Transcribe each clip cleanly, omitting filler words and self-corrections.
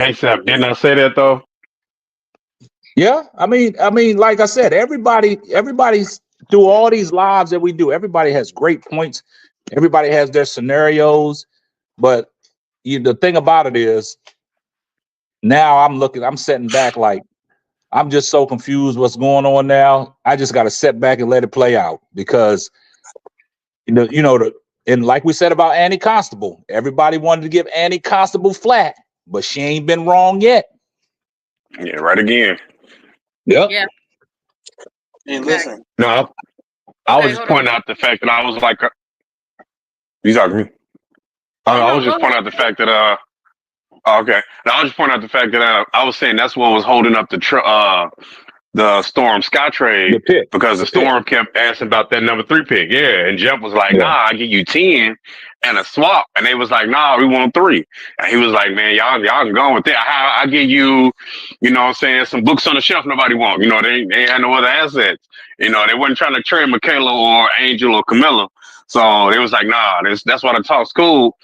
Except, didn't I say that though? Yeah, I mean, like I said, everybody's through all these lives that we do. Everybody has great points. Everybody has their scenarios, but the thing about it is, now I'm sitting back like I'm just so confused what's going on now. I just got to sit back and let it play out because and like we said about Annie Constable, everybody wanted to give Annie Constable flat, but she ain't been wrong yet. Yeah, right again. Yep. Yeah, And exactly. listen, No, I Okay, was just hold on. pointing out the fact that I was like, you talking to me? No, I no, was go just pointing ahead. out the fact that oh, okay. Now I was just pointing out the fact that I was saying that's what was holding up the Storm Sky trade The pick. because the The pick. Storm kept asking about that number 3 pick. Yeah, and Jeff was like, Yeah. "Nah, I give you 10 and a swap," and they was like, "Nah, we want 3." And he was like, "Man, y'all can go with that. I give you, what I'm saying, some books on the shelf nobody want. They had no other assets. They wasn't trying to trade Michaela or Angel or Camilla. So they was like, nah, that's why the talk's cool."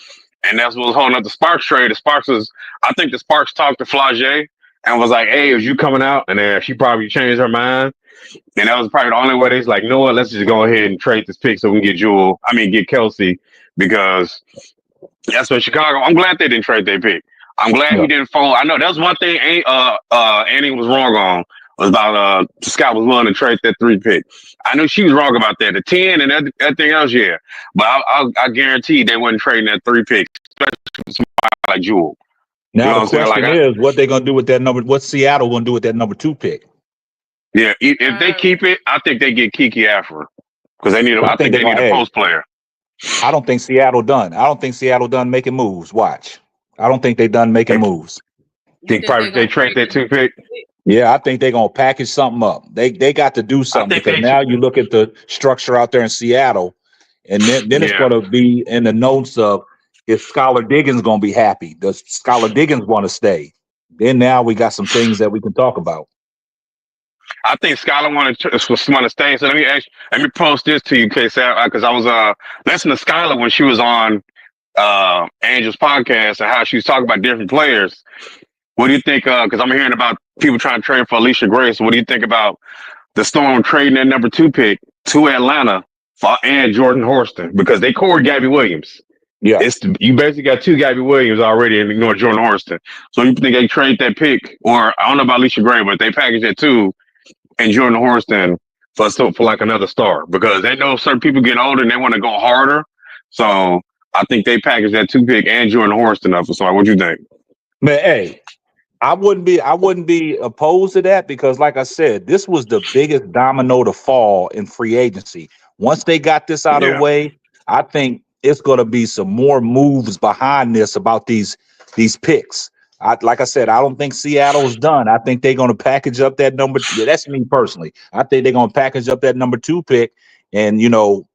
And that's what was holding up the Sparks trade. I think the Sparks talked to Flage and was like, "Hey, is you coming out?" And then she probably changed her mind. And that was probably the only way they's like, "No, what? Let's just go ahead and trade this pick so we can get Kelsey because that's what Chicago." I'm glad they didn't trade their pick. I'm glad Yeah. he didn't fold. I know that was one thing. Annie was wrong on was about Scott was willing to trade that 3 pick. I knew she was wrong about that. The 10 and everything else, yeah. But I guarantee they wasn't trading that 3 pick, especially with somebody like Jewel. You Now know the what I'm saying? question is, what they gonna do with that number? What's Seattle gonna do with that number 2 pick? Yeah. If they Uh, keep it, I think they get Kiki Afra because I I think think they're they need gonna. a Hey, post player. I don't think Seattle done. I don't think Seattle done making moves. Watch. I don't think they done making They moves. you think think probably they're if they gonna trade trade that the 2 pick. pick? Yeah, I think they're gonna package something up. They got to do I something think because they now you look at the structure out there in Seattle, and then it's yeah. gonna be in the notes of if Scholar Diggins gonna be happy. Does Scholar Diggins want to stay? Then now we got some things that we can talk about. I think Skylar wanted to stay. So let me post this to you, Case, because I was listening to Skylar when she was on Angel's podcast and how she was talking about different players. What do you think? Because I'm hearing about people trying to trade for Alicia Grace. What do you think about the Storm trading that number 2 pick to Atlanta and Jordan Horston because they cored Gabby Williams? Yeah. You basically got 2 Gabby Williams already and ignore Jordan Horston. So you think they trade that pick, or I don't know about Alicia Gray, but they package that too and Jordan Horston for like another star because they know certain people get older and they want to go harder. So I think they package that 2 pick and Jordan Horston up. So what you think? Man, hey, I wouldn't be opposed to that because, like I said, this was the biggest domino to fall in free agency. Once they got this out of the Yeah, way, I think it's going to be some more moves behind this about these picks. Like I said, I don't think Seattle's done. I think they're going to package up that number. That's me personally. I think they're going to package up that number 2 pick, and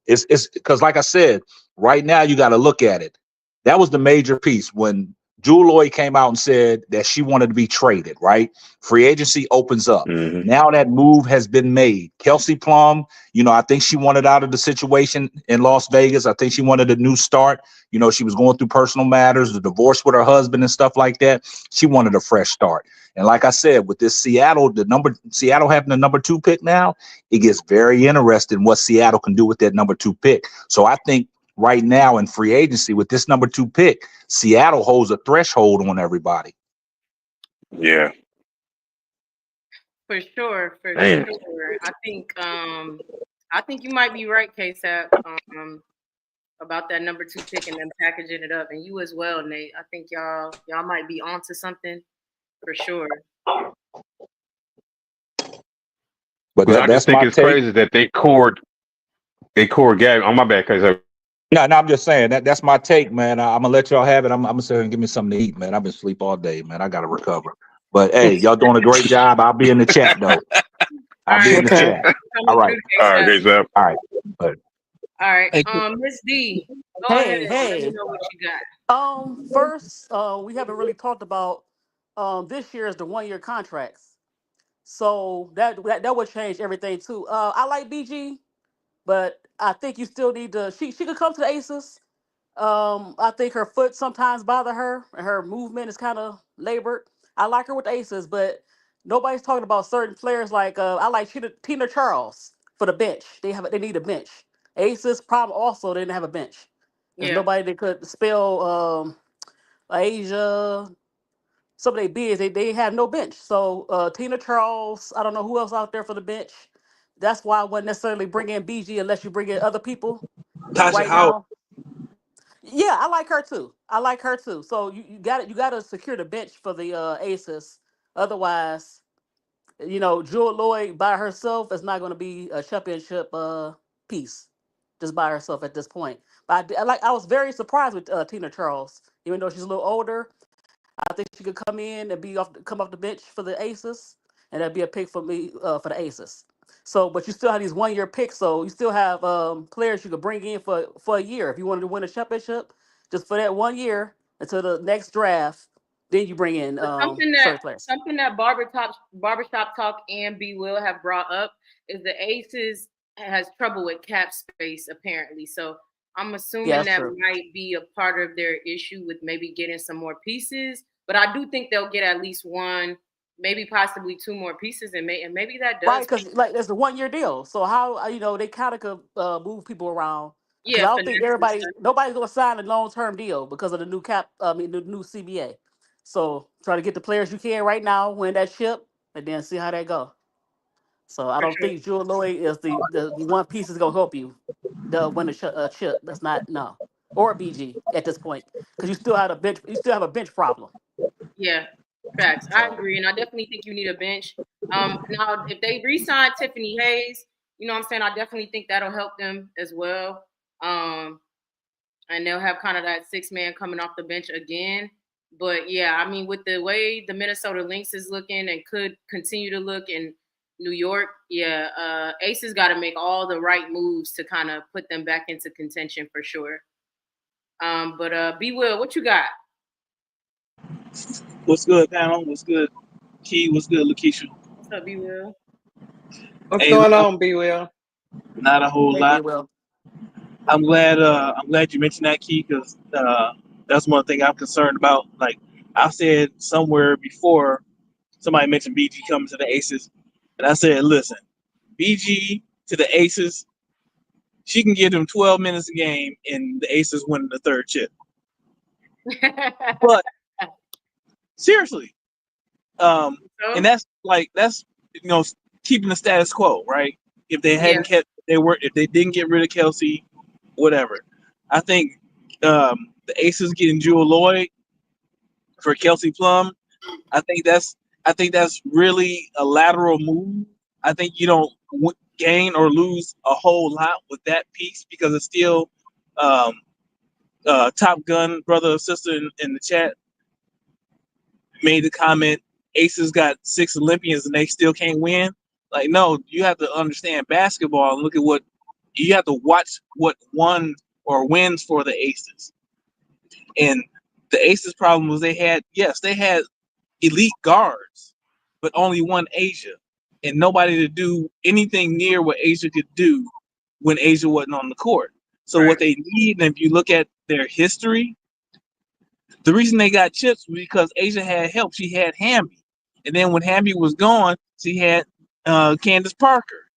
it's because, like I said, right now you got to look at it. That was the major piece when Jewel Lloyd came out and said that she wanted to be traded, right? Free agency opens up. mm-hmm. Now that move has been made. Kelsey Plum, I think she wanted out of the situation in Las Vegas. I think she wanted a new start. She was going through personal matters, the divorce with her husband and stuff like that. She wanted a fresh start. And like I said, with this Seattle having the number 2 pick now, it gets very interesting what Seattle can do with that number 2 pick. So I think right now in free agency with this number 2 pick, Seattle holds a threshold on everybody. Yeah, For sure, for man. sure. I think you might be right, KSAP, about that number 2 pick and them packaging it up, and you as well, Nate. I think y'all might be onto something for sure. But Because I just that's think my it's take. crazy that they cored Gabby. On my bad, cause No, I'm just saying that's my take, man. I'm gonna let y'all have it. I'm gonna sit here and give me something to eat, man. I've been asleep all day, man. I gotta recover. But hey, y'all doing a great job. I'll be in the chat though. All I'll be in right, the okay. chat. All coming right. through, all right, KSAP. Case up. All right. But All right, Hey, Miss D, go ahead Hey, and let me hey. know what you got. First, we haven't really talked about this year is the 1 year contracts. So that would change everything too. I like BG, but I think you still need to she could come to the Aces. I think her foot sometimes bother her and her movement is kind of labored. I like her with the Aces, but nobody's talking about certain players like I like Tina Charles for the bench. They need a bench. Aces problem also they didn't have a bench. There's Yeah. nobody that could spell Asia. Some of their bigs they have no bench. So Tina Charles, I don't know who else out there for the bench. That's why I wouldn't necessarily bring in BG unless you bring in other people Tasha right Howard. now. Yeah, I like her too. I like her too. So you got to secure the bench for the Aces. Otherwise, Jewel Lloyd by herself is not going to be a championship piece just by herself at this point. But I was very surprised with Tina Charles, even though she's a little older. I think she could come in and come off the bench for the Aces, and that'd be a pick for me for the Aces. So, but you still have these 1 year picks, so you still have players you could bring in for a year if you wanted to win a championship, just for that 1 year until the next draft. Then you bring in But certain players. something that barbershop talk and B Will have brought up is the Aces has trouble with cap space apparently. So I'm Yeah, assuming that's that true. might be a part of their issue with maybe getting some more pieces. But I do think they'll get at least one, maybe possibly two more pieces, and maybe that Right, does. because like it's a 1 year deal. So how they kind of could move people around because Yeah, I don't think finesse and stuff. nobody's gonna sign a long term deal because of the new cap. I mean the new CBA. So try to get the players you can right now, win that ship, and then see how that go. So I For don't sure. think Jewel Lloyd is the one piece that's gonna help you the win a chip. That's not no or BG at this point because you still have a bench. You still have a bench problem. Yeah, facts. I So agree, and I definitely think you need a bench. Now if they re-sign Tiffany Hayes, you know what I'm saying, I definitely think that'll help them as well. And they'll have kind of that 6 man coming off the bench again. But yeah, I mean, with the way the Minnesota Lynx is looking and could continue to look in New York, yeah, Aces got to make all the right moves to kind of put them back into contention for sure. But B Will, what you got? What's good, panel? What's good, Key? What's good, Lakeisha? What's up, B Will? What's Hey, going on, B Will? not a whole maybe lot. it will. I'm glad you mentioned that, Key, because that's one thing I'm concerned about. Like I said somewhere before, somebody mentioned BG coming to the Aces, and I said, listen, BG to the Aces, she can give them 12 minutes a game, and the Aces winning the third chip. But seriously, and So, that's keeping the status quo, right? If they yeah, hadn't kept, if they didn't get rid of Kelsey, whatever. I think the Aces getting Jewel Lloyd for Kelsey Plum. I think that's really a lateral move. I think you don't gain or lose a whole lot with that piece because it's still um, Top Gun brother or sister in the chat made the comment Aces got 6 Olympians and they still can't win. Like, no, you have to understand basketball and look at what you have to watch what won or wins for the Aces. And the Aces problem was they had elite guards, but only one Asia. And nobody to do anything near what Asia could do when Asia wasn't on the court. So right, what they need, and if you look at their history, the reason they got chips was because Asia had help. She had Hamby. And then when Hamby was gone, she had Candace Parker.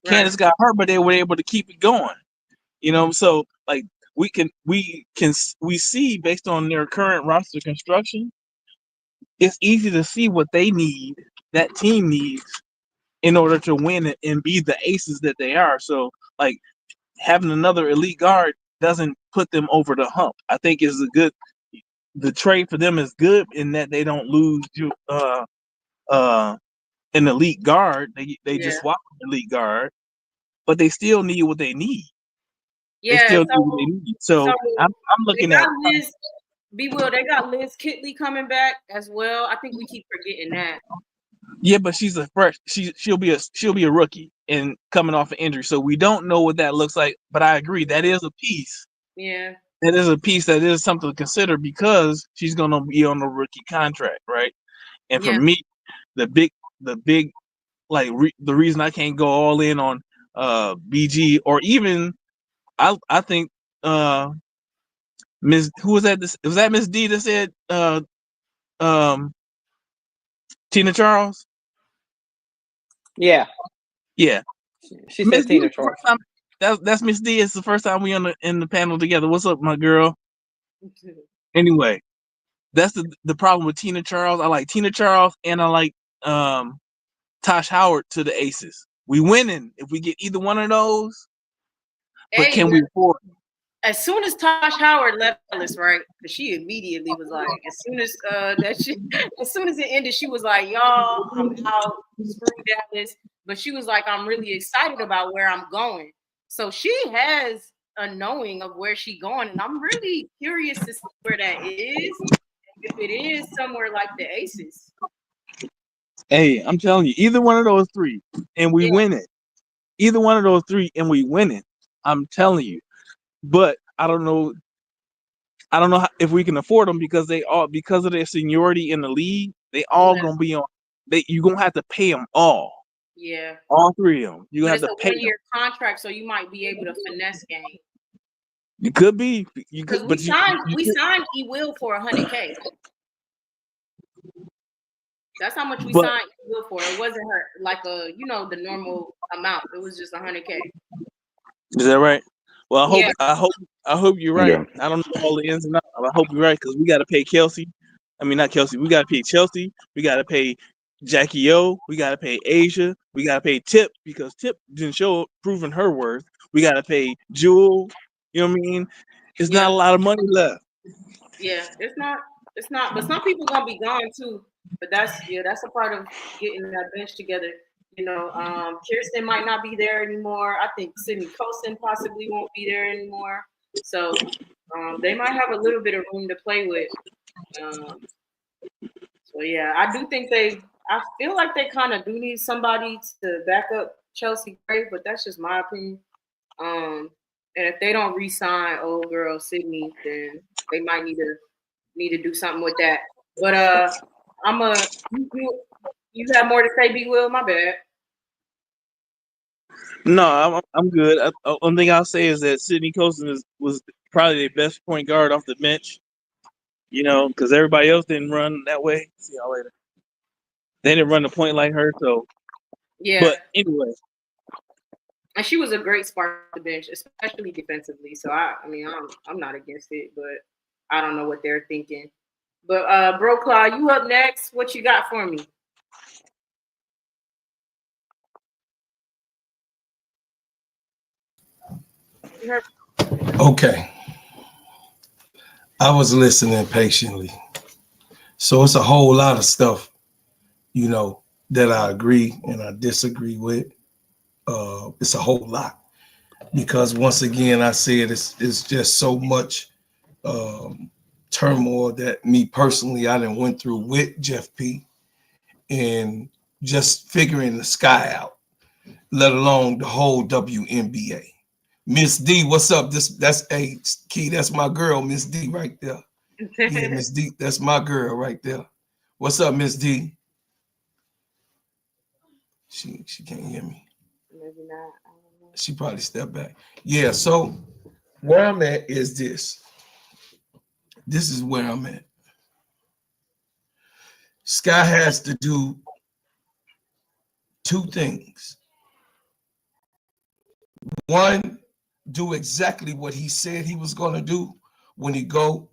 right. Candace got hurt, but they were able to keep it going. So like we see based on their current roster construction, it's easy to see what they need, that team needs in order to win it and be the aces that they are. So like having another elite guard doesn't put them over the hump. I think is the trade for them is good in that they don't lose an elite guard. They Yeah, just swap an elite guard, but they still need what they need. They yeah. still need what they need. So So I'm they looking got at Liz. B Will, they got Liz Kitley coming back as well. I think we keep forgetting that. yeah, but she's a fresh. She'll be a rookie and coming off an injury, so we don't know what that looks like. But I agree that is a piece. Yeah, That is a piece that is something to consider because she's going to be on a rookie contract, right? And for yeah, me, the big the reason I can't go all in on BG or even I think Miss who was that? Was that Miss D that said Tina Charles? Yeah. Yeah. She Miss said D, Tina it's the Charles. first time- that's Miss D. It's the first time we in the panel together. What's up, my girl? Anyway, that's the problem with Tina Charles. I like Tina Charles and I like Tosh Howard to the Aces. We winning if we get either one of those. But Hey, can we afford? as soon as Tosh Howard left Dallas, right? Because she immediately was like, as soon as as soon as it ended, she was like, "Y'all, I'm out, screw Dallas." But she was like, "I'm really excited about where I'm going." So she has a knowing of where she's going, and I'm really curious to see where that is. If it is somewhere like the Aces, Hey, I'm telling you, either one of those three, and we yeah, win it. Either one of those three, and we win it. I'm telling you. But I don't know. I don't know if we can afford them because they all because of their seniority in the league. They all yeah, gonna be on. You gonna have to pay them yeah. all three of them. You But have it's to a pay them. 1-year contract, so you might be able to finesse game. You could be. You could, Because we but signed you we could, signed E Will for $100K. That's how much we but signed E Will for. It wasn't her like the normal amount. It was just $100K. is that right? Well, Yeah, I hope you're right. Yeah. I don't know all the ins and outs. I hope you're right because we got to pay Kelsey. I mean, not Kelsey. We got to pay Chelsea. We got to pay Jackie O. We got to pay Asia. We got to pay Tip because Tip didn't show proving her worth. We got to pay Jewel. You know what I mean? It's not yeah, a lot of money left. yeah. It's not. But some people gonna be gone too. But that's a part of getting that bench together. Kirsten might not be there anymore. I think Sydney Colson possibly won't be there anymore. So they might have a little bit of room to play with. Um, So yeah, I do think I feel like they kind of do need somebody to back up Chelsea Gray, but that's just my opinion. Um, and if they don't re-sign old girl Sydney, then they might need to do something with that. But I'm a you have more to say, B Will? My bad. No, I'm good. One thing I'll say is that Sidney Colson was probably the best point guard off the bench. You know, because everybody else didn't run that way. See y'all later. They didn't run the point like her. So, Yeah, but anyway, and she was a great spark on the bench, especially defensively. So I mean, I'm not against it, but I don't know what they're thinking. But Bro Claw, you up next? What you got for me? You heard Okay, I was listening patiently. So it's a whole lot of stuff, that I agree and I disagree with. It's a whole lot because once again, I said it's just so much turmoil that me personally I done went through with Jeff P. and just figuring the sky out, let alone the whole WNBA. Miss D, what's up? That's a Key. That's my girl, Miss D, right there. Yeah, Miss D, that's my girl right there. What's up, Miss D? She can't hear me. Maybe not. I don't know. She probably stepped back. Yeah, so where I'm at is this. This is where I'm at. Sky has to do two things. One, do exactly what he said he was going to do when he go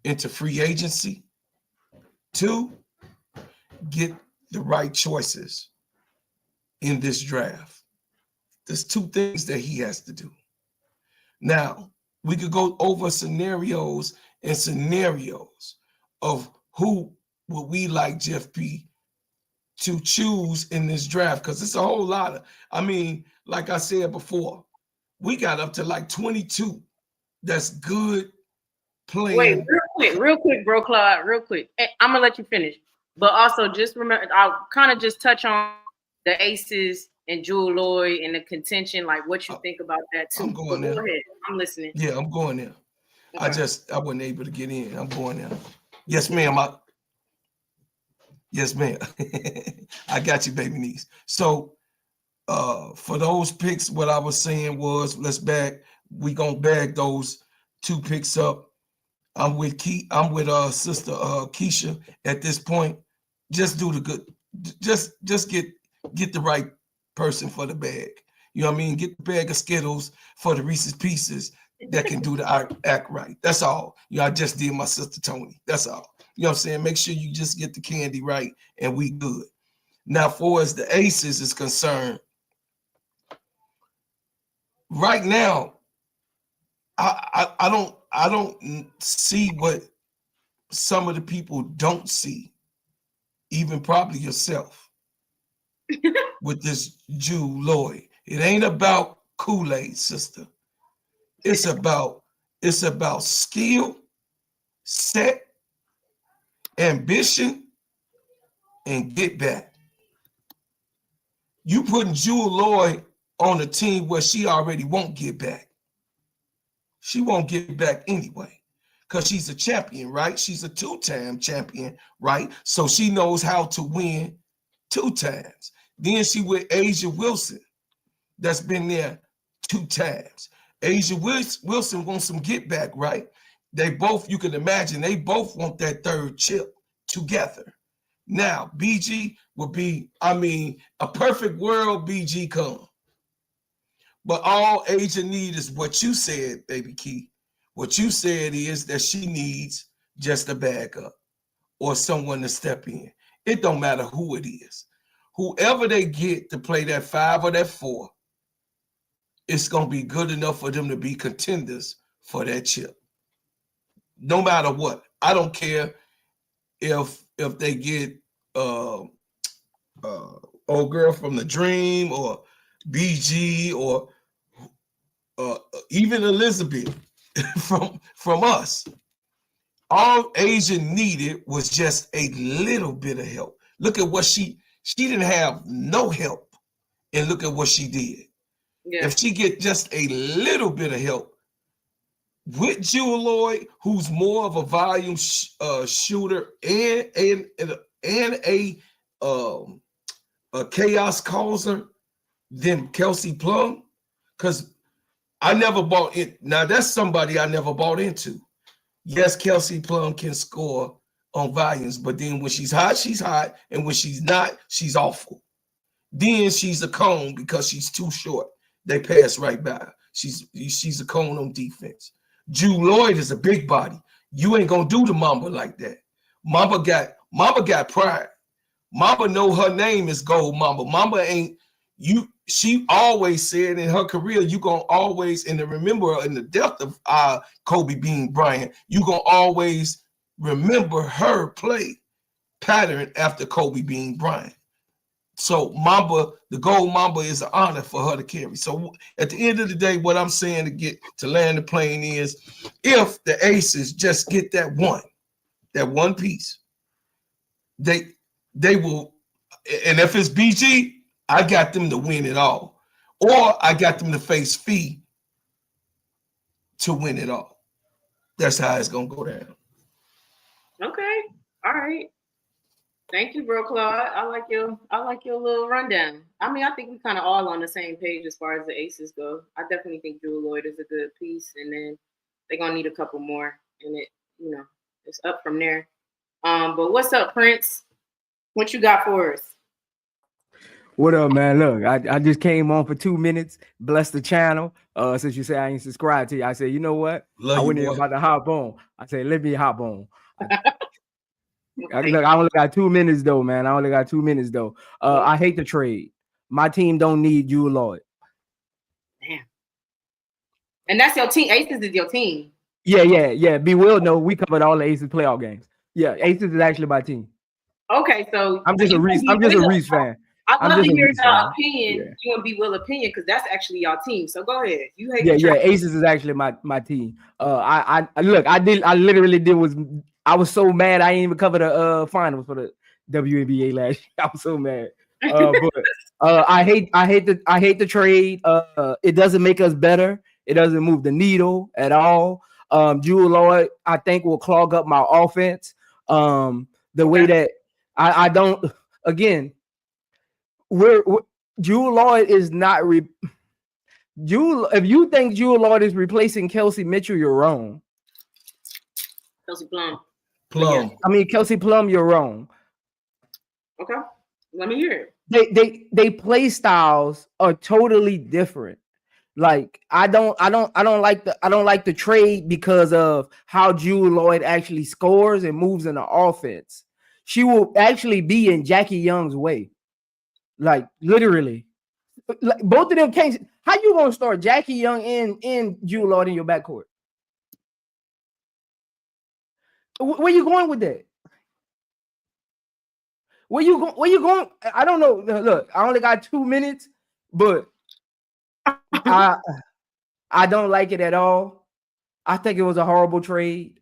into free agency. Two, get the right choices in this draft. There's two things that he has to do. Now, we could go over scenarios and scenarios of who would we like Jeff P to choose in this draft because it's a whole lot of, like I said before, we got up to like 22 that's good Wait, playing. real quick, Bro Claude, real quick. I'm gonna let you finish, but also just remember, I'll kind of just touch on the Aces and Jewel Lloyd and the contention, like what you think about that I'm too. But going go there. ahead, I'm listening. Yeah, I'm going there. Okay. I wasn't able to get in. I'm going there. Yes, ma'am. Yes, ma'am. I got you, baby niece. So for those picks, what I was saying was we gonna bag those two picks up. I'm with Sister Keisha at this point. Just do the good. Just get the right person for the bag. You know what I mean? Get the bag of Skittles for the Reese's Pieces that can do the act right. That's all. You know, I just did my sister Tony. That's all. You know what I'm saying? Make sure you just get the candy right and we good. Now, for as the Aces is concerned, right now, I don't see what some of the people don't see, even probably yourself, with this Jew Lloyd. It ain't about Kool-Aid, sister. It's about skill, set, ambition, and get back. You putting Jewel Lloyd on a team where she already won't get back. She won't get back anyway, because she's a champion, right? She's a two-time champion, right? So she knows how to win 2 times. Then she with Asia Wilson, that's been there 2 times. Asia Wilson wants some get back, right? They both, you can imagine, they both want that 3rd chip together. Now, BG would be, I mean, a perfect world, BG come. But all Asia need is what you said, baby Key. What you said is that she needs just a backup or someone to step in. It don't matter who it is. Whoever they get to play that 5 or that 4, it's going to be good enough for them to be contenders for that chip. No matter what. I don't care if they get old girl from the Dream or BG or even Elizabeth from us. All Asia needed was just a little bit of help. Look at what she didn't have no help, and look at what she did. Yeah. If she get just a little bit of help with Jewel Lloyd, who's more of a volume shooter and a chaos causer than Kelsey Plum, because I never bought it. Now that's somebody I never bought into. Yes, Kelsey Plum can score on volumes, but then when she's hot, and when she's not, she's awful. Then she's a cone because she's too short. They pass right by her. She's a cone on defense. Jewel Lloyd is a big body. You ain't gonna do the Mamba like that. Mamba got pride. Mamba know her name is Gold Mamba. Mamba ain't you. She always said in her career, you gonna always, and remember in the depth of Kobe Bean Bryant, you gonna always remember her play pattern after Kobe Bean Bryant. So Mamba, the Gold Mamba, is an honor for her to carry. So at the end of the day, what I'm saying to land the plane is, if the Aces just get that one piece, they will. And if it's BG, I got them to win it all, or I got them to face Fee to win it all. That's how it's gonna go down. Okay, all right. Thank you, bro, Claude. I like your little rundown. I mean, I think we kind of all on the same page as far as the Aces go. I definitely think Jewel Lloyd is a good piece, and then they're gonna need a couple more, and it's up from there. But what's up, Prince? What you got for us? What up, man? Look, I just came on for 2 minutes. Bless the channel. Since you say I ain't subscribed to you, I said, you know what? I wasn't even about to hop on. I said, let me hop on. Look, I only got 2 minutes though, man. I only got 2 minutes though. I hate the trade. My team don't need Jewel Lloyd. Damn. And that's your team. Aces is your team. Yeah. Be will know we covered all the Aces playoff games. Yeah, Aces is actually my team. Okay, so I'm just a Reese fan. I'd love to hear your opinion, you and B Will opinion, because that's actually your team. So go ahead. You hate Aces is actually my team. I was so mad I didn't even cover the finals for the WNBA last year. I was so mad. I hate the trade. It doesn't make us better. It doesn't move the needle at all. Jewel Lloyd, I think, will clog up my offense. The way that I don't, again, Jewel Lloyd is not if you think Jewel Lloyd is replacing Kelsey Mitchell, you're wrong. Kelsey Plum. Plum. I mean, Kelsey Plum, you're wrong. Okay, let me hear it. They play styles are totally different. Like I don't like the trade because of how Jewel Lloyd actually scores and moves in the offense. She will actually be in Jackie Young's way. Like literally. Like, both of them can't. How you gonna start Jackie Young and Jewel Lloyd in your backcourt? Where you going with that? Where you going? I don't know. Look, I only got 2 minutes, but I don't like it at all. I think it was a horrible trade.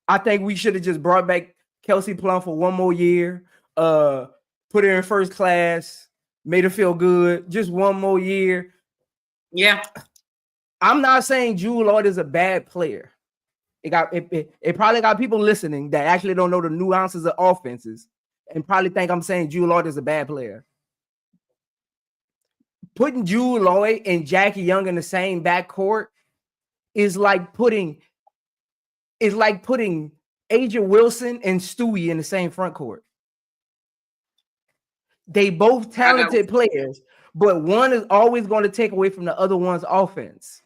I think we should have just brought back Kelsey Plum for one more year. Put her in first class, made her feel good. Just one more year. Yeah. I'm not saying Jewel Lloyd is a bad player. It probably got people listening that actually don't know the nuances of offenses and probably think I'm saying Jewel Lloyd is a bad player. Putting Jewel Lloyd and Jackie Young in the same backcourt is like putting Aja Wilson and Stewie in the same front court. They both talented players, but one is always going to take away from the other one's offense.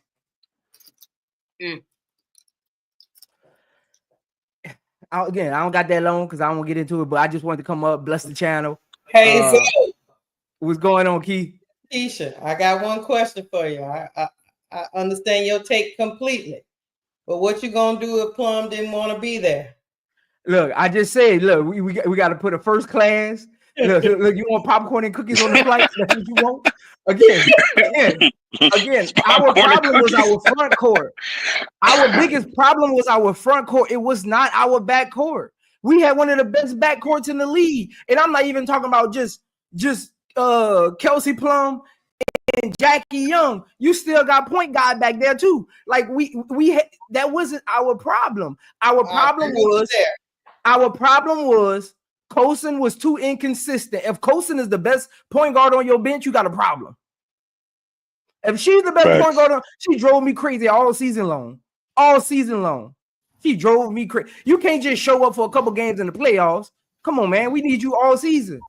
I don't got that long because I don't get into it, but I just wanted to come up, bless the channel. Hey, so what's going on, Keith? Keisha, I got one question for you. I understand your take completely, but what you gonna do if Plum didn't want to be there? Look, I just said, look, we got to put a first class. Look, you want popcorn and cookies on the flight? That's what you want? Again, our problem was our front court. Our biggest problem was our front court. It was not our back court. We had one of the best back courts in the league. And I'm not even talking about just Kelsey Plum and Jackie Young. You still got point guard back there too. Like that wasn't our problem. Our problem was Colson was too inconsistent. If Colson is the best point guard on your bench, you got a problem. If she's the best point guard, she drove me crazy all season long. All season long. She drove me crazy. You can't just show up for a couple games in the playoffs. Come on, man. We need you all season.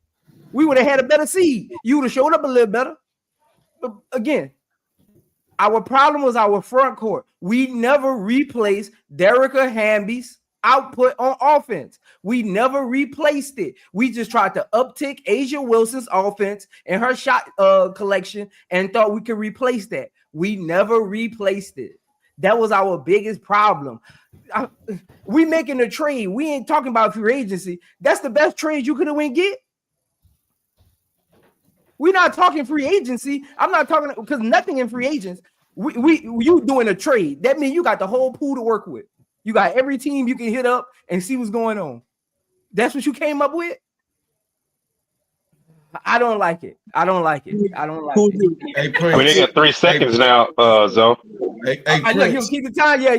We would have had a better seed. You would have showed up a little better. But again, our problem was our front court. We never replaced Derica Hamby's output on offense. We never replaced it. We just tried to uptick Aja Wilson's offense and her shot collection and thought we could replace that. We never replaced it. That was our biggest problem. We making a trade. We ain't talking about free agency. That's the best trade you could have went get. We're not talking free agency. I'm not talking because nothing in free agents. You doing a trade. That means you got the whole pool to work with. You got every team you can hit up and see what's going on. That's what you came up with? I don't like it. I don't like it. Hey, Prince. We got 3 seconds now, Zoe. Hey, I know you keep the time. Yeah. I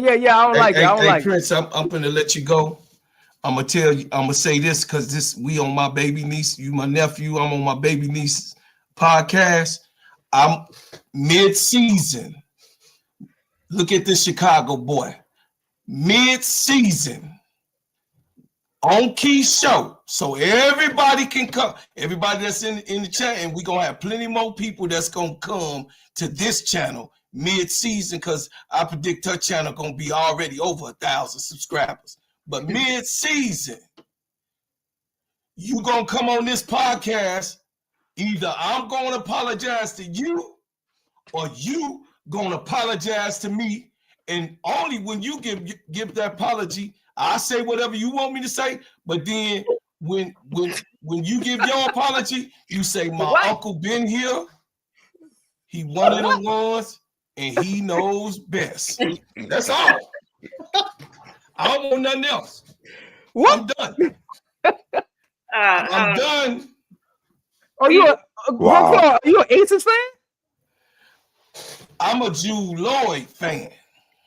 don't like it. I don't like Prince, I'm gonna let you go. I'm gonna tell you. I'm gonna say this because we on my baby niece. You my nephew. I'm on my baby niece podcast. I'm mid-season. Look at this Chicago boy. Mid-season on Key's show, so everybody can come. Everybody that's in the chat, and we're gonna have plenty more people that's gonna come to this channel mid-season because I predict her channel gonna be already over 1,000 subscribers. But mid-season, you gonna come on this podcast. Either I'm gonna apologize to you, or you gonna apologize to me. And only when you give that apology, I say whatever you want me to say. But then when you give your apology, you say my uncle been here. He one of the ones, and he knows best. That's all. I don't want nothing else. I'm done. I'm done. Are you are you an Aces fan? I'm a Jewel Lloyd fan.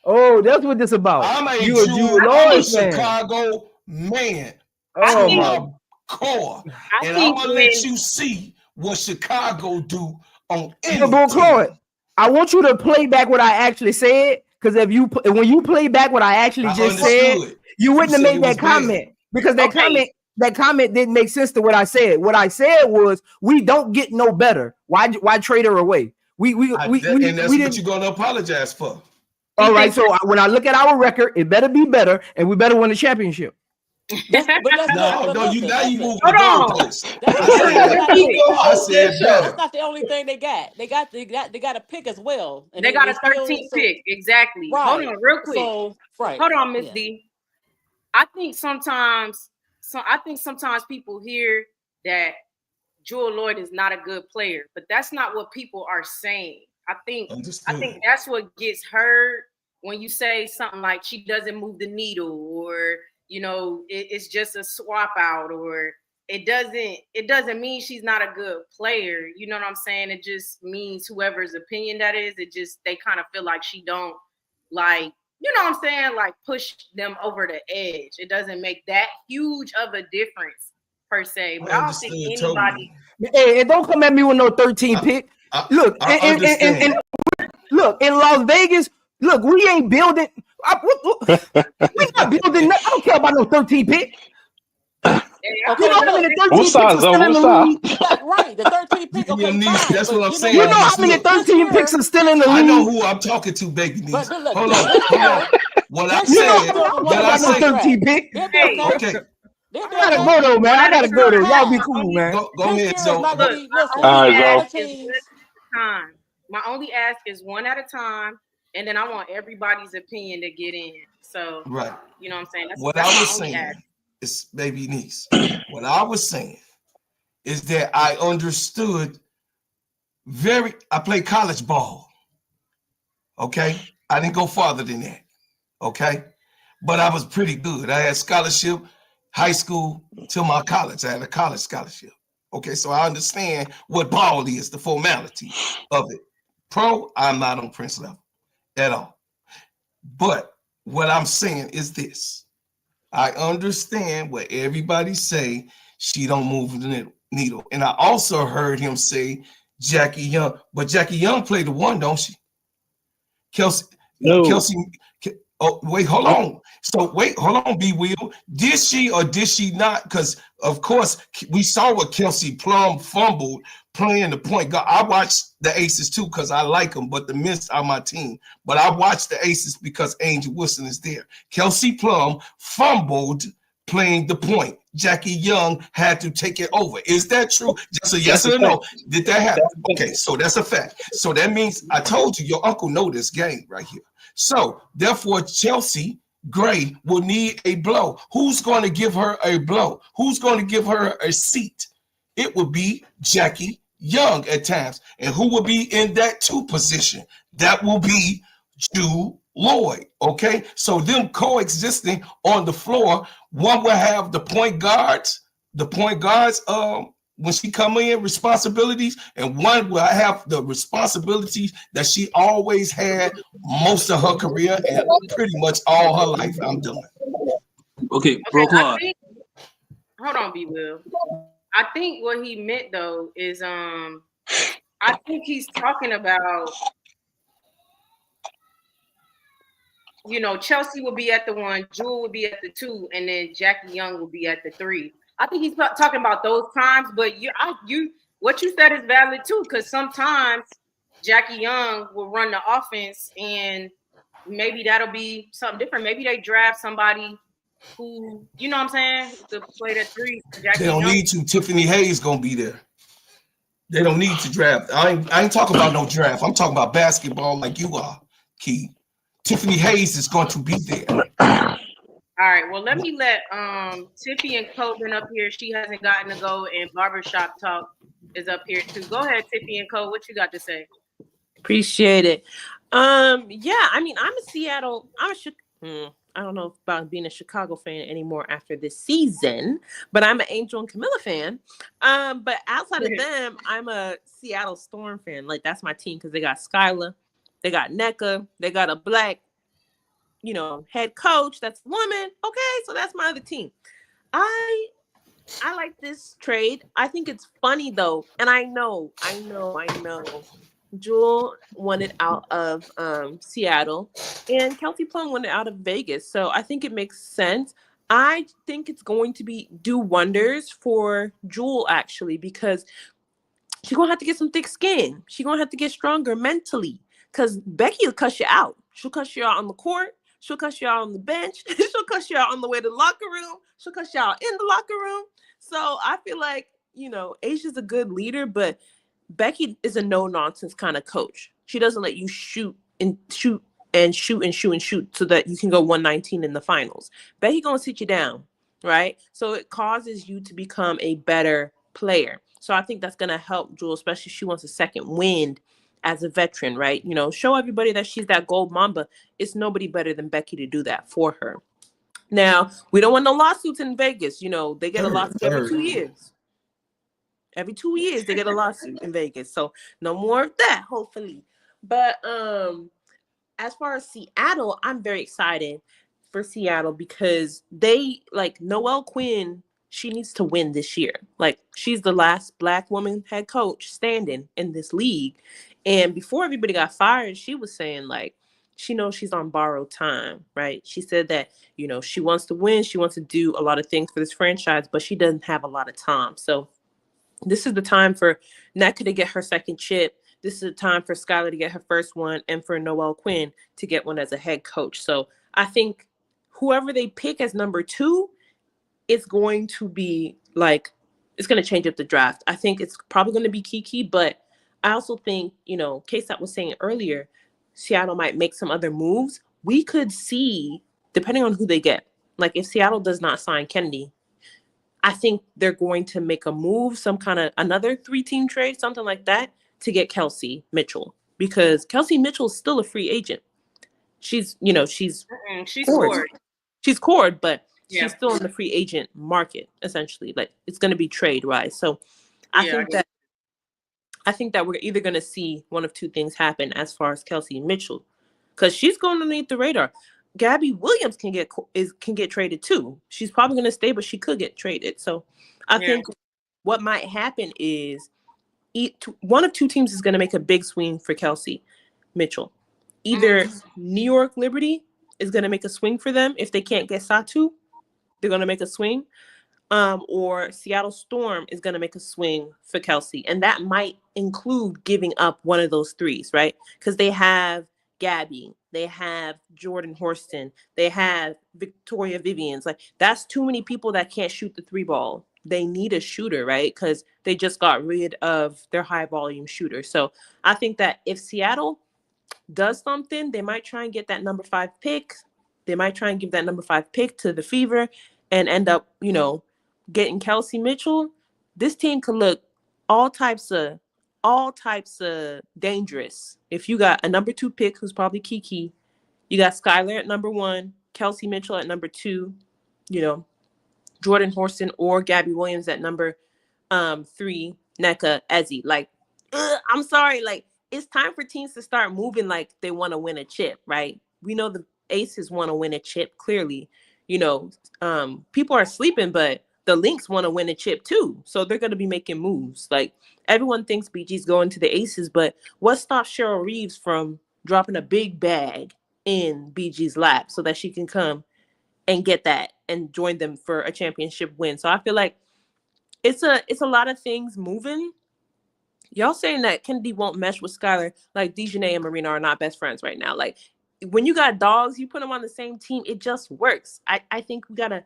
Oh, that's what this about. I'm a Jewel Lloyd fan. Chicago man. Oh my core. And I'm gonna let you see what Chicago do on any team. I want you to play back what I actually said, because when you play back what I actually just said, You wouldn't have said made it was that bad. comment because that Okay. comment didn't make sense to what I said. What I said was we don't get no better. Why trade her away? And that's what didn't. you're gonna apologize for. All right. So when I look at our record, it better be better, and we better win the championship. But let's No, look. But no, you listen, now you listen. moving Hold the on. goalposts. That's I not the only. said, That's not, I said that's better. not the only thing they got. They got a pick as well, and They got a still 13th pick. Exactly. Hold right. on, real quick. So right. Hold on, Miss Yeah. D. I think sometimes people hear that Jewel Lloyd is not a good player, but that's not what people are saying. I think that's what gets heard when you say something like she doesn't move the needle, or it's just a swap out, or it doesn't mean she's not a good player. You know what I'm saying? It just means whoever's opinion that is, they kind of feel like she don't like, you know what I'm saying, like push them over the edge. It doesn't make that huge of a difference per se, but I don't think anybody. Hey, don't come at me with no 13 pick. Look, look, in Las Vegas, look, we ain't building. We're not building. I don't care about no 13 pick. Okay, you know how many 13 picks are still in the league? Right, the 13 pick. Okay, fine. That's what I'm saying. You know how many 13 picks are still in the league? I know who I'm talking to, baby niece. Hold on. What I said. What I say? 13 pick. Okay. I gotta go though, man. I gotta go there. Y'all be cool, man. Go ahead, Zoe. My only ask is one at a time, and then I want everybody's opinion to get in. So, right. You know what I'm saying? What I was saying is, baby niece, what I was saying is that I understood I played college ball. Okay. I didn't go farther than that. Okay. But I was pretty good. I had scholarship, high school till my college. I had a college scholarship. Okay. So I understand what ball is, the formality of it. Pro, I'm not on Prince level at all. But what I'm saying is this. I understand what everybody say, she don't move the needle. And I also heard him say Jackie Young, but Jackie Young played the one, don't she? Kelsey, oh, wait, hold on. So wait, hold on, B. Will. Did she or did she not? Because of course we saw what Kelsey Plum fumbled playing the point guard. I watched the Aces too because I like them, but the Miss are my team. But I watched the Aces because Angel Wilson is there. Kelsey Plum fumbled playing the point. Jackie Young had to take it over. Is that true? Just a yes or no. Did that happen? Okay, so that's a fact. So that means I told you your uncle know this game right here. So therefore, Chelsea Gray will need a blow. Who's going to give her a blow? Who's going to give her a seat? It would be Jackie Young at times. And who will be in that 2 position? That will be Jewel Lloyd. Okay, so them coexisting on the floor. One will have the point guards. When she come in, responsibilities, and one will have the responsibilities that she always had most of her career and pretty much all her life. I'm done. Okay, Bro Claude. Hold on, B. Will. I think what he meant though is I think he's talking about, Chelsea will be at the 1, Jewel will be at the 2, and then Jackie Young will be at the 3. I think he's talking about those times, but what you said is valid too, because sometimes Jackie Young will run the offense, and maybe that'll be something different. Maybe they draft somebody who, you know what I'm saying, to play the 3. They don't need to. Tiffany Hayes gonna be there. They don't need to draft. I ain't talking about no draft. I'm talking about basketball like you are, Key. Tiffany Hayes is going to be there. All right, well, let me let Tiffy and Coben up here. She hasn't gotten to go, and Barbershop Talk is up here too. Go ahead, Tiffy and Cole. What you got to say? Appreciate it. Yeah, I mean, I'm a Seattle. I don't know about being a Chicago fan anymore after this season, but I'm an Angel and Camilla fan. But outside of them, I'm a Seattle Storm fan. Like, that's my team because they got Skylar, they got NECA, they got a black, head coach that's a woman. Okay, so that's my other team. I like this trade. I think it's funny though, and I know Jewel wanted out of Seattle, and Kelsey Plum wanted out of Vegas. So I think it makes sense. I think it's going to do wonders for Jewel actually, because she's gonna have to get some thick skin. She's gonna have to get stronger mentally. Cause Becky will cuss you out. She'll cuss you out on the court. She'll cuss you out on the bench. She'll cuss you out on the way to the locker room. She'll cuss you out in the locker room. So I feel like, Asia's a good leader, but Becky is a no-nonsense kind of coach. She doesn't let you shoot and shoot and shoot and shoot and shoot so that you can go 119 in the finals. Becky gonna sit you down, right? So it causes you to become a better player. So I think that's gonna help Jewel, especially if she wants a second wind as a veteran, right? Show everybody that she's that gold mamba. It's nobody better than Becky to do that for her. Now, we don't want no lawsuits in Vegas. They get a lawsuit every 2 years. Every 2 years they get a lawsuit in Vegas. So no more of that, hopefully. But as far as Seattle, I'm very excited for Seattle because they Noelle Quinn, she needs to win this year. She's the last Black woman head coach standing in this league. And before everybody got fired, she was saying she knows she's on borrowed time, right? She said that, she wants to win. She wants to do a lot of things for this franchise, but she doesn't have a lot of time. So this is the time for Nneka to get her second chip. This is the time for Skylar to get her first one and for Noelle Quinn to get one as a head coach. So I think whoever they pick as number 2 is going to be it's going to change up the draft. I think it's probably going to be Kiki, but I also think, K-Stat was saying earlier, Seattle might make some other moves. We could see, depending on who they get, if Seattle does not sign Kennedy, I think they're going to make a move, some kind of another 3-team trade, something like that, to get Kelsey Mitchell, because Kelsey Mitchell is still a free agent. She's scored. She's scored, but Yeah. she's still in the free agent market, essentially. It's going to be trade wise. So I think that we're either going to see one of two things happen as far as Kelsey Mitchell, because she's going underneath the radar. Gabby Williams can get traded too. She's probably going to stay, but she could get traded. So I think what might happen is one of two teams is going to make a big swing for Kelsey Mitchell. Either New York Liberty is going to make a swing for them. If they can't get Satu, they're going to make a swing. Or Seattle Storm is going to make a swing for Kelsey. And that might include giving up one of those threes, right? Because they have Gabby, they have Jordan Horston, they have Victoria Vivians. That's too many people that can't shoot the 3-ball. They need a shooter, right? Because they just got rid of their high volume shooter. So I think that if Seattle does something, they might try and get that number 5 pick. They might try and give that number 5 pick to the Fever and end up, getting Kelsey Mitchell. This team could look all types of dangerous. If you got a number 2 pick, who's probably Kiki, you got Skylar at number 1, Kelsey Mitchell at number 2, Jordan Horston or Gabby Williams at number 3, Nneka Ezi. I'm sorry, it's time for teams to start moving like they want to win a chip, right? We know the Aces want to win a chip, clearly. People are sleeping, but the Lynx want to win a chip too. So they're going to be making moves. Everyone thinks BG's going to the Aces, but what stops Cheryl Reeves from dropping a big bag in BG's lap so that she can come and get that and join them for a championship win? So I feel like it's a lot of things moving. Y'all saying that Kennedy won't mesh with Skylar, Dejanay and Marina are not best friends right now. When you got dogs, you put them on the same team, it just works. I think we gotta,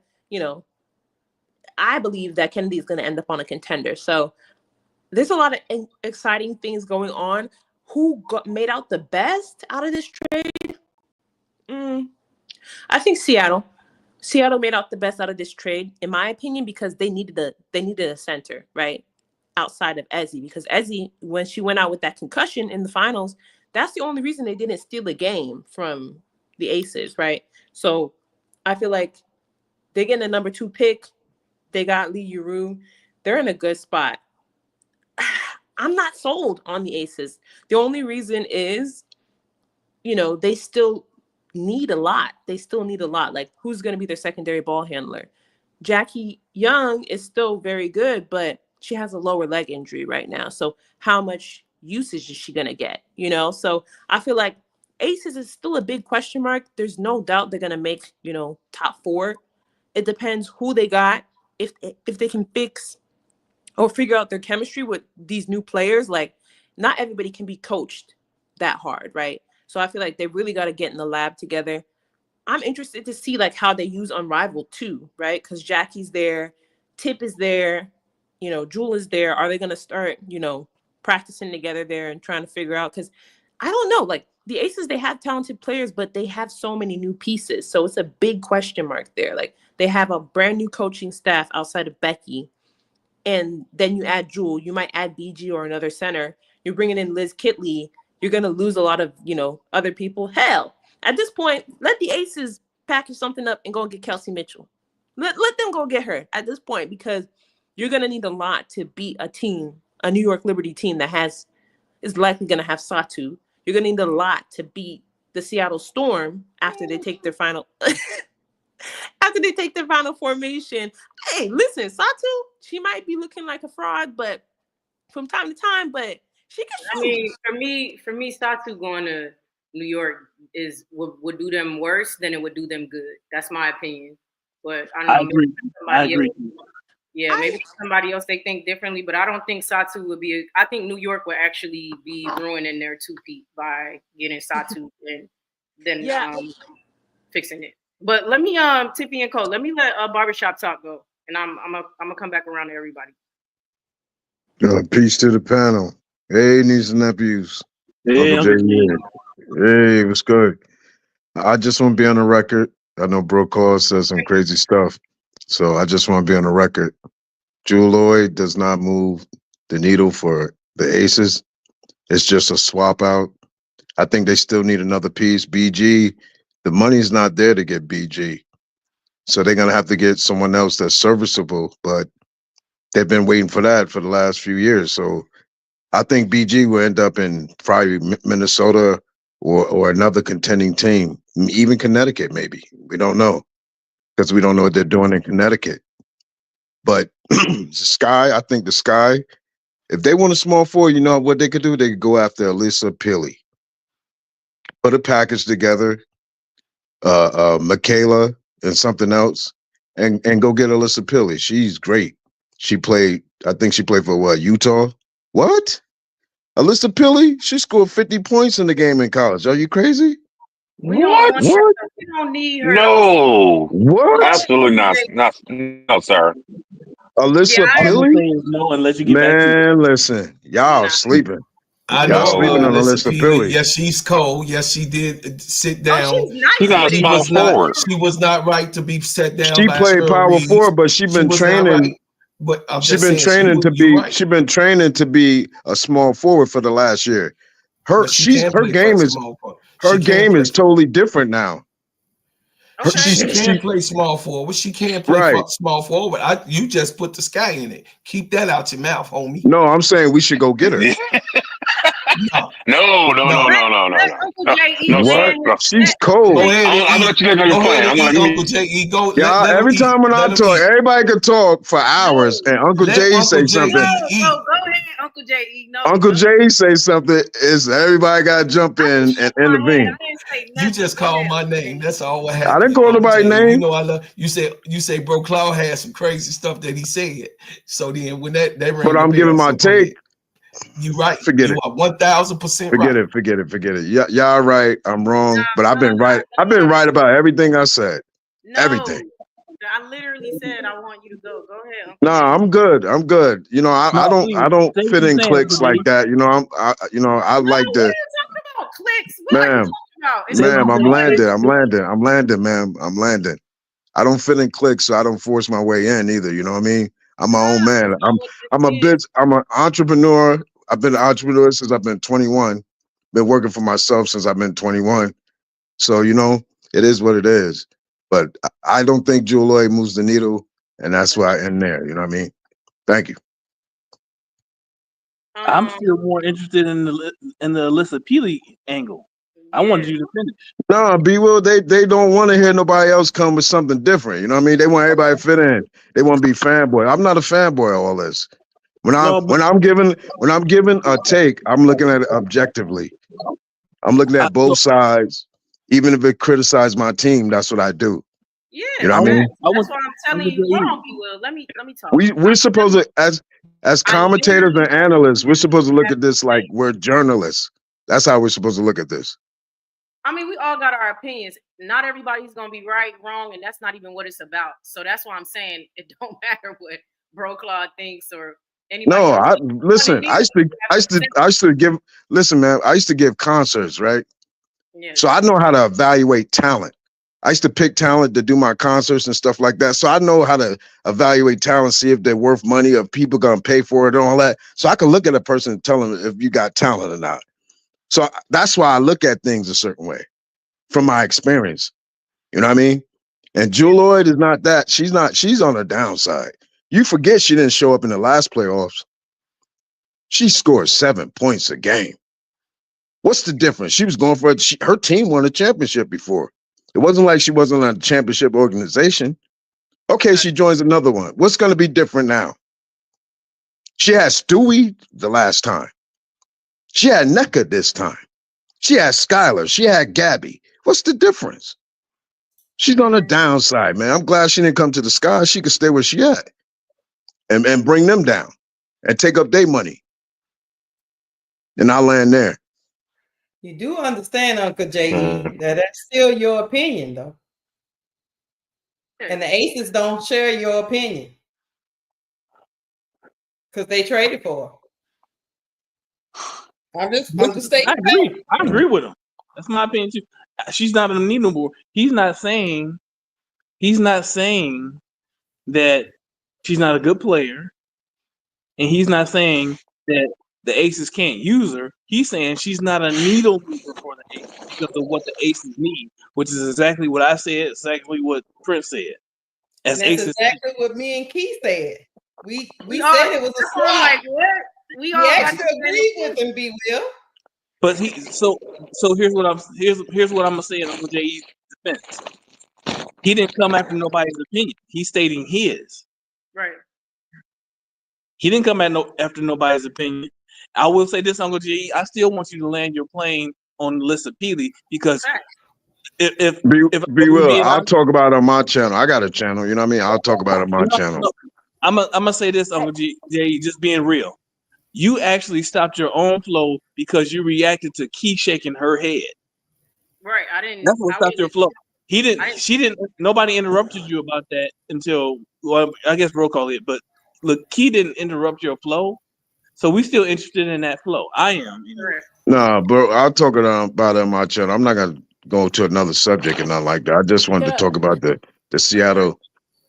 I believe that Kennedy is going to end up on a contender. So there's a lot of exciting things going on. Who made out the best out of this trade? I think Seattle. Seattle made out the best out of this trade, in my opinion, because they needed a center, right, outside of Ezi. Because Ezi, when she went out with that concussion in the finals, that's the only reason they didn't steal a game from the Aces, right? So I feel like they're getting a number 2 pick. They got Lee Yuru. They're in a good spot. I'm not sold on the Aces. The only reason is, they still need a lot. Who's going to be their secondary ball handler? Jackie Young is still very good, but she has a lower leg injury right now. So how much usage is she gonna get? You know, so I feel like Aces is still a big question mark. There's no doubt they're gonna make, you know, top 4. It depends who they got, if they can fix or figure out their chemistry with these new players. Like, not everybody can be coached that hard, right? So I feel like they really got to get in the lab together. I'm interested to see like how they use Unrivaled too, right? Because Jackie's there, Tip is there, you know, Jewel is there. Are they going to start, you know, practicing together there and trying to figure out? Because I don't know, like the Aces, they have talented players, but they have so many new pieces. So it's a big question mark there. Like, they have a brand new coaching staff outside of Becky. And then you add Jewel, you might add BG or another center. You're bringing in Liz Kitley. You're going to lose a lot of, you know, other people. Hell, at this point, let the Aces package something up and go and get Kelsey Mitchell. Let them go get her at this point, because you're going to need a lot to beat a team, a New York Liberty team that is likely going to have Satu. You're going to need a lot to beat the Seattle Storm after they take their final formation. Hey, listen, Satu, she might be looking like a fraud, but from time to time, but she can shoot. I mean, for me, Satu going to New York would do them worse than it would do them good. That's my opinion. But I know I agree. Maybe somebody else they think differently, but I don't think Satu would be. I think New York would actually be ruining their 2-peat by getting Satu and then fixing it. But let me Tippy and Cole, let me let barbershop talk go, and I'm gonna come back around to everybody. Peace to the panel. Hey, nieces and nephews. Hey, Uncle J. Hey, what's good? I just want to be on the record. I know Bro Call says some crazy stuff, so I just want to be on the record. Jewel Lloyd does not move the needle for the Aces. It's just a swap out. I think they still need another piece. BG, the money's not there to get BG, so they're gonna have to get someone else that's serviceable. But they've been waiting for that for the last few years. So I think BG will end up in probably Minnesota or another contending team, even Connecticut, maybe. We don't know, because we don't know what they're doing in Connecticut. But Sky, I think the Sky, if they want a small forward, you know what they could do? They could go after Alyssa Pilley. Put a package together, Michaela and something else, and go get Alyssa Pilley. She's great. I think she played for what, Utah? What? Alyssa Pilley? She scored 50 points in the game in college. Are you crazy? We don't What? want her. We don't need her. No, What? absolutely not. No, sir. Alyssa Yeah, All I'm gonna Pilley? say is no unless you get back to Man, listen. Y'all Nah. sleeping. I Y'all know sleeping on Alyssa Alyssa Pilley. Pilley. Yes, she's cold. Yes, she did sit down. Oh, she's nice She's not a with it. small forward. She was not right to be set down She by played Cheryl power Reeves. forward, but she She been was not training. right. But I'm She just been saying, training to you're be. right. She been training to be a small forward for the last year. But she can Her play for a game is small forward. her She can game play is totally different now. Okay. She can play small forward. She can play Right. small forward. You just put the Sky in it. Keep that out your mouth, homie. No, I'm saying we should go get her. No. No. Let Uncle J eat No, sir. What? man. No. She's Go cold. ahead I'm and gonna eat. let you think on Go your plan. ahead I'm and gonna eat, let Uncle me. J. Go. Yeah, Let him every eat. time when I Let him talk, eat. everybody could talk for hours, and Uncle Let Jay say Uncle J something. eat. No, go ahead, Uncle J. No, Uncle go Jay say something. Is everybody got to jump I in just and shook my hand. intervene? I didn't say You nothing. just Go called ahead, my Uncle name. J. That's all what I happened. didn't call Uncle nobody's J. name. You know I love you. Say Bro Cloud had some crazy stuff that he said. So then when that rang But the I'm giving bell, my so go take. ahead. You right. Forget You it. are 1,000% right. Forget it. Y'all right. I'm wrong. But I've been right. I've been right about everything I said. No, Everything. I literally said I want you to go. Go ahead, Uncle Nah, J. I'm good. You know, I No, don't please say what fit you're in saying, cliques Uncle J. like that. You know, I No, like what to, are you talking about? Clicks? What are you ma'am, talking about? It's Say what ma'am, you're I'm saying. boys. landing, ma'am. I'm landing. I don't fit in cliques, so I don't force my way in either. You know what I mean? I'm my own man. That's not what I'm a this is. bitch. I'm an entrepreneur. I've been an entrepreneur since I've been 21. Been working for myself since I've been 21. So, you know, it is what it is. But I don't think Jewel Lloyd moves the needle, and that's why I end there. You know what I mean? Thank you. I'm still more interested in the Alyssa Pilley angle. I wanted you to finish. No, B Will, they don't want to hear nobody else come with something different. You know what I mean? They want everybody to fit in. They want to be fanboy. I'm not a fanboy of all this. When I'm giving a take, I'm looking at it objectively. I'm looking at both sides. Even if it criticizes my team, that's what I do. Yeah, you know what I mean. That's why I'm telling you. Hold on, B. Will. Let me talk. We're supposed to, as commentators and analysts, we're supposed to look at this like we're journalists. That's how we're supposed to look at this. I mean, we all got our opinions. Not everybody's gonna be right, wrong, and that's not even what it's about. So that's why I'm saying it don't matter what Bro Claude thinks or anybody. No, else. Listen. I used to give. Listen, man. I used to give concerts, right? Yeah. So I know how to evaluate talent. I used to pick talent to do my concerts and stuff like that. So I know how to evaluate talent, see if they're worth money, if people gonna pay for it and all that. So I can look at a person and tell them if you got talent or not. So that's why I look at things a certain way from my experience. You know what I mean? And Jewel Lloyd is not that. She's on the downside. You forget she didn't show up in the last playoffs. She scored 7 points a game. What's the difference? She was going for it. Her team won a championship before. It wasn't like she wasn't on a championship organization. Okay, she joins another one. What's going to be different now? She had Stewie the last time. She had NECA this time. She had Skylar. She had Gabby. What's the difference? She's on the downside, man. I'm glad she didn't come to the sky. She could stay where she at and bring them down and take up their money. And I'll land there. You do understand, Uncle J.E., that that's still your opinion, though. And the Aces don't share your opinion because they traded for her. I'm just stating. I agree with him. That's my opinion too. She's not a need no more. He's not saying that she's not a good player, and he's not saying that the Aces can't use her. He's saying she's not a needle mover for the Aces because of what the Aces need, which is exactly what I said, exactly what Prince said. That's exactly what me and Keith said. We said it was a swap. Like what? We actually agreed with him, B. Will. But so here's what I'm gonna say in J.E.'s defense. He didn't come after nobody's opinion. He's stating his. Right. He didn't come after nobody's opinion. I will say this, Uncle J.E., I still want you to land your plane on the list of Peely because if I'll talk about it on my channel. I got a channel, you know what I mean? I'll talk about it on my channel. I'm gonna say this, Uncle J.E., just being real. You actually stopped your own flow because you reacted to Key shaking her head. Right. I didn't. That's what stopped your flow. She didn't. Nobody interrupted you about that until, well, I guess Bro called it. But look, Key didn't interrupt your flow, so we still interested in that flow. I am. No, bro, I'll talk about it on my channel. I'm not gonna go to another subject and nothing like that. I just wanted to talk about the Seattle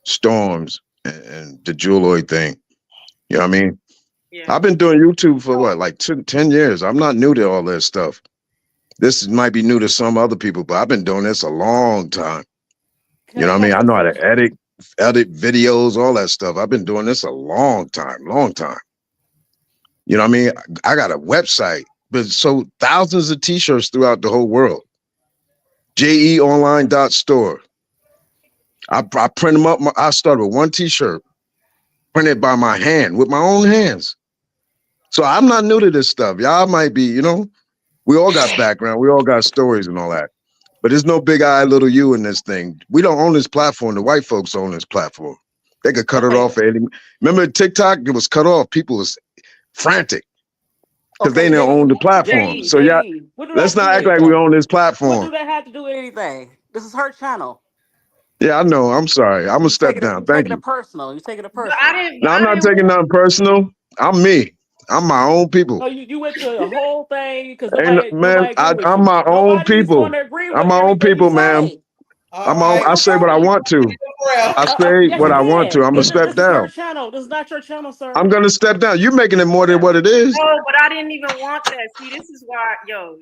Storms and the Jewel Lloyd thing. You know what I mean? Yeah. I've been doing YouTube for what, like 10 years. I'm not new to all this stuff. This might be new to some other people, but I've been doing this a long time. You know what I mean? I know how to edit videos, all that stuff. I've been doing this a long time. You know what I mean? I got a website, but so thousands of t-shirts throughout the whole world. jeonline.store. I print them up. I started with one t-shirt, printed by my hand, with my own hands. So I'm not new to this stuff. Y'all might be, you know, we all got background. We all got stories and all that. But there's no big I, little you in this thing. We don't own this platform. The white folks own this platform. They could cut it off at any. Remember TikTok? It was cut off. People was frantic because they didn't own the platform. So yeah, let's not act like we own this platform. What do that have to do with anything? This is her channel. Yeah, I know. I'm sorry. I'm gonna step down. Thank you. You're taking it personal. No, I'm not taking nothing personal. I'm me. I'm my own people. No, you went to the whole thing because I'm my own people. I'm my own people, ma'am. I say what I want to. I say what I want to. I'm gonna step down. This is not your channel, sir. I'm gonna step down. You're making it more than what it is. No, but I didn't even want that. See, this is why, y'all.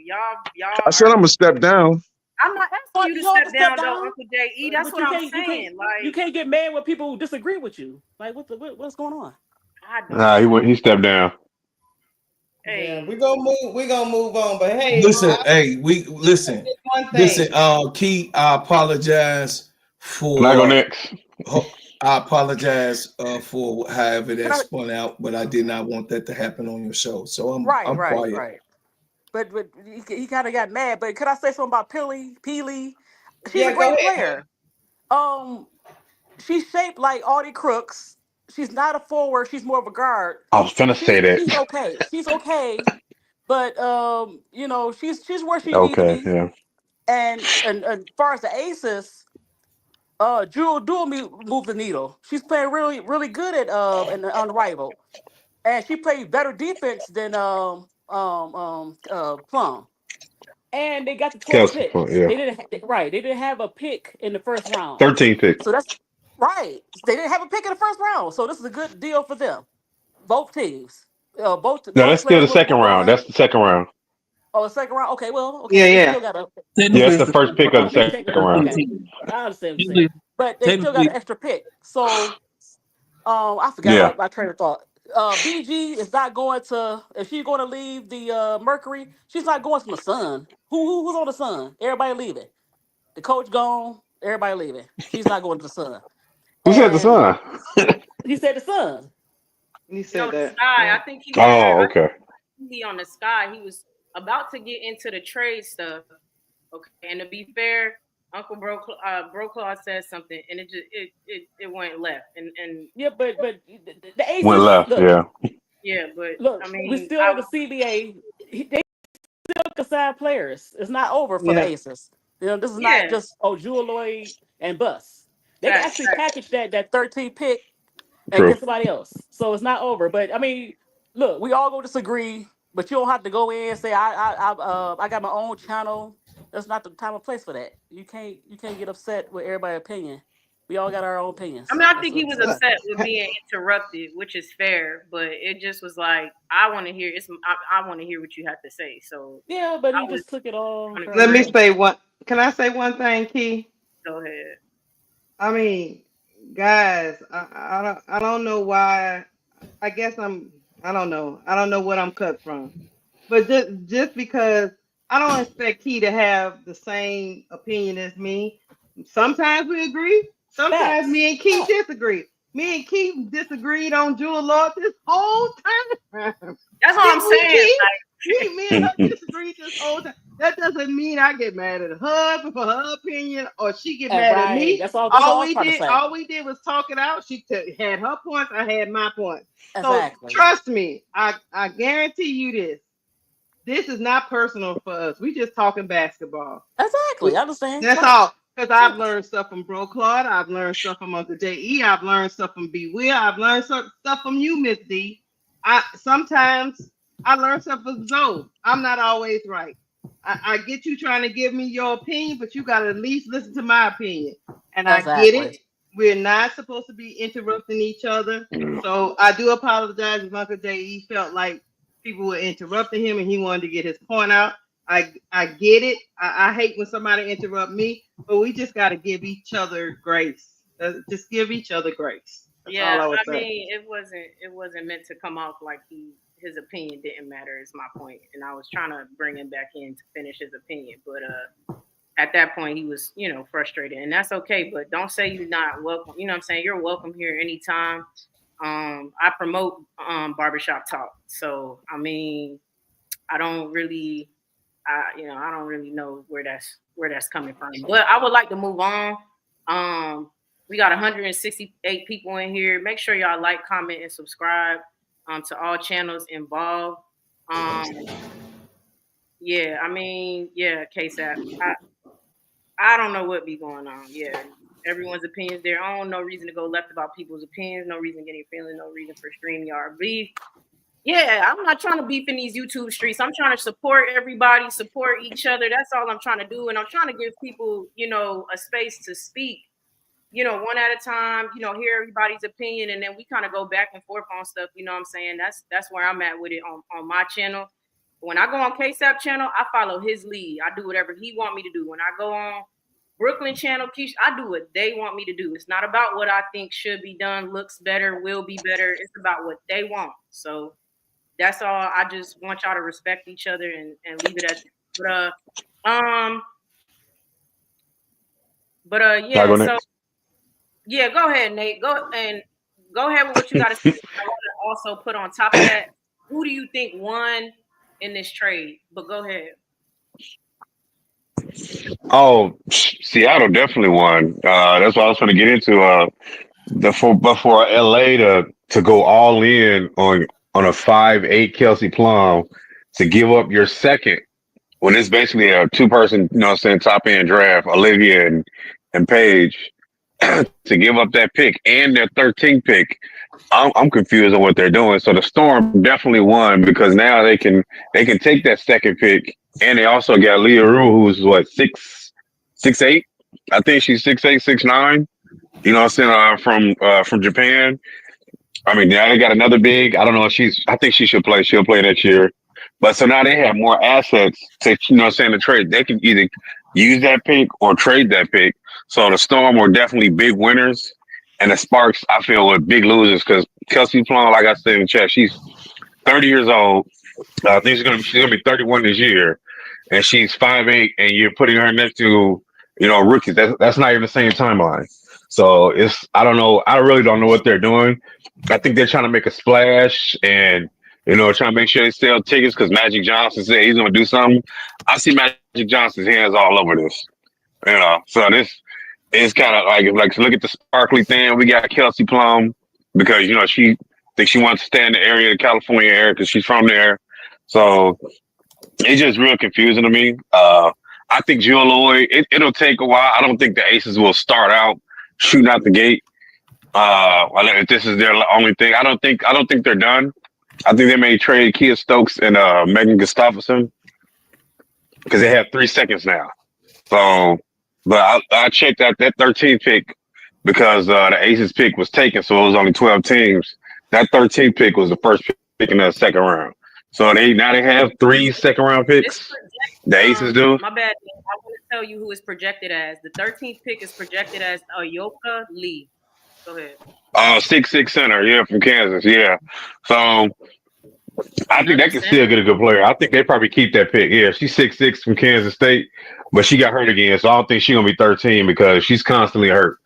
I said I'm gonna step down. I'm not asking you to step down, though, Uncle J.E. That's what I'm saying. You can't get mad when people disagree with you. Like, what's going on? Nah, he stepped down. Hey, yeah, we're gonna move on. But hey, listen, listen. Key, I apologize for. Can I go next? I apologize for however that Can I- spun out, but I did not want that to happen on your show. So right, I'm right, quiet. right. But he kind of got mad. But could I say something about Peely? She's a Yeah, go great ahead. player. Um, she's shaped like Audie Crooks. She's not a forward. She's more of a guard. I was finna say that. She's okay. She's okay. But you know, she's where she needs to Okay, be. yeah. And as far as the aces, Jewel move the needle. She's playing really good at in the Unrivaled, and she played better defense than Plum. And they got the 12th Kelsey, pick. yeah. They didn't right. They didn't have a pick in the first round, 13 pick. so that's right. They didn't have a pick in the first round, so this is a good deal for them. Both teams, No, both that's still players the second move round. on. That's the second round. Oh, the second round. Okay, well, okay, Yeah, but they yeah. still got a Yeah, Technically, that's it's the the first first pick of the round. second round. okay. 13. I understand what you're saying, Technically, but they still got technically, an extra pick. So I forgot Yeah. my train of thought. BG is not going to if she's going to leave the Mercury. She's not going from the Sun. Who's on the Sun? Everybody leaving. The coach gone. Everybody leaving. She's not going to the Sun. Who said the And Sun? he said the Sun. You You know, said the that. sky. Yeah. I think he had. Oh, I okay. think he on the sky. He was about to get into the trade stuff. Okay, and to be fair, Uncle Broclaw said something, and it went left, and Yeah, but the Went Aces left, yeah. yeah, but look. I We mean, still in the CBA. They still can sign players. It's not over for the Yeah. Aces. You know, this is not yeah, just Jewel Lloyd and Bus. They can facts, actually facts. package that 13 pick and True. get somebody else. So it's not over. But I mean, look, we all go disagree, but you don't have to go in and say I got my own channel. That's not the time or place for that. You can't get upset with everybody's opinion. We all got our own I opinions. mean, I That's think he what. was Uh, upset with being interrupted, which is fair, but it just was like I want to hear. I want to hear what you have to say. So Yeah, but I he was just took it all on Let me agree. personal. say one. Can I say one thing, Key? Go ahead. I mean, guys, I don't know why. I guess I don't know. I don't know what I'm cut from. But just because I don't expect Key to have the same opinion as me. Sometimes we agree. Sometimes Facts. me and Key disagree. Me and Key disagreed on Jewel Lord this whole time. That's what I'm Didn't we, saying. Key? Me and her disagreed this whole time. That doesn't mean I get mad at her for her opinion or she get And mad at right. me. That's all I was trying to say. All we did was talk it out. She had her points. I had my points. So Exactly. trust me, I guarantee you this. This is not personal for us. We just talking basketball. Exactly. I understand. That's Facts. all. Because I've Facts. learned stuff from Bro Claude. I've learned stuff from Uncle J.E. I've learned stuff from B. Will. I've learned stuff from you, Miss D. Sometimes I learn stuff from Zoe. I'm not always right. I get you trying to give me your opinion, but you got to at least listen to my opinion. And I get Exactly. it. We're not supposed to be interrupting each other. Yeah. So I do apologize if Uncle J.E. felt like people were interrupting him and he wanted to get his point out. I get it. I hate when somebody interrupt me, but we just got to give each other grace. Just give each other grace. That's Yeah, all I would I say. mean, it wasn't meant to come off like his opinion didn't matter. Is my point, and I was trying to bring him back in to finish his opinion, but at that point he was frustrated, and that's okay. But don't say you're not welcome. You know what I'm saying? You're welcome here anytime. I promote barbershop talk, so I mean, I don't really I don't really know where that's coming from. But I would like to move on. We got 168 people in here. Make sure y'all like, comment, and subscribe to all channels involved. Um, yeah, I mean, yeah, KSAP. I don't know what be going on. Yeah, everyone's opinions their own. No reason to go left about people's opinions. No reason getting feeling. No reason for StreamYard beef. Yeah, I'm not trying to beef in these YouTube streets. I'm trying to support everybody, support each other. That's all I'm trying to do. And I'm trying to give people, a space to speak, one at a time, hear everybody's opinion. And then we kind of go back and forth on stuff. You know what I'm saying? That's where I'm at with it on my channel. When I go on KSAP channel, I follow his lead. I do whatever he want me to do. When I go on Brooklyn channel, Keisha, I do what they want me to do. It's not about what I think should be done, looks better, will be better. It's about what they want. So that's all. I just want y'all to respect each other and leave it at that. I Yeah, go so next. Yeah, go ahead, Nate. Go ahead with what you got to say. I want to also put on top of that, who do you think won in this trade? But go ahead. Oh, Seattle definitely won. That's what I was going to get into. Before LA to go all in on a 5'8" Kelsey Plum to give up your second when it's basically a two-person, you know what I'm saying, top end draft, Olivia and Paige, to give up that pick and their 13th pick. I'm confused on what they're doing. So the Storm definitely won because now they can take that second pick, and they also got Leah Rue, who's what 6'8". I think she's 6'8", 6'9". You know what I'm saying? From Japan. I mean, now they got another big. I don't know if she's. I think she should play. She'll play next year. But so now they have more assets to, you know what I'm saying, to trade. They can either use that pick or trade that pick. So the Storm were definitely big winners. And the Sparks, I feel, were big losers because Kelsey Plum, like I said in the chat, she's 30 years old. I think she's gonna be 31 this year, and she's 5'8", and you're putting her next to, you know, rookies. That's not even the same timeline. So I don't know. I really don't know what they're doing. I think they're trying to make a splash and, you know, trying to make sure they sell tickets because Magic Johnson said he's gonna do something. I see Magic Johnson's hands all over this. You know, so this is kind of like look at the sparkly thing. We got Kelsey Plum because, you know, she thinks she wants to stay in the area, the California area, because she's from there. So it's just real confusing to me. I think Jewel Lloyd, it'll take a while. I don't think the Aces will start out shooting out the gate. If this is their only thing, I don't think they're done. I think they may trade Kia Stokes and Megan Gustafson because they have 3 seconds now. So, but I checked out that 13th pick because the Aces pick was taken, so it was only 12 teams. That 13th pick was the first pick in the second round. So they have 3 second-round picks. The Aces do. My bad. I want to tell you who is projected as. The 13th pick is projected as Ayoka Lee. Go ahead. 6'6" center, yeah, from Kansas, yeah. So I think they can still get a good player. I think they probably keep that pick. Yeah, she's 6'6" from Kansas State, but she got hurt again, so I don't think she's gonna be 13 because she's constantly hurt.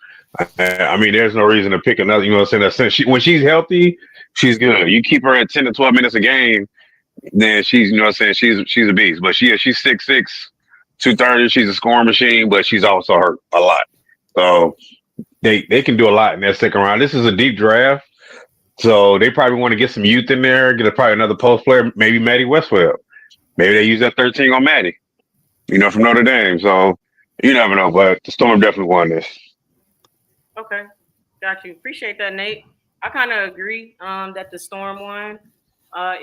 I mean, there's no reason to pick another. You know what I'm saying? When she's healthy, she's good. You keep her at 10 to 12 minutes a game, then she's, you know what I'm saying, she's a beast. But she's 6'6", 230. She's a scoring machine, but she's also hurt a lot. So they can do a lot in that second round. This is a deep draft. So they probably want to get some youth in there, probably another post player, maybe Maddie Westwell. Maybe they use that 13 on Maddie, you know, from Notre Dame. So you never know, but the Storm definitely won this. Okay, got you. Appreciate that, Nate. I kind of agree that the Storm won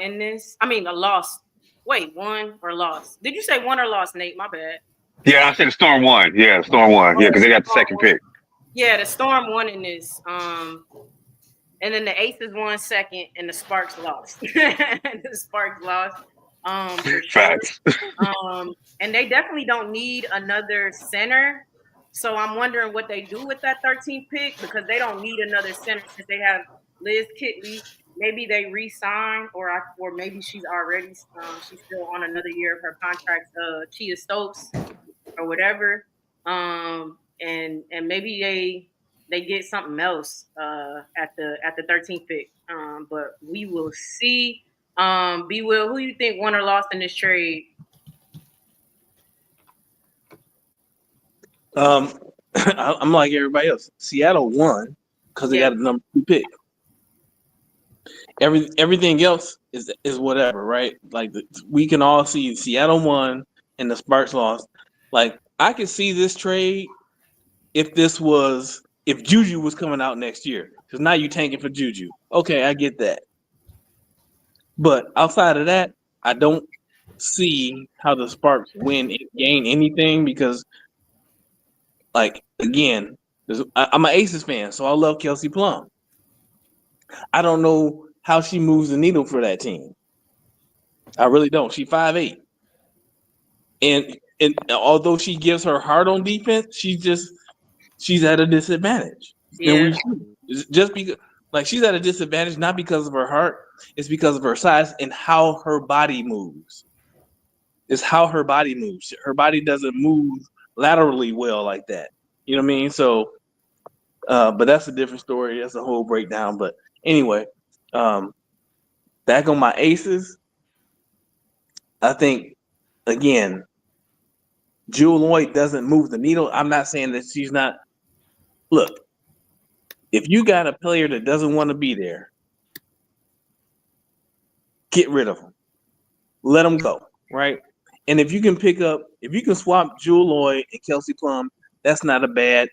in this. I mean, a loss. Wait, won or lost? Did you say won or lost, Nate? My bad. Yeah, I said the Storm won. Yeah, the Storm won. Yeah, because they got the second pick. Yeah, the Storm won in this. And then the Aces won second, and the Sparks lost. The Sparks lost. For sure. Facts. And they definitely don't need another center. So I'm wondering what they do with that 13th pick because they don't need another center since they have Liz Kitley. Maybe they re-sign, or maybe she's already she's still on another year of her contract. Chia Stokes or whatever. And maybe they get something else at the 13th pick. But we will see. B Will, who you think won or lost in this trade? I'm like everybody else. Seattle won because they got a number 2 pick. Everything else is whatever, right? Like we can all see Seattle won and the Sparks lost. Like I could see this trade if Juju was coming out next year, because now you tanking for Juju. Okay, I get that. But outside of that, I don't see how the Sparks gain anything because, like, again, I'm an Aces fan, so I love Kelsey Plum. I don't know how she moves the needle for that team. I really don't. She's 5'8". And although she gives her heart on defense, she's at a disadvantage. Yeah. Just because, like, she's at a disadvantage not because of her heart, it's because of her size and how her body moves. It's how her body moves. Her body doesn't move laterally well like that. You know what I mean? So But that's a different story. That's a whole breakdown. But anyway, back on my aces, I think again, Jewel Lloyd doesn't move the needle. I'm not saying that she's not. Look, if you got a player that doesn't want to be there, get rid of them. Let them go, right? And if you can swap Jewel Lloyd and Kelsey Plum, that's not a bad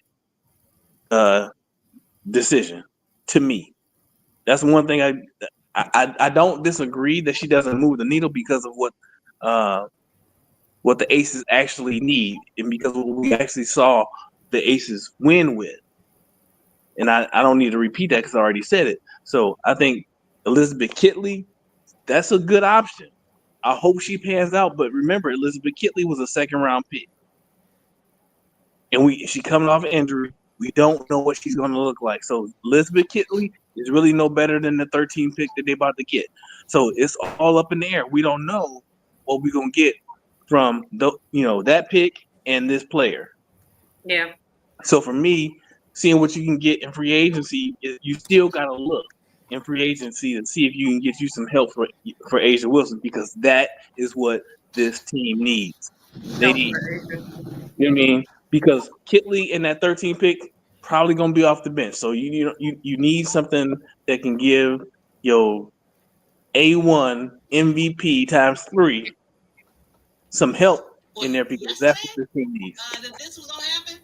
decision to me. That's one thing I don't disagree that she doesn't move the needle because of what the Aces actually need and because of what we actually saw the Aces win with. And I don't need to repeat that because I already said it. So I think Elizabeth Kitley, that's a good option. I hope she pans out. But remember, Elizabeth Kitley was a second-round pick. And she coming off injury. We don't know what she's going to look like. So Elizabeth Kitley is really no better than the 13 pick that they're about to get. So it's all up in the air. We don't know what we're going to get from that pick and this player. Yeah. So for me, seeing what you can get in free agency, you still got to look in free agency to see if you can get you some help for Asia Wilson because that is what this team needs. They need, you know what I mean? Because Kitley in that 13 pick probably gonna be off the bench. So you need something that can give your A1 MVP times 3 some help in there because that's what this team needs. That this was gonna happen.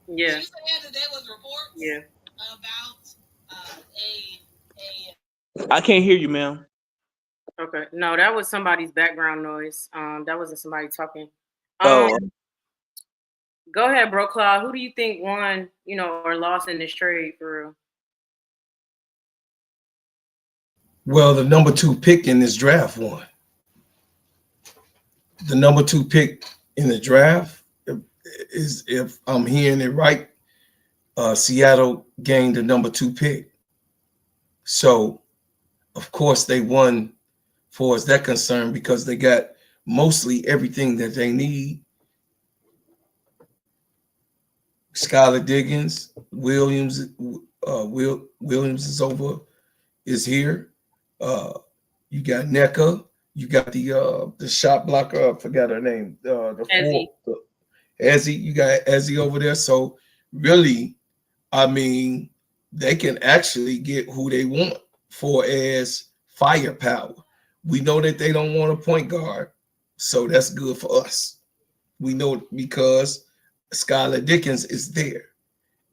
Yeah. You said that there was reports. Yeah. About I can't hear you, ma'am. Okay. No, that was somebody's background noise. That wasn't somebody talking. Oh. Go ahead, Bro Claude. Who do you think won, or lost in this trade for real? Well, the number 2 pick in this draft won. The number 2 pick in the draft is, if I'm hearing it right, Seattle gained the number 2 pick. So, of course, they won for as that concerned because they got mostly everything that they need. Skylar Diggins, Williams is here. You got NECA. You got the shot blocker. I forgot her name. Ezzy. You got Ezzy over there. So really, I mean, they can actually get who they want for as firepower. We know that they don't want a point guard, so that's good for us. We know because Skylar Dickens is there.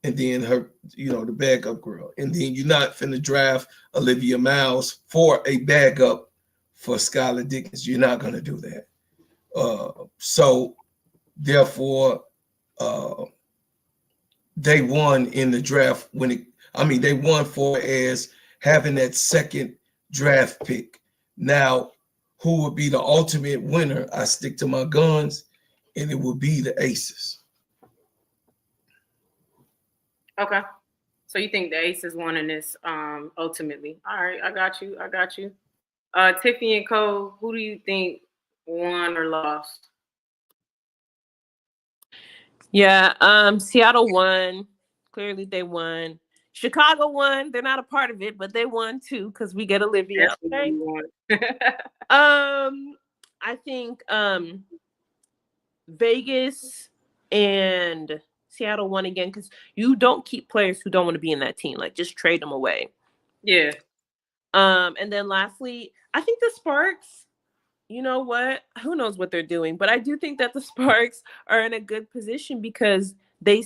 And then her, the backup girl. And then you're not finna draft Olivia Miles for a backup for Skylar Dickens. You're not gonna do that. So therefore, they won in the draft they won for as having that second draft pick. Now, who would be the ultimate winner? I stick to my guns, and it would be the Aces. Okay. So you think the Aces won in this ultimately. All right, I got you. Tiffany and Cole, who do you think won or lost? Yeah, Seattle won. Clearly they won. Chicago won. They're not a part of it, but they won too because we get Olivia. Okay? I think Vegas and Seattle won again because you don't keep players who don't want to be in that team. Like, just trade them away. Yeah. And then lastly, I think the Sparks, you know what? Who knows what they're doing? But I do think that the Sparks are in a good position because they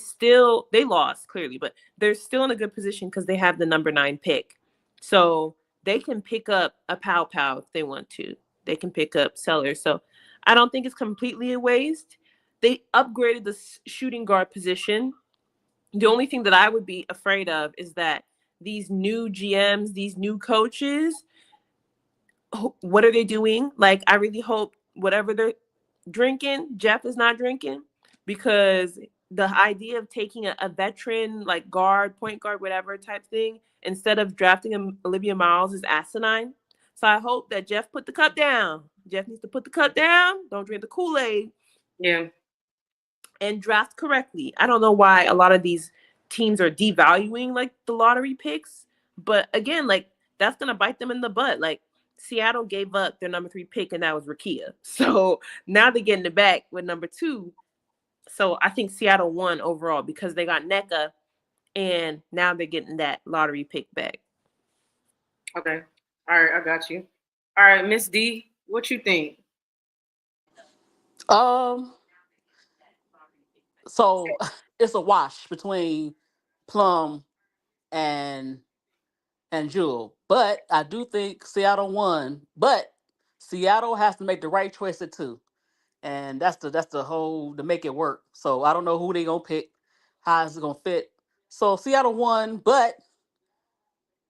lost clearly, but they're still in a good position because they have the number 9 pick. So they can pick up a Pow if they want to. They can pick up Sellers. So I don't think it's completely a waste. They upgraded the shooting guard position. The only thing that I would be afraid of is that these new GMs, these new coaches, what are they doing? Like, I really hope whatever they're drinking, Jeff is not drinking, because the idea of taking a veteran, like point guard, whatever type thing, instead of drafting Olivia Miles is asinine. So I hope that Jeff put the cup down. Jeff needs to put the cup down. Don't drink the Kool-Aid. Yeah. And draft correctly. I don't know why a lot of these teams are devaluing like the lottery picks. But again, like that's gonna bite them in the butt. Like Seattle gave up their number 3 pick, and that was Rakia. So now they're getting it back with number 2. So I think Seattle won overall because they got NECA, and now they're getting that lottery pick back. Okay. All right, I got you. All right, Miss D, what you think? So it's a wash between Plum and Jewel, but I do think Seattle won. But Seattle has to make the right choice at 2, and that's the whole to make it work. So I don't know who they gonna pick, how is it gonna fit. So Seattle won, but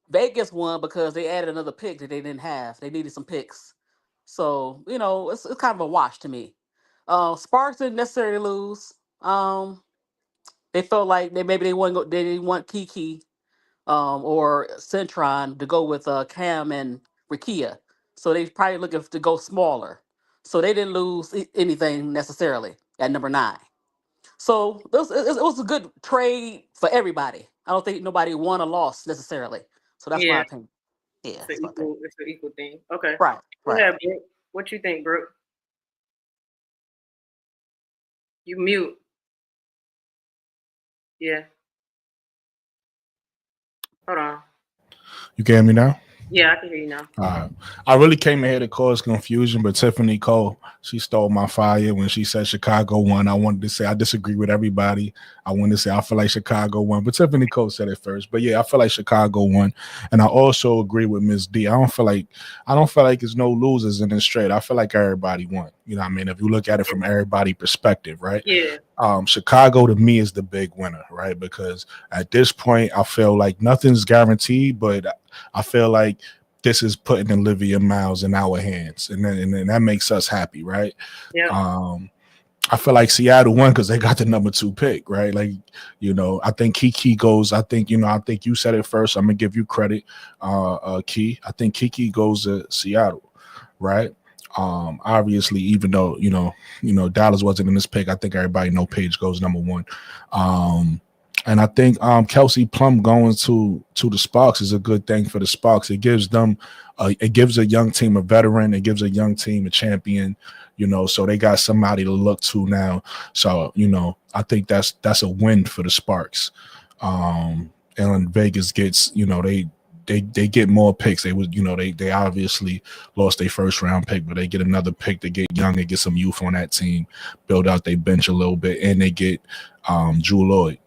Vegas won because they added another pick that they didn't have. They needed some picks. So, it's kind of a wash to me. Sparks didn't necessarily lose. They felt like they didn't want Kiki or Centron to go with Cam and Rakia. So they probably looking to go smaller. So they didn't lose anything necessarily at number 9. So it was a good trade for everybody. I don't think nobody won or lost necessarily. So that's my Yeah, opinion. Yeah, it's that's my opinion. an equal thing. Okay. Right, Go right. ahead, Brooke. What you think, Brooke? You mute. Yeah. Hold on. You can hear me now? Yeah, I can hear you now. I really came in here to cause confusion, but Tiffany Cole, she stole my fire when she said Chicago won. I wanted to say I disagree with everybody. I wanted to say I feel like Chicago won, but Tiffany Cole said it first. But yeah, I feel like Chicago won, and I also agree with Ms. D. I don't feel like there's no losers in this trade. I feel like everybody won. You know what I mean? If you look at it from everybody's perspective, right? Yeah. Chicago to me is the big winner, right? Because at this point, I feel like nothing's guaranteed, but I feel like this is putting Olivia Miles in our hands, and then that makes us happy, right? Yeah. I feel like Seattle won because they got the number 2 pick, right? Like, I think Kiki goes. I think you said it first. I'm gonna give you credit, Key. I think Kiki goes to Seattle, right? Obviously, even though Dallas wasn't in this pick, I think everybody know Paige goes number 1. And I think Kelsey Plum going to the Sparks is a good thing for the Sparks. It gives them, it gives a young team a veteran. It gives a young team a champion. So they got somebody to look to now. So I think that's a win for the Sparks. And Vegas gets, they get more picks. They would, they obviously lost their first round pick, but they get another pick to get young and get some youth on that team, build out their bench a little bit, and they get Jewel Lloyd.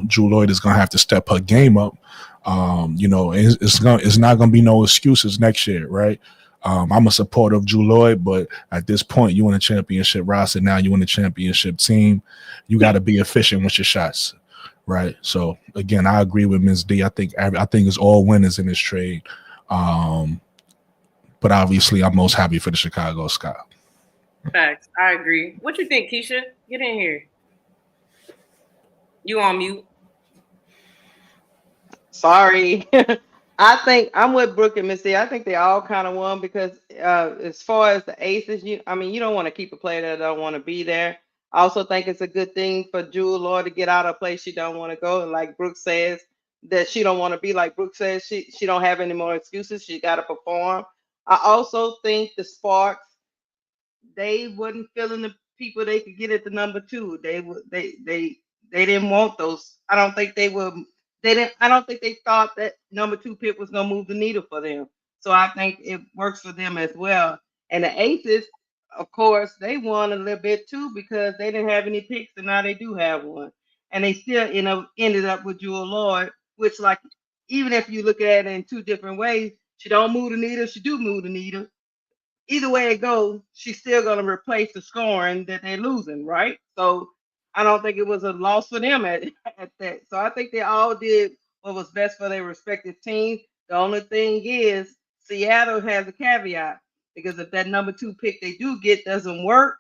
Jewel Lloyd is gonna have to step her game up. It's not gonna be no excuses next year, right? I'm a supporter of Jewel Lloyd, but at this point, you in a championship roster. Now you in a championship team. You got to be efficient with your shots. Right. So again, I agree with Ms. D. I think it's all winners in this trade. But obviously I'm most happy for the Chicago Sky. Facts. I agree. What you think, Keisha? Get in here. You on mute. Sorry. I think I'm with Brooke and Missy. I think they all kind of won because as far as the aces, you don't want to keep a player that don't want to be there. I also think it's a good thing for Jewel Lloyd to get out of a place she don't want to go. And like Brooke says, that she don't want to be. Like Brooke says, she don't have any more excuses. She got to perform. I also think the Sparks, they wasn't feeling the people they could get at the number 2. They didn't want those. I don't think they were. They didn't. I don't think they thought that number 2 pick was gonna move the needle for them. So I think it works for them as well. And the Aces, of course, they won a little bit too because they didn't have any picks, and now they do have one. And they still ended up with Jewel Lloyd, which, like, even if you look at it in 2 different ways, she don't move the needle. She do move the needle. Either way it goes, she's still going to replace the scoring that they're losing, right? So I don't think it was a loss for them at that. So I think they all did what was best for their respective teams. The only thing is Seattle has a caveat because if that number 2 pick they do get doesn't work,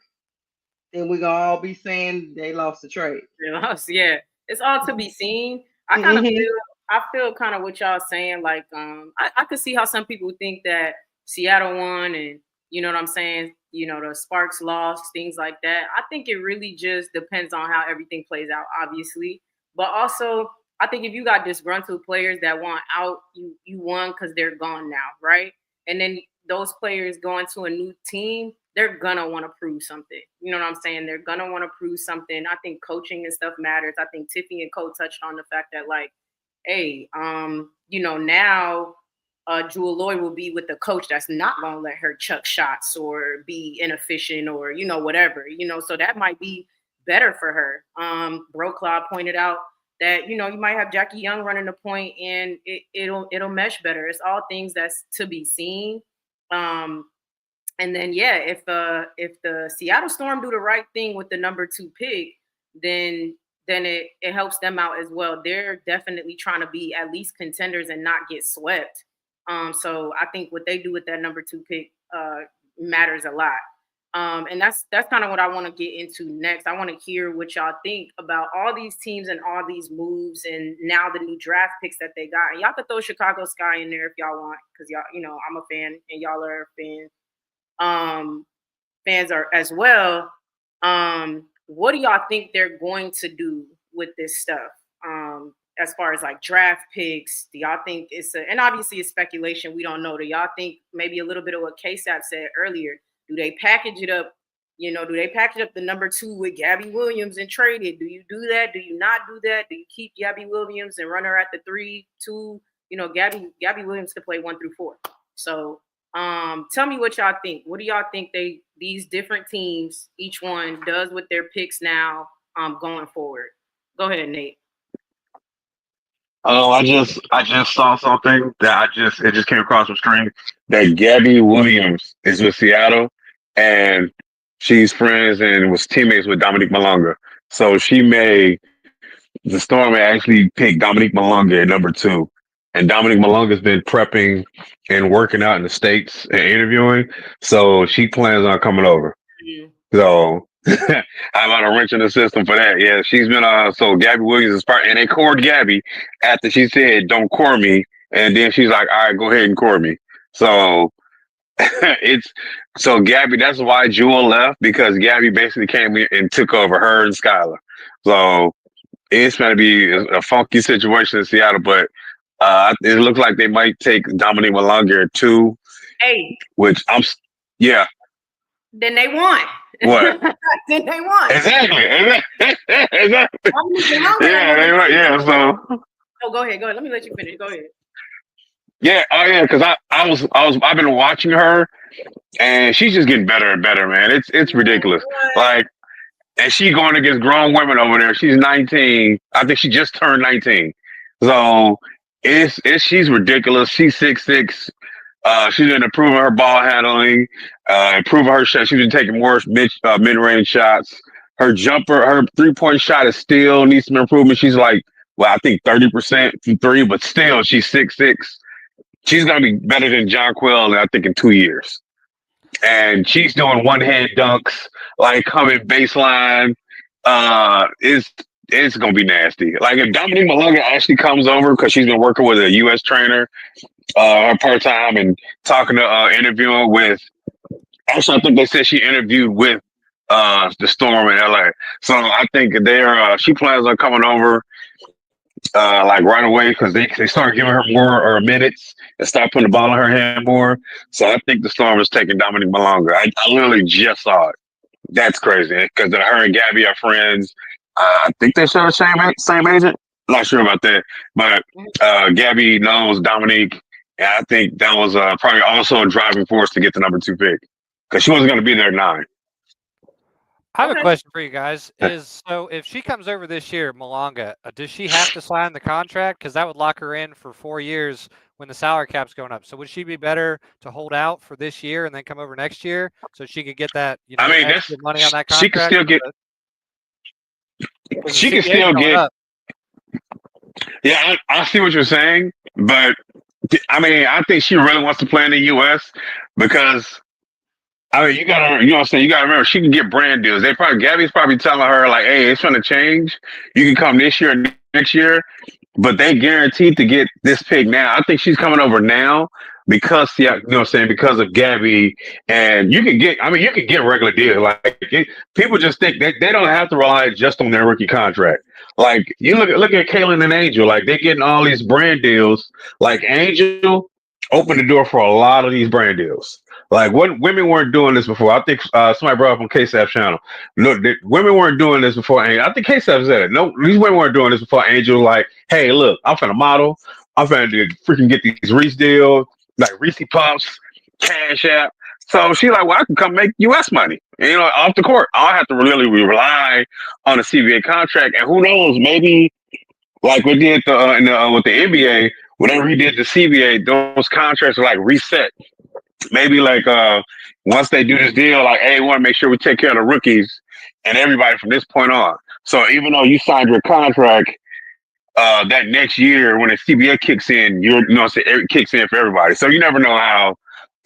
then we're gonna all be saying they lost the trade. They lost, yeah. It's all to be seen. I feel kind of what y'all saying. Like, I could see how some people think that Seattle won, and you know what I'm saying. The Sparks lost, things like that. I think it really just depends on how everything plays out, obviously. But also, I think if you got disgruntled players that want out, you won because they're gone now, right? And then those players going to a new team, they're gonna want to prove something. You know what I'm saying? They're gonna want to prove something. I think coaching and stuff matters. I think Tiffany and Cole touched on the fact that like, hey, now Jewel Lloyd will be with a coach that's not gonna let her chuck shots or be inefficient or whatever. So that might be better for her. Bro Claude pointed out that you might have Jackie Young running the point and it'll mesh better. It's all things that's to be seen. And then if the Seattle Storm do the right thing with the number 2 pick, then it helps them out as well. They're definitely trying to be at least contenders and not get swept. So I think what they do with that number 2 pick matters a lot. And that's kind of what I want to get into next. I want to hear what y'all think about all these teams and all these moves and now the new draft picks that they got. And y'all could throw Chicago Sky in there if y'all want, because y'all, I'm a fan and y'all are fans are as well. What do y'all think they're going to do with this stuff? As far as like draft picks, do y'all think and obviously it's speculation, we don't know. Do y'all think maybe a little bit of what K-Sap said earlier? Do they package it up? Do they package up the number 2 with Gabby Williams and trade it? Do you do that? Do you not do that? Do you keep Gabby Williams and run her at the 3, 2? Gabby Williams could play 1 through 4. So tell me what y'all think. What do y'all think these different teams, each one does with their picks now going forward? Go ahead, Nate. Oh, I just saw something that it just came across the screen that Gabby Williams is with Seattle and she's friends and was teammates with Dominique Malonga. So the Storm may actually pick Dominique Malonga at number 2. And Dominique Malonga's been prepping and working out in the States and interviewing. So she plans on coming over. Mm-hmm. So how about a wrench in the system for that? Yeah, she's been so Gabby Williams is part, and they cored Gabby after she said, "Don't core me," and then she's like, "All right, go ahead and core me." So Gabby. That's why Jewel left, because Gabby basically came in and took over her and Skylar. So it's going to be a funky situation in Seattle, but it looks like they might take Dominique Malonga at 2. Hey, which yeah. Then they won. What? Then they won. Exactly. Exactly. Yeah, they won. Yeah. So. Oh, go ahead. Let me let you finish. Go ahead. Yeah. Oh, yeah. Because I've been watching her, and she's just getting better and better, man. It's ridiculous. Like, and she going against grown women over there. She's 19. I think she just turned 19. So she's ridiculous. She's 6'6". She's been improving her ball handling, improving her shot. She's been taking more mid-range shots. Her jumper, her 3-point shot still needs some improvement. She's like, I think 30% from 3, but still, she's 6'6". She's going to be better than Jonquel, I think, in 2 years. And she's doing one-hand dunks, like coming baseline. It's going to be nasty. Like, if Dominique Malonga actually comes over, because she's been working with a U.S. trainer, part-time and talking to interviewing with, actually I think they said she interviewed with the Storm in LA. So I think she plans on coming over like right away, because they start giving her more minutes and start putting the ball in her hand more. So I think the Storm is taking Dominique Malonga. I literally just saw it. That's crazy, because her and Gabby are friends. I think they share the same agent. Not sure about that, but Gabby knows Dominique. And I think that was probably also a driving force to get the number 2 pick, because she wasn't going to be there at 9. I have a question for you guys. So if she comes over this year, Malonga, does she have to sign the contract? Because that would lock her in for 4 years when the salary cap's going up. So would she be better to hold out for this year and then come over next year so she could get that extra money on that contract? She can still get. She can still get. Up. Yeah, I see what you're saying, but. I think she really wants to play in the U.S. because, you gotta remember, she can get brand deals. Gabby's probably telling her like, "Hey, it's gonna change. You can come this year, next year," but they guaranteed to get this pick now. I think she's coming over now because yeah, you know what I'm saying, because of Gabby, and you can get, I mean, you can get regular deals. Like people just think they don't have to rely just on their rookie contract. Like you look at Kaylin and Angel, like they're getting all these brand deals. Like Angel opened the door for a lot of these brand deals. Like what women weren't doing this before. I think somebody brought up on KSAP's channel. Look, women weren't doing this before. Angel. I think KSAP said it. No, these women weren't doing this before. Angel like, hey, look, I'm finna model. I'm finna freaking get these Reese deals, like Reese Puffs, Cash App. So she like, well, I can come make U.S. money, you know, off the court. I don't have to really rely on a CBA contract. And who knows, maybe like we did with the NBA, whenever he did the CBA, those contracts are like reset. Maybe like once they do this deal, like, hey, we want to make sure we take care of the rookies and everybody from this point on. So even though you signed your contract that next year when the CBA kicks in, you know what I'm saying, it kicks in for everybody. So you never know how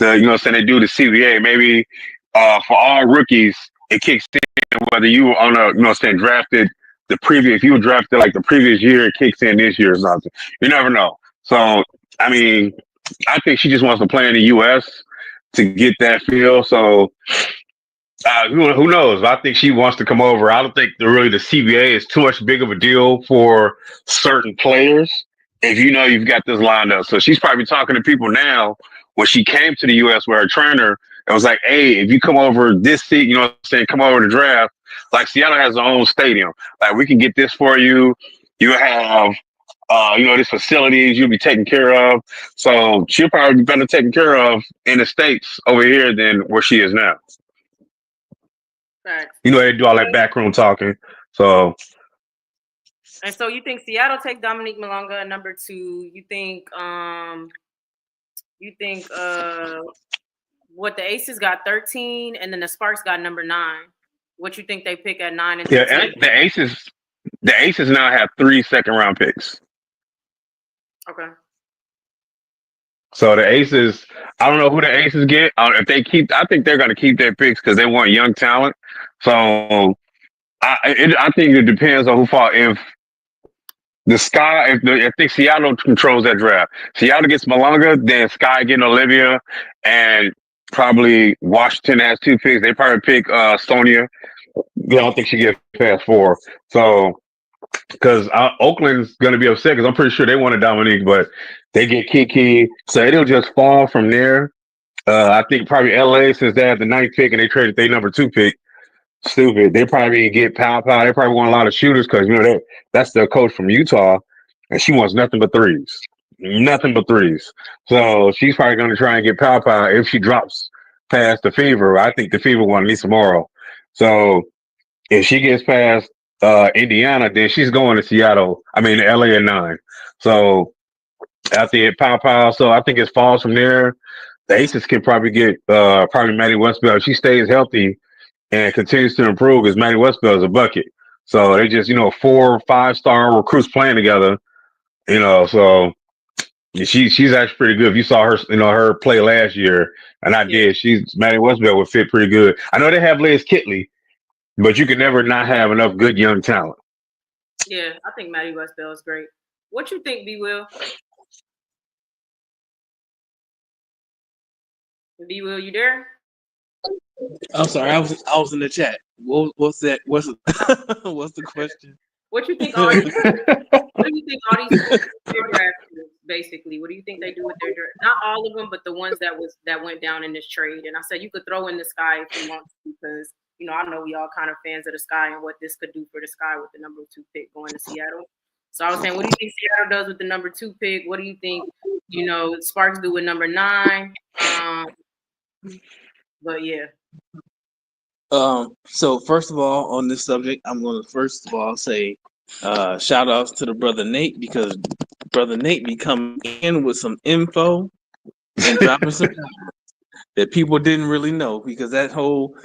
you know what I'm saying, they do the CBA. Maybe for all rookies, it kicks in whether you were on a, you know what I'm saying, drafted the previous, if you were drafted like the previous year, it kicks in this year or something. You never know. So, I mean, I think she just wants to play in the U.S. to get that feel. So, who knows? I think she wants to come over. I don't think the CBA is too much big of a deal for certain players if you know you've got this lined up. So she's probably talking to people now when she came to the U.S. where her trainer, it was like, hey, if you come over this seat, you know what I'm saying, come over to draft. Like Seattle has their own stadium. Like we can get this for you. You have you know, these facilities you'll be taken care of. So she'll probably be better taken care of in the States over here than where she is now. Facts. You know, they do all that backroom talking. So, And so you think Seattle take Dominique Malonga at number 2? You think what the Aces got 13 and then the Sparks got number 9. What you think they pick at 9 and 10? yeah, the Aces now have 3 second-round picks. Okay. So the Aces, I don't know who the Aces get. If they keep, I think they're going to keep their picks because they want young talent. So I think it depends on who fall. If the Sky, I think Seattle controls that draft. Seattle gets Malonga, then Sky getting Olivia, and probably Washington has 2 picks. They probably pick Sonia. I don't think she gets past 4. So because Oakland's going to be upset because I'm pretty sure they wanted Dominique, but they get Kiki. So it'll just fall from there. I think probably LA, since they had the 9th pick and they traded their number 2 pick. Stupid. They probably get Pow. They probably want a lot of shooters because, you know, that's the coach from Utah, and she wants nothing but threes. Nothing but threes. So she's probably going to try and get Pow if she drops past the Fever. I think the Fever won at least tomorrow. So if she gets past Indiana, then she's going to Seattle. I mean, LA at 9. So after it Pow. So I think it falls from there. The Aces can probably get probably Maddie Westbeld. If she stays healthy and continues to improve, because Maddie Westbeld is a bucket. So they just, you know, 4 or 5-star recruits playing together, you know, so she's actually pretty good. If you saw her, you know, her play last year, and I did, Maddie Westbeld would fit pretty good. I know they have Liz Kitley, but you can never not have enough good young talent. Yeah, I think Maddie Westbeld is great. What you think, B. Will? B. Will, you there? I'm sorry, I was in the chat. What's that? What's the question? What you think? What do you think all these draft basically? What do you think they do with their draft? Not all of them, but the ones that went down in this trade. And I said you could throw in the Sky if you want to, because you know I know we all kind of fans of the Sky and what this could do for the Sky with the number 2 pick going to Seattle. So I was saying, what do you think Seattle does with the number 2 pick? What do you think, you know, Sparks do with number 9? But yeah. So first of all, on this subject, I'm going to first of all say shout outs to the brother Nate, because brother Nate be coming in with some info and dropping some that people didn't really know, because that whole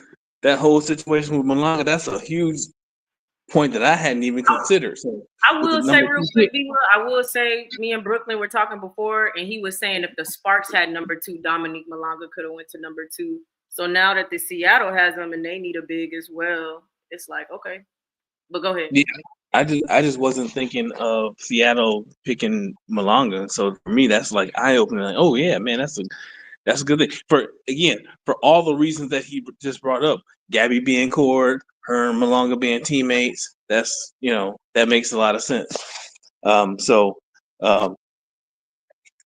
situation with Malonga, that's a huge point that I hadn't even considered. So I will say real quick, I will say me and Brooklyn were talking before, and he was saying if the Sparks had number 2, Dominique Malonga could have went to number 2. So now that the Seattle has them and they need a big as well, it's like, okay. But go ahead. Yeah. I just wasn't thinking of Seattle picking Malonga. So for me, that's like eye opening. Like, oh yeah, man, that's a good thing. For all the reasons that he just brought up, Gabby being cord, her and Malonga being teammates. That's that makes a lot of sense. So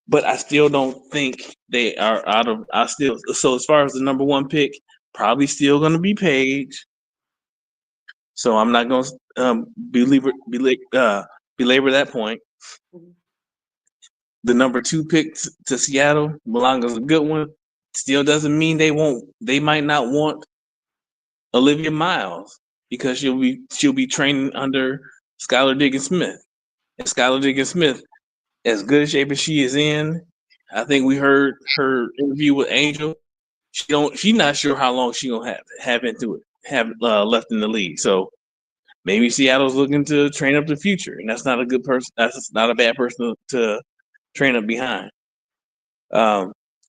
but I still don't think they are out of. I still so as far as the number one pick, probably still going to be Paige. So I'm not going to belabor that point. The number two pick to Seattle, Malanga's a good one. Still doesn't mean they won't. They might not want Olivia Miles because she'll be training under Skylar Diggins Smith. And Skylar Diggins Smith, as good a shape as she is in, I think we heard her interview with Angel. She's not sure how long she gonna have left in the league. So maybe Seattle's looking to train up the future, and that's not a good person. That's not a bad person to train up behind.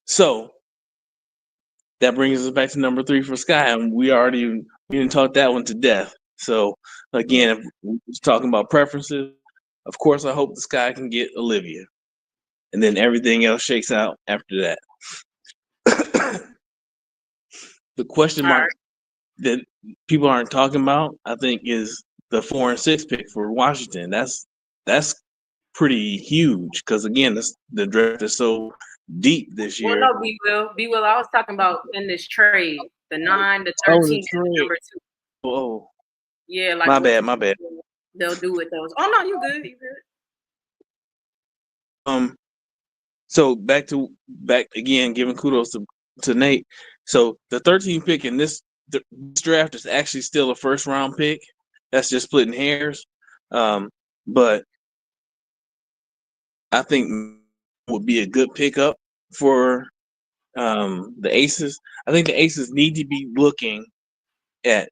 So that brings us back to number 3 for Sky, and we didn't talk that one to death. So again, if we're talking about preferences, of course, I hope the Sky can get Olivia, and then everything else shakes out after that. The question mark that people aren't talking about, I think, is the 4 and 6 pick for Washington. That's pretty huge because again, the draft is so deep this year. Well, no, B Will. I was talking about in this trade, the 9, the 13, and the number 2. Oh, yeah, like my bad. They'll do with those. Oh no, you good. So back again, giving kudos to Nate. So the 13th pick in this draft is actually still a first round pick. That's just splitting hairs. But I think would be a good pickup for the Aces. I think the Aces need to be looking at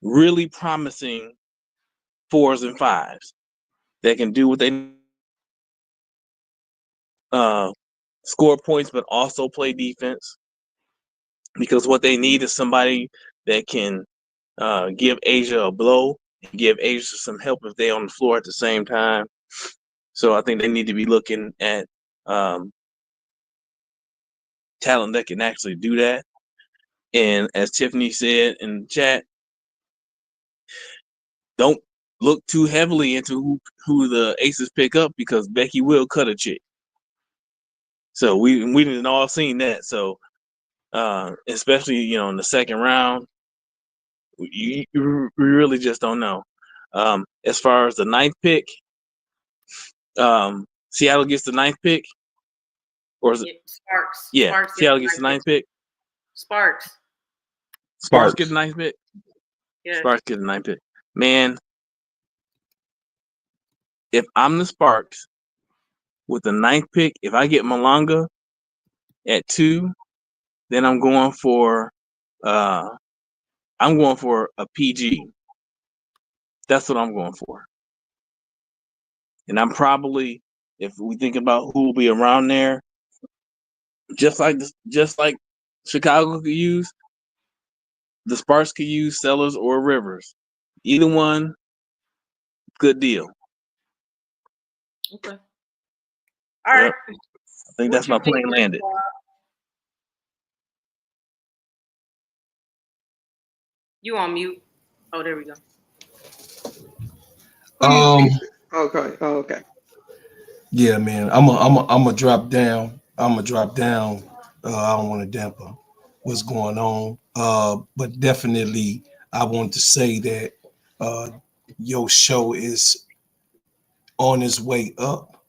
really promising 4s and 5s that can do what they score points, but also play defense. Because what they need is somebody that can give Asia a blow and give Asia some help if they're on the floor at the same time. So I think they need to be looking at talent that can actually do that. And as Tiffany said in the chat, don't look too heavily into who the Aces pick up because Becky will cut a chick. So we didn't all seen that. So especially in the second round, we really just don't know. As far as the 9th pick, Seattle gets the 9th pick, or is it Sparks? Yeah, Sparks Seattle gets the 9th pick. Sparks gets the 9th pick. Yeah. Sparks gets the 9th pick. Man, if I'm the Sparks with the 9th pick, if I get Malonga at 2, then I'm going for a PG. That's what I'm going for. And I'm probably, if we think about who will be around there, just like Chicago could use, the Sparks could use Sellers or Rivers. Either one, good deal. Okay. All right. I think that's my plane landed. You on mute? Oh, there we go. Okay. Oh, okay. Yeah, man. I'm a drop down. I don't want to damper what's going on. But definitely I want to say that your show is on its way up.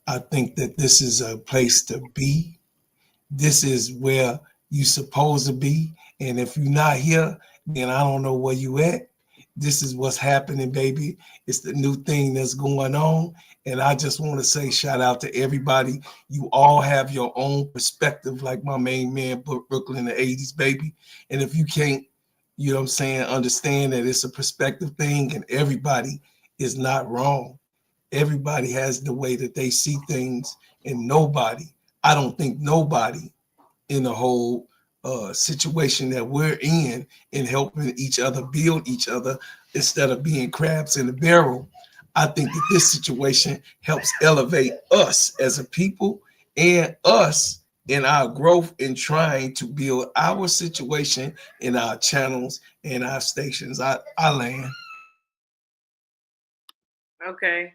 I think that this is a place to be. This is where you supposed to be. And if you're not here, then I don't know where you at. This is what's happening, baby. It's the new thing that's going on. And I just want to say shout out to everybody. You all have your own perspective, like my main man, Brooklyn in the 80s, baby. And if you can't, understand that it's a perspective thing and everybody is not wrong. Everybody has the way that they see things, and I don't think nobody in the whole situation that we're in helping each other build each other instead of being crabs in the barrel. I think that this situation helps elevate us as a people and us in our growth in trying to build our situation in our channels and our stations. I land. Okay.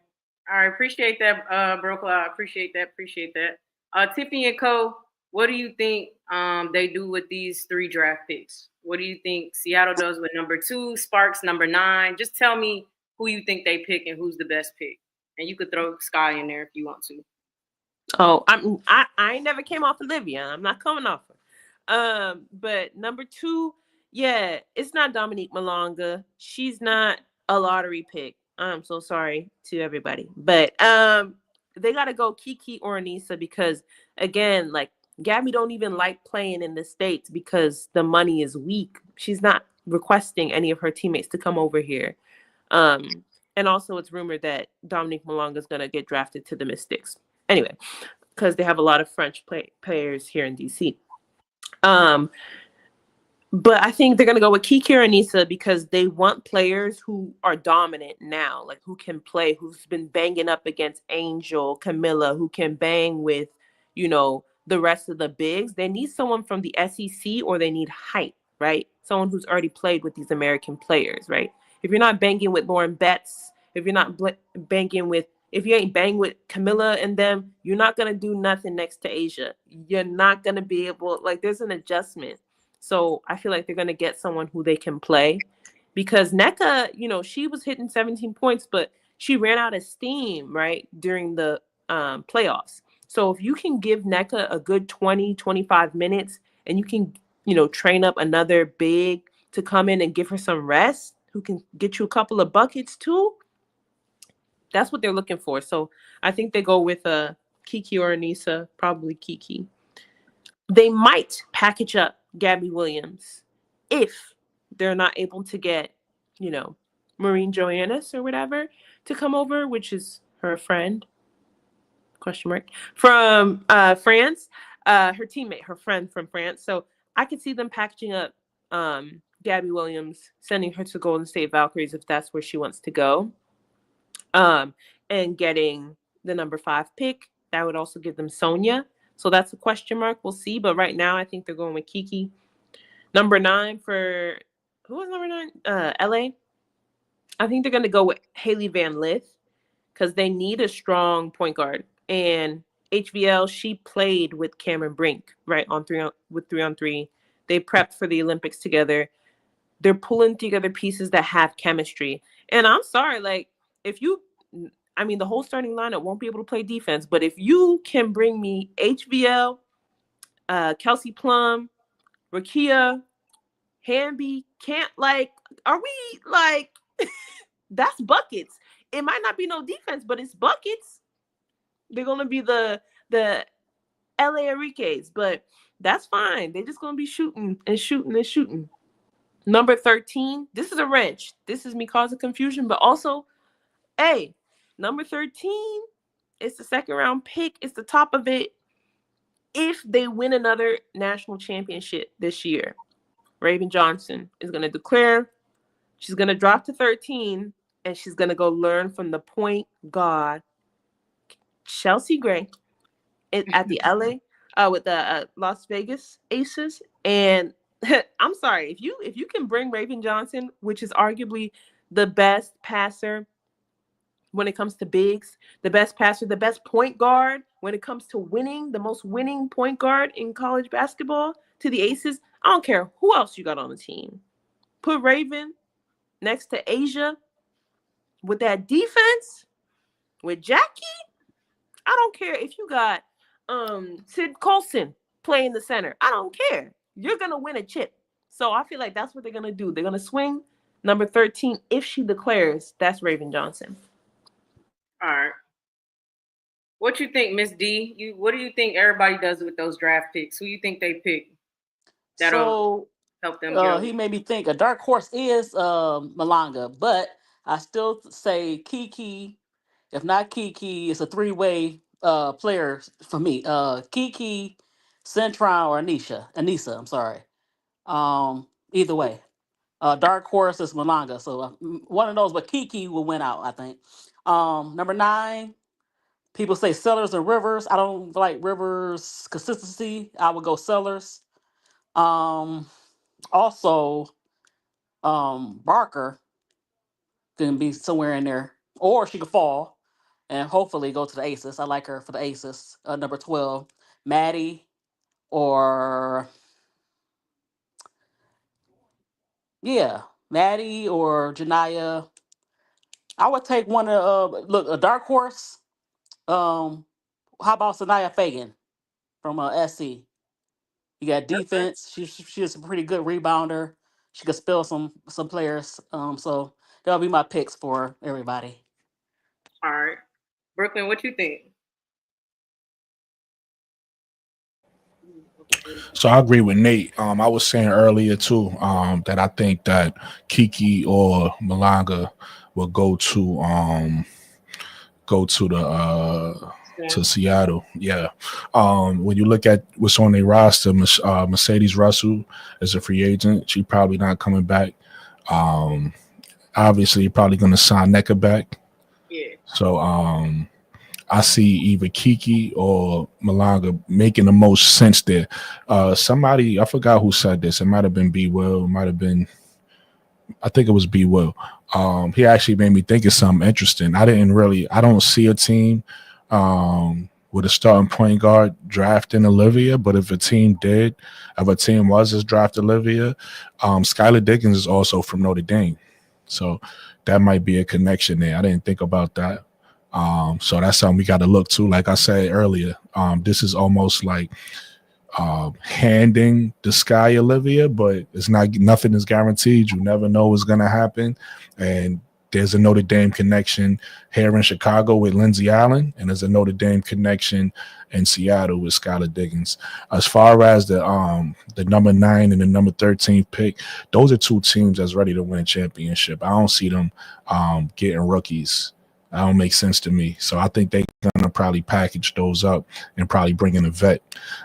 All right. Appreciate that, Broke. I appreciate that. Appreciate that. Tiffany and Co. What do you think they do with these 3 draft picks? What do you think Seattle does with number 2, Sparks number 9? Just tell me who you think they pick and who's the best pick. And you could throw Sky in there if you want to. Oh, I ain't never came off Olivia. I'm not coming off her. But number 2, yeah, it's not Dominique Malonga. She's not a lottery pick. I'm so sorry to everybody. But they gotta go Kiki or Anissa because again, like Gabby don't even like playing in the States because the money is weak. She's not requesting any of her teammates to come over here. And also it's rumored that Dominique Malonga is gonna get drafted to the Mystics. Anyway, because they have a lot of French players here in DC. But I think they're going to go with Kiki or Anissa because they want players who are dominant now, like who can play, who's been banging up against Angel, Camilla, who can bang with, the rest of the bigs. They need someone from the SEC or they need height, right? Someone who's already played with these American players, right? If you're not banging with Lauren Betts, if you ain't banging with Camilla and them, you're not going to do nothing next to Asia. You're not going to be able, there's an adjustment. So I feel like they're going to get someone who they can play because NECA, she was hitting 17 points, but she ran out of steam, right, during the playoffs. So if you can give NECA a good 20, 25 minutes and you can, train up another big to come in and give her some rest, who can get you a couple of buckets too, that's what they're looking for. So I think they go with Kiki or Anissa, probably Kiki. They might package up Gabby Williams if they're not able to get, Maureen Joannis or whatever to come over, which is her friend, question mark, from France, her teammate, her friend from France. So I could see them packaging up Gabby Williams, sending her to Golden State Valkyries if that's where she wants to go, and getting the number 5 pick. That would also give them Sonia. So that's a question mark. We'll see. But right now, I think they're going with Kiki. Number 9 for who was number 9? LA. I think they're going to go with Haley Van Lith because they need a strong point guard. And HVL, she played with Cameron Brink, right, on 3-on-3. They prepped for the Olympics together. They're pulling together pieces that have chemistry. And I'm sorry, the whole starting lineup won't be able to play defense. But if you can bring me HVL, Kelsey Plum, Rakia, Hamby, are we that's buckets. It might not be no defense, but it's buckets. They're gonna be the LA Enriquez, but that's fine. They're just gonna be shooting and shooting and shooting. Number 13, this is a wrench. This is me causing confusion, but also, hey, number 13, it's the second round pick. It's the top of it. If they win another national championship this year, Raven Johnson is going to declare she's going to drop to 13 and she's going to go learn from the point guard, Chelsea Gray, at the LA with the Las Vegas Aces. And I'm sorry, if you can bring Raven Johnson, which is arguably the best passer when it comes to bigs, the best passer, the best point guard when it comes to winning, the most winning point guard in college basketball to the Aces, I don't care who else you got on the team. Put Raven next to Asia with that defense, with Jackie. I don't care if you got Sid Colson playing the center. I don't care. You're going to win a chip. So I feel like that's what they're going to do. They're going to swing number 13 if she declares that's Raven Johnson. All right. What you think, Miss D? What do you think everybody does with those draft picks? Who you think they pick that'll help them get he made me think a dark horse is Malanga, but I still say Kiki. If not Kiki, it's a 3-way player for me. Kiki, Centron, or Anissa. I'm sorry. Either way. Dark horse is Malanga. So one of those, but Kiki will win out, I think. Number 9, people say Sellers and Rivers. I don't like Rivers' consistency. I would go Sellers. Um, Also, Barker can be somewhere in there, or she could fall and hopefully go to the Aces. I like her for the Aces. Number 12, Maddie, or yeah, Maddie or Janaya. I would take one of look a dark horse. How about Sanaya Fagan from SC? You got defense. She's a pretty good rebounder. She could spell some players. So that'll be my picks for everybody. All right. Brooklyn, what you think? So I agree with Nate. I was saying earlier too that I think that Kiki or Malanga will go to the Yeah. to Seattle. Yeah. When you look at what's on their roster, Mercedes Russell is a free agent. She probably not coming back. Um, Obviously, you're probably going to sign Necker back. Yeah. So I see either Kiki or Malanga making the most sense there. Somebody, I forgot who said this. It might have been B. Will. It might have been, I think it was B. Will. He actually made me think of something interesting. I don't see a team with a starting point guard drafting Olivia, but if a team was to draft Olivia, Skylar Diggins is also from Notre Dame. So that might be a connection there. I didn't think about that. So that's something we got to look to. Like I said earlier, this is almost like handing the sky Olivia, but it's not, nothing is guaranteed. You never know what's gonna happen. And there's a Notre Dame connection here in Chicago with Lindsey Allen, and there's a Notre Dame connection in Seattle with Skylar Diggins. As far as the number 9 and the number 13 pick, those are two teams that's ready to win a championship. I don't see them getting rookies. That don't make sense to me. So I think they're gonna probably package those up and probably bring in a vet.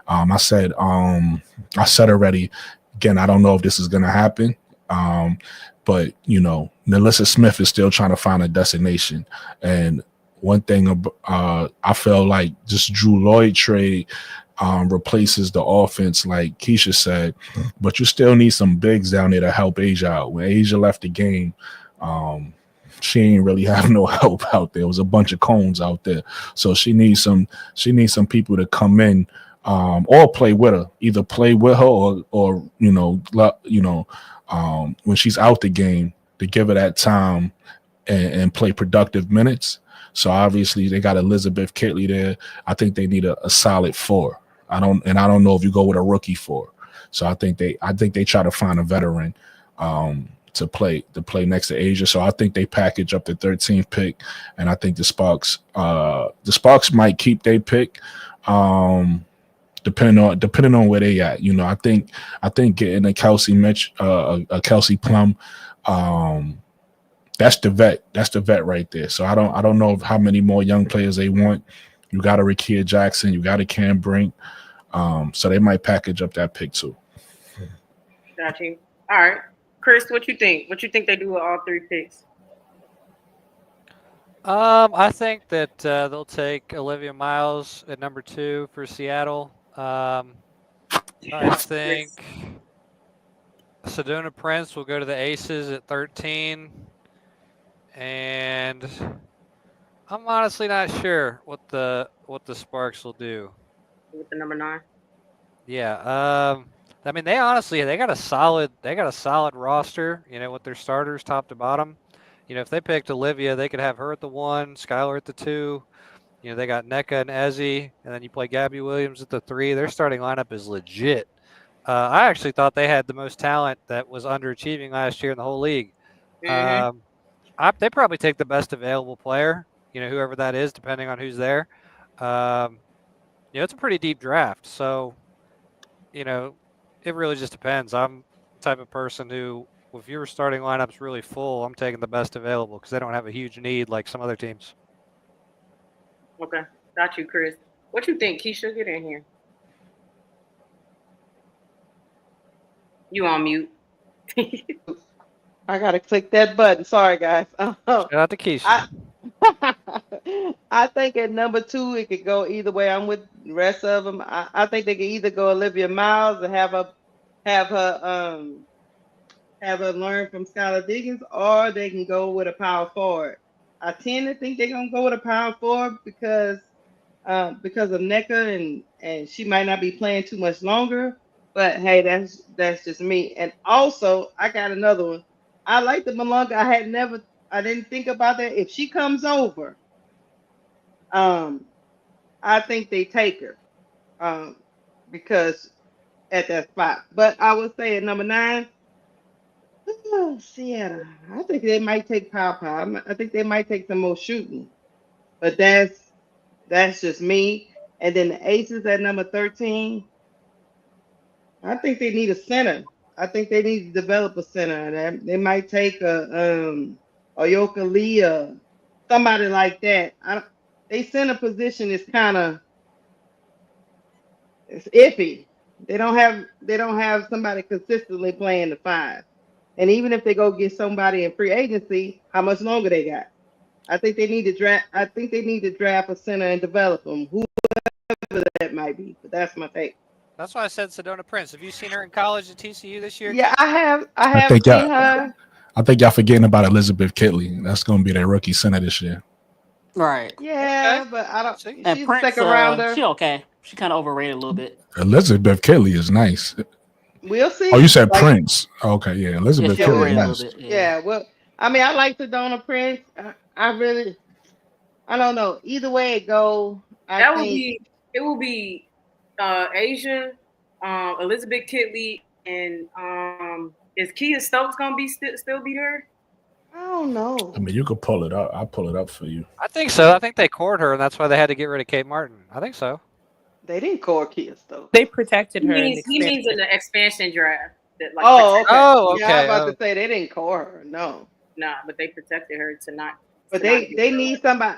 I said already. Again, I don't know if this is gonna happen. But Nelissa Smith is still trying to find a destination. And one thing I feel like this Drew Lloyd trade replaces the offense, like Keisha said, but you still need some bigs down there to help Asia out. When Asia left the game, she ain't really have no help out there. It was a bunch of cones out there. So she needs some people to come in or play with her. Either play with her or when she's out the game, to give her that time and play productive minutes. So obviously they got Elizabeth Kitley there. I think they need a solid 4. I don't know if you go with a rookie 4. So I think they try to find a veteran to play next to Asia. So I think they package up the 13th pick, and I think the Sparks might keep their pick. Depending on where they at, I think getting a Kelsey Mitch, a Kelsey Plum, that's the vet right there. So I don't know how many more young players they want. You got a Rakia Jackson, you got a Cam Brink, so they might package up that pick too. Got you. All right, Chris, what you think? What you think they do with all 3 picks? I think that they'll take Olivia Miles at number 2 for Seattle. I think Sedona Prince will go to the Aces at 13, and I'm honestly not sure what the Sparks will do with the number 9. Yeah, I mean they got a solid roster. With their starters top to bottom. If they picked Olivia, they could have her at the 1, Skylar at the 2. They got NECA and Ezzy, and then you play Gabby Williams at the 3. Their starting lineup is legit. I actually thought they had the most talent that was underachieving last year in the whole league. Mm-hmm. They probably take the best available player, whoever that is, depending on who's there. It's a pretty deep draft, so it really just depends. I'm the type of person who, if your starting lineup's really full, I'm taking the best available because they don't have a huge need like some other teams. Okay, got you, Chris. What you think, Keisha? Get in here. You on mute? I gotta click that button. Sorry, guys. Shout out to Keisha. I I think at number two it could go either way. I'm with the rest of them. I think they could either go Olivia Miles and have her have her learn from Skylar Diggins, or they can go with a power forward. I tend to think they're gonna go with a power forward because of NECA and she might not be playing too much longer. But hey, that's just me. And also, I got another one. I like the Malunga. I didn't think about that. If she comes over, um, I think they take her, um, because at that spot. But I would say at number nine, Sienna. I think they might take Pow Pow. I think they might take some more shooting. But that's just me. And then the Aces at number 13. I think they need a center. I think they need to develop a center. They might take a Yoka Lee, somebody like that. They center position is kind of it's iffy. They don't have somebody consistently playing the five. And even if they go get somebody in free agency, how much longer they got? I think they need to draft. I think they need to draft a center and develop them, whoever that might be. But that's my take. That's why I said Sedona Prince. Have you seen her in college at TCU this year? Yeah, I have. I I have think seen y'all, her. I think y'all forgetting about Elizabeth Kitley. That's going to be their rookie center this year. Right. Yeah, Okay. but I don't. See? And She's a Prince, second rounder. she okay. She kind of overrated a little bit. Elizabeth Kitley is nice. We'll Oh, you see. said Like, Prince. Okay, yeah, Yeah, Elizabeth she Kitley overrated a yeah, little nice. bit. Yeah. yeah. Well, I mean, I like the Donna Prince. I really, I don't know. Either way it go, I That would think. be it. Will be Asia, Elizabeth Kitley, and is Kia Stokes gonna be still be there? I don't I know. mean, you could pull it up. I'll pull it up for you. I think so. I think they cored her, and that's why they had to get rid of Kate Martin. I think so. They didn't call Kia Stokes. They protected He her in means the he means in expansion. the expansion draft that like Oh, protect. okay. Oh, Yeah, I was okay. about Oh, to say they didn't call her. No. Nah, but they protected her But to not they get they hurt. need somebody.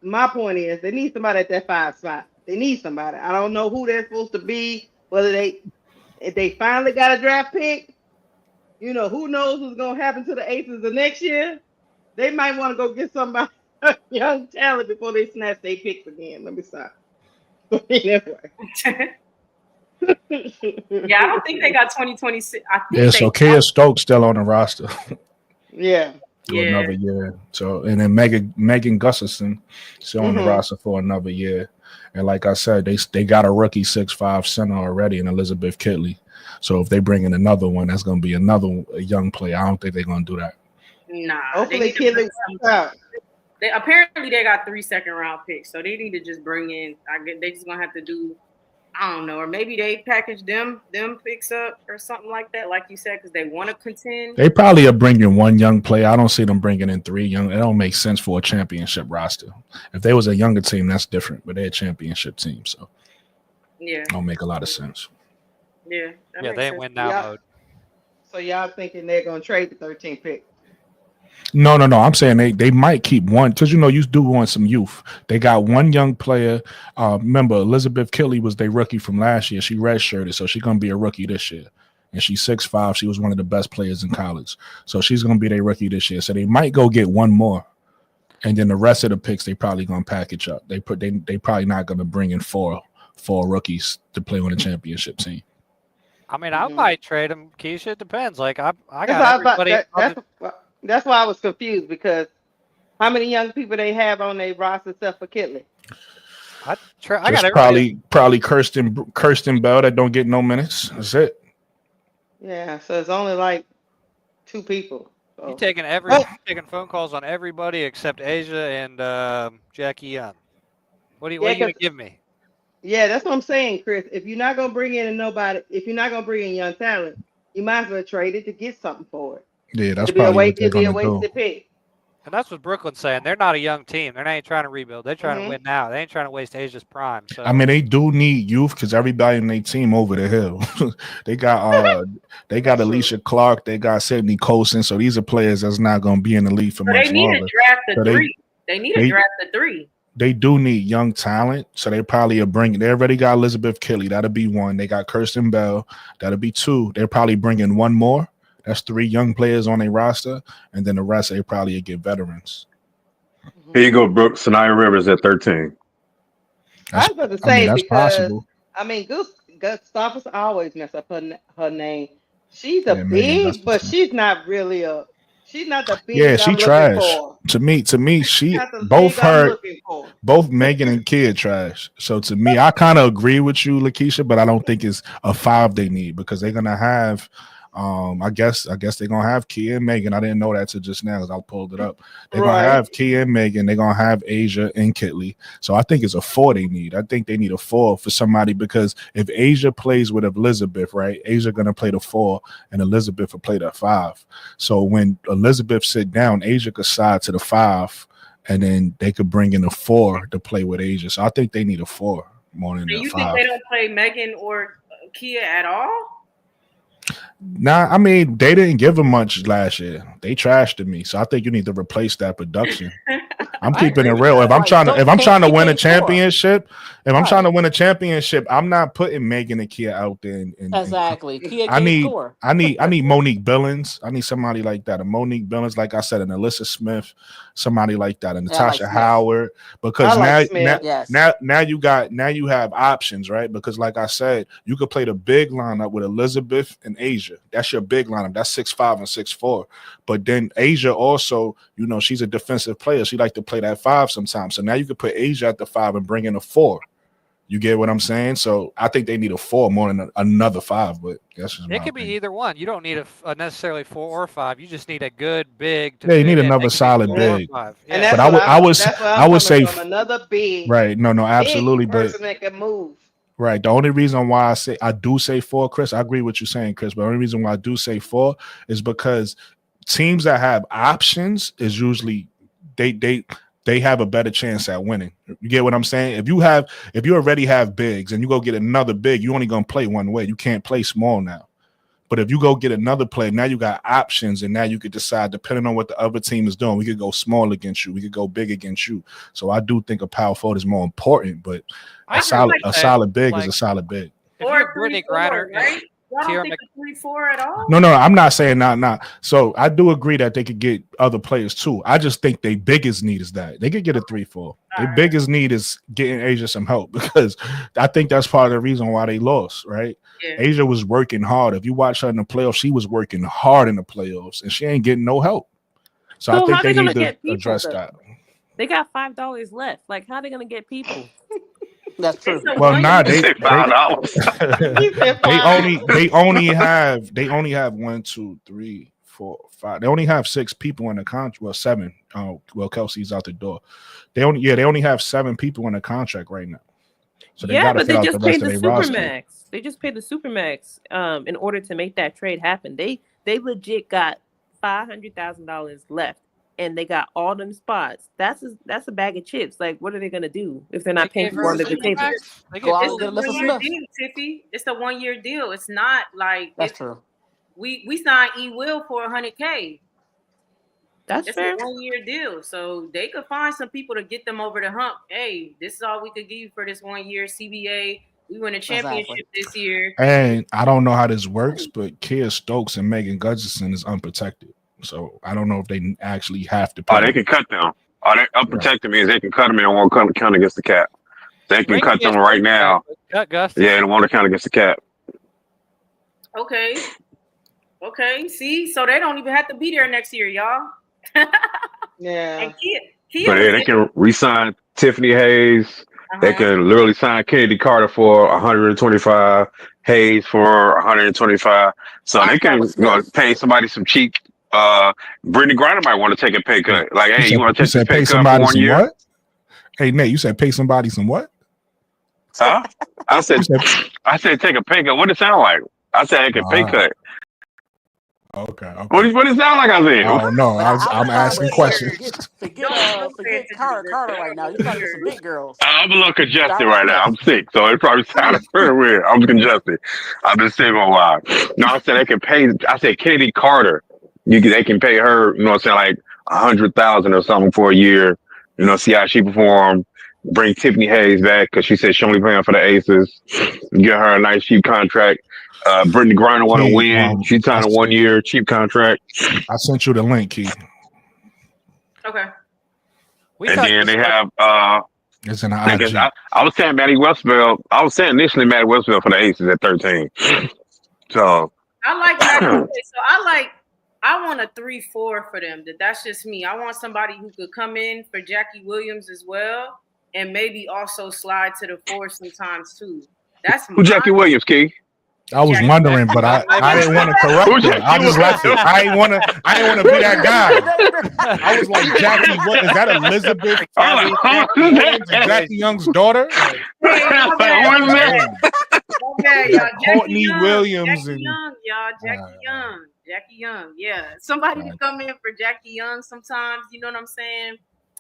My point is they need somebody at that five spot. They need somebody. I don't know who they're supposed to be. Whether if they finally got a draft pick, who knows what's gonna happen to the Aces the next year. They might want to go get somebody young talent before they snatch their picks again. Let me stop. Anyway. Yeah, I don't think they got 2026. I Yeah, think so they. Kia Stokes still on the roster Yeah. for Yeah. another year. So and then Megan Gustafson still on the Mm-hmm. roster for another year. And like I said, they got a rookie 6'5" center already in Elizabeth Kitley. So if they bring in another one, that's going to be another young player. I don't think they're going to do that. Nah, they Hopefully, need to bring Kid works some. out. They apparently they got 3 second-round picks, so they need to just bring in. I get they just gonna have to do. I don't know, or maybe they package them picks up or something like that, like you said, because they want to contend. They probably are bringing one young player. I don't see them bringing in 3 young. It don't make sense for a championship roster. If they was a younger team, that's different. But they're a championship team, so Yeah, it don't make a lot of sense. yeah, that yeah, makes they in sense. win now Yeah. mode. So y'all thinking they're gonna trade the 13th pick? No. I'm saying they might keep one because you do want some youth. They got one young player. Remember, Elizabeth Kitley was their rookie from last year. She redshirted, so she's gonna be a rookie this year. And she's 6'5". She was one of the best players in college, so she's gonna be their rookie this year. So they might go get one more, and then the rest of the picks they probably gonna package up. They probably not gonna bring in four rookies to play on a championship team. I mean, I Mhm. might trade him, Keisha. It depends. Like I That's got why I was about, everybody. that's why I was confused because how many young people they have on their roster except for Kitley? I got Just everybody. probably Kirsten Bell that don't get no minutes. That's it. Yeah, so it's only like 2 people. You So. taking phone calls on everybody except Asia and Jackie Young. What are you gonna give me? Yeah, that's what I'm saying, Chris. If you're not gonna bring in if you're not gonna bring in young talent, you might as well trade it to get something for it. Yeah, that's It'll be a probably what they're it'll be a gonna do. wasted pick. And that's what Brooklyn's saying. They're not a young team. They're not trying to rebuild. They're trying to Mhm. win now. They ain't trying to waste Asia's prime. So I mean, they do need youth because everybody in their team over the hill. they got That's true. Alicia Clark, they got Sydney Colson. So these are players that's not going to be in the league for So much they need longer. to draft the So 3. They need to draft the 3. They do need young talent, so they probably are bringing. They already got Elizabeth Kitley, that'll be 1. They got Kirsten Bell, that'll be 2. They're probably bringing 1 more. That's 3 young players on a roster, and then the rest they probably get veterans. Here you go, Brooks. Sanaya Rivers at 13. I That's, was about to I mean, say that's because possible. I mean, Gustavus always mess up her name. She's a Yeah, Megan big, but Gustafson. she's not really she's not the Yeah, big she I'm looking trash. for. To me, She's she not the big I'm looking for. both Megan and Kid trash. So to me, I kind of agree with you, Lakeisha, but I don't think it's a 5 they need because they're gonna have. I guess they're gonna have Kia and Megan. I didn't know that till just now because I pulled it up. They're gonna Right. have Kia and Megan. They're gonna have Asia and Kitley. So I think it's a 4 they need. I think they need a 4 for somebody because if Asia plays with Elizabeth, right? Asia gonna play the 4 and Elizabeth will play the 5. So when Elizabeth sit down, Asia could slide to the 5, and then they could bring in a 4 to play with Asia. So I think they need a 4 more than And a you think 5. they don't play Megan or Kia at all? Nah, I mean they didn't give them much last year. They trashed me, so I think you need to replace that production. I'm I keeping agree it with real. that. If I'm trying to, She win a can't score. championship, Right. I'm not putting Megan and Kia out there. And Exactly. Kia I can't need, score. I need Monique Billings. I need somebody like that. A Monique Billings, like I said, an Alyssa Smith, somebody like that, and Yeah, I like Natasha Smith. Howard. Because I like Smith. Yes. now you have options, right? Because like I said, you could play the big lineup with Elizabeth and Asia. That's your big lineup. That's 6'5" and 6'4". But then Asia also, she's a defensive player. She like to play that 5 sometimes. So now you could put Asia at the 5 and bring in a 4. You get what I'm saying? So I think they need a 4 more than another 5. But that's just It my could be opinion. either one. You don't need a necessarily 4 or 5. You just need a good big to Yeah, you fit need in. another It could be solid 4 or big. 5. And Yeah. that's But what Mm-hmm. I I'm would coming say from. Another big, right. No, absolutely. big But person that can move. right. The only reason why I do say 4, Chris, I agree with you saying, Chris, but the only reason why I do say 4 is because teams that have options is usually they have a better chance at winning. You get what I'm saying? If you already have bigs and you go get another big, you're only gonna play one way. You can't play small now. But if you go get another play, now you got options, and now you could decide, depending on what the other team is doing, we could go small against you, we could go big against you. So I do think a power forward is more important, but I a agree with that. solid big is Like, a solid big. if you Or have Brittany 3-4, Griner right? and Y'all don't Tierra think a 3-4 at all? No, I'm not saying not. So I do agree that they could get other players too. I just think their biggest need is that they could get a 3-4. Their right. biggest need is getting Asia some help because I think that's part of the reason why they lost, right? Yeah. Asia was working hard. If you watch her in the playoffs, she was working hard in the playoffs, and she ain't getting no help. So I So think how they they gonna need to get people address though? that. They got $5 left. Like how they gonna get people? That's true. It's a Well, one nah, They say $5. He said they $5. only have 1, 2, 3, 4, 5. They only have 6 people in the contract. Well, 7. Well, Kelsey's out the door. They only have 7 people in the contract right now. So they Yeah, got to but fill they out the just rest paid of the their roster. supermax. They just paid the supermax in order to make that trade happen. They legit got $500,000 left, and they got all them spots. That's a bag of chips. Like, what are they gonna do if they're they not paying gave people her a under the table? supermax. They Go gave out It's and a get Alyssa 1-year Smith. deal, Tiffy. It's a 1-year deal. It's not like That's true. we signed E Will for $100K. That's It's fair. a 1-year deal, so they could find some people to get them over the hump. Hey, this is all we could give you for this 1 year CBA. We win a championship this year. And I don't know how this works, but Kia Stokes and Megan Gutcherson is unprotected. So I don't know if they actually have to pay. Oh, they can cut them. Oh, they unprotected means they can cut them and won't count against the cap. They can Bring cut them Kia right Stokes now. back, but cut Gus. Yeah, they won't count against the cap. Okay. See, so they don't even have to be there next year, y'all. Yeah. And Kia But yeah, they can re-sign Tiffany Hayes. They Uh-huh. could literally sign Kennedy Carter for 125, Hayes for 125. So they can pay somebody some cheap. Brittany Griner might want to take a pay cut. Like, hey, you want to take this pay cut for somebody 1 some year? what? Hey, Nate, you said pay somebody some what? Huh? I said take a pay cut. What it sound like? I said take a pay cut. Okay. What it sound like? I said. Oh no, I'm asking questions. Forget Carter right now. You trying to get some big girls. I'm a little congested Direct right now. I'm sick, so it probably sounded pretty weird. I'm congested. I've been sick for a while. No, I said they can pay. I said Kennedy Carter. They can pay her. You know what I'm saying, like 100,000 or something for a year. You know, see how she performed. Bring Tiffany Hayes back because she said she only playing for the Aces. Get her a nice cheap contract. Brittany Griner want to Key, win. She I signed a 1 year cheap contract. sent you the link, Key. Okay. And then they have It's in the I guess IG. I was saying Maddie Westbell. I was saying initially Maddie Westbell for the Aces at 13. So I like Maddie. Okay, so I want a 3-4 for them. That's just me. I want somebody who could come in for Jackie Williams as well, and maybe also slide to the 4 sometimes too. That's who Jackie Williams, Key? I was Jackie. wondering, but I didn't want to correct Who's her. I Jackie just left it. Williams? I didn't want to be that guy. I was like, Jackie, what is that? Elizabeth Williams, Jackie Young's daughter? Courtney Williams Jackie and Young, y'all. Jackie Young. Yeah. Somebody to come in for Jackie Young sometimes, you know what I'm saying?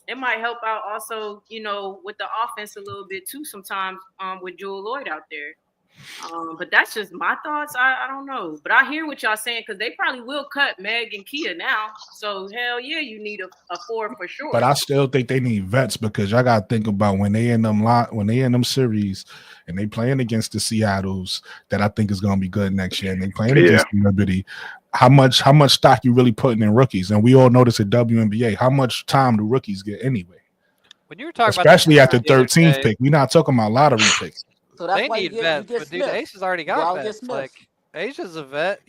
It might help out also, with the offense a little bit too sometimes with Jewel Lloyd out there. But that's just my thoughts. I don't know. But I hear what y'all saying because they probably will cut Meg and Kia now. So hell yeah, you need a 4 for sure. but I still think they need vets because y'all gotta think about when they in them series and they playing against the Seattles that I think is gonna be good next year, and they playing against the Liberty. How much stock you really putting in rookies? And we all know this at WNBA. How much time do rookies get anyway? When you were talking especially about at the 13th pick, we're not talking about lottery picks. So that's they why need you vets, get but dude, Smith. Aces already got Y'all get vets. Smith. Like Asia's a vet,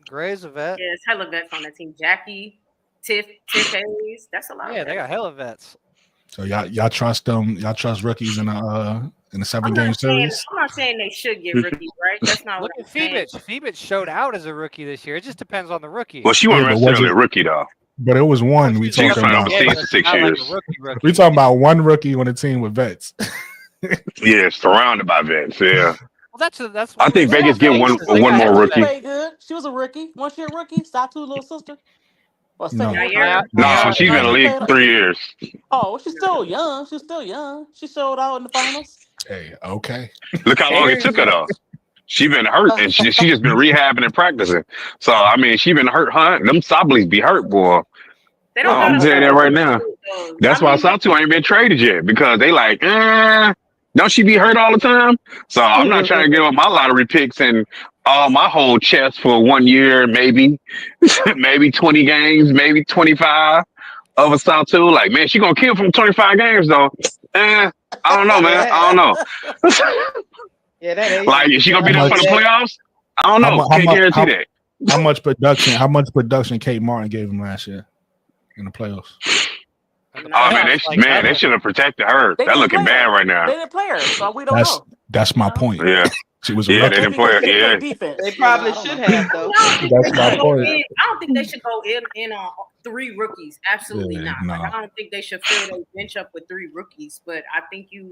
Gray's a vet. Yeah, it's hella vets on that team. Jackie, Tiff Hayes. That's a lot. Yeah, they got hella vets. So y'all trust them? Y'all trust rookies in a 7-game series? I'm not saying they should get rookies, right? That's not Look what at I'm saying. Phoebus. Showed out as a rookie this year. It just depends on the rookie. Well, she wasn't necessarily a rookie though. But it was one we She was talking playing about. overseas for 6 years. We talking about one rookie on a team with vets. Yeah, surrounded by vets. Yeah. Well, that's. I think Vegas get one more rookie. Played good. She was a rookie. Was she a rookie? Satu's little sister. Or No. No, she's been in the league for 3 years. Oh, she's still young. She's still young. She showed out in the finals. Hey, okay. Look how long it took her though. She been hurt and she just been rehabbing and practicing. So I mean, she been hurt. Them Sablis be hurt, boy. I'm telling you that right now. That's why Satu ain't been traded yet because they like, don't she be hurt all the time? So I'm not trying to give up my lottery picks and all my whole chest for 1 year, maybe 20 games, maybe 25 of a Satu. Like, man, she gonna kill from 25 games though. I don't know, man. I don't know. Yeah, that is. Like, is she gonna be there for the playoffs? I don't know. Can't guarantee that. How much production Kate Martin gave him last year in the playoffs? Oh man, they should have protected her. They're looking bad right now. They didn't play her, so we don't know. That's my point. Yeah. She was they didn't play her. Yeah. Defense. They probably should have though. That's my point. I don't think they should go in on 3 rookies. Absolutely not. No. Like, I don't think they should fill their bench up with 3 rookies. But I think you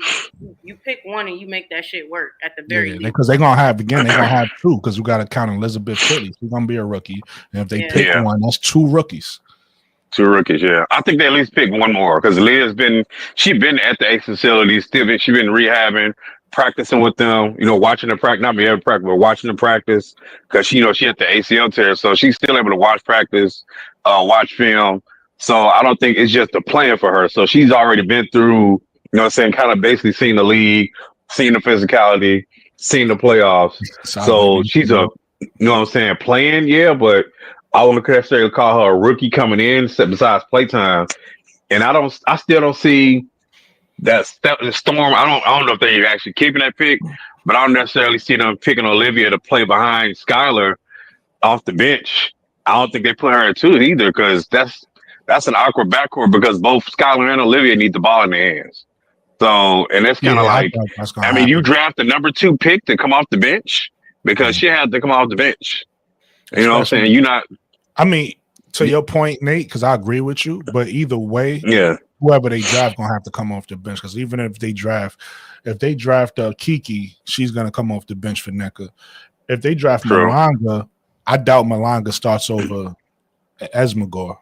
pick one and you make that shit work at the very least. Because they're gonna have 2 because we gotta count Elizabeth Philly. She's gonna be a rookie. And if they pick one, that's 2 rookies. 2 rookies, yeah. I think they at least pick one more because Leah's been at the Ace facility, she been rehabbing, practicing with them, watching the practice, not being able to practice, but watching the practice because she had the ACL tear, so she's still able to watch practice, watch film. So I don't think it's just a plan for her. So she's already been through, kind of basically seen the league, seen the physicality, seen the playoffs. So she's playing, yeah, but I wouldn't necessarily call her a rookie coming in, besides playtime. And I still don't see that Storm. I don't know if they're actually keeping that pick, but I don't necessarily see them picking Olivia to play behind Skylar off the bench. I don't think they put her at 2 either because that's an awkward backcourt because both Skylar and Olivia need the ball in their hands. So, and it's kind of you draft the number 2 pick to come off the bench because she had to come off the bench. You know what I'm saying? You're not. I mean, to your point, Nate, because I agree with you, but either way, whoever they draft gonna have to come off the bench. Because even if they draft Kiki, she's gonna come off the bench for NECA. If they draft Malanga, I doubt Malanga starts over Esmagor.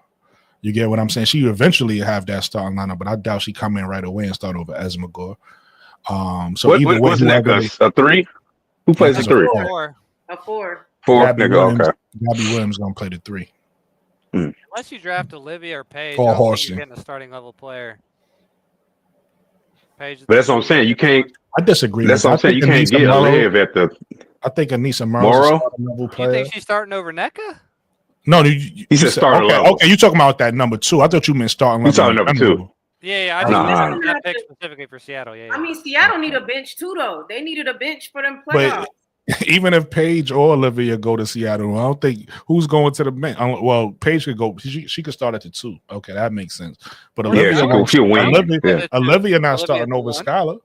You get what I'm saying? She eventually have that starting lineup, but I doubt she come in right away and start over Esmagor. So either way, what's NECA? A 3? Who plays a 3? A 4. 4, Gabby nigga. Okay. Gabby Williams gonna play the 3. Unless you draft Olivia or Paige, Or I don't think Horsey. you're getting a starting level player. Paige, But that's what I'm saying. You can't. I disagree. That's what I'm saying. You can't get Liv at the. I think Anissa Morrow's a Morrow? starting level You player. think she's starting over NECA? No, He said starting okay. level. Okay, you talking about that number 2? I thought you meant starting You level. talking number 2? General. Yeah, I Oh, just yeah, meant Nah. they're gonna that have pick to- specifically for Seattle. Yeah, I yeah. mean, Seattle need a bench too, though. They needed a bench for them playoffs. But even if Paige or Olivia go to Seattle, I don't think who's going to the bench. Well, Paige could go. She could start at the 2. Okay, that makes sense. But Or Olivia, Yeah, she'll win. Olivia, Yeah. Olivia not Olivia starting at the over 1. Skylar.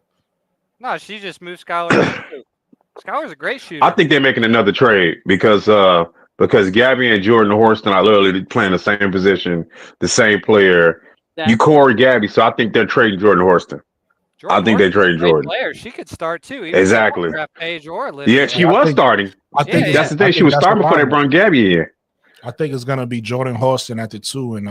No, she just moved Skylar to the 2. Skylar's a great shooter. I think they're making another trade because Gabby and Jordan Horston are literally playing the same position, the same player. You core Gabby, so I think they're trading Jordan Horston. Jordan I think they Horston's a trade great Jordan. player. She could start too, even Exactly. if they don't draft Paige or Olivia. Yeah, she was starting. I think That's the thing. She was starting before they brought Gabby in. I think it's gonna be Jordan Horston at the 2 and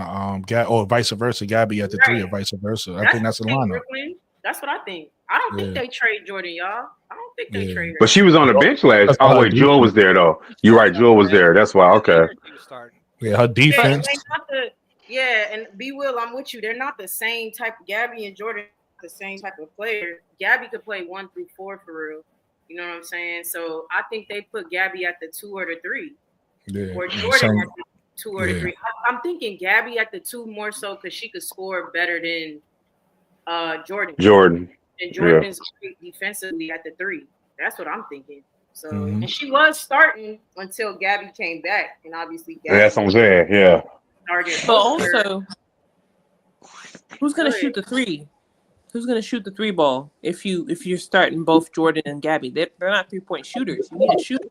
or vice versa, Gabby at the 3 or vice versa. I think that's the lineup. Brooklyn. That's what I think. I don't think they trade Jordan, y'all. I don't think they trade her. But she was on the bench last. Oh wait, Jewel was there though. You're right, Jewel was there. That's why. Okay. Yeah, her defense. Yeah, and B Will, I'm with you. They're not the same type. Gabby and Jordan, are the same type of player. Gabby could play 1 through 4 for real. You know what I'm saying? So I think they put Gabby at the 2 or the 3. Yeah, Or Jordan at the 2 or the 3. I'm thinking Gabby at the 2 more so because she could score better than Jordan. And Jordan's great defensively at the 3. That's what I'm thinking. So and she was starting until Gabby came back, and obviously Gabby That's what I'm saying. Yeah. started. But also, who's gonna shoot the 3? Who's gonna shoot the 3 ball if you're starting both Jordan and Gabby? They're not 3-point shooters. You need a shooter.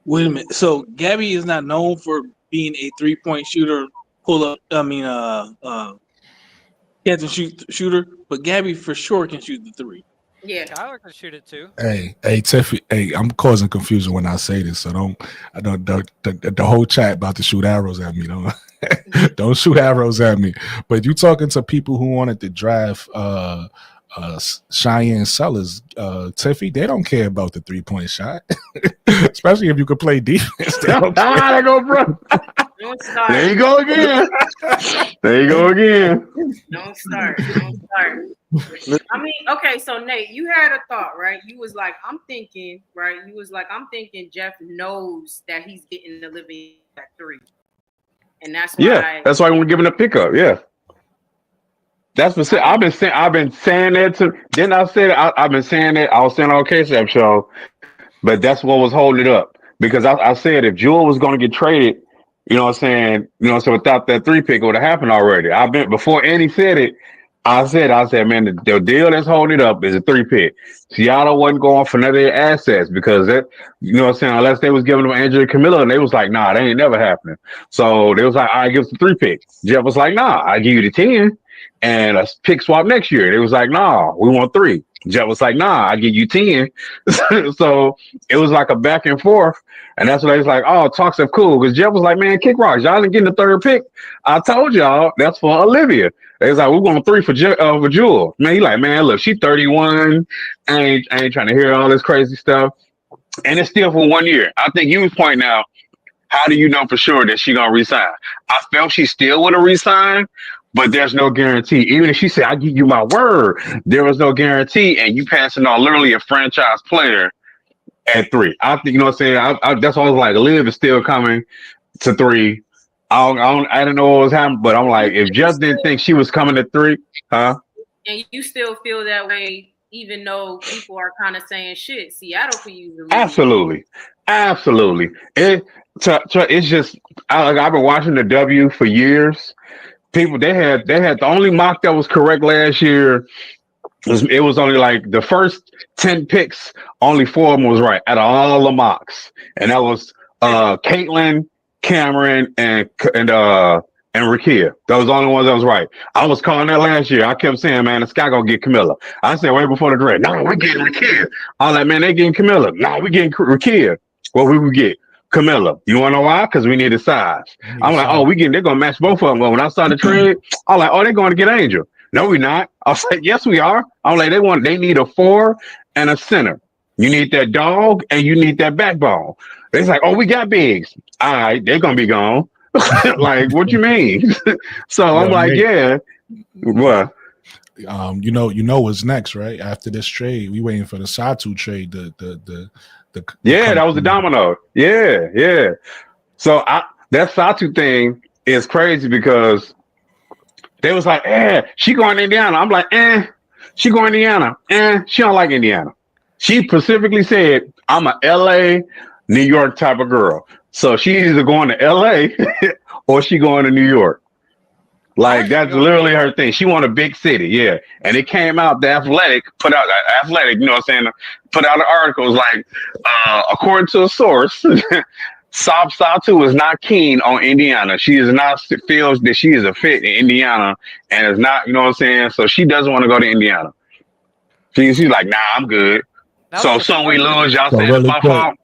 Wait a minute. So Gabby is not known for being a 3-point shooter, catch and shoot shooter, but Gabby for sure can shoot the 3. Yeah, Skylar can shoot it too. Hey, Tiffy. Hey, I'm causing confusion when I say this, so the whole chat about to shoot arrows at me. Don't shoot arrows at me. But you talking to people who wanted to draft Cheyenne Sellers, Tiffy, they don't care about the 3-point shot, especially if you could play defense. They don't care. There go, bro. There you go again. There you go again. Don't start. I mean, okay, so Nate, you had a thought, right? You was like, I'm thinking Jeff knows that he's getting the living at 3. And that's why That's why I want to give him a pickup. Yeah. That's what I've been saying that to. Then I said I've been saying that. I was saying on KSAP show, but that's what was holding it up because I said if Jewel was going to get traded, you know what I'm saying, so without that 3 pick, it would have happened already. I've been before Andy said it. I said, man, the deal that's holding it up is a 3 pick. Seattle wasn't going for none of their assets because that, you know what I'm saying, unless they was giving them Andrew and Camilla, and they was like, nah, that ain't never happening. So they was like, all right, give us the 3 pick. Jeff was like, nah, I give you the 10 and a pick swap next year. They was like, nah, we want 3. Jeff was like, nah, I give you 10. So it was like a back and forth. And that's what they was like, oh, talks are cool. Because Jeff was like, man, kick rocks. Y'all didn't get the 3rd pick. I told y'all that's for Olivia. They was like, we want 3 for Jewel. Man, he like, man, look, she 31. I ain't trying to hear all this crazy stuff. And it's still for 1 year. I think you was pointing out, how do you know for sure that she gonna resign? I felt she still would have resigned, but there's no guarantee. Even if she said, I give you my word, there was no guarantee, and you passing on literally a franchise player at 3. I think, you know what I'm saying? That's why I was like, Liv is still coming to 3. I don't know what was happening, but I'm like, if Jeff didn't think she was coming to 3, huh? And you still feel that way, even though people are kind of saying shit. Seattle could use the Absolutely. It's just I've been watching the W for years. People they had the only mock that was correct last year. It was only like the first 10 picks, only 4 of them was right out of all the mocks, and that was Caitlin, Cameron, and Rakia. Those the only ones that was right. I was calling that last year. I kept saying, man, the Sky gonna get Camilla. I said way before the draft, no, we're getting Rakia. I was like, man, they getting Camilla. No, we getting Rakia. Well, we would get Camilla. You wanna know why? Because we need a size. I'm like, oh, they're gonna match both of them. Well, when I started the trade, I'm like, oh, they're going to get Angel. No, we're not. I was like, yes, we are. I'm like, they need a 4 and a center. You need that dog and you need that backbone. It's like, oh, we got bigs. All right, they're gonna be gone. Like, what you mean? So I'm like, yeah. What? You know what's next, right? After this trade, we waiting for the Satu trade, the Yeah, that was the domino. Yeah, yeah. So that Satu thing is crazy because they was like, she going to Indiana. I'm like, she going to Indiana. She don't like Indiana. She specifically said, I'm a LA, New York type of girl. So she's either going to LA or she going to New York. Like that's literally her thing. She want a big city, yeah. And it came out. The Athletic put out Athletic. You know what I'm saying? Put out an article like, according to a source, Satu is not keen on Indiana. She is not feels that she is a fit in Indiana and is not. You know what I'm saying? So she doesn't want to go to Indiana. She's like, nah, I'm good. So we lose. Y'all So saying it's my fault?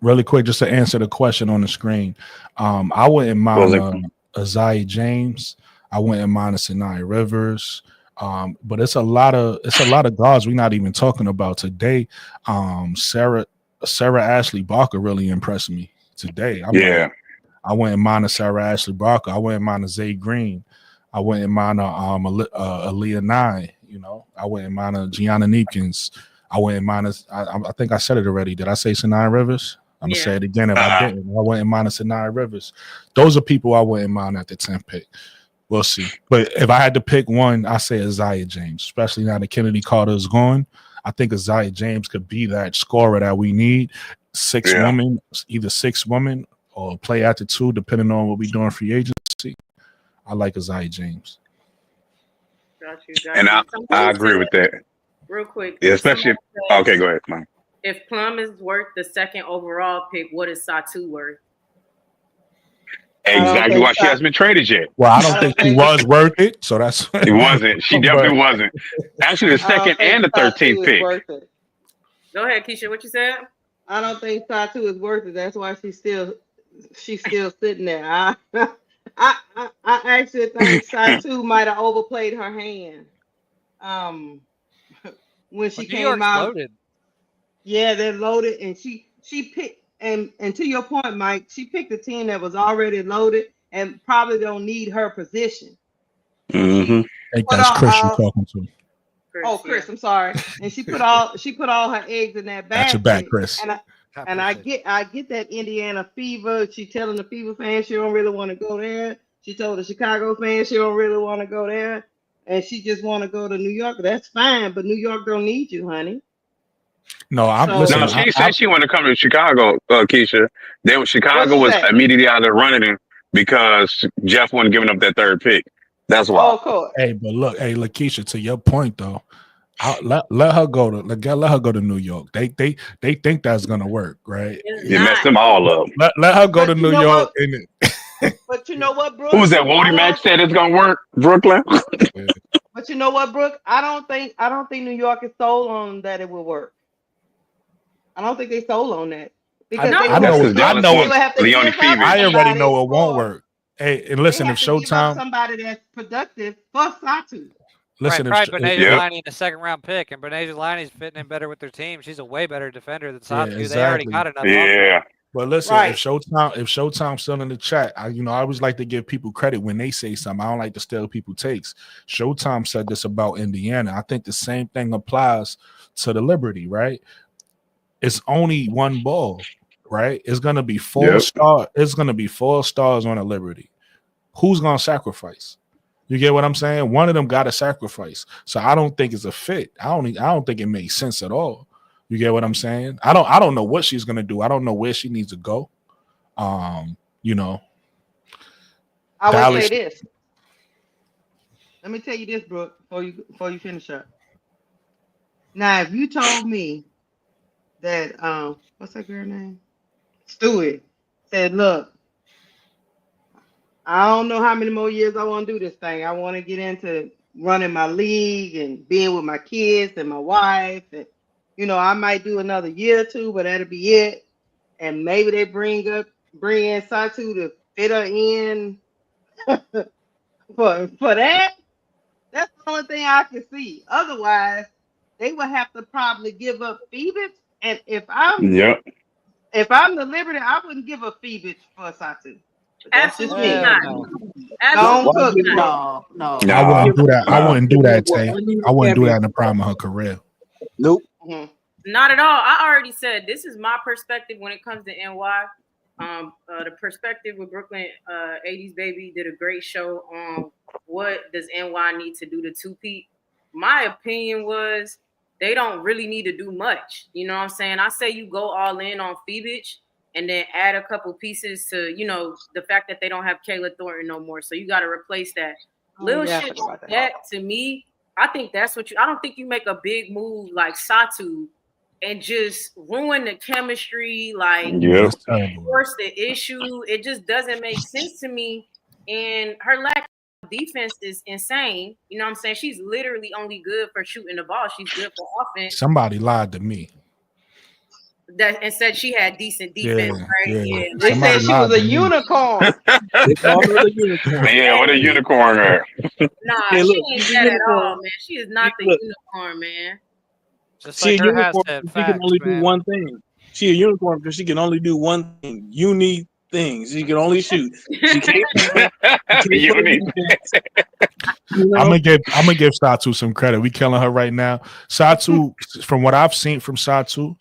Really quick, just to answer the question on the screen. I wouldn't mind Isaiah James. I wouldn't mind a Sinai Rivers. But it's a lot of guards we're not even talking about today. Sarah Ashley Barker really impressed me today. I wouldn't mind a Sarah Ashley Barker. I wouldn't mind a Zay Green. I wouldn't mind a Aaliyah Nye. You know, I wouldn't mind a Gianna Neekins. I wouldn't mind I think I said it already. Did I say Sinai Rivers? I'm gonna say it again if I didn't. I wouldn't mind a Sinai Rivers. Those are people I wouldn't mind at the 10th pick. We'll see. But if I had to pick one, I say Isaiah James, especially now that Kennedy Carter is gone. I think Isaiah James could be that scorer that we need. Either six women or play after two, depending on what we're doing free agency. I like Isaiah James. Got you. And I agree with that. Real quick. Yeah, especially okay, go ahead, Mike. If Plum is worth the second overall pick, what is Satu worth? Exactly why she hasn't been traded yet. Well, I don't think she was worth it, so that's it wasn't. She definitely wasn't. Actually, the second and the 13th pick. Go ahead, Keisha. What you said? I don't think Satu is worth it. That's why she's still sitting there. I actually think Satu might have overplayed her hand. When she came out. Loaded. Yeah, they're loaded, and she picked. And to your point, Mike, she picked a team that was already loaded and probably don't need her position. Mm-hmm. I think that's Chris you're talking to. Chris, I'm sorry. And she put all her eggs in that basket. That's your back, Chris. And I get that Indiana fever. She telling the Fever fans she don't really want to go there. She told the Chicago fans she don't really want to go there, and she just want to go to New York. That's fine, but New York don't need you, honey. No, she said she wanted to come to Chicago, Keisha. Chicago was immediately out of running because Jeff wasn't giving up that third pick. That's why. Oh, cool. Hey, but look, Keisha, to your point though, let her go to New York. They think that's gonna work, right? You messed them all up. Let her go to New York. But you know what, Brooke? Who was that? Wody Mack said it's gonna work, Brooklyn. But you know what, Brooke? I don't think New York is sold on that it will work. I don't think they sold on that because I already know it won't work. Hey, and listen, if Showtime somebody that's productive for Satu. Listen, right, Benasia Liney in the second round pick, and Benasia Liney's fitting in better with their team. She's a way better defender than Satu. Yeah, exactly. They already got enough. Yeah. But listen, if Showtime's still in the chat, I always like to give people credit when they say something. I don't like to steal people's takes. Showtime said this about Indiana. I think the same thing applies to the Liberty, right? It's only one ball, right? It's gonna be four stars. It's gonna be 4 stars on a Liberty. Who's gonna sacrifice? You get what I'm saying? One of them got to sacrifice. So I don't think it's a fit. I don't think it makes sense at all. You get what I'm saying? I don't know what she's gonna do. I don't know where she needs to go. You know. I will say this. Let me tell you this, Brooke, before you finish up. Now, if you told me that what's that girl name? Stewie said, look, I don't know how many more years I want to do this thing. I want to get into running my league and being with my kids and my wife. And, I might do another year or two, but that'll be it. And maybe they bring in Satu to fit her in for that. That's the only thing I can see. Otherwise, they would have to probably give up Phoebus. And if I'm the Liberty, I wouldn't give up Phoebus for Satu. Absolutely not. Absolutely not. No. I wouldn't do that. I wouldn't do that, Tay. I wouldn't do that in the prime of her career. Nope. Mm-hmm. Not at all. I already said this is my perspective when it comes to NY. The perspective with Brooklyn 80s Baby did a great show on what does NY need to do to two-peat. My opinion was they don't really need to do much. You know what I'm saying? I say you go all in on Phoebich and then add a couple pieces to, the fact that they don't have Kayla Thornton no more. So you got to replace that. Oh, Little yeah, I shit forgot like about that. that to me, I think that's what I don't think you make a big move like Satu and just ruin the chemistry, like Yeah, Yep. that's terrible. force the issue. It just doesn't make sense to me. And her lack of defense is insane. You know what I'm saying? She's literally only good for shooting the ball. She's good for offense. Somebody lied to me. That and said she had decent Yeah, defense, right? yeah. Yeah. They Like, said she was a unicorn. They called her the unicorn. Yeah, what a unicorn at. nah, Hey, she look, ain't she's a that at unicorn. all, man. She is not the Look, unicorn, man. Just she like a her unicorn hashtag because she can facts, only do man. one thing. She a unicorn because she can only do one thing. Unique things. She can only shoot. She can't pass. She can't play Unique. defense. I'm gonna give Satu some credit. We killing her right now. Satu, from what I've seen from Satu,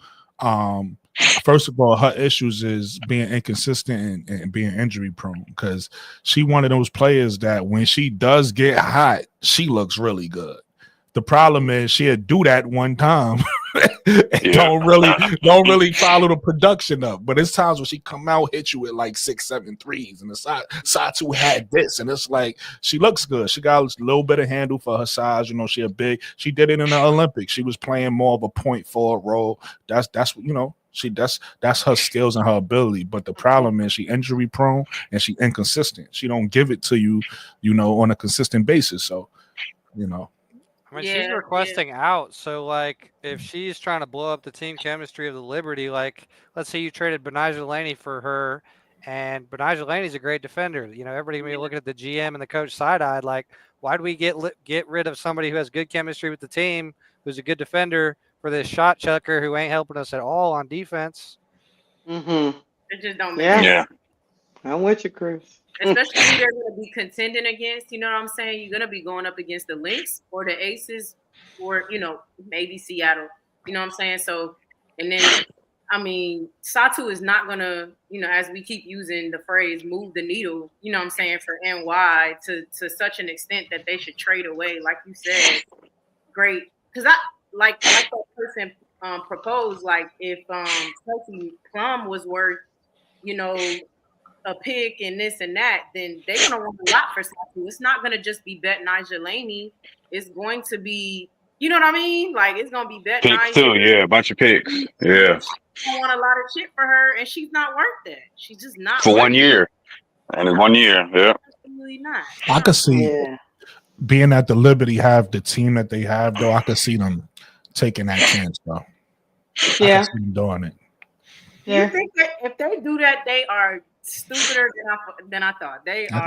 first of all, her issues is being inconsistent and being injury prone because she one of those players that when she does get hot, she looks really good. The problem is she'd do that one time and don't really follow the production up. But it's times when she come out, hit you with like 6, 7 threes, and the Satu had this, and it's like she looks good. She got a little bit of handle for her size. She a big. She did it in the Olympics. She was playing more of a point forward role. That's that's her skills and her ability. But the problem is she injury prone and she inconsistent. She don't give it to you, on a consistent basis. So, I mean, she's requesting out. So, like, if she's trying to blow up the team chemistry of the Liberty, like, let's say you traded Benijah Laney for her, and Benijah Laney's a great defender. Everybody gonna be looking at the GM and the coach side-eyed, like, why do we get rid of somebody who has good chemistry with the team, who's a good defender, for this shot chucker who ain't helping us at all on defense? Mm-hmm. It just don't make sense. Yeah. I'm with you, Chris. Especially who they're going to be contending against. You know what I'm saying? You're going to be going up against the Lynx or the Aces or, maybe Seattle. You know what I'm saying? So, and then, Satu is not going to, as we keep using the phrase, move the needle, you know what I'm saying, for NY to such an extent that they should trade away. Like you said, great. Because like that person proposed, like if Kelsey Plum was worth, a pick and this and that, then they're gonna want a lot for Satu. It's not gonna just be Bet Nigel Laney. It's going to be, you know what I mean? Like it's gonna be Bet Picks Nigel. too, yeah, a bunch of picks. Yeah. I want a lot of shit for her, and she's not worth that. She's just not For worth 1 year. And it's 1 year, yeah. Absolutely not. I could see being at the Liberty have the team that they have, though. I could see them taking that chance, though. Yeah. I could see them doing it. You think that if they do that, they are stupider than I thought. I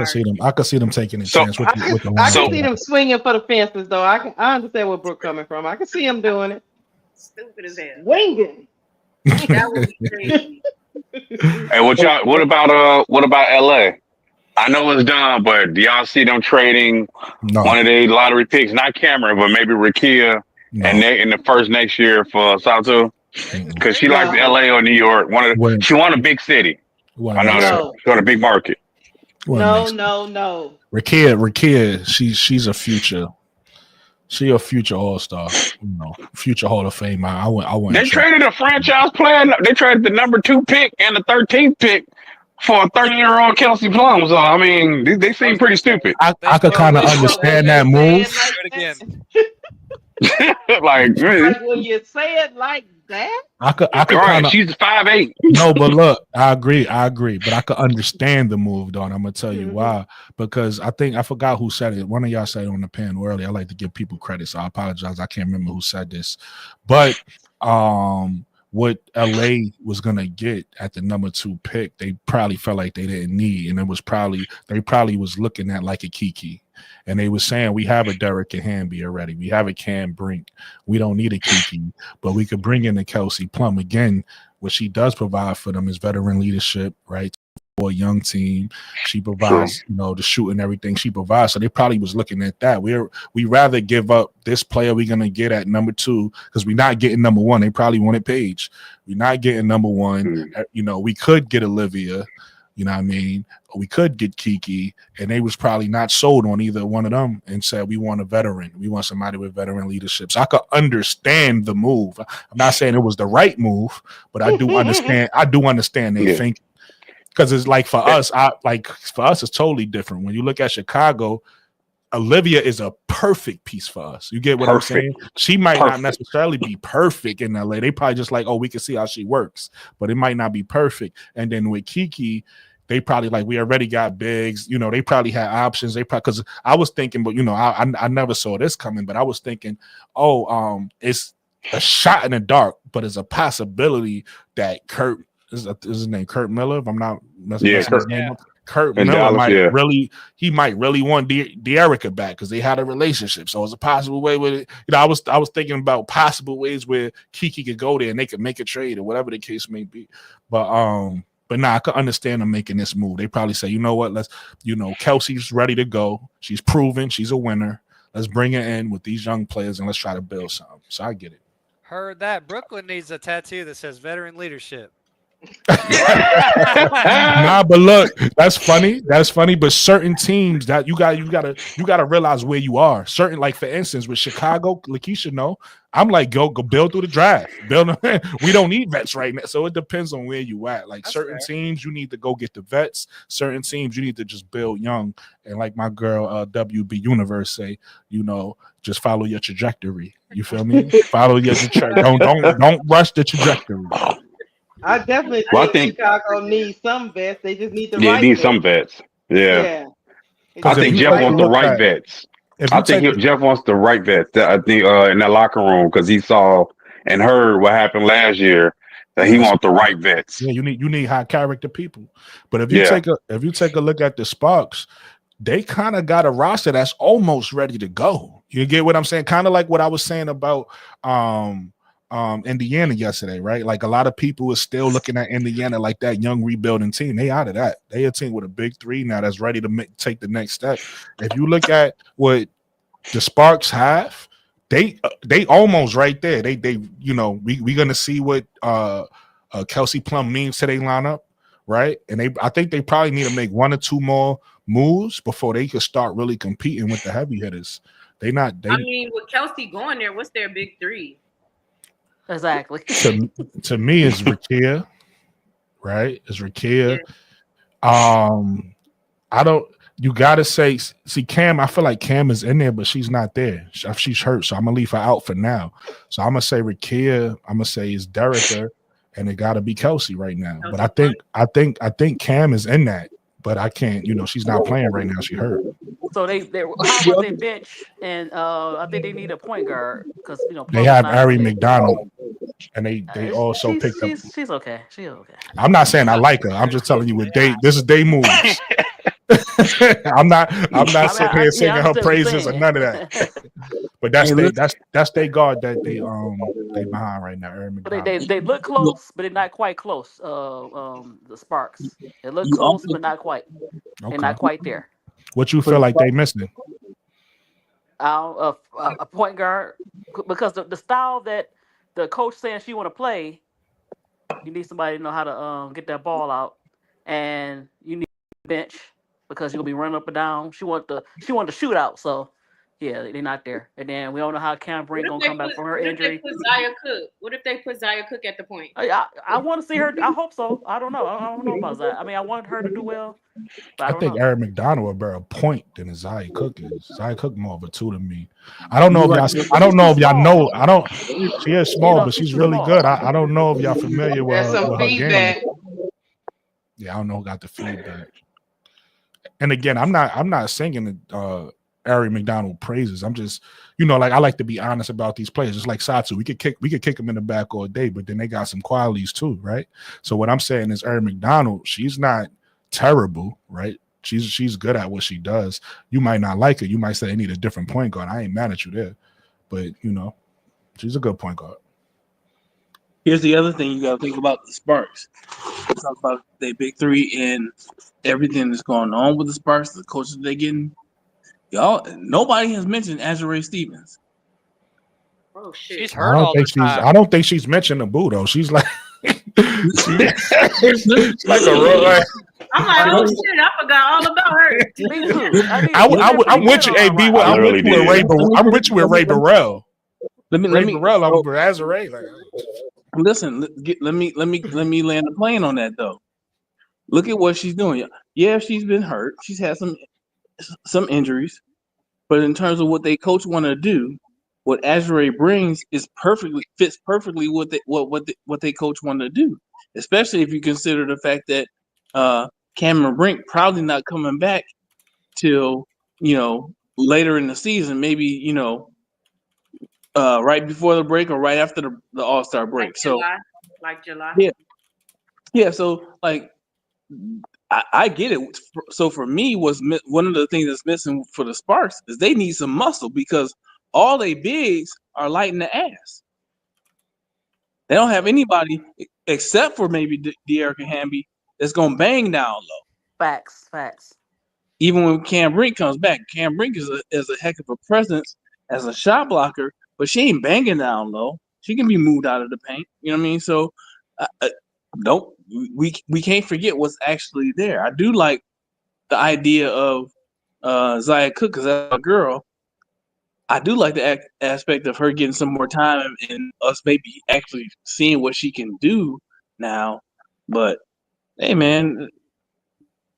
could see them taking a chance with the I can see them swinging for the fences, though. I understand where Brooke coming from. I can see them doing it. Stupid as hell. Swinging. That would be crazy. Hey, what about LA? I know it's done, but do y'all see them trading one of their lottery picks? Not Cameron, but maybe Rakia and they in the first next year for Satu? Because she likes LA or New York. She want a big city. I know that. She want a big market. No. Rakia, she's a future. She a future All-Star, future Hall of Fame. I went. They traded a franchise player. They traded the number 2 pick and the 13th pick for a 30-year-old Kelsey Plum. So I mean, they seem pretty stupid. I could kind of understand that move. Like when you say it like that, I could right. She's 5'8". No, but look, I agree, but I could understand the move, though. And I'm gonna tell you why. Because I forgot who said it. One of y'all said it on the panel earlier. I like to give people credit, so I apologize. I can't remember who said this, but what LA was gonna get at the number 2 pick, they probably felt like they didn't need, and they probably was looking at like a Kiki. And they were saying, we have a Derek and Hamby already. We have a Cam Brink. We don't need a Kiki, but we could bring in a Kelsey Plum. Again, what she does provide for them is veteran leadership, right? a young team. She provides, the shoot and everything she provides. So they probably was looking at that. We rather give up this player we're gonna get at number 2 because we're not getting number 1. They probably wanted Paige. We're not getting number 1. We could get Olivia. You know what I mean? We could get Kiki, and they was probably not sold on either one of them and said, we want a veteran. We want somebody with veteran leadership. So I could understand the move. I'm not saying it was the right move, but I do understand. I do understand they think, because it's like for us, it's totally different. When you look at Chicago, Olivia is a perfect piece for us. You get what I'm saying? She might not necessarily be perfect in LA. They probably just like, oh, we can see how she works, but it might not be perfect. And then with Kiki, they probably like, we already got bigs. They probably had options. They probably, because I was thinking, but I never saw this coming. But I was thinking, it's a shot in the dark, but it's a possibility that Kurt is his name Kurt Miller. If I'm not messing his name up. Kurt Miller Dallas, might really want De'Erica back because they had a relationship. So it's a possible way with it. I was thinking about possible ways where Kiki could go there and they could make a trade or whatever the case may be. But I could understand them making this move. They probably say, you know what, let's, Kelsey's ready to go. She's proven she's a winner. Let's bring her in with these young players and let's try to build something. So I get it. Heard that. Brooklyn needs a tattoo that says veteran leadership. Nah, but look, that's funny. But certain teams that you gotta realize where you are. Certain, like for instance, with Chicago, Lakeisha, no, I'm like, go build through the draft. We don't need vets right now. So it depends on where you at. Like certain teams, you need to go get the vets. Certain teams, you need to just build young. And like my girl WB Universe say, just follow your trajectory. You feel me? Follow your trajectory. Don't rush the trajectory. I definitely think Chicago needs some vets. They just need the right need vets. some vets. Yeah. I think Jeff wants the right vets. I think Jeff wants the right vets. I think in that locker room because he saw and heard what happened last year that he wants the right vets. Yeah, you need high character people. But if you take a look at the Sparks, they kind of got a roster that's almost ready to go. You get what I'm saying? Kind of like what I was saying about Indiana yesterday, right? Like a lot of people are still looking at Indiana like that young rebuilding team. They out of that. They a team with a big 3 now that's ready to take the next step. If you look at what the Sparks have, they almost right there. They we gonna see what Kelsey Plum means to their lineup, right? And I think they probably need to make 1 or 2 more moves before they could start really competing with the heavy hitters. I mean, with Kelsey going there, what's their big 3? Exactly. To me, it's Rakia, right? It's Rakia. Yeah. You gotta see Cam. I feel like Cam is in there, but she's not there. She's hurt, so I'm gonna leave her out for now. So I'm gonna say Rakia. I'm gonna say it's Dereca, and it gotta be Kelsey right now. But I think Cam is in that, but I can't. She's not playing right now. She hurt. So how about they bench and I think they need a point guard because they have Ari McDonald, and they also picked up. She's okay. She's okay. I'm not saying I like her. I'm just telling you this is they moves. I'm not sitting here singing her praises or none of that. But that's their guard that they behind right now. Ari McDonald. They look close, but they're not quite close. The Sparks. They look close, but not quite. Okay. They're not quite there. What you feel like they missing? A point guard, because the style that the coach saying she want to play, you need somebody to know how to get that ball out, and you need a bench because you're gonna be running up and down. She want the shootout, so yeah, they're not there. And then we don't know how Cam Brink gonna come back from her injury. What if they put Zaya Cook at the point? I want to see her. I hope so. I don't know. I don't know about that. I mean, I want her to do well. I think Ari McDonald would bear a point than Zaya Cook is. Zaya Cook more of a 2 than me. I don't know if y'all know. She is small, but she's really good. I don't know if y'all familiar with her game. Yeah, I don't know who got the feedback. And again, I'm not singing Ari McDonald praises. I'm just, like I like to be honest about these players. Just like Satsu, we could kick them in the back all day, but then they got some qualities too, right? So what I'm saying is Ari McDonald, she's not terrible, right? She's good at what she does. You might not like her. You might say, I need a different point guard. I ain't mad at you there, but she's a good point guard. Here's the other thing you got to think about the Sparks. Let's talk about the big three and everything that's going on with the Sparks, the coaches they're getting. Y'all, nobody has mentioned Azure Stevens. Oh shit. She's hurt all the time. I don't think she's mentioned the boo though. She's like, she's like a Listen, real. I'm like, oh shit, I forgot all about her. Me too. I'm with you, A B. I I'm with literally you with did. I'm with you with Ray Burrell. let me Ray Burrell. I'm with Azure. Like, listen. Let me land the plane on that though. Look at what she's doing. Yeah, she's been hurt. She's had some injuries, but in terms of what they coach want to do, what Azure brings fits perfectly what they coach want to do. Especially if you consider the fact that Cameron Brink probably not coming back till later in the season, maybe right before the break or right after the All-Star break. Like July. Yeah. So like. I get it. So for me, one of the things that's missing for the Sparks is they need some muscle because all they bigs are light in the ass. They don't have anybody except for maybe De'Erica Hamby that's gonna bang down low. Facts. Even when Cam Brink comes back, Cam Brink is a heck of a presence as a shot blocker, but she ain't banging down low. She can be moved out of the paint. You know what I mean? So don't we can't forget what's actually there. I do like the idea of Zaya Cook because that's a girl. I do like the aspect of her getting some more time and us maybe actually seeing what she can do now. But hey, man,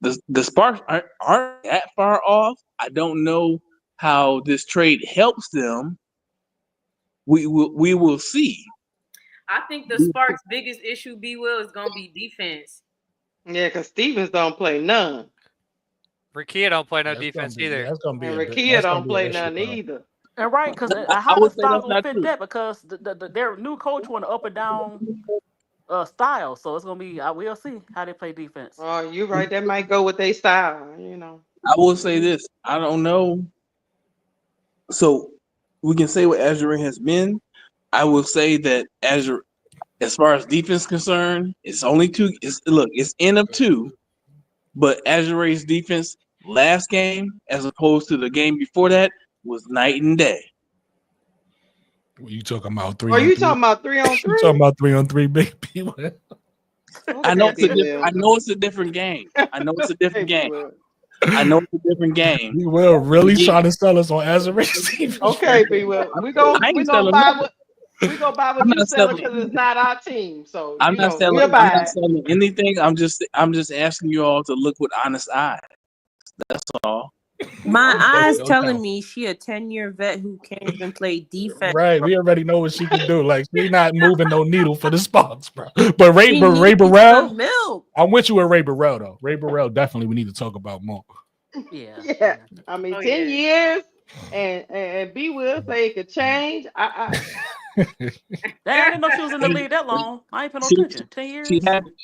the Sparks aren't that far off. I don't know how this trade helps them. We will see. I think the Sparks' biggest issue, B Will, is gonna be defense. Yeah, because Stevens don't play none. Rakia don't play no defense either. That's gonna be And a Rakia don't play none either. And right, because I how would the say style that's gonna not fit true. that? Because their new coach want to up and down style, so it's gonna be. We'll see how they play defense. Oh, you're right. That might go with their style. I will say this. I don't know. So we can say what Azure has been. I will say that Azure, as far as defense concerned, it's only two. It's N of two, but Azure's defense last game, as opposed to the game before that, was night and day. you talking about 3 Are on you 3? talking about 3-on-3? You talking about 3-on-3, baby? I know it's a different game. I know it's a different game. You will really trying to sell us on Azure. Okay, B Will. We gonna buy what you selling because it's not our team. So I'm not selling. we'll buy I'm not it. selling anything. I'm just asking you all to look with honest eyes. That's all. My eyes telling me she a 10-year vet who can't even play defense. Right, we already know what she can do. Like she's not moving no needle for the Sparks, bro. But Ray She needs Burrell, some milk. I'm with you with Ray Burrell though. Ray Burrell definitely we need to talk about more. Yeah. I mean, 10 years and B Will say it could change. I didn't know she was in the league that long. I ain't paying no attention. 10 years. She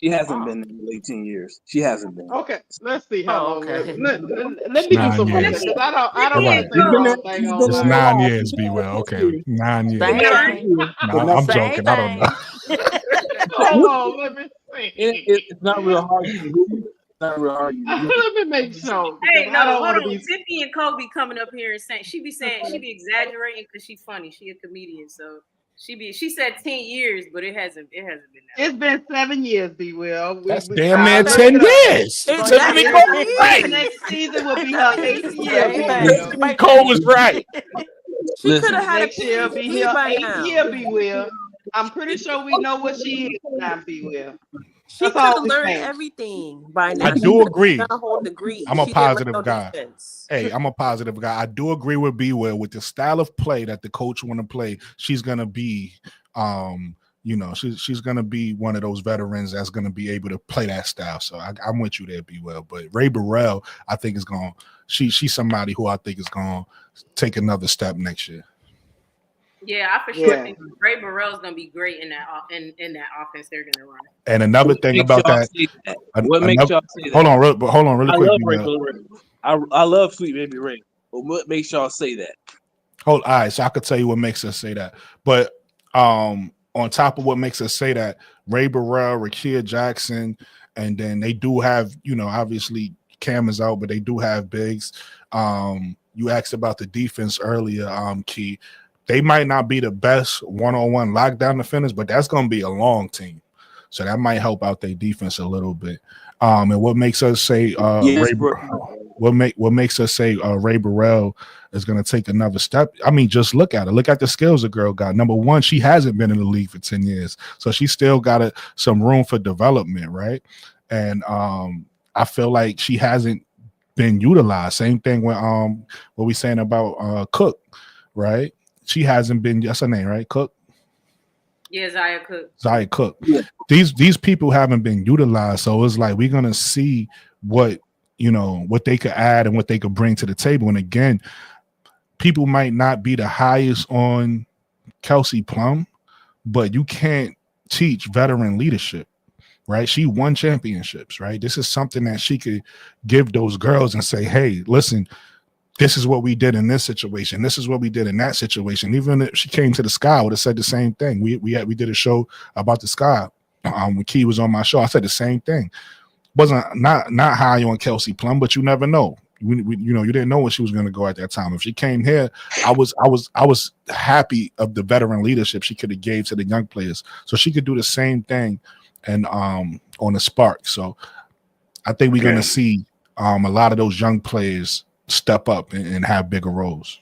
hasn't been in the league 10 years. She hasn't been. Okay, let's see how long. Okay. Let me do some research because I don't want to say the wrong thing on It's 9 years, B Well. Okay, 9 years. I'm joking. I don't know. Hold on, let me see. It's not real hard. It's not real hard. Let me make sure. Hey, no, I don't hold want on. to be. Tiffany and Kobe coming up here and saying she be exaggerating because she's funny. She a comedian, so she said 10 years, but it hasn't been that. It's been 7 years, B Will. That's damn near 10 years. Tiffany Cole was right. Next season will be her 8th year. Tiffany Cole was right. She could have had Next year will be her by 8th now. year, B Will. I'm pretty sure we know what she is now, B Will. She could have learned everything by now. I do agree. Got a whole degree. I'm a She didn't learn positive no guy. defense. Hey, I'm a positive guy. I do agree with B Will with the style of play that the coach want to play. She's gonna be, she's gonna be one of those veterans that's gonna be able to play that style. So I'm with you there, B Will. But Ray Burrell, I think is going. She's somebody who I think is going to take another step next year. Yeah, I for sure think Ray Burrell's gonna be great in that offense they're gonna run. And another thing about that, what makes y'all say that? Hold on, really quick. I love Ray. I love Sweet Baby Ray. But what makes y'all say that? All right, so I could tell you what makes us say that. But on top of what makes us say that Ray Burrell, Rakia Jackson, and then they do have, obviously Cam is out, but they do have bigs. You asked about the defense earlier, Key. They might not be the best one-on-one lockdown defenders, but that's going to be a long team. So that might help out their defense a little bit. And what makes us say what makes us say Ray Burrell is going to take another step? I mean, just look at it. Look at the skills the girl got. Number one, she hasn't been in the league for 10 years, so she still got some room for development, right? And I feel like she hasn't been utilized. Same thing with what we saying about Cook, right? She hasn't been. That's her name, right? Cook. Yeah, Zaya Cook. Zaya Cook. Yeah. These people haven't been utilized, so it's like we're gonna see what they could add and what they could bring to the table. And again, people might not be the highest on Kelsey Plum, but you can't teach veteran leadership, right? She won championships, right? This is something that she could give those girls and say, hey, listen, this is what we did in this situation. This is what we did in that situation. Even if she came to the Sky, I would have said the same thing. We did a show about the Sky. When Key was on my show, I said the same thing. Wasn't not high on Kelsey Plum, but you never know. You didn't know where she was going to go at that time. If she came here, I was happy of the veteran leadership she could have gave to the young players, so she could do the same thing and on the Spark. So I think we're going to see a lot of those young players step up and have bigger roles.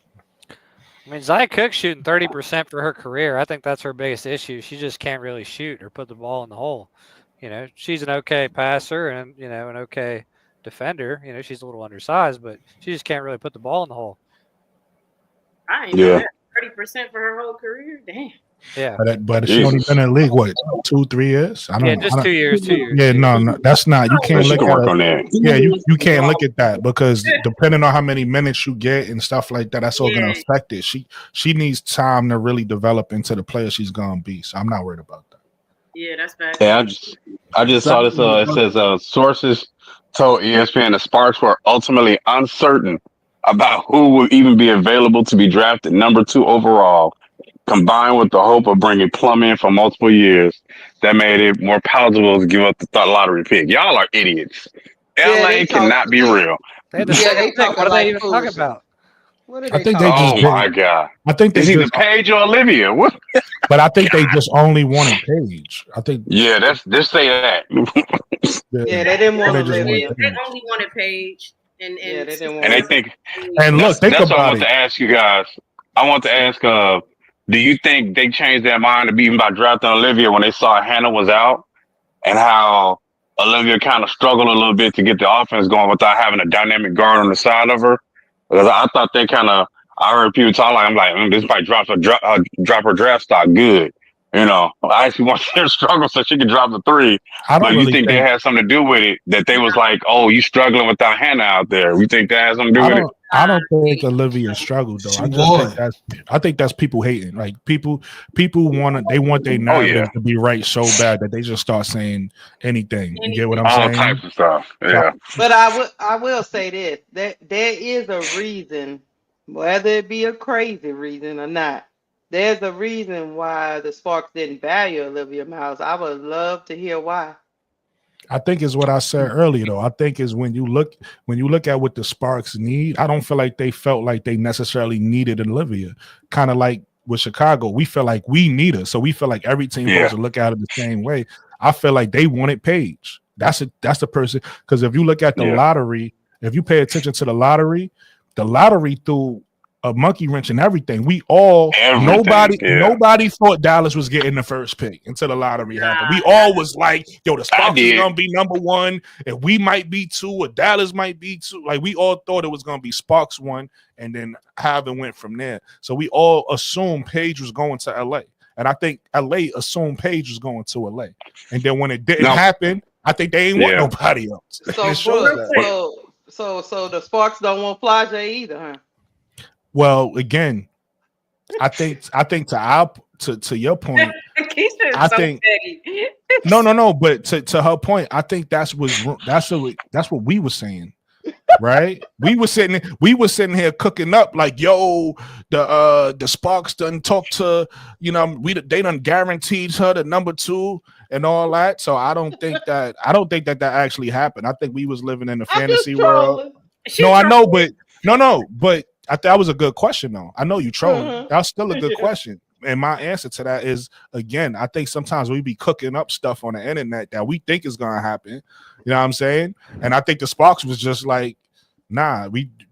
I mean, Zaya Cook's shooting 30% for her career. I think that's her biggest issue. She just can't really shoot or put the ball in the hole. She's an okay passer and, an okay defender. She's a little undersized, but she just can't really put the ball in the hole. I ain't know that. 30% for her whole career? Damn. Yeah. But she only been in the league, what, 2-3 years? I don't know. Just 2 years. 2 years. Yeah, no, that's not. You can't look work on that. Yeah, you can't look at that because depending on how many minutes you get and stuff like that, that's all going to affect it. She needs time to really develop into the player she's going to be. So I'm not worried about that. Yeah, that's bad. Yeah, I just saw this. It says sources told ESPN the Sparks were ultimately uncertain about who will even be available to be drafted number 2 overall. Combined with the hope of bringing Plum in for multiple years, that made it more palatable to give up the lottery pick. Y'all are idiots. LA cannot be real. They had the second pick. What are they even talking about? I think they just. Oh my god! I think it's either Paige or Olivia. What? But I think they just only wanted Paige. I think. Yeah, just say that. Yeah, they didn't want Olivia. They only wanted Paige, and they didn't want. And they think. And look, think that's about what I want to ask you guys. I want to ask. Do you think they changed their mind to be even about drafting Olivia when they saw Hannah was out and how Olivia kind of struggled a little bit to get the offense going without having a dynamic guard on the side of her? Because I thought they I heard people talk I'm like, this might drop her draft stock good. I actually want her to struggle so she can drop the 3. But you think they had something to do with it? That they was like, oh, you struggling without Hannah out there. We think that has something to do with it? I don't think Olivia struggled though. I think that's people hating. Like people want their narrative to be right so bad that they just start saying anything. You get what I'm saying? All types of stuff. Yeah. But I will say this: that there is a reason, whether it be a crazy reason or not. There's a reason why the Sparks didn't value Olivia Miles. I would love to hear why. I think is what I said earlier, though. I think is when you look at what the Sparks need, I don't feel like they felt like they necessarily needed Olivia. Kind of like with Chicago, we feel like we need her, so we feel like every team supposed to look at it the same way. I feel like they wanted Paige. That's the person. Because if you look at the lottery, if you pay attention to the lottery threw a monkey wrench and everything. Nobody thought Dallas was getting the first pick until the lottery happened. We all was like, yo, the Sparks is gonna be number 1, and we might be 2, or Dallas might be 2. Like we all thought it was gonna be Sparks 1, and then Havin went from there. So we all assumed Paige was going to LA. And I think LA assumed Paige was going to LA. And then when it didn't happen, I think they ain't want nobody else. So the Sparks don't want Flage either, huh? Well, again, I think to your point, I think no, but to her point, I think that's what we were saying. Right? We were sitting here cooking up like, yo, the Sparks done talk to, they done guaranteed her the number 2 and all that. So I don't think that that actually happened. I think we was living in a I'm just fantasy world. trolling. She No, I know, trolling. but no, but that was a good question though. I know you trolling. Uh-huh. That's still a good Yeah. question. And my answer to that is, again, I think sometimes we be cooking up stuff on the internet that we think is gonna happen. You know what I'm saying? And I think the Sparks was just like, nah, I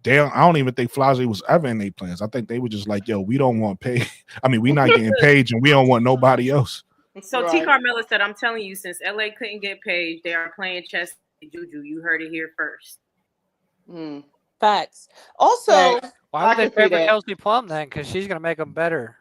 don't even think Flage was ever in their plans. I think they were just like, yo, we don't want pay. I mean, we not getting paid and we don't want nobody else. So T. Right. Carmella said, I'm telling you, since LA couldn't get Paige, they are playing chess with Juju. You heard it here first. Mm. Facts. Also, Facts. Why I would they can see favor that. Kelsey Plum then? Because she's gonna make them better.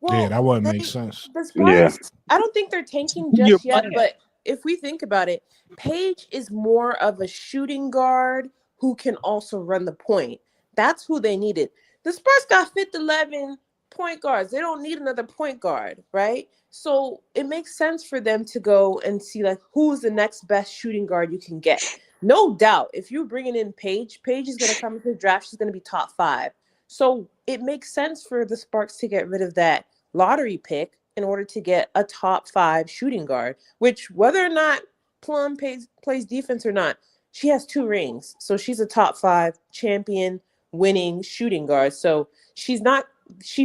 Yeah, well, that wouldn't make they sense. the Yeah. Sparks. I don't think they're tanking You're just yet. playing. But if we think about it, Paige is more of a shooting guard who can also run the point. That's who they needed. The Spurs got 5'11" point guards. They don't need another point guard, right? So it makes sense for them to go and see like who's the next best shooting guard you can get. No doubt, if you're bringing in Paige, Paige is going to come into the draft. She's going to be top 5. So it makes sense for the Sparks to get rid of that lottery pick in order to get a top 5 shooting guard, which whether or not Plum plays defense or not, she has 2 rings. So she's a top 5 champion winning shooting guard. So she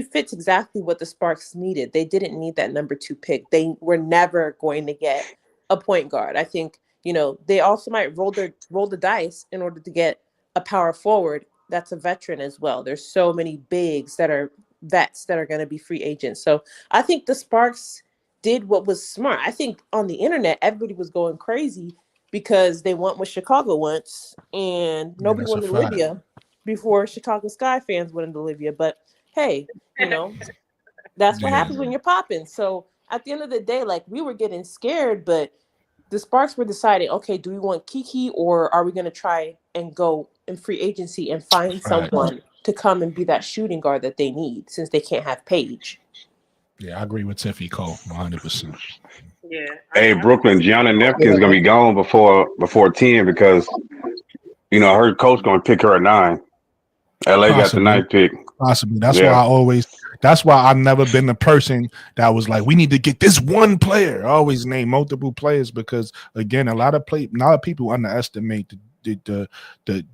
fits exactly what the Sparks needed. They didn't need that number 2 pick. They were never going to get a point guard. I think, they also might roll the dice in order to get a power forward that's a veteran as well. There's so many bigs that are vets that are going to be free agents. So I think the Sparks did what was smart. I think on the internet, everybody was going crazy because they want what Chicago wants, and Yeah, nobody that's a wanted fact. Olivia before Chicago Sky fans wanted Olivia. But hey, that's what Yeah. happens when you're popping. So at the end of the day, like we were getting scared, but the Sparks were deciding, okay, do we want Kiki or are we going to try and go in free agency and find Right. someone to come and be that shooting guard that they need since they can't have Paige? Yeah, I agree with Tiffy Cole 100%. Yeah. Hey, Brooklyn, Gianna Neffkin's gonna be gone before 10 because her coach gonna pick her at 9. LA got the Possibly. 9th pick. Possibly. Yeah. That's why I've never been the person that was like, we need to get this one player. I always name multiple players because again, a lot of people underestimate the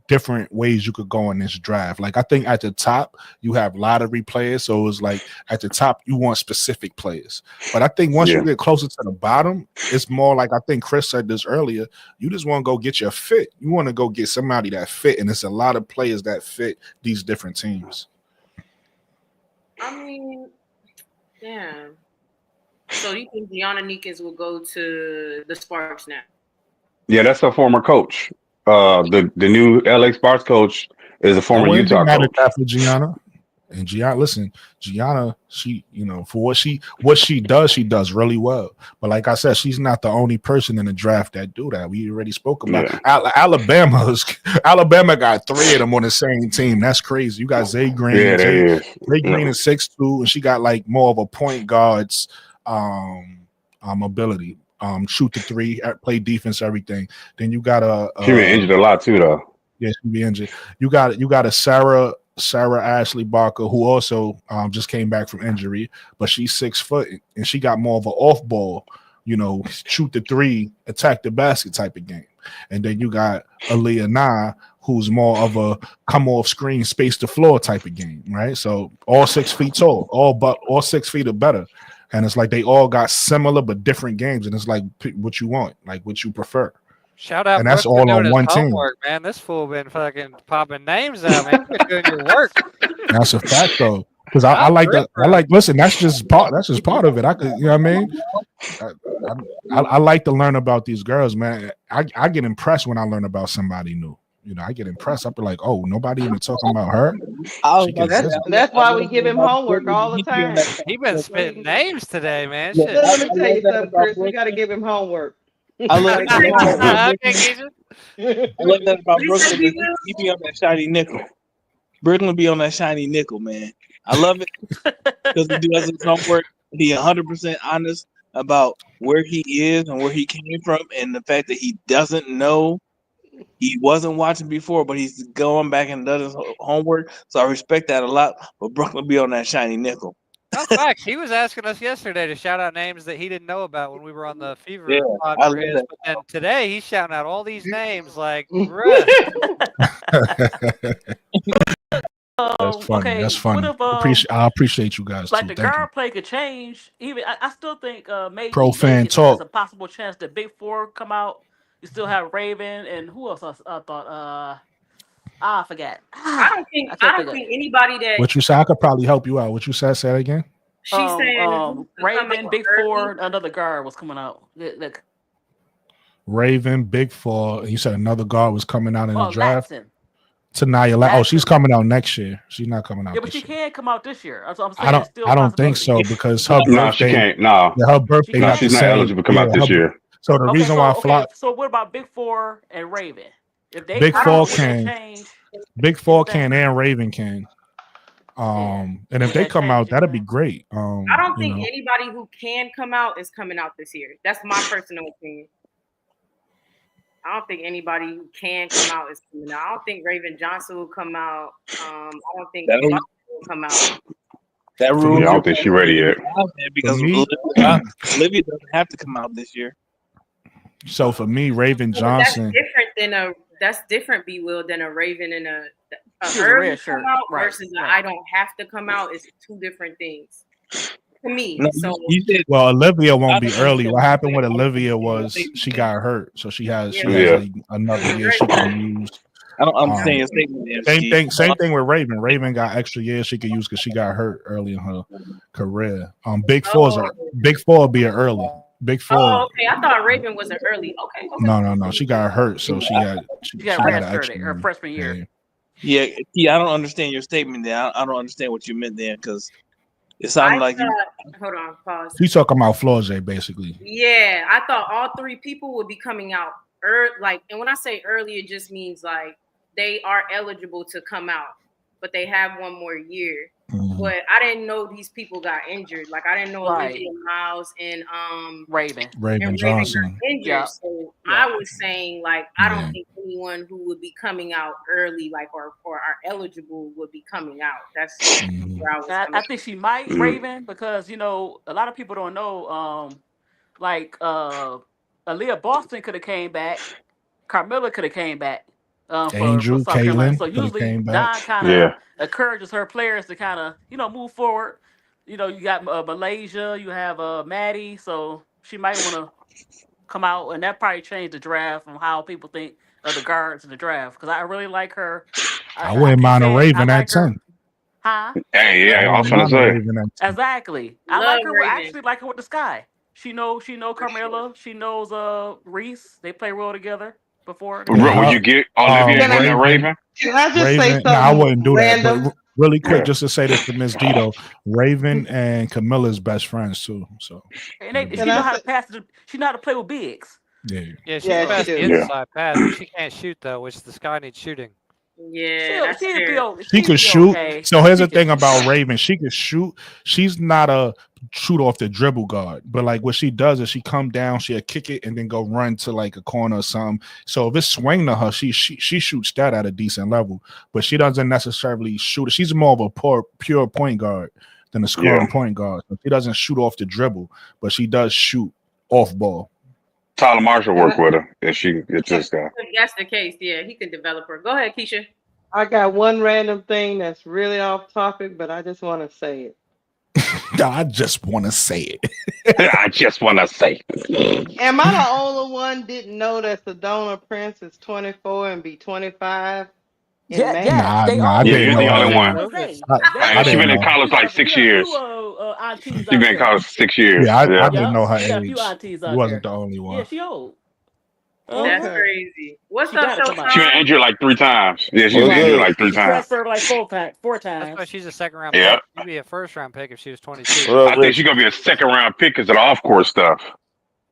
different ways you could go in this draft. Like I think at the top you have lottery players, so it's like at the top you want specific players. But I think once you get closer to the bottom, it's more like I think Chris said this earlier. You just want to go get your fit. You want to go get somebody that fit, and it's a lot of players that fit these different teams. I mean, yeah. So you think Deanna Neekins will go to the Sparks now? Yeah, that's her former coach. The new LA Sparks coach is a I former wouldn't be Utah mad at coach. that for Gianna. And Gianna, she, for what she does really well. But like I said, she's not the only person in the draft that do that. We already spoke about Alabama got 3 of them on the same team. That's crazy. You got Zay Green. Yeah, that Zay is. Green is 6'2", and she got like more of a point guard's ability. Shoot the 3, play defense, everything. Then you got She been injured a lot too, though. Yeah, she be injured. You got a Sarah Ashley Barker, who also just came back from injury, but she's 6 foot and she got more of an off ball, shoot the 3, attack the basket type of game. And then you got Aaliyah Nye, who's more of a come off screen, space the floor type of game, right? So all 6 feet tall, all 6 feet or better. And it's like they all got similar but different games, and it's like pick what you want, like what you prefer. Shout out, and that's Brooke, for all doing on his one team. homework, man. This fool been fucking popping names out, man. You been doing your work. That's a fact, though, because I like that. Listen, that's just part of it. I could, you know what I mean. I like to learn about these girls, man. I get impressed when I learn about somebody new. I get impressed. I'll be like, oh, nobody even talking about her. That's why we give him homework all the time. He been spitting names today, man. Look, Shit. let me tell you something, Chris. We got to give him homework. I love that. Okay, Keisha. I love that about Brooklyn. He be on that shiny nickel. Brooklyn be on that shiny nickel, man. I love it because he does his homework. He 100% honest about where he is and where he came from, and the fact that he doesn't know He wasn't watching before, but he's going back and does his homework. So I respect that a lot. But Brooklyn be on that shiny nickel. No facts. He was asking us yesterday to shout out names that he didn't know about when we were on the Fever Yeah, pod I for love his. that. But then today he's shouting out all these names like, bruh. That's funny. Okay, That's what funny. if I appreciate you guys like too. the Thank you. guard play could change? Even I still think Pro fan maybe it's a talk. possible chance that Big Four come out. You still have Raven and who else I thought I forgot. I don't think I can't think of anybody that What you say? I could probably help you out. What you said? Say it again. she's saying who could come Raven, out Big early. Four, another guard was coming out. Look, Raven, Big Four. You said another guard was coming out in the draft. Latson. Tanaya. Oh, she's coming out next year. She's not coming out. Yeah, but this she year. can come out this year. That's what I'm saying. It's still I don't think so because her birthday. No, she can't. No, Yeah, her birthday no, not the she's not same. eligible to come out this year. So the reason why so what about Big Four and Raven? If they Big come Four out with can, that change, Big Four can, and Raven can. And if they come out, that'd be great. I don't think anybody who can come out is coming out this year. That's my personal opinion. I don't think anybody who can come out is coming out. I don't think Raven Johnson will come out. I don't think Buster will come out. That rule. I don't think she's ready yet. Because Olivia doesn't have to come out this year. So for me, Raven Johnson. That's different, B. Will, than a Raven and a She's a early red shirt. come out Right, versus right. I don't have to come out is two different things to me. No, so Well, Olivia won't be early. What happened with Olivia was she got hurt, so she has like another year she can use. I don't understand your statement. Same thing with Raven. Raven got extra years she could use because she got hurt early in her career. Big Four will be an early. Big Four. Oh, okay. I thought Raven was an early. Okay. No. She got hurt, so she got red an extra her freshman year. Yeah, I don't understand your statement there. I don't understand what you meant there because it sounded like you. Hold on, pause. She's talking about Flau'jae, basically. Yeah, I thought all three people would be coming out early. And when I say early, it just means like they are eligible to come out, but they have one more year. Mm-hmm. But I didn't know these people got injured. Like I didn't know Olivia Miles and Raven got Johnson injured. Yeah. So I was saying like I don't think anyone who would be coming out early, like or are eligible, would be coming out. That's where I was. I think she might Raven because a lot of people don't know. Aaliyah Boston could have came back. Carmilla could have came back. Angel, for South Carolina. Caitlin, So usually Don back. kind of encourages her players to kind of move forward. You got Malaysia, you have Maddie, so she might want to come out, and that probably changed the draft from how people think of the guards in the draft. Because I really like her. I wouldn't mind a Raven at 10. Huh? Hey, yeah, I was gonna say. Exactly. I like her. I actually like her with the Sky. She knows Carmilla. She knows Reese. They play well together before. Would you get Olivia and Raven? Can I just say something? No, I wouldn't do random? that. But really quick, just to say this to Miss Dito, Raven and Camilla's best friends too. So and she know how to pass it. She know how to play with bigs. Yeah, she's best inside pass. But she can't shoot though, which the Sky needs shooting. Yeah, she could shoot. Okay. So here's the thing about Raven: she could shoot. She's not a shoot off the dribble guard, but like what she does is she come down, she'll kick it, and then go run to like a corner or something. So if it's swing to her, she shoots that at a decent level, but she doesn't necessarily shoot it. She's more of a pure point guard than a scoring point guard. So she doesn't shoot off the dribble, but she does shoot off ball. Tyler Marshall work with her if she gets this guy. If that's the case, yeah, he can develop her. Go ahead, Keisha. I got one random thing that's really off topic, but I just want to say it. I just want to say it. I just want to say it. Am I the only one didn't know that Sedona Prince is 24 and be 25? Yeah, you're the only one. She's been in college like 6 years. She's been in college 6 years. Yeah, I didn't know her age. Few aunties out you wasn't there. the only one. Yeah, she old. That's crazy. What's up, She been injured like 3 times. Yeah, she's been injured like 3 times. Transferred like 4 times. That's why she's a second round pick. She'd be a first round pick if she was 22. I think she's gonna be a second round pick because of the off court stuff.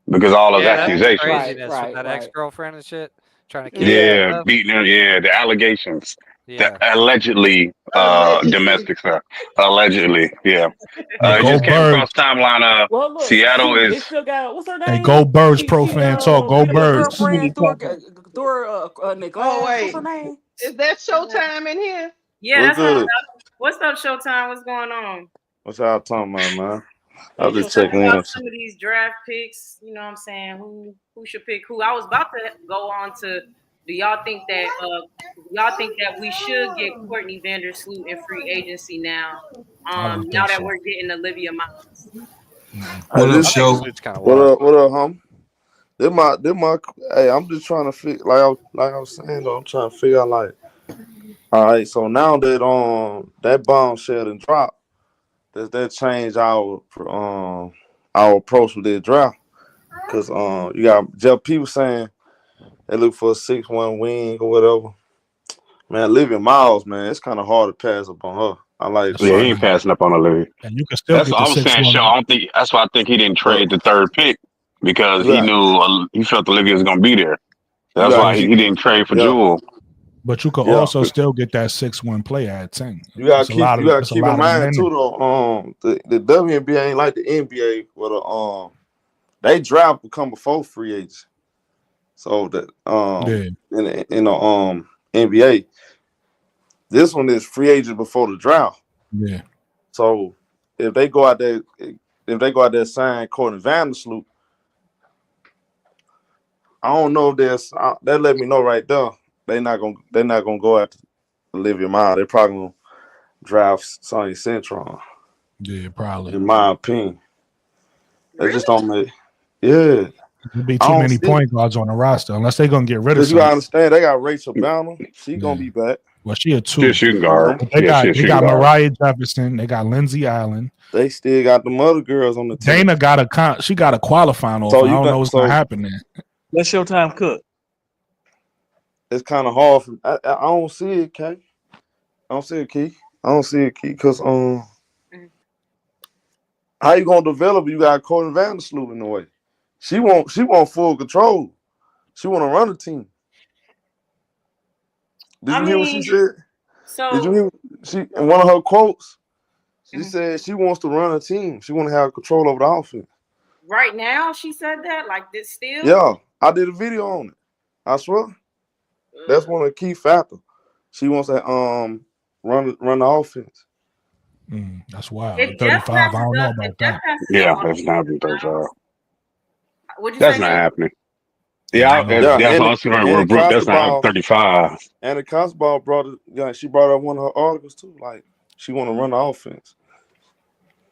Because of all those accusations. Craziness from that ex-girlfriend and shit. Trying to kill her. Beating her, the allegations. The allegedly domestic stuff. Allegedly, yeah. It just came across timeline of Seattle they is still got what's her name? Hey, go Birds, pro fan talk. Go Birds. Girlfriend threw Nick Oh Glass. What's her wait, name? is that Showtime in here? Yeah, What's that's what. good? What's up, Showtime? What's going on? What y'all talking about, man? I We was just just talking checking about in. some of these draft picks. You know what I'm saying? Who should pick who? I was about to go on to. Do y'all think that? Y'all think that we should get Courtney Vandersloot in free agency now? I don't Now think that so. we're getting Olivia Miles. What up, I think show? Sloot's kind of What wild. up? What up, hum? Hey, I'm just trying to figure. Like I was saying though, I'm trying to figure out like. All right, so now that that bombshell and drop, does that change our approach with the draft? Cause you got Jeff people saying they look for a 6-1 wing or whatever. Man, Olivia Miles, man, it's kind of hard to pass up on her. I like That's Yeah, he right. ain't passing up on Olivia. And you can still That's get what the I was saying, 6-1. Shaw. I don't think that's why I think he didn't but trade the third pick because you he got knew he felt Olivia was gonna be there. you That's got why Yeah. he didn't trade for yeah. Jewel. But you could Yeah. also still get that 6-1 play at 10. You gotta It's a lot keep in of them mind in too there. though. The WNBA ain't like the NBA where they draft will come before free agents. So that Yeah. in the NBA, this one is free agent before the draft. Yeah. So if they go out there sign Courtney Vandersloot, I don't know if that let me know right there. They're not gonna go after Olivia Miles. They're probably gonna draft Sonya Centron, Yeah, probably. in my opinion. They just Really? don't make. Yeah, There'll be I too don't many see point guards on the roster unless they're gonna get rid of because you some. gotta understand they got Rachel Banner. She gonna Yeah. be back. Well, she a She a 2. shooting You guard. know But Yeah, she a they shooting got guard. Mariah Jefferson, they got Lindsey Allen. they still got the other girls on the team. Dana she got a qualifying offer. So I you don't know got what's gonna so happen there. Let Showtime cook. it's kind of hard for I don't see it, Kay. I don't see it, Key. I don't see it, Key, because how you gonna develop? You got Courtney Vandersloot in the way. She want full control. She want to run the team. Did I you hear what she mean, said? Did you so hear she in one of her quotes? She mhm. said she wants to run a team. She want to have control over the offense. Right now she said that like this still. Yeah, I did a video on it. I swear that's one of the key factors. She wants to run the offense. That's wild. If At Jeff 35, I passes don't know up, if about Jeff that. passes up Yeah, on that's not happening. Miles, what'd you That's say, not Nate? happening. I Yeah, don't know Yeah, about that's that. what I was saying and the with Brooke. That's not Constable 35. and the Constable brought it. Yeah, she brought up one of her articles too. Like she want to run the offense.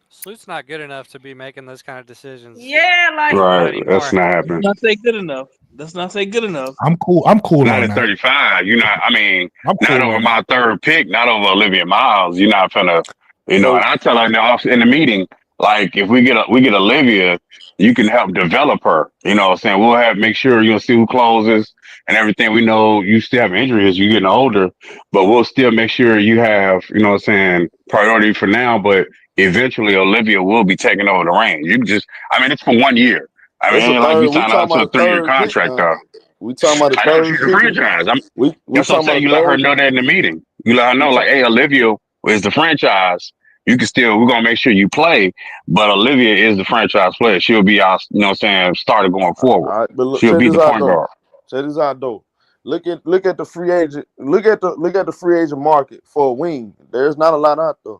Sloot's not good enough to be making those kind of decisions. Yeah, like Not Right, that's anymore. not Let's happening. not say good enough. Let's not say good enough. I'm cool. I'm cool Not on at that. 35. You're not. I mean, I'm not cool over on that. my third pick. Not over Olivia Miles. You're not gonna. And So I tell her in the meeting, like if we get Olivia, you can help develop her. You know what I'm saying? We'll have make sure you'll see who closes and everything. We know you still have injuries. You're getting older, but we'll still make sure you have, you know what I'm saying, priority for now. But eventually, Olivia will be taking over the reins. You can just, I mean, it's for 1 year. I mean, it's it a ain't like you third. We sign up talking to a about the 3-year third pick contract, now. though. We talking about the I know she's third a pick. franchise. We That's what I'm talking saying. about You the let her third. know that in the meeting. You let her We know, like, talk, hey, Olivia is the franchise. You can still, we're gonna make sure you play, but Olivia is the franchise player. She'll be our, you know what I'm saying, starter going forward. all right, but She'll check be this the out point though. guard. Check this out though. Look at the free agent. Look at the free agent market for a wing. There's not a lot out there.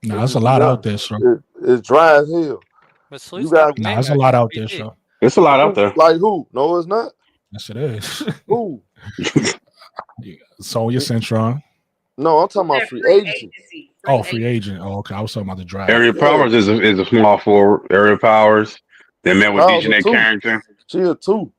Nah, Let's there's a just be lot out honest. there, so. It's dry as hell. But You Sloot's not a got Nah, wing there's a though. lot He's out a there, PG. so. It's a lot out there. like who? No, it's not. Yes, it is. Who? Sonya Centron. No, I'm he talking about said free free agency. agency, Oh, free free agency. agent. Oh, okay. I was talking about the draft. Area Yeah, Powers is a small forward. Area Powers. They met with Powers a DJ two. Carrington. She a two.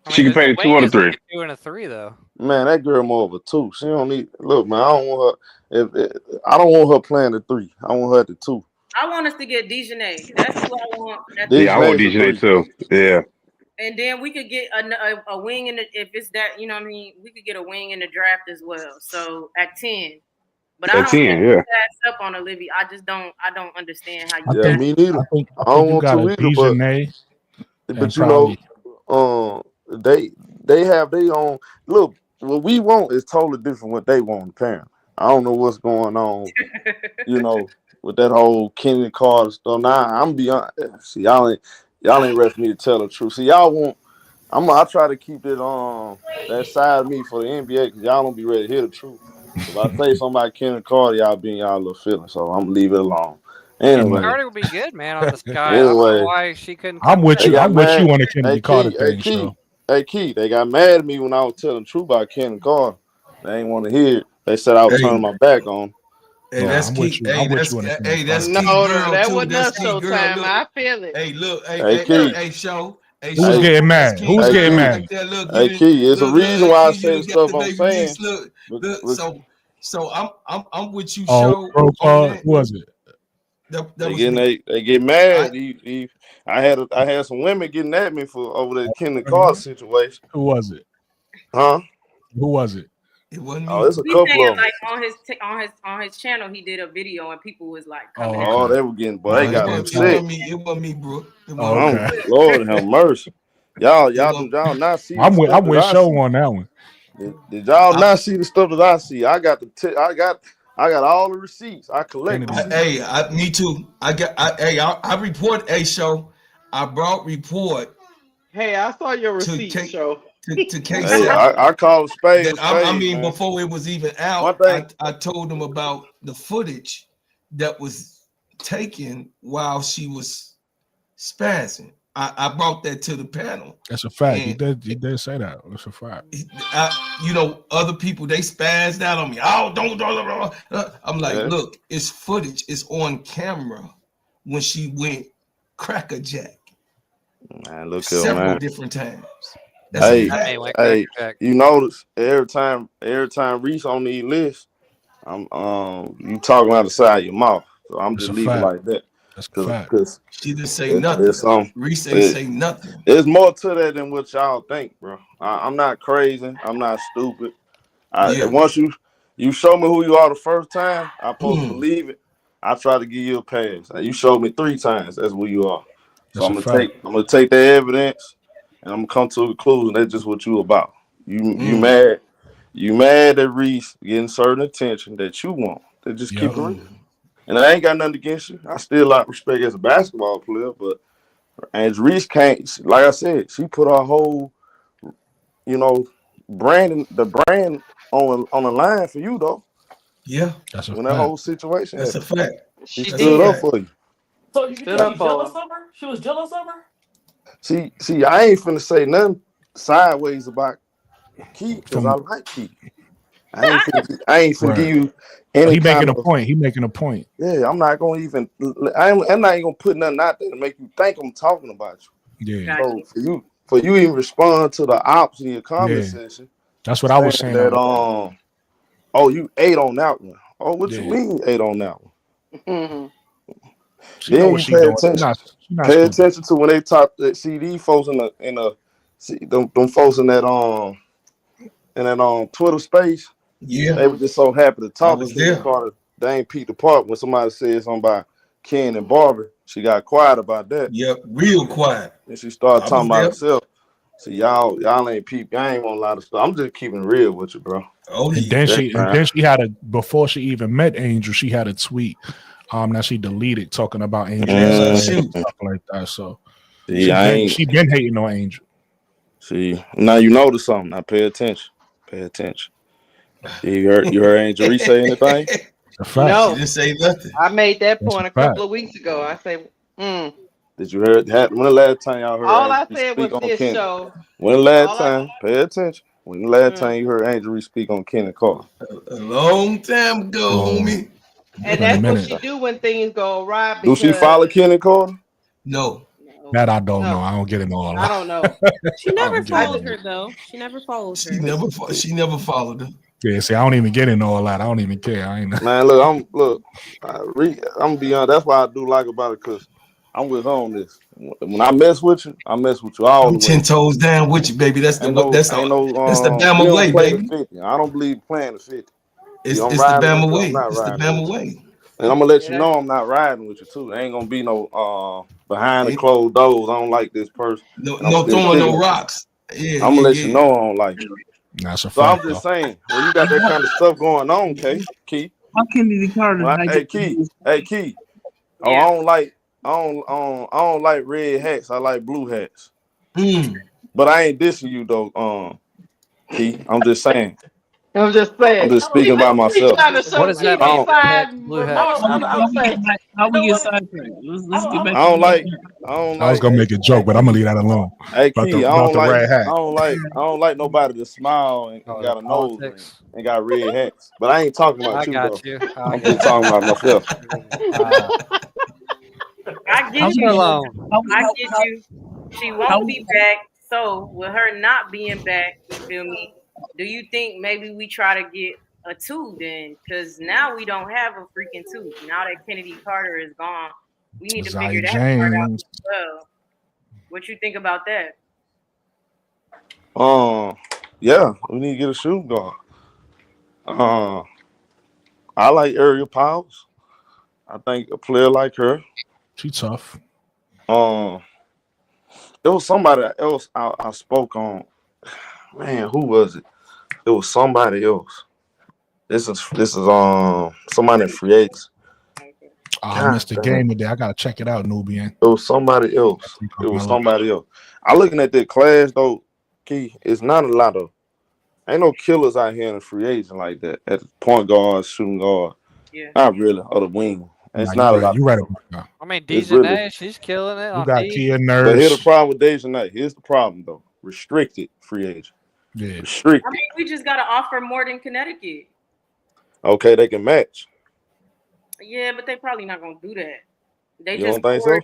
I She mean, can the pay the wing 2 or the is like 3. a 2 and a 3 though. Man, that girl more of a two. She don't need. Look, man, I don't want her. If I don't want her playing the three. I want her at the two. I want us to get Dejanay. That's who I want at the Yeah, I two. want Dejanay's a DJ three. too. Yeah. And then we could get a wing in the if it's that, you know what I mean, we could get a wing in the draft as well. So at 10. But I At don't 10, think we yeah. pass up on Olivia. I don't understand how I you Yeah, pass. think me neither. I I think don't you want got a to either. Dejanay and But you know, probably um, they have their own look. What we want is totally different what they want. Apparently, I don't know what's going on. You know, with that whole Kenny Carter stuff. Nah, I'm beyond. See, y'all ain't ready for me to tell the truth. See, y'all want I try to keep it that side of me for the NBA because y'all don't be ready to hear the truth. If I say somebody Kenneth Carter, y'all be in y'all little feeling, so I'm gonna leave it alone. Kennedy Anyway, Carter would be good, man, on the Sky. I don't know anyway, why she couldn't I'm come with back. they you. got I'm with you mad. on the Kennedy Carter thing, show. Hey Key, they got mad at me when I was telling the truth about Kenneth Carter. They ain't want to hear it. They said I was Hey, turning my back on. hey, No, that's So, I'm with key. you. Hey, I'm with you on the Kennedy that's Carter No, thing. key girl that too. wasn't That's us, key girl. Showtime. Look, I feel it. hey, look, hey Key, show, hey, Who was hey, show. getting That's mad? Who key was hey girl getting Key, right mad? there. Look, hey giving, Key. It's a reason hey, why I key, you say the done got stuff the I'm baby niece. saying. Look. Look, So I'm with you, Oh, show bro, on that. who was it? That was me. they get I mad. I had some women getting at me for over the Kenneth Carter situation. Who was it? Huh? Who was it? It wasn't Oh, me. it's a We saying couple of them. like on his channel, he did a video and people was like coming Oh, at Oh, okay. they were getting, boy, Oh, they No, he got getting me it to it. sick. wasn't me. It wasn't me, bro. It Oh, wasn't me. I'm okay. Lord have mercy. Y'all, It y'all, was. did y'all not see the stuff I'm that with I show see? on that one. Did y'all I, not see the stuff that I see? I got all the receipts. I collect Kennedy. receipts. me too. I report a show. I brought report Hey, I saw your to receipt, K Show. to Hey, KSAP I call a that I spade, mean man. before it was even One out. thing, I told them about the footage that was taken while she was spazzing. I brought that to the panel, That's a fact. He and did say that. That's a fact. other people they spazzed out on me. Oh, don't. I'm like, yeah, look, it's footage. It's on camera when she went crackerjack man. Look here, several man. different times. That's a Hey, That man fact. went hey, crackerjack. you notice every time Reese on these lists, I'm you talking out the side of your mouth. So I'm That's just a leaving fact. like that. That's a fact. Cause She didn't say it's nothing. Reese ain't it, say nothing. it's more to that than what y'all think, bro. I'm not crazy. I'm not stupid. Yeah. Once you show me who you are the first time, I'm supposed to Mm, believe it. I try to give you a pass. You showed me 3 times. That's who you are. So That's a fact. I'm gonna take that evidence and I'm gonna come to a conclusion. That's just what you about. mm, You mad at Reese getting certain attention that you want. They just keep Yep. it real. mm. And I ain't got nothing against you. I still like respect as a basketball player, but and Reese can't. Like I said, she put her whole you know the brand on the line for you though. Yeah, That's a When that fact. whole situation that's a happened, fact. she She That's a stood up did. fact. for you. So She you stood think up she for jealous her. of her? She was jealous of her? See, I ain't finna say nothing sideways about Key because I From like Key. I ain't finna give right. you any He making kind a of point. He making a point. yeah. I'm not gonna even. I'm not even gonna put nothing out there to make you think I'm talking about you. Yeah. Got So you. for you even respond to the ops in your comment Yeah. section That's what I saying was saying that earlier. oh you ate on that one. Oh, what you Yeah. mean you ate on that one? Mhm. She know Then what you she pay doing. attention. She not Pay stupid. attention to when they talk that CD folks in the see them folks in that Twitter space. Yeah, They were just so happy to I talk to was Kenneth there. Carter. They ain't peeped apart when somebody said something about Ken and Barbie. She got quiet about that. Yep, real quiet. And she started I talking was about there. herself. See, y'all ain't peep. Y'all ain't on a lot of stuff. I'm just keeping real with you, bro. Oh And yeah. then That time. she had a before she even met Angel, she had a tweet that she deleted talking about Angel's Yeah, ass Mm, and shoot. stuff like that. So see, I ain't. she been hating on Angel. See, now you notice something. Now pay attention. Pay attention. You heard Angel Reese say anything? It's a fact. She No, didn't say nothing. I made that That's a point a couple fact. of weeks ago. I say, mm. Did you hear? When the last time y'all heard All Angel I Reese said speak was on this, Ken? Show. When the last All I, time? Pay attention. When the last mm. time you heard Angel Reese speak on Ken and Carter? A long time ago, Um, homie. And been a that's what minute. she do when things go awry Do she because follow Ken and Carter? No. no, That I don't know. no, I don't get into all I that. don't know. She I never don't get I into followed just all her that. though. She never followed She her. but never she never followed her. Yeah, see, I don't even get into all that. I don't even care. I ain't Man, I'm gonna be honest. That's why I do like about it, cause I'm with her on this. When I mess with you, I mess with you all I'm the way. 10 toes down with you, baby. Ain't no That's the we Bama don't way, play the baby. 50. I don't believe playing the 50. You I'm It's the riding with Bama you, I'm way. not It's the riding with Bama you. way. And I'm gonna let yeah, you that's know I'm not riding with you too. There ain't gonna be no behind the Ain't closed doors. I don't like this person and I'm no still throwing kicking no it. rocks. Yeah, I'm gonna yeah, let you yeah. know I don't like you. That's a So I'm fact, just though. saying, when you got that kind of stuff going on, Key. How Kennedy Carter not get Hey Key. Oh, Yeah. I don't like red hats. I like blue hats. Mm. But I ain't dissing you though, Key. I'm just saying. I'm just I'm saying. just speaking about He myself. trying to What show does that Keith I his mean? don't. Blue hex, side blue hex. remote. I'm How gonna we say, get back? How you we know get what? sidetracked? Let's get I'm back I to don't the. like. I don't I was like. gonna make a joke, but I'm gonna leave that alone. Hey About Key, the red I hat. don't like. I don't like nobody to smile and Oh, the got a nose ring politics. and got red hats. But I ain't talking about I you though. got you. I I'm just got talking about myself. you. Uh, I How get we leave her you. get? alone. I get you. She How won't we? be back. So with her not being back, you feel me? Do you think maybe we try to get a two then? Because now we don't have a freaking two. Now that Kennedy Carter is gone, we need to figure Zaya that part out James. as well. What you think about that? Yeah, we need to get a shooting guard. Uh, I like Ariel Powers. I think a player like her. She tough. Um, there was somebody else I spoke on. Man, who was it? It was somebody else. This is somebody in free agents. I God missed the damn. game today. I gotta check it out, Nubian. It was somebody else. It was somebody else. I looking at that class though, Key. It's not a lot of ain't no killers out here in the free agent like that. At the point guard, shooting guard. Yeah. Not really. Or the wing. Nah, It's not a lot you of right them. about that. I mean, It's really Dejanay, she's killing it You on got D. Kia but here's the Nurse. problem with Dejanay. Here's the problem though. Restricted free agent. Yeah. Restricted. I mean, we just gotta offer more than Connecticut. Okay, they can match. Yeah, but they probably not gonna do that. They You just don't think so?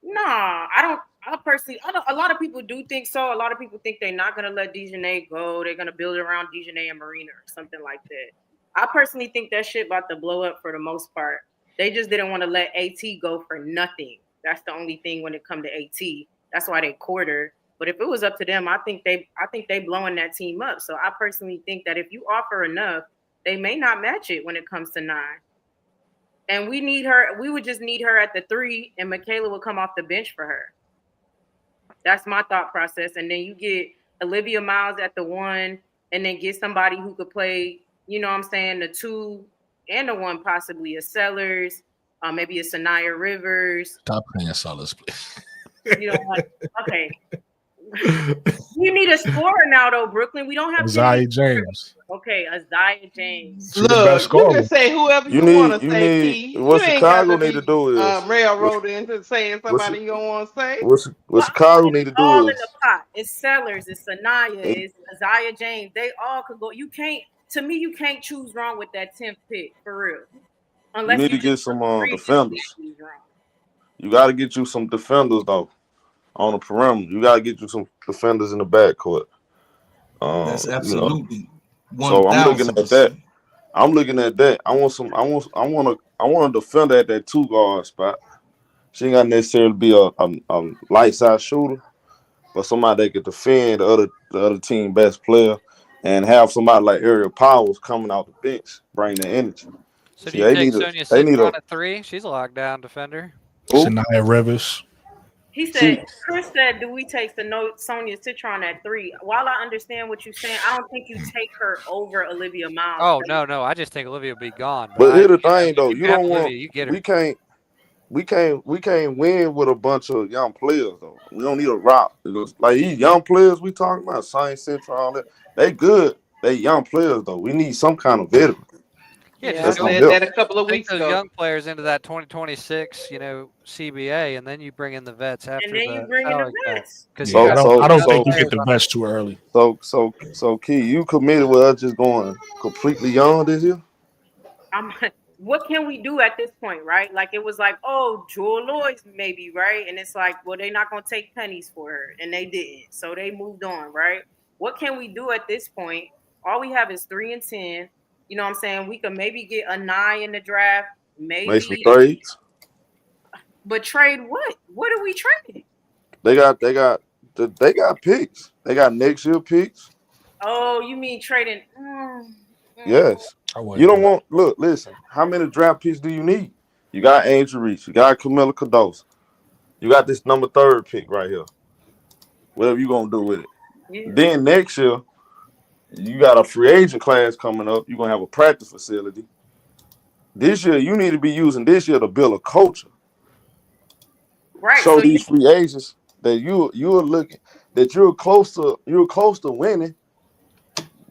Nah, I don't. I personally, I don't, a lot of people do think so. A lot of people think they're not gonna let Dejanay go. They're gonna build around Dejanay and Marina or something like that. I personally think that shit about to blow up for the most part. They just didn't want to let AT go for nothing. That's the only thing when it come to AT. That's why they quarter. But if it was up to them, I think they blowing that team up. So I personally think that if you offer enough, they may not match it when it comes to 9. And we need her. We would just need her at the 3, and Michaela would come off the bench for her. That's my thought process. And then you get Olivia Miles at the 1, and then get somebody who could play, you know what I'm saying, the 2 and the 1, possibly a Sellers, maybe a Sanaya Rivers. Stop playing Sellers, please. You know what? Okay. We need a scorer now, though, Brooklyn. We don't have Zaya Kennedy. James. Okay, Isaiah James. She the best Look, you scorer. can say whoever You you want need to say, Key. You what ain't got Chicago to need to be do is railroaded into saying what, somebody you don't want to say. what Well, Chicago need to it's all do in the is pot. It's Sellers, it's Sanaya, it, it's Isaiah James. They all could go. You can't. To me, you can't choose wrong with that 10th pick for real, you unless need you to just get some agree that you defenders. can't choose wrong. You got to get you some defenders though on the perimeter. You got to get you some defenders in the backcourt. That's You know. absolutely So I'm looking at 1000%. that. I'm looking at that. I want some. I want a defender at that 2 guard spot. She ain't got to necessarily be a light side shooter, but somebody that could defend the other team best player, and have somebody like Ariel Powers coming out the bench, bring the energy. So do See, you take Sonia Citron at 3? She's a lockdown defender. Sanaya Rivers. He said, Chris said, do we take the note Sonia Citron at 3? While I understand what you're saying, I don't think you take her over Olivia Miles. Oh no, I just think Olivia will be gone. But here's the You know, thing though, if you you have don't want. Olivia, you get her. We can't win with a bunch of young players though. We don't need a rock. Like these young players we talking about, Science Central, all that. They good. They young players though. We need some kind of veteran. Yeah, Yeah, I just That's gonna said help. that a couple of take weeks those ago. young players into that 2026, CBA, and then you bring in the vets And after then you the bring in the salary cap. vets. Because Yeah, I don't think you get players the on best too early. So Key, you committed with us just going completely young this year? I'm what can we do at this point, right? Like it was like, oh, Jewel Lloyd's maybe, right? And it's like, well, they're not gonna take pennies for her, and they didn't, so they moved on, right? What can we do at this point? All we have is 3 and 10. You know what I'm saying? We could maybe get a 9 in the draft, Make some maybe, trades. but trade what? What are we trading? They got picks. They got next year picks. Oh, you mean trading? Yes. You don't want listen, how many draft picks do you need? You got Angel Reese, you got Camilla Cardoso. You got this number 3 pick right here. Whatever you gonna do with it. Yeah. Then next year, you got a free agent class coming up. You're gonna have a practice facility. This year, you need to be using this year to build a culture. Right. Show So these free agents that you're looking. that you're close to winning.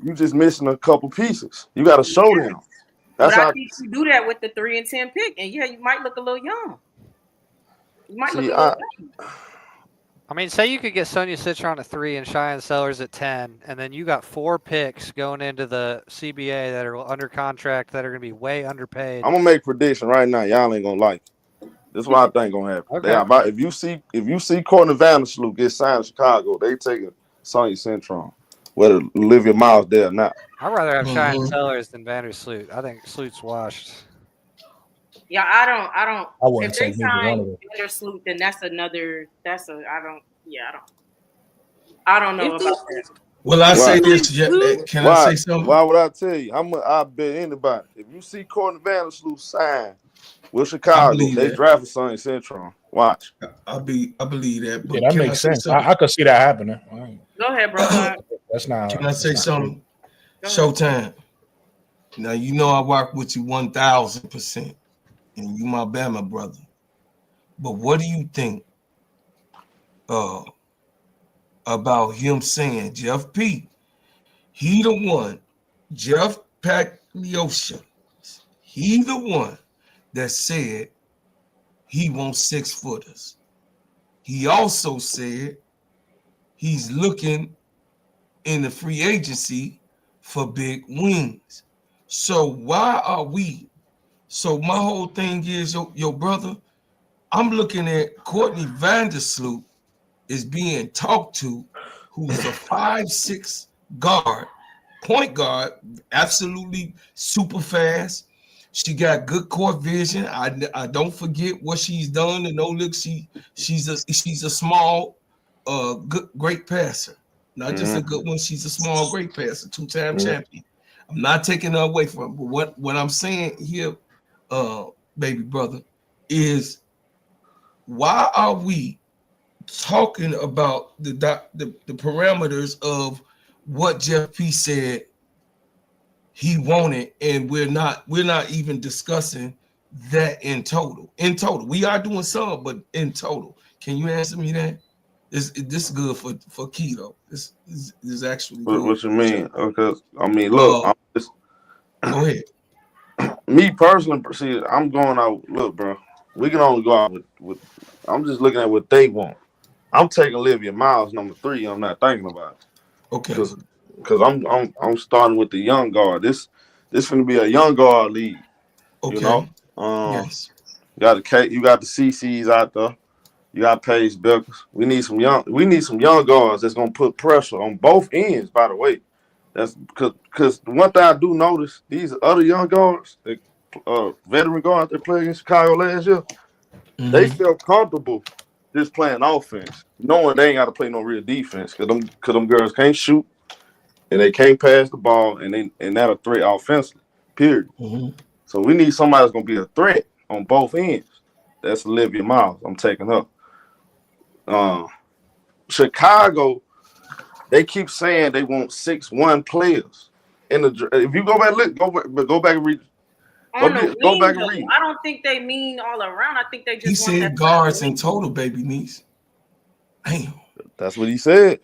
You just missing a couple pieces. You got to show them. But That's I how. think you do that with the 3 and 10 pick, and yeah, you might look a little young. You might look See, a little young. I mean, say you could get Sonia Citron at 3 and Cheyenne Sellers at 10, and then you got 4 picks going into the CBA that are under contract that are going to be way underpaid. I'm gonna make a prediction right now. Y'all ain't gonna like it. This is what I think gonna happen. Okay. They about, if you see Courtney Vandersloot get signed in Chicago, they taking Sonya Citron, whether Olivia Miles there or not. I'd rather have Cheyenne Mhm. Sellers than Vandersloot. I think Sloot's washed. Yeah, I don't. I wouldn't If they take neither one of sign them. Vandersloot, then that's another. I don't know If about they that. Well, I say this. Sloot, Can I say something? Why would I tell you? I bet anybody. If you see Courtney Vandersloot sign with I Chicago, believe they that. drafted Sonya Citron. Watch. I believe that. But Yeah, that can I makes say sense. something? I could see that happening. Go ahead, bro. That's not. Can I say That's not something? Go ahead. Showtime. Now you know I rock with you 1000%, and you my Bama brother. But what do you think about him saying Jeff P? He the one, Jeff Pagliosha. He the one that said he wants 6-footers. He also said he's looking in the free agency for big wings. So why are we? So my whole thing is, your brother, I'm looking at Courtney Vandersloot is being talked to, who's a 5'6" guard, point guard, absolutely super fast. She got good court vision. I don't forget what she's done. And no look, she's a small, great passer. Not just a good one. She's a small, great passer, 2-time champion. I'm not taking her away from her. But what I'm saying here, baby brother, is why are we talking about the parameters of what Jeff P said he wanted, and we're not even discussing that in total. In total, we are doing some, but in total, can you answer me that? This is good for keto. This is actually good. What you mean? Okay, I mean, look, I'm just, go ahead. Me personally, see, I'm going out. Look, bro, we can only go out with. I'm just looking at what they want. I'm taking Olivia Miles number 3. I'm not thinking about it. Okay. Because I'm starting with the young guard. This finna be a young guard league. Okay. You know. Yes. You got the CCs out there. You got Paige Beckers. We need some young guards that's gonna put pressure on both ends. By the way, that's because one thing I do notice, these other young guards, veteran guards that played in Chicago last year, they feel comfortable just playing offense, knowing they ain't got to play no real defense because them girls can't shoot and they can't pass the ball and that a threat offensively. Period. So we need somebody that's gonna be a threat on both ends. That's Olivia Miles. I'm taking her. Chicago, they keep saying they want 6'1" players. If you go back, go back and read. Go back and read. I don't think they mean all around. I think they just He want said that guards in total, baby niece. Damn. That's what he said.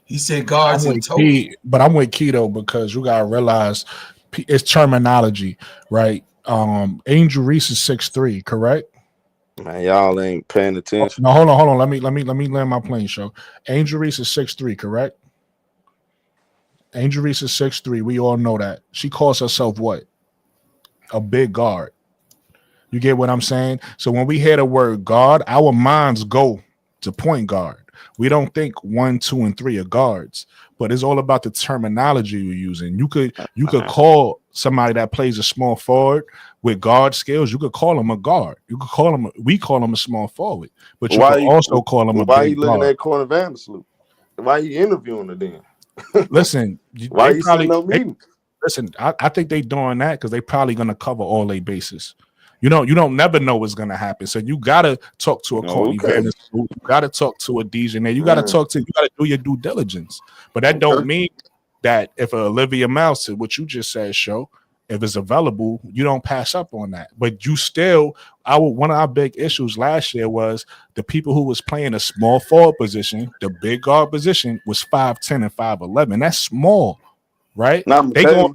He said guards in total. But I'm with Keto because you gotta realize it's terminology, right? Angel Reese is 6'3", correct? Man, y'all ain't paying attention. No, hold on. Let me land my plane. Show. Angel Reese is 6'3", correct? Angel Reese is 6'3". We all know that. She calls herself what? A big guard. You get what I'm saying? So when we hear the word guard, our minds go to point guard. We don't think 1, 2, and 3 are guards, but it's all about the terminology you're using. You could call somebody that plays a small forward with guard skills. You could call them a guard. You could call them. We call them a small forward, but you could also call them a big guard. Why you looking at Corner Vandersloot? Why you interviewing her then? Listen, why you setting up meetings? Listen, I think they doing that because they probably gonna cover all their bases. You don't never know what's gonna happen. So you gotta talk to a Courtney Vandersloot. You gotta talk to a DJ. You gotta do your due diligence. But that don't mean that if Olivia Mouse, what you just said, show, if it's available, you don't pass up on that. But you still, one of our big issues last year was the people who was playing a small forward position, the big guard position was 5'10" and 5'11". That's small, right? Not They going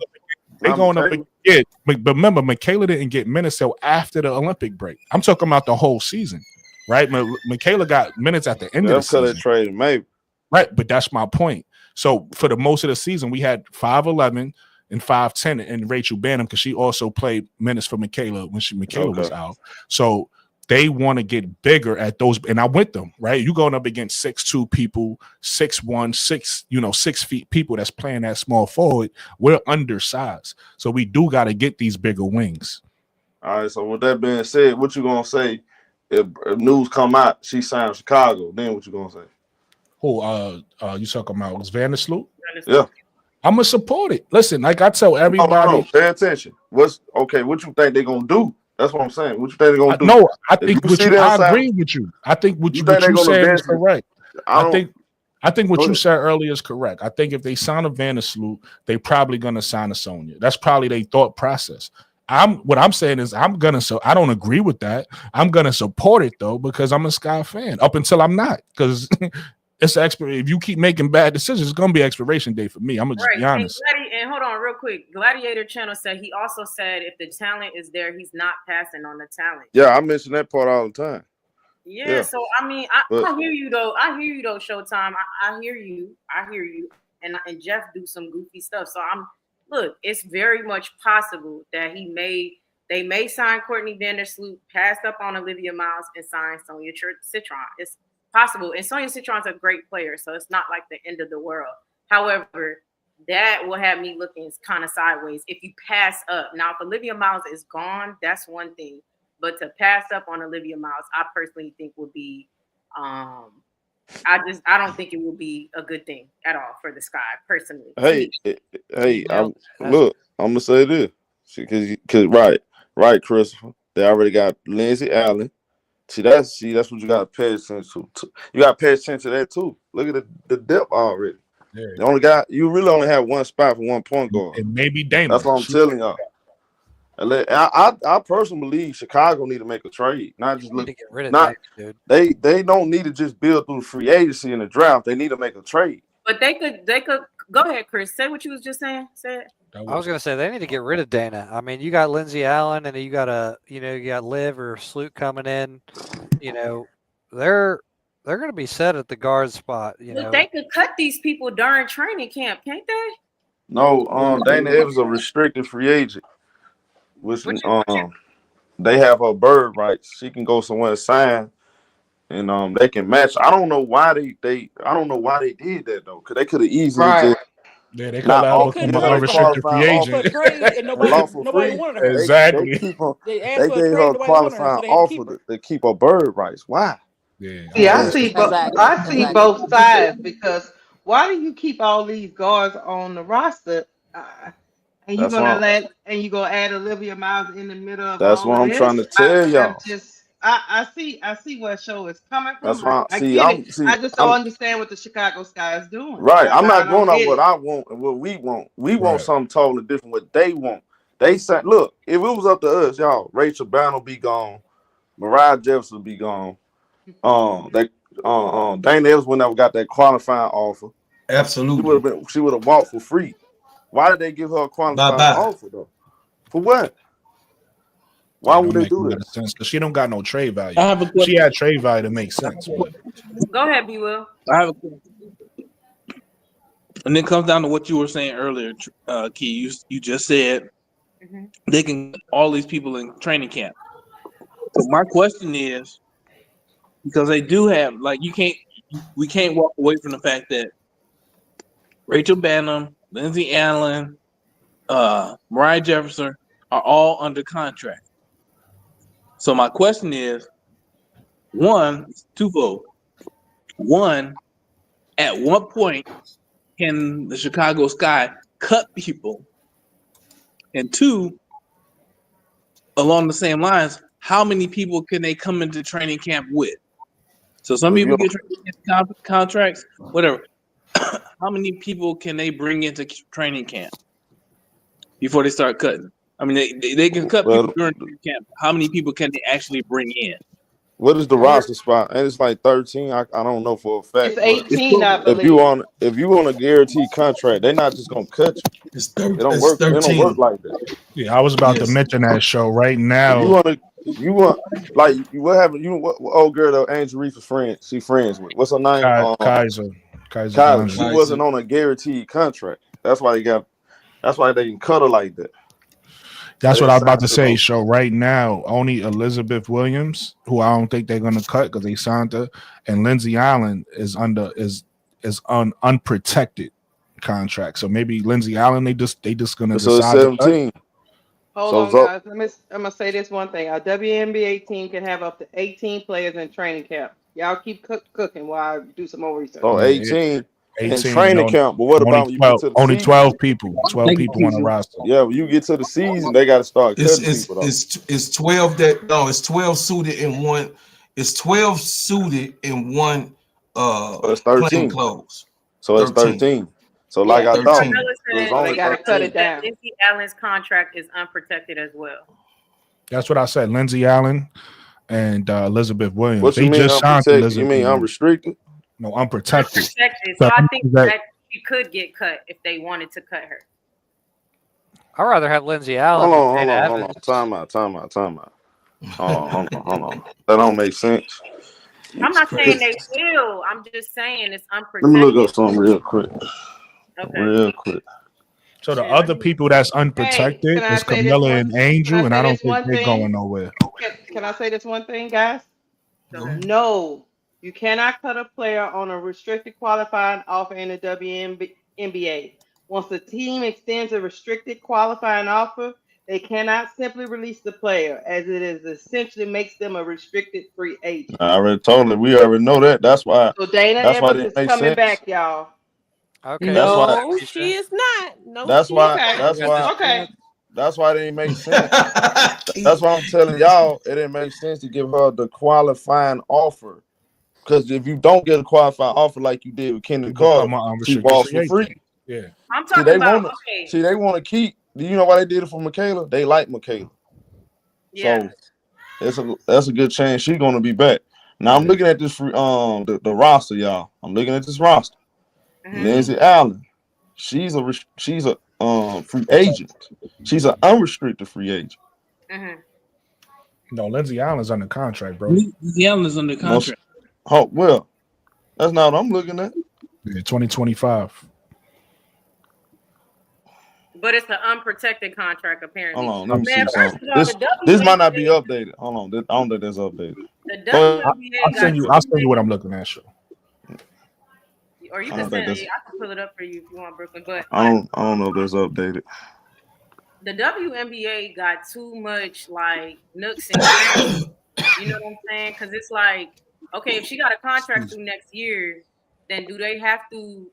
up Michaela. again. But remember, Michaela didn't get minutes till after the Olympic break. I'm talking about the whole season, right? Michaela got minutes at the end of the That's because they season. traded maybe. Right, but that's my point. So for the most of the season, we had 5'11" and 5'10" and Rachel Banham because she also played minutes for Michaela when Michaela was out. So they want to get bigger at those, and I with them, right? You going up against 6'2" people, 6'1", 6 feet people that's playing that small forward. We're undersized, so we do got to get these bigger wings. All right. So with that being said, what you gonna say if news come out she signed Chicago? Then what you gonna say? Who you talking about? Was Vandersloot? Yeah. I'm gonna support it. Listen, like I tell everybody, no, pay attention. What you think they're gonna do? That's what I'm saying. What you think they're gonna do? No, I think I agree with you. I think what you said is correct. I think what you said earlier is correct. I think if they sign a Vandersloot, they probably gonna sign a Sonya. That's probably their thought process. What I'm saying is I don't agree with that. I'm gonna support it though because I'm a Sky fan. Up until I'm not, because it's if you keep making bad decisions, it's gonna be expiration date for me. I'm gonna just be honest. And hold on real quick. Gladiator Channel said he also said if the talent is there, he's not passing on the talent. Yeah, I mention that part all the time. Yeah. So I mean, I hear you though. Showtime. I hear you. And Jeff do some goofy stuff. So look, it's very much possible that they may sign Courtney Vandersloot, passed up on Olivia Miles, and sign Sonya Citron. It's possible. And Sonya Citron's a great player, so it's not like the end of the world. However, that will have me looking kind of sideways if you pass up. Now, if Olivia Miles is gone, that's one thing. But to pass up on Olivia Miles, I personally think would be I don't think it will be a good thing at all for the Sky, personally. Hey, I'm gonna say this because right, Christopher, they already got Lindsay Allen. See, that's what you got to pay attention to. You got to pay attention to that too. Look at the depth already. Yeah. You really only have one spot for one point guard. And maybe Dana. That's what I'm telling y'all. I personally believe Chicago need to make a trade, not just look. To get rid of that, dude. They don't need to just build through free agency in the draft. They need to make a trade. But they could go ahead, Chris. Say what you was just saying. Say it. I was gonna say they need to get rid of Dana. I mean, you got Lindsay Allen, and you got Liv or Sloot coming in. They're gonna be set at the guard spot. But they could cut these people during training camp, can't they? No, Dana Evans a restricted free agent, which they have her bird rights. She can go somewhere and sign, and they can match. I don't know why they did that though, because they could have easily just. Yeah, they could have become an unrestricted free agent. Nobody wanted her. Exactly. They gave her a qualifying offer to keep her bird rights. Why? Yeah, I see both sides, because why do you keep all these guards on the roster? And you're gonna add Olivia Miles in the middle of that's all what I'm this? trying to tell y'all. I see where show is coming from. That's why I get it. I just don't understand what the Chicago Sky is doing. Right. I'm not going off what I want and what we want. We want something totally different. What they want. They said, look, if it was up to us, y'all, Rachel Bannon will be gone, Mariah Jefferson will be gone. Dana Evans would never got that qualifying offer. Absolutely. She would have walked for free. Why did they give her a qualifying offer though? For what? Why would they do that? Because she don't got no trade value. She had trade value to make sense. Go ahead, B. Will. I have a question. And it comes down to what you were saying earlier, Key. You just said they can all these people in training camp. So my question is, because they do have we can't walk away from the fact that Rachel Banham, Lindsay Allen, Mariah Jefferson are all under contract. So my question is, twofold. One, at what point can the Chicago Sky cut people? And two, along the same lines, how many people can they come into training camp with? So some people get training camp contracts, whatever. How many people can they bring into training camp before they start cutting? I mean, they can cut Well, people during training camp. How many people can they actually bring in? what is the You're, roster spot? And it's like 13. I don't know for a it's fact, but 18, I if you believe. on a guaranteed contract, they're not just gonna cut you. It's It don't it's work. It don't work 13. like that. Yeah, I was about to Yes. mention that show right If you now. want to, if you want, like, what happened? You know what old girl that Angel Reese's friend? She friends with. What's her name? Kaiser Kylie. She DeAndre. wasn't Kaiser. on a guaranteed contract. That's why they got. That's why they can cut her like that. They That's what didn't I was sign about to her say. on. So right now, only Elizabeth Williams, who I don't think they're gonna cut because they signed her, and Lindsey Allen is on unprotected contract. So maybe Lindsey Allen they just gonna So it's decide to cut. 17. Hold So on, it's up. guys. I'm gonna say this one thing. Our WNBA team can have up to 18 players in training camp. Y'all keep cooking while I do some more research. So Yeah, 18 in 18 and training camp. But what only about when you get 12, to the only season? 12 people, 12 Thank you, people on the TC. roster. Yeah, when you get to the season, they got to start It's cutting it's people though. it's 12 that no, it's 12 suited in one. It's 12 suited in one So it's plain 13. clothes. So it's 13. 13. So like Yeah. I thought, 13. Carmella it was said So they only gotta cut it 13. that down. Lindsey Allen's contract is unprotected as well. That's what I said. Lindsey Allen and Elizabeth Williams. What you They mean just signed unprotected? You Elizabeth mean Williams. unrestricted? No, unprotected. Unprotected. So So I think that that she could get cut if they wanted to cut her. I'd rather have Lindsey Allen Hold than on, Dana hold on, hold on. Evans. Time out. Hold on. That don't make sense. I'm not saying Let they will. I'm just saying it's me look unprotected. up something real quick. Okay. Real quick. So the Shit, let other me. people that's Hey, unprotected can I is say this Camilla one? and Can Angel, I and say I don't this think one they're going thing? nowhere. Can I say this one thing, guys? Go ahead. No, you cannot cut a player on a restricted qualifying offer in the WNBA. Once the team extends a restricted qualifying offer, they cannot simply release the player, as it is essentially makes them a restricted free agent. I already told her. We already know that. That's why. So Dana That's why it Evans didn't is make coming sense. back, y'all. Okay, That's so why. No, she is not. No, That's she is why. Okay, not. That's why. okay. That's why it didn't make sense. That's why I'm telling y'all it didn't make sense to give her the qualifying offer. Because if you don't get a qualifying offer like you did with Kendall You Carter, become an she unrestricted walks free for free. agent. Yeah. I'm See, talking they about want to. okay. See, they want to keep. Do you know why they did it for Michaela? They like Michaela, Yeah. so that's a good chance she's gonna be back. Now I'm Yeah. looking at this the roster, y'all. I'm looking at this roster. Mm-hmm. Lindsey Allen, she's a free agent. She's an unrestricted free agent. Mm-hmm. No, Lindsey Allen's under contract, bro. Lindsey Allen is under Most, contract. oh well, that's not what I'm looking at. Yeah, 2025. But it's an unprotected contract, apparently. Hold on, let me Man, see first something. of all, the This might not be WNBA, updated. Hold on, I don't think that's updated. the But I'll WNBA got send you. I'll send you what I'm looking at. Sure. or you I can don't think send. that's. I can pull it up for you if you want, Brooklyn. But I don't know if that's updated. the WNBA got too much like nooks and crannies. You know what I'm saying? Because it's like, okay, if she got a contract through next year, then do they have to?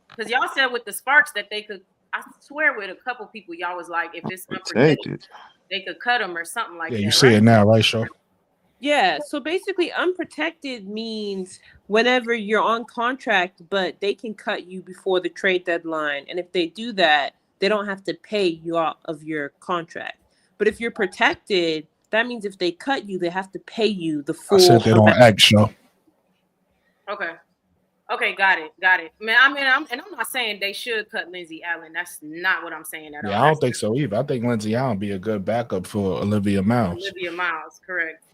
Because y'all said with the Sparks that they could. I swear with a couple people, y'all was like, if it's unprotected, Protected. they could cut them or something like Yeah, that. you see Right? it now, right, Show? Yeah, so basically unprotected means whenever you're on contract, but they can cut you before the trade deadline. And if they do that, they don't have to pay you out of your contract. But if you're protected, that means if they cut you, they have to pay you the I full sent it on amount. X, Show. Okay. Okay, got it. Man, I'm not saying they should cut Lindsey Allen. That's not what I'm saying at all. Yeah, I don't think so either. I think Lindsey Allen be a good backup for Olivia Miles. Olivia Miles, correct.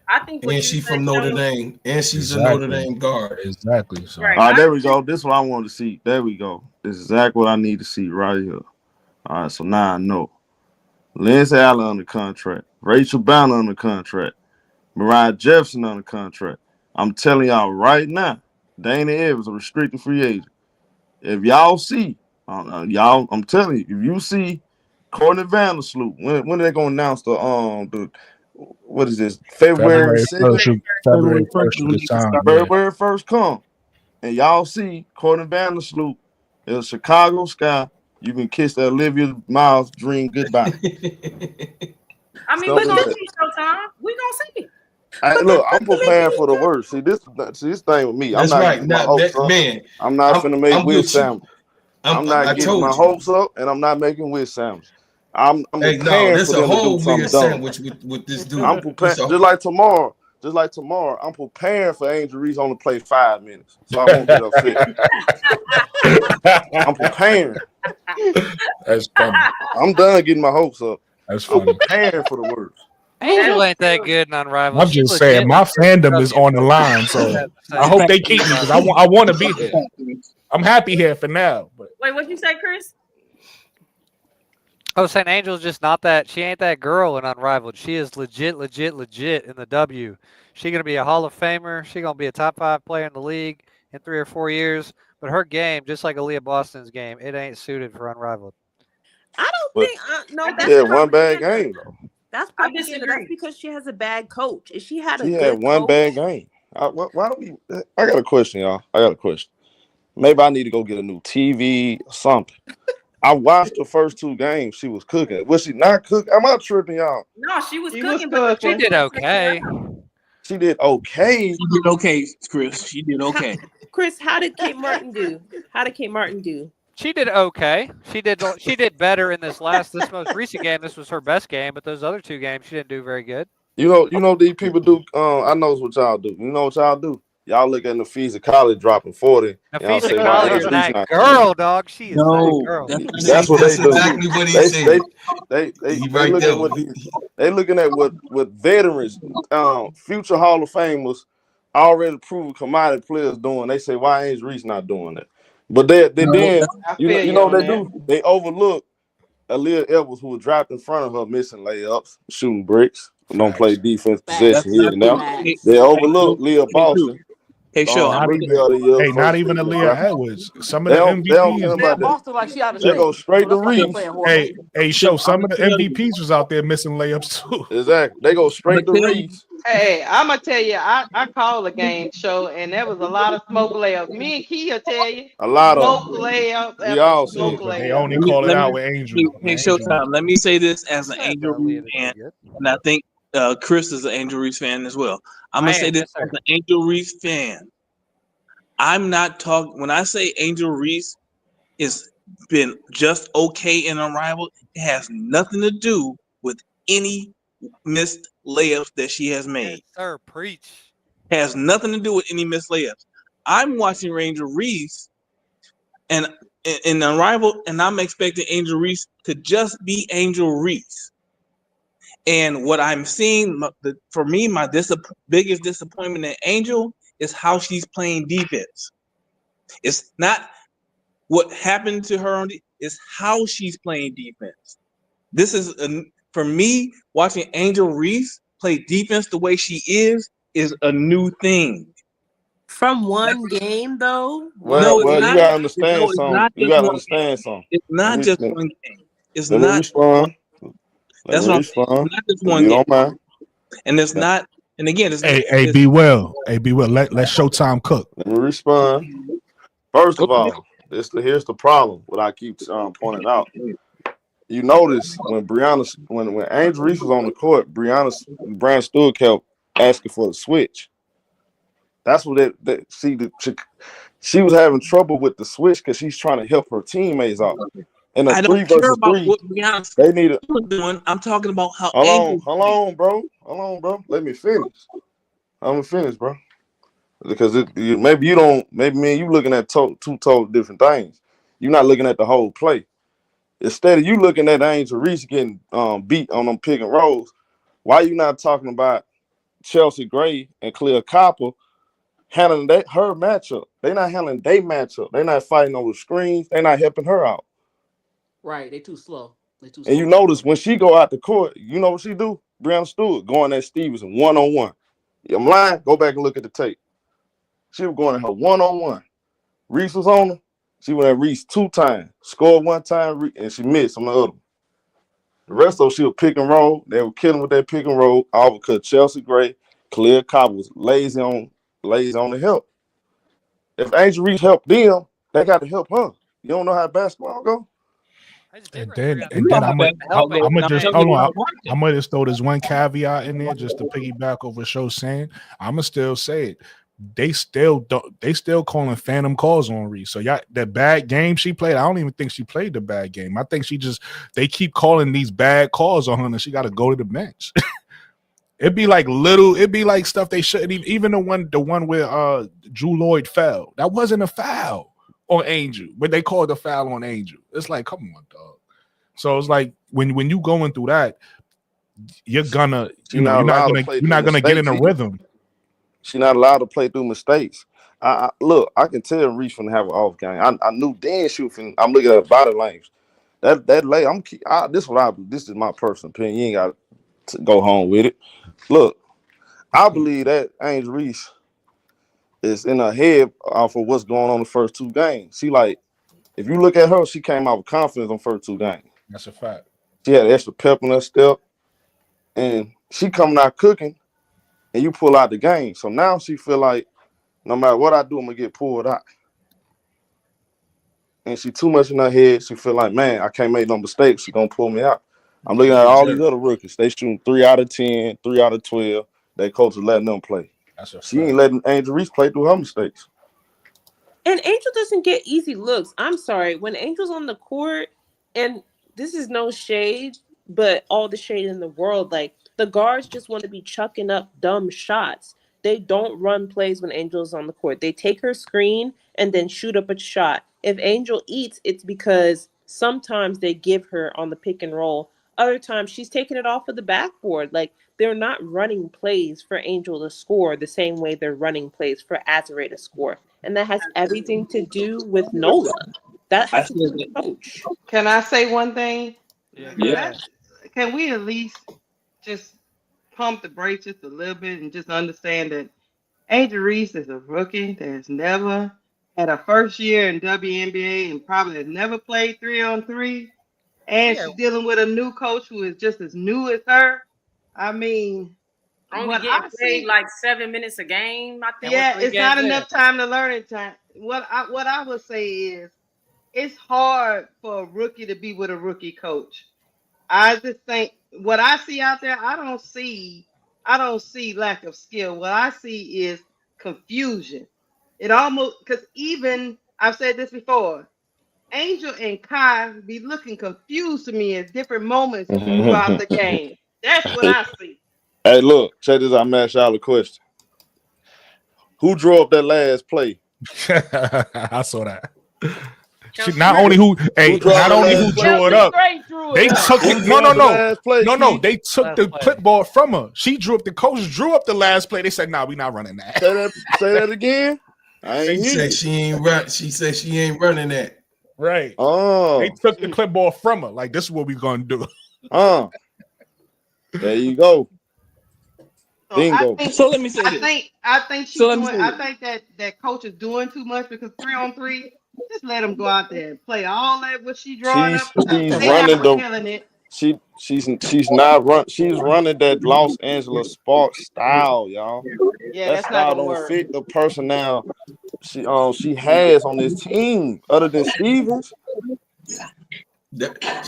I think what And you she said, from Notre Joe, Dame. And she's a Exactly. Notre Dame guard. Exactly. So. Right. All right, there we go. This is what I wanted to see. There we go. This is exactly what I need to see right here. All right, so now I know. Lindsey Allen under contract. Rachel Banner under contract. Mariah Jefferson under contract. I'm telling y'all right now, Dana Evans a restricted free agent. If y'all see, y'all, I'm telling you, if you see Courtney Vandersloot, when are they gonna announce the what is this? February 2nd? February 1st this time. February 1st come. And y'all see Courtney Vandersloot is a Chicago Sky. You can kiss that Olivia Miles dream goodbye. I mean, we're gonna see Showtime. We're gonna see. Look, I'm preparing for the worst. See this thing with me. I'm That's not right. getting my Now, hopes up. man, I'm not finna make I'm wish with you. sandwiches. I'm not I getting my told you. hopes up, and I'm not making wish sandwiches. I'm Hey, no, preparing there's for a them to do whole something weird dumb. sandwich with this dude. I'm preparing just like tomorrow. Just like tomorrow, I'm preparing for Angel Reese only play 5 minutes, so I won't get upset. I'm preparing. That's funny. I'm done getting my hopes up. That's I'm funny. preparing for the worst. Angel ain't that good in Unrivaled. I'm She's just saying, legit. my fandom is on the line, so I hope they keep me because I want to be here. I'm happy here for now. But Wait, what'd you say, Chris? I was saying Angel's just not that. She ain't that girl in Unrivaled. She is legit in the W. She gonna be a Hall of Famer. She gonna be a top 5 player in the league in 3 or 4 years. But her game, just like Aaliyah Boston's game, it ain't suited for Unrivaled. I don't But think. No, that's she had one bad propaganda. game though. That's I propaganda. That's disagree. because she has a bad coach. If she had a She had good one coach, bad game. Why don't we? I got a question, y'all. I got a question. Maybe I need to go get a new TV or something. I watched the first 2 games. She was cooking. Was she not cooking? Am I tripping, y'all? No, she was She was cooking, but the cooking. She did okay. She did okay. She did okay, Chris. She did okay. Chris, how did Kate Martin do? How did Kate Martin do? She did okay. She did better in this most recent game. This was her best game, but those other 2 games she didn't do very good. You know these people do. I know what y'all do. You know what y'all do? Y'all look at Nafisa College dropping 40. Y'all Nafisa say, why College ain't is Reese that not? girl, dog. She is that No, girl. That's what they do. exactly what he said. They He right look there. at what they looking at what veterans, future Hall of Famers, already proven commodity players doing. They say, why ain't Reese not doing that? But they then I you feel you know on what they that. do? They overlook Aaliyah Edwards, who was dropped in front of her, missing layups, shooting bricks, don't play defense Facts. possession here and now. Facts. They overlook Leah Hey, Show. Boston. Hey, Show. I'm not Rookie even of the year, not first even pick in the Aaliyah draft. Edwards. Some of They the don't care MVPs. Yeah, about that. Boston like she out of They shape. go straight So to that's why she Reese. playing horrible. Hey, Show. show some I'm of gonna the tell you. MVPs was out there missing layups too. Exactly. They go I'm straight to gonna tell you. Reese. Hey, I'm gonna tell you, I called a game show and there was a lot of smoke layups. Me and Kia tell you, A lot of smoke them. layup We after all Yeah, smoke seen but they layup. only call it Let me. out with Angel. Hey, When Angel. Showtime. Let me say this as an Yeah, Angel Aaliyah Reese did fan, pretty good. and I think Chris is an Angel Reese fan as well. I'm I gonna say am, this yes, as sir. an Angel Reese fan. I'm not talking when I say Angel Reese is been just okay in Arrival. It has nothing to do with any missed layups that she has Yes, made. sir. Preach. Has nothing to do with any missed layups. I'm watching Angel Reese and in Arrival, and I'm expecting Angel Reese to just be Angel Reese. And what I'm seeing, for me, my biggest disappointment in Angel is how she's playing defense. It's not what happened to her, it's how she's playing defense. This is, for me, watching Angel Reese play defense the way she is a new thing. From one game, though. Well, No, it's you not. gotta understand It's something. not You just gotta one game. understand something. It's not just one game. It's Let me not. respond. Let That's me what I'm saying. respond. It's not just If one you game. don't mind. And it's not. And again, Hey, be well. Hey, be well. Let Showtime cook. Let me respond. First of all, here's the problem. What I keep pointing out. You notice when when Angel Reese was on the court, Brian Stewart kept asking for the switch. That's what she was having trouble with the switch because she's trying to help her teammates out. In a I 3 don't care versus about 3, what Beyonce they need was doing. I'm talking about how hold Angel. on, bro. Let me finish. I'm gonna finish, bro. Because maybe you don't. Maybe me and you looking at two totally different things. You're not looking at the whole play. Instead of you looking at Angel Reese getting beat on them pick and rolls, why you not talking about Chelsea Gray and Clea Copper handling her matchup? They not handling their matchup. They not fighting over screens. They not helping her out. Right, they too slow. They too And slow. you notice when she go out the court, you know what she do? Brianna Stewart going at Stevenson one-on-one. I'm lying. Go back and look at the tape. She was going at her one-on-one. Reese was on her. She went at Reese 2 times, scored 1 time, and she missed on the other one. The rest of them, she was pick and roll. They were killing with that pick and roll, all because Chelsea Gray, Clea Copper was lazy on the help. If Angel Reese helped them, they got to help her. You don't know how basketball go? And then I'm gonna just hold on. I'm gonna just throw this one caveat in there just to piggyback over Show saying. I'm gonna still say it. they still calling phantom calls on Reese. So that bad game she played, I don't even think she played the bad game. I think they keep calling these bad calls on her and she got to go to the bench. It'd be like stuff they shouldn't even the one where Drew Lloyd fell. That wasn't a foul on Angel, but they called the foul on Angel. It's like, come on, dog. So it's like when you going through that, you're gonna, you're not gonna get in a rhythm. She's not allowed to play through mistakes. Look, I can tell Reese finna have an off game. I knew Dan shooting. I'm looking at body language. That lay. This is my personal opinion. You ain't got to go home with it. Look, I believe that Angel Reese is in her head off of what's going on the first two games. She like, if you look at her, she came out with confidence on first two games. That's a fact. She had extra pep in her step, and she coming out cooking, and you pull out the game. So now she feel like no matter what I do, I'm gonna get pulled out. And she too much in her head. She feel like, man, I can't make no mistakes. She gonna pull me out. I'm looking at all these other rookies. They shooting 3 out of 10, 3 out of 12. Their coach is letting them play. She ain't letting Angel Reese play through her mistakes. And Angel doesn't get easy looks. I'm sorry. When Angel's on the court, and this is no shade, but all the shade in the world, like the guards just want to be chucking up dumb shots. They don't run plays when Angel's on the court. They take her screen and then shoot up a shot. If Angel eats, it's because sometimes they give her on the pick and roll. Other times she's taking it off of the backboard. Like they're not running plays for Angel to score the same way they're running plays for Azare to score. And that has everything to do with Nola. That has to do with the coach. Can I say one thing? Yeah. Can we at least just pump the brakes just a little bit and just understand that Angel Reese is a rookie that has never had a first year in WNBA and probably has never played 3-on-3. And she's dealing with a new coach who is just as new as her. I mean, only getting played like 7 minutes a game, I think. Yeah, it's not enough time to learn it. Time. What I would say is, it's hard for a rookie to be with a rookie coach. I just think what I see out there, I don't see lack of skill. What I see is confusion. It almost, because even I've said this before, Angel and Kai be looking confused to me at different moments throughout the game. That's what I see. Hey, look, check this out. I'm gonna ask y'all a question. Who drew up that last play? I saw that. Not only who drew it up, they took it. No. They took the clipboard from her. She drew up. The coach drew up the last play. They said, "Nah, we not running that." Say that again. She said she ain't running that. Right. Oh, they took the clipboard from her. Like, this is what we gonna do. There you go. Bingo. So let me say this. I think she's doing. I think that coach is doing too much because 3-on-3. Just let them go out there and play all that what she drawing up. She's running she's not run. She's running that Los Angeles Sparks style, y'all. Yeah, that style don't fit the personnel she has on this team other than Stevens.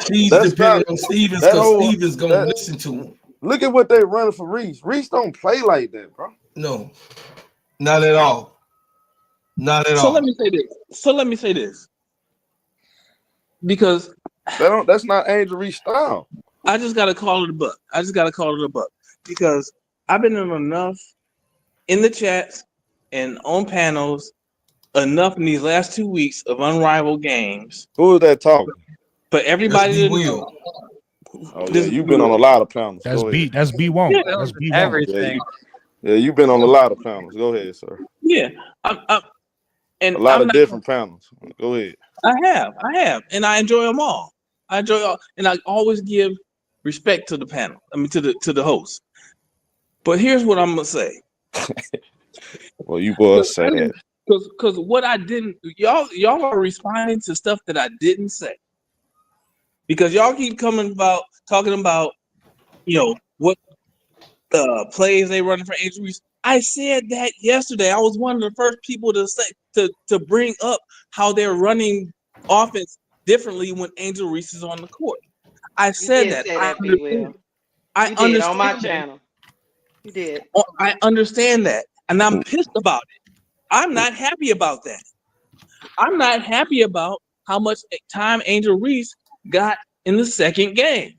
She's depending on Stevens because Stevens gonna listen to him. Look at what they running for Reese. Reese don't play like that, bro. No, not at all. Not at all. So let me say this. Because that's not Angel Reese style. I just gotta call it a buck. Because I've been in enough in the chats and on panels enough in these last 2 weeks of unrivaled games. Who is that talking? For everybody to know. Oh yeah, you've been on a lot of panels. That's B won't. Yeah, that's B everything. Yeah, you've been on a lot of panels. Go ahead, sir. Yeah, and a lot of different panels. Go ahead. I have, and I enjoy them all. And I always give respect to the panel. I mean, to the host. But here's what I'm gonna say. Well, you boys say that because what I didn't, y'all are responding to stuff that I didn't say. Because y'all keep talking about, what plays they running for Angel Reese. I said that yesterday. I was one of the first people to say to bring up how they're running offense differently when Angel Reese is on the court. I said that. I understand on my channel. You did. I understand that. and I'm pissed about it. I'm not happy about that. I'm not happy about how much time Angel Reese got in the second game.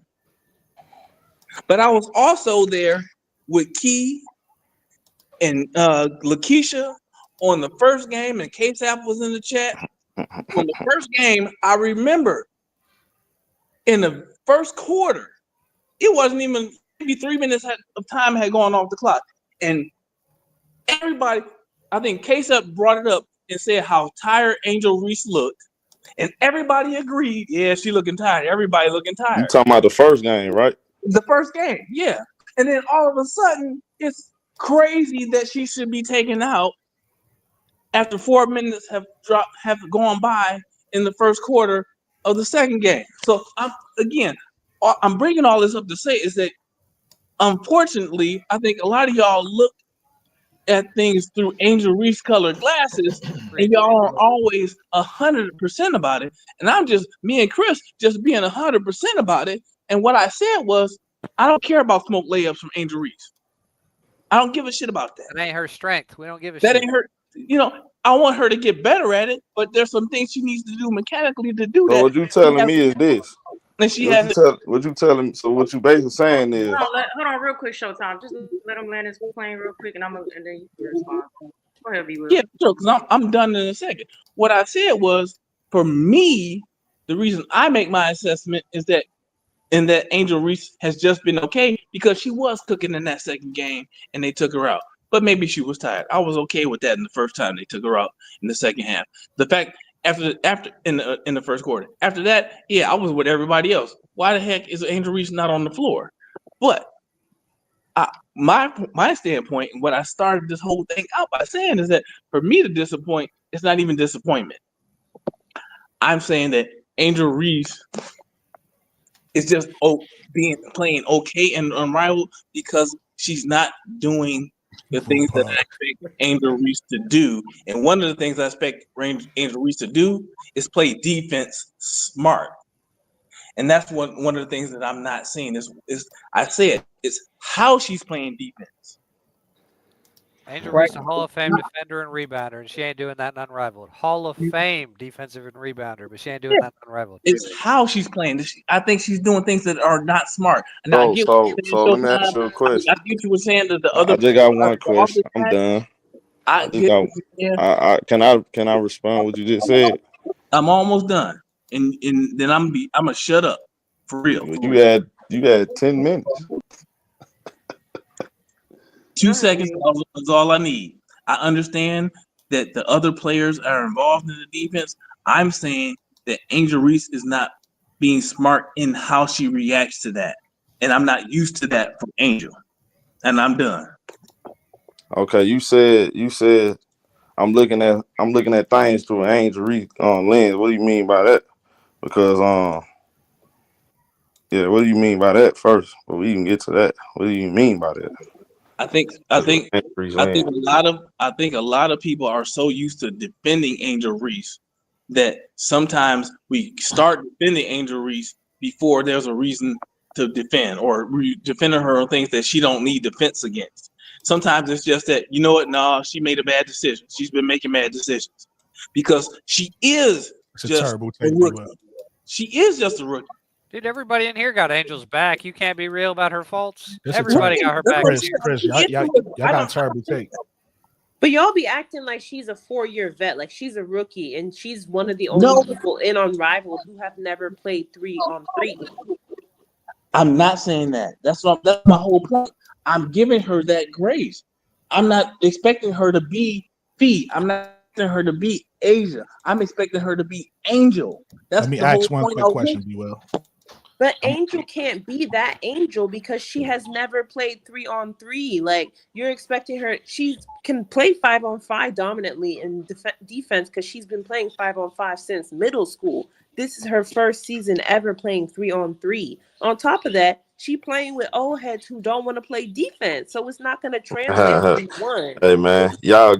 But I was also there with Key and Lakeisha on the first game, and K-Sap was in the chat. On the first game, I remember in the first quarter, it wasn't even maybe 3 minutes of time had gone off the clock. And everybody, I think K-Sap brought it up and said how tired Angel Reese looked. And everybody agreed, yeah, she looking tired. Everybody looking You tired. talking about the first game, right? The first game, yeah. And then all of a sudden, it's crazy that she should be taken out after 4 minutes have gone by in the first quarter of the second game. So I'm bringing all this up to say is that unfortunately, I think a lot of y'all look at things through Angel Reese colored glasses, and y'all are always 100% about it. And me and Chris just being 100% about it. And what I said was, I don't care about smoke layups from Angel Reese. I don't give a shit about that. That ain't her strength. We don't give a That shit. ain't her. I want her to get better at it, but there's some things she needs to do mechanically to do that. So what you telling me is this. And she What has. you telling? So what you basically saying is. Hold on, real quick, Showtime. Just let him land his plane real quick, and then you can respond. Go ahead, B. Will. Yeah, sure, because I'm done in a second. What I said was, for me, the reason I make my assessment is that Angel Reese has just been okay because she was cooking in that second game and they took her out. But maybe she was tired. I was okay with that in the first time they took her out in the second half. The fact after in the first quarter. After that, yeah, I was with everybody else. Why the heck is Angel Reese not on the floor? But my standpoint and what I started this whole thing out by saying is that for me to disappoint, it's not even disappointment. I'm saying that Angel Reese is just playing okay and unrivaled because she's not doing the things that I expect Angel Reese to do. And one of the things I expect Angel Reese to do is play defense smart. And that's one of the things that I'm not seeing is I said it's how she's playing defense. Angel Reese, a Hall of Fame defender and rebounder, and she ain't doing that in unrivaled. Hall of Fame defensive and rebounder, but she ain't doing that in unrivaled. It's how she's playing. I think she's doing things that are not smart. And So let me ask you a question. I get you were saying that the other. I just got one question. I'm done. Can I respond what you just said? I'm almost done, and then I'm gonna shut up for real. You had 10 minutes. 2 seconds is all I need. I understand that the other players are involved in the defense. I'm saying that Angel Reese is not being smart in how she reacts to that, and I'm not used to that from Angel. And I'm done. Okay, you said I'm looking at things through an Angel Reese lens. What do you mean by that? Because what do you mean by that first? But we can get to that. What do you mean by that? I think a lot of people are so used to defending Angel Reese that sometimes we start defending Angel Reese before there's a reason to defend, or we defending her on things that she don't need defense against. Sometimes it's just that, you know what? No, she made a bad decision. She's been making bad decisions because she is just a rookie. She is just a rookie. Dude, everybody in here got Angel's back. You can't be real about her faults. Everybody got her back. Chris, y'all got a terrible take. But y'all be acting like she's a 4-year vet, like she's a rookie, and she's one of the only people in Unrivaled who have never played 3-on-3. I'm not saying that. That's my whole point. I'm giving her that grace. I'm not expecting her to be Fee. I'm not expecting her to be Asia. I'm expecting her to be Angel. Let me ask one quick question, B. Will. But Angel can't be that Angel because she has never played 3-on-3. Like, you're expecting her. She can play 5-on-5 dominantly in defense because she's been playing 5-on-5 since middle school. This is her first season ever playing 3-on-3. On top of that, she playing with old heads who don't want to play defense. So it's not going to translate to one. Hey, man. Y'all.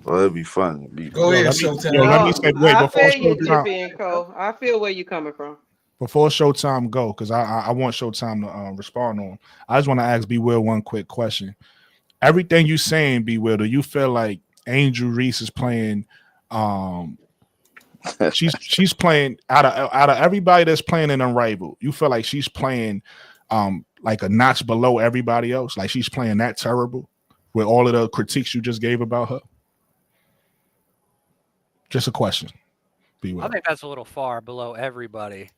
Well, it'd be fun. Go ahead, Showtime. Let me say, wait, I before feel you, Showtime. Jiffy and Cole. I feel where you're coming from. before Showtime go, because I want Showtime to respond on. I just want to ask B Will one quick question. Everything you saying, B Will, do you feel like Angel Reese is playing? She's playing out of everybody that's playing in Unrivaled. You feel like she's playing like a notch below everybody else, like she's playing that terrible with all of the critiques you just gave about her? Just a question. B Will. I think that's a little far below everybody.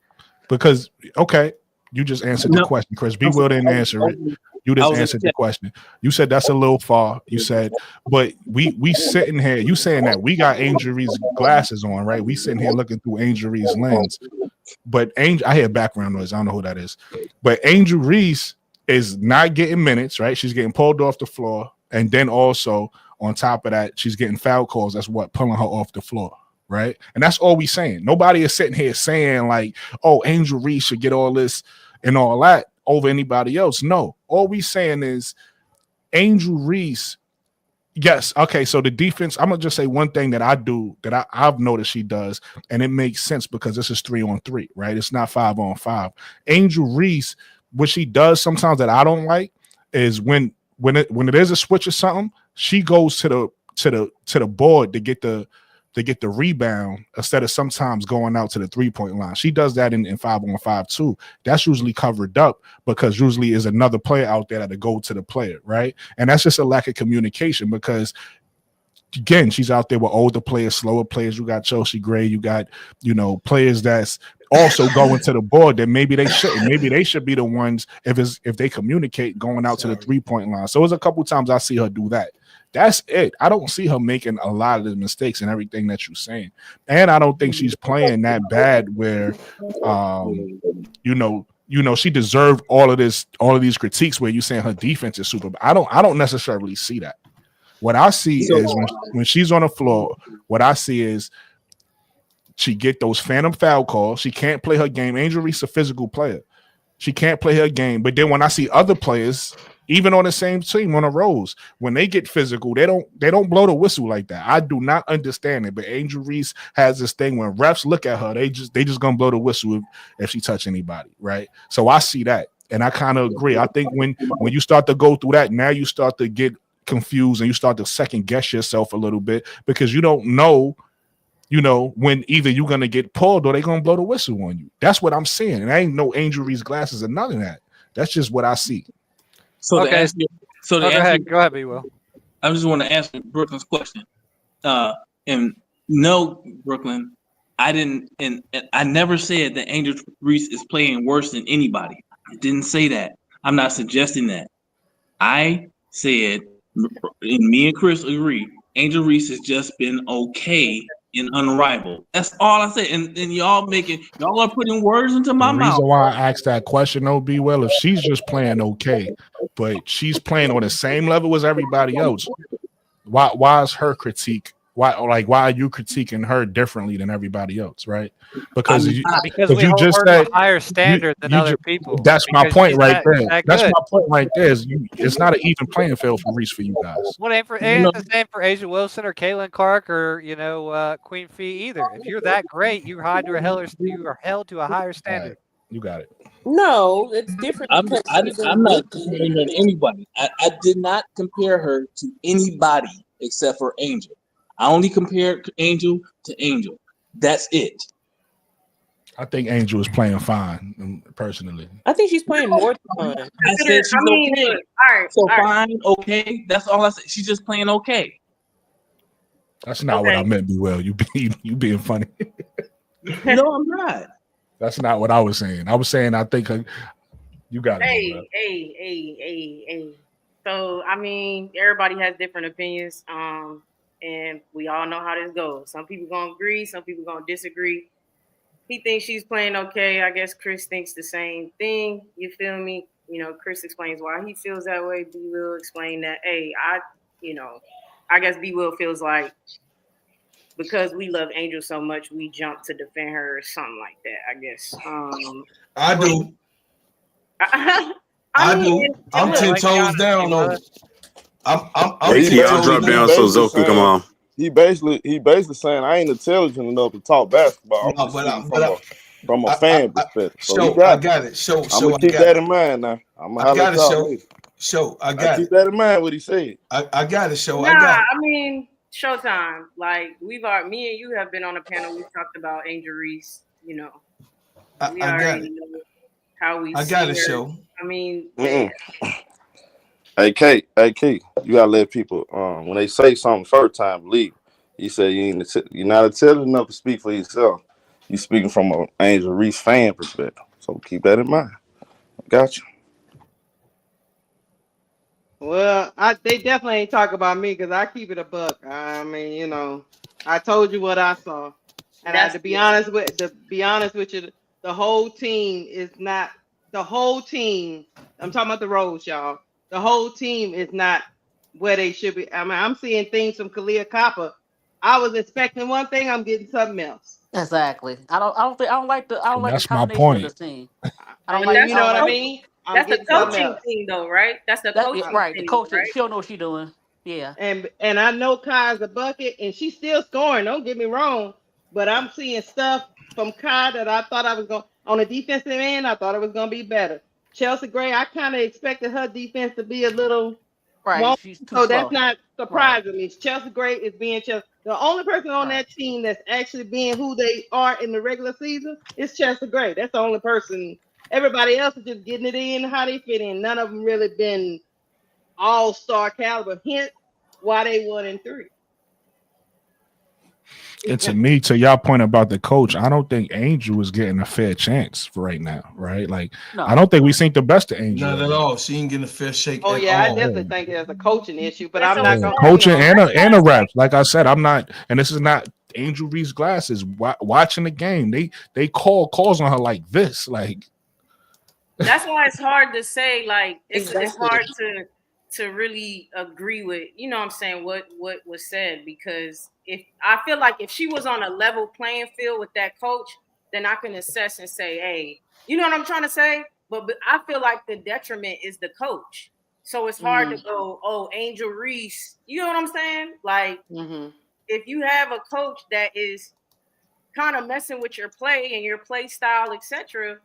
Because okay, you just answered the question, Chris. B Will didn't answer it. You just answered the question. You said that's a little far. You said, but we sitting here. You saying that we got Angel Reese's glasses on, right? We sitting here looking through Angel Reese's lens. But Angel, I hear background noise. I don't know who that is. But Angel Reese is not getting minutes, right? She's getting pulled off the floor, and then also on top of that, she's getting foul calls. That's what pulling her off the floor. Right. And that's all we saying. Nobody is sitting here saying like, oh, Angel Reese should get all this and all that over anybody else. No, all we saying is Angel Reese. Yes. Okay. So the defense, I'm going to just say one thing that I do that I've noticed she does, and it makes sense because this is 3-on-3, right? It's not 5-on-5. Angel Reese, what she does sometimes that I don't like is when it is a switch or something, she goes to the board to get the rebound instead of sometimes going out to the 3-point line. She does that in 5-on-5 too. That's usually covered up because usually is another player out there to go to the player, right? And that's just a lack of communication because, again, she's out there with older players, slower players. You got Chelsea Gray. You got, players that's also going to the board that maybe they shouldn't. Maybe they should be the ones if they communicate going out to the 3-point line. So there's a couple times I see her do that. That's it. I don't see her making a lot of the mistakes and everything that you're saying. And I don't think she's playing that bad where, she deserved all of these critiques where you're saying her defense is super. I don't necessarily see that. What I see is when she's on the floor, what I see is she get those phantom foul calls. She can't play her game. Angel Reese a physical player. She can't play her game. But then when I see other players, even on the same team on the rows, when they get physical, they don't blow the whistle like that. I do not understand it. But Angel Reese has this thing when refs look at her, they just gonna blow the whistle if she touch anybody, right? So I see that, and I kind of agree. I think when you start to go through that, now you start to get confused and you start to second guess yourself a little bit because you don't know. When either you're gonna get pulled or they're gonna blow the whistle on you. That's what I'm seeing. And I ain't no Angel Reese glasses or none of that. That's just what I see. So Okay. Go ahead, B Will. I just want to answer Brooklyn's question. And no, Brooklyn, I didn't, and I never said that Angel Reese is playing worse than anybody. I didn't say that. I'm not suggesting that. I said, and me and Chris agree, Angel Reese has just been okay in Unrivaled. That's all I said. And y'all are putting words into my mouth. The reason why I asked that question, though, B Will, if she's just playing okay, but she's playing on the same level as everybody else, why is her critique? Why are you critiquing her differently than everybody else, right? Because we hold her to a higher standard than other people. That's my point right there. That's good. my point right there. It's not an even playing field for Reese for you guys. Well, ain't the same for Asia Wilson or Caitlin Clark or Queen Fee either. If you're that great, you are held to a higher standard. Right. You got it. No, it's different. I'm not comparing her to anybody. I did not compare her to anybody except for Angel. I only compared Angel to Angel. That's it. I think Angel is playing fine, personally. I think she's playing more than fine. I said she's okay. All right. So fine, okay. That's all I said. She's just playing okay. That's not what I meant, B Will. You being funny. No, I'm not. That's not what I was saying. I was saying I think you got it. Hey. So everybody has different opinions. And we all know how this goes. Some people gonna agree, some people gonna disagree. He thinks she's playing okay. I guess Chris thinks the same thing. You feel me? Chris explains why he feels that way. B Will explain that. Hey, I guess B Will feels like because we love Angel so much, we jump to defend her or something like that. I guess. I do. I do. I'm 10 toes down on it. Y'all drop down so Zoe can come on. He basically saying I ain't intelligent enough to talk basketball. from a I, fan perspective. So he show, I got it. got it. Show, I'm gonna I keep got that it. in mind now. I'm gonna I holler got at it. y'all later. Show, I I got keep it. that in mind what he said. I got it. Show, Nah, I got it. I mean, Showtime. Like me and you have been on a panel. We've talked about Angel Reese. You know, we I got already it. know how we I see got it. her. Show. I mean, Mm-mm. Hey Kate, you gotta let people when they say something first time, believe. You say you're not intelligent enough to speak for yourself. You speaking from an Angel Reese fan perspective. So keep that in mind. Gotcha. Well, they definitely ain't talk about me because I keep it a buck. I mean, you know, I told you what I saw, and that's to be honest with you, the whole team is not the whole team. I'm talking about the Rose, y'all. The whole team is not where they should be. I mean, I'm seeing things from Kalia Copper. I was expecting one thing. I'm getting something else. Exactly. I don't And like the that's my combination of point. this team. but You I know don't what I like coach, it. mean? I'm that's a getting something coaching else. thing, though, right? That's a coaching Right. The thing, coach, right? she'll know what she's doing. Yeah. And I know Kai's a bucket, and she's still scoring. Don't get me wrong, but I'm seeing stuff from Kai that I thought I was going on the defensive end. I thought it was going to be better. Chelsea Gray, I kind of expected her defense to be a little Right. wonky, She's too so that's slow. not Right. surprising me. Chelsea Gray is being Chelsea. The only person on Right. that team that's actually being who they are in the regular season is Chelsea Gray. That's the only person. Everybody else is just getting it in how they fit in. None of them really been all-star caliber. Hence why they 1-3. And to me, to y'all point about the coach, I don't think Angel is getting a fair chance for right now, right? Like, I No. don't think we seen the best of Angel Not right at now. all. She ain't getting a fair shake Oh at yeah, I all. definitely think there's a coaching issue, but Yeah, I'm so not it's Yeah, gonna, hard. you coaching know. and That's why a it's refs. Like I said, I'm not, and this is not Angel Reese glasses. Watching the game, they call calls on her like this, like that's why it's hard to say. Like it's Exactly. hard to really agree with. You know what I'm saying? What was said, because if I feel like if she was on a level playing field with that coach, then I can assess and say, hey, you know what I'm trying to say. But I feel like the detriment is the coach. So it's hard to Mm-hmm. go, oh, Angel Reese. You know what I'm saying? Like Mm-hmm. if you have a coach that is kind of messing with your play and your play style, etc.,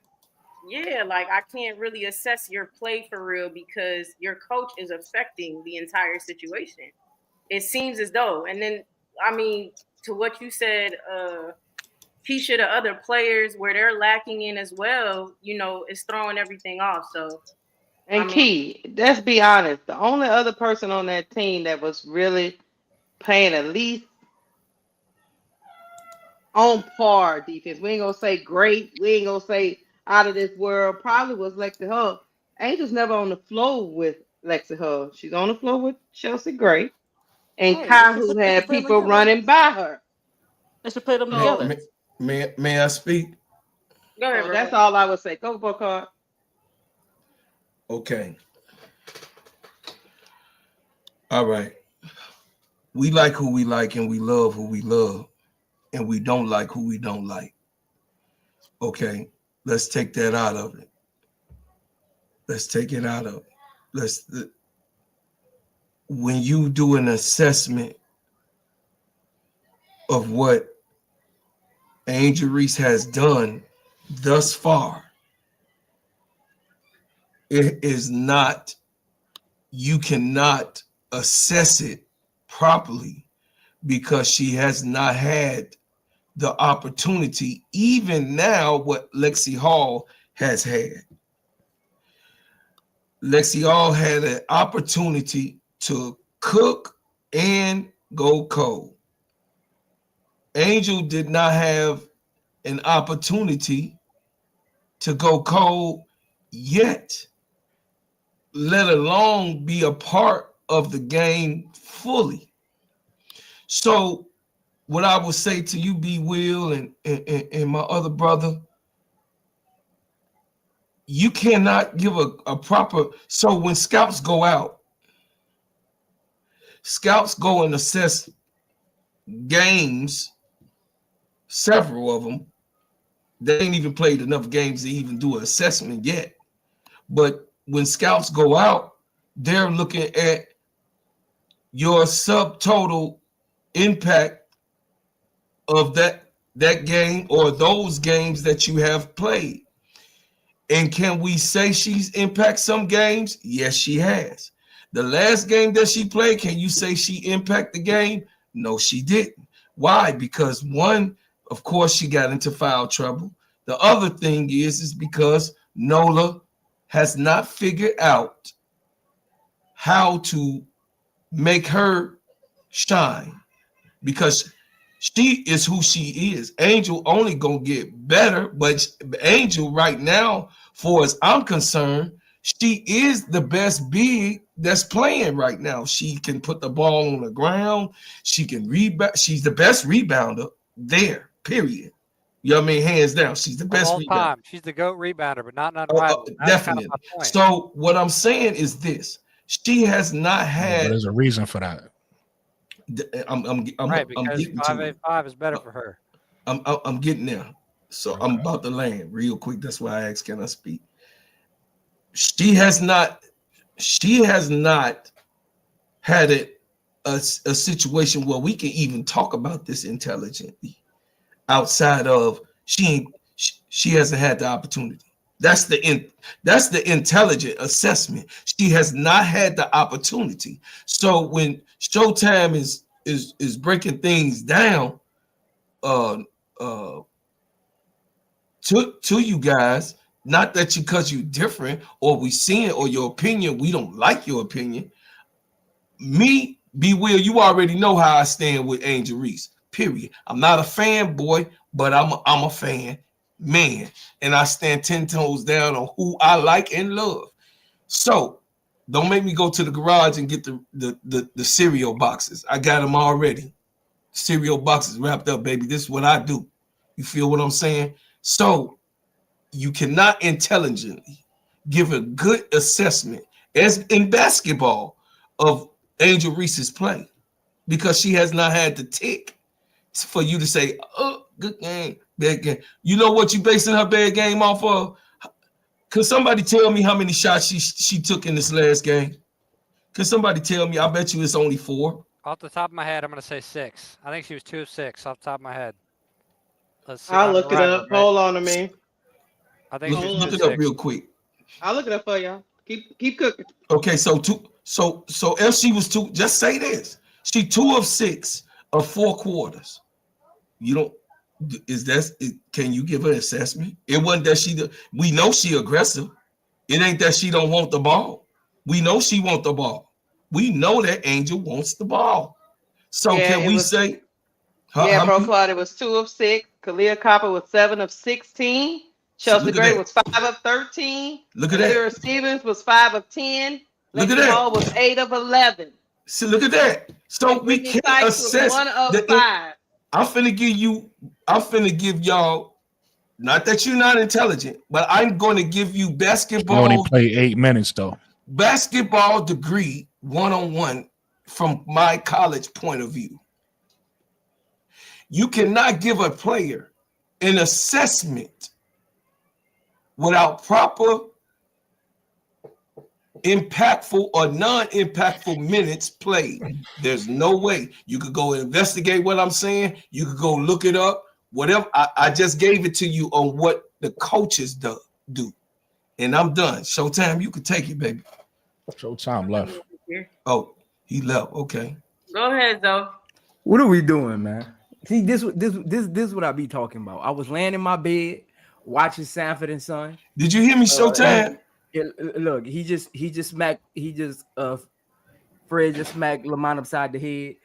yeah, like I can't really assess your play for real because your coach is affecting the entire situation. It seems as though. And then, I mean, to what you said, Keisha, the other players where they're lacking in as well, you know, it's throwing everything off. So, I And mean, Key, let's be honest, the only other person on that team that was really playing at least on par defense. We ain't gonna say great. We ain't gonna say out of this world. Probably was Lexi Hull. Angel's never on the floor with Lexi Hull. She's on the floor with Chelsea Gray and Hey, Kai, who they should had play them people together. running by her. They should play them May, So, together. may, may I speak? go ahead, so bro. that's all I would say. Go, Bocard. Okay. All right. We like who we like and we love who we love, and we don't like who we don't like. Okay. Let's take that out of it. Let's take it out of it. When you do an assessment of what Angel Reese has done thus far, it is not, you cannot assess it properly because she has not had the opportunity, even now, what Lexi Hall has had. Lexi Hall had an opportunity to cook and go cold. Angel did not have an opportunity to go cold yet, let alone be a part of the game fully. So what I would say to you, B. Will, and my other brother, you cannot give a proper, so when scouts go out, scouts go and assess games, several of them. They ain't even played enough games to even do an assessment yet. But when scouts go out, they're looking at your subtotal impact of that that game or those games that you have played. And can we say she's impacted some games? Yes, she has. The last game that she played, can you say she impacted the game? No, she didn't. Why? Because one, of course, she got into foul trouble. The other thing is because Nola has not figured out how to make her shine, because she is who she is. Angel only gonna get better, but Angel right now, for as I'm concerned, she is the best big that's playing right now. She can put the ball on the ground. She can rebound. She's the best rebounder there, period. You know what I mean? Hands down. She's the Of best all rebounder. time, she's the GOAT rebounder, but not an unrivaled. That's kind of Definitely. my point. So what I'm saying is this. She has not But had. there's a reason for that. I'm Right, getting because to it. 5'8" is better for her. I'm getting there. So I'm about to land real quick. That's why I asked, can I speak? She has not had a situation where we can even talk about this intelligently outside of she hasn't had the opportunity. That's the intelligent assessment. She has not had the opportunity. So when Showtime is breaking things down to you guys, not that because you're different or we see it or your opinion, we don't like your opinion. Me, B Will, you already know how I stand with Angel Reese. Period. I'm not a fanboy, but I'm a fan, man, and I stand 10 toes down on who I like and love. So don't make me go to the garage and get the cereal boxes. I got them already. Cereal boxes wrapped up, baby. This is what I do. You feel what I'm saying? So you cannot intelligently give a good assessment as in basketball of Angel Reese's play, because she has not had the tick for you to say, oh, good game, bad game. You know what you basing her bad game off of? Could somebody tell me how many shots she took in this last game? Could somebody tell me? I bet you it's only 4. Off the top of my head, I'm going to say 6. I think she was 2 of 6 off the top of my head. Let's see. I'll look it up. Hold on to me. I think look it up real quick. I'll look it up for y'all. Keep cooking. Okay, so if she was 2, just say this. She 2 of 6 of 4 quarters. You don't. Can you give her an assessment? It wasn't that we know she aggressive. It ain't that she don't want the ball. We know she want the ball. We know that Angel wants the ball. So Yeah, can we say? Bro Claude, it was 2 of 6. Kalia Copper was 7 of 16. Chelsea Gray was 5 of 13. Look at that. Lyra Stevens was 5 of 10. Look at Lexi that. Hall was 8 of 11. See, look at that. So we Brittany can't Sykes was assess 1 of 5. I'm finna give y'all, not that you're not intelligent, but I'm going to give you She basketball. only played 8 minutes though. Basketball degree 101 from my college point of view. You cannot give a player an assessment without proper impactful or non-impactful minutes played. There's no way. You could go investigate what I'm saying. You could go look it up. Whatever. I just gave it to you on what the coaches do. And I'm done. Showtime, you can take it, baby. Showtime left. Oh, he left. Okay. Go ahead, though. What are we doing, man? See, this is what I be talking about. I was laying in my bed watching Sanford and Son. Did you hear me, Showtime? Look, Fred just smacked Lamont upside the head.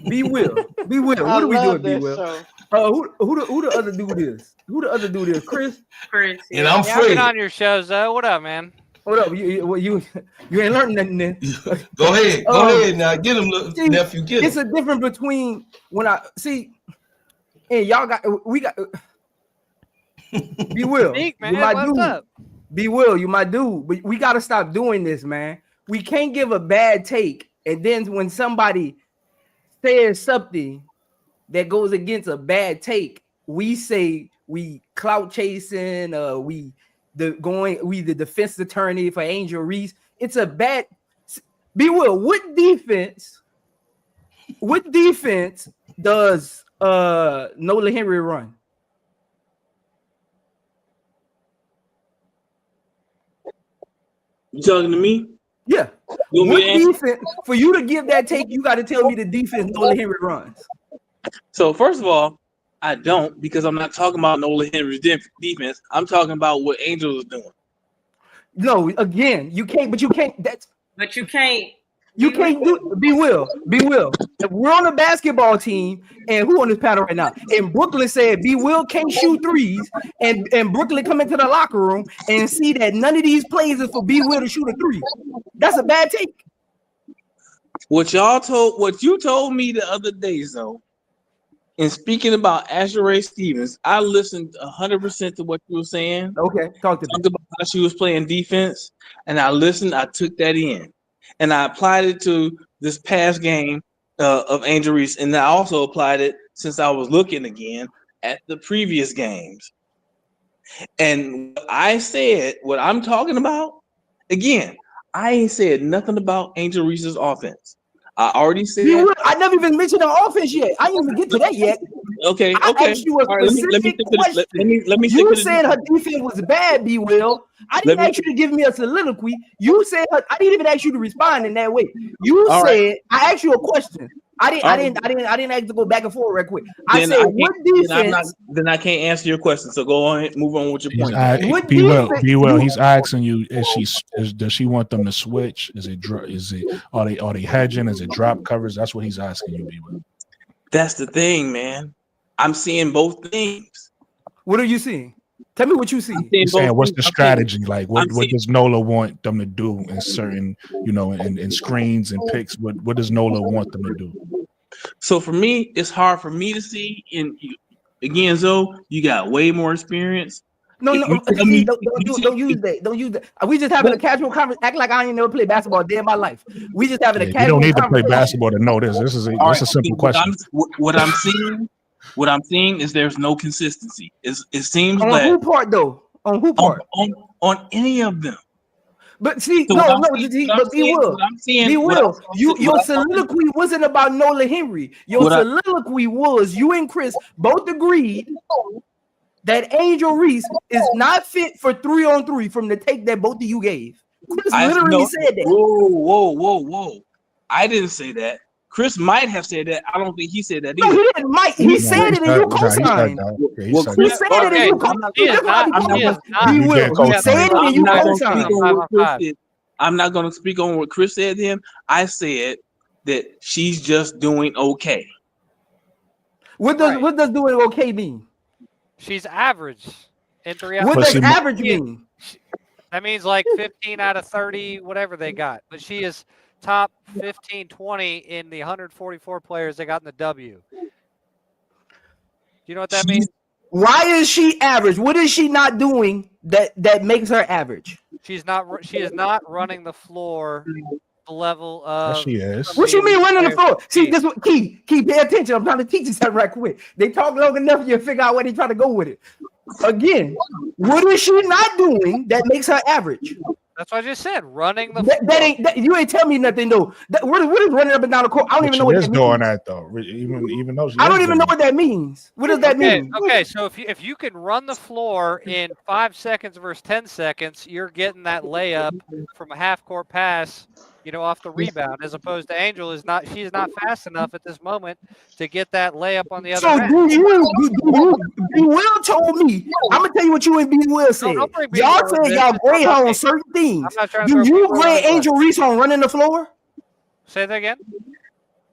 B Will. What are we doing, B Will? Who the other dude is? Who the other dude is? Chris. Chris. And I'm I've been on your shows, though. What up, man? What up? You ain't learning nothing then. Go ahead now. Get him, nephew. Get him. It's a difference between when I see, and y'all we got. Be Will, Speak, man. you my What's dude. up? Be Will, you my dude. But we got to stop doing this, man. We can't give a bad take, and then when somebody says something that goes against a bad take, we say we clout chasing. We the defense attorney for Angel Reese. It's a bad. Be Will. What defense does Nola Henry run? You talking to me? Yeah. You want me What to answer? defense for you to give that take? You got to tell me the defense Nola Henry runs. So first of all, I don't, because I'm not talking about Nola Henry's defense. I'm talking about what Angels is doing. No, again, you can't. But you can't. But you can't. You can't do. Be Will. If we're on a basketball team, and who on this panel right now? And Brooklyn said B Will can't shoot threes, and Brooklyn come into the locker room and see that none of these plays is for B Will to shoot a three. That's a bad take. What you told me the other day, though, in speaking about Asheray Stevens, I listened 100% to what you were saying. Okay, talk to me. Talked about how she was playing defense, and I listened. I took that in, and I applied it to this past game of Angel Reese, and I also applied it since I was looking again at the previous games. And I said what I'm talking about. Again, I ain't said nothing about Angel Reese's offense. I already said. I never even mentioned the offense yet. I didn't even get to that yet. Okay. I asked you a specific question. You said her defense was bad, B. Will. I didn't ask you to give me a soliloquy. You said I didn't even ask you to respond in that way. You said I asked you a question. I didn't ask to go back and forth real quick. I said what defense? Then I can't answer your question. So go on, move on with your point. Be well. He's asking you: does she want them to switch? Are they hedging? Is it drop covers? That's what he's asking you, Be well. That's the thing, man. I'm seeing both things. What are you seeing? Tell me what you see. He's saying, what's the strategy? Like, what does Nola want them to do in certain, in screens and picks? What does Nola want them to do? So for me, it's hard for me to see. And again, Zoe, you got way more experience. Don't use that. Don't use that. We just having a casual conversation. Act like I ain't never played basketball a day in my life. We just having a casual. You don't need to play basketball to know this. This is a simple question. What I'm seeing is there's no consistency. It seems on who part though? On who part? On any of them. But see, so Be Will. Your soliloquy wasn't about Nola Henry. Your soliloquy was you and Chris both agreed that Angel Reese is not fit for 3-on-3 from the take that both of you gave. Chris literally said that. Whoa. I didn't say that. Chris might have said that. I don't think he said that either. No, he didn't. Mike, he said it and you co-signed. He said it and you co-signed. He said it and you co-signed. I'm not going to speak on what Chris said to him. I said that she's just doing okay. What does doing okay mean? She's average in 3 What does average mean? That means like 15 out of 30, whatever they got. But she is top 15, 20 in the 144 players they got in the W. You know what that means? Why is she average? What is she not doing that makes her average? She is not running the floor the level of. Yes, she is. What you mean running the floor? See, this what key pay attention. I'm trying to teach you something right quick. They talk long enough, you figure out where they try to go with it. Again, what is she not doing that makes her average? That's what I just said. Running the floor. That you ain't tell me nothing though. What is running up and down the court? I don't even know what that means. Doing that though. Even though I don't even know what that means. What does that mean? Okay, so if you can run the floor in 5 seconds versus 10 seconds, you're getting that layup from a half court pass, off the rebound, as opposed to Angel she's not fast enough at this moment to get that layup on the other end. So B Will told me. I'm gonna tell you what you and B Will said. Y'all said y'all grade her on certain things. Do you grade Angel Reese on running the floor? Say that again.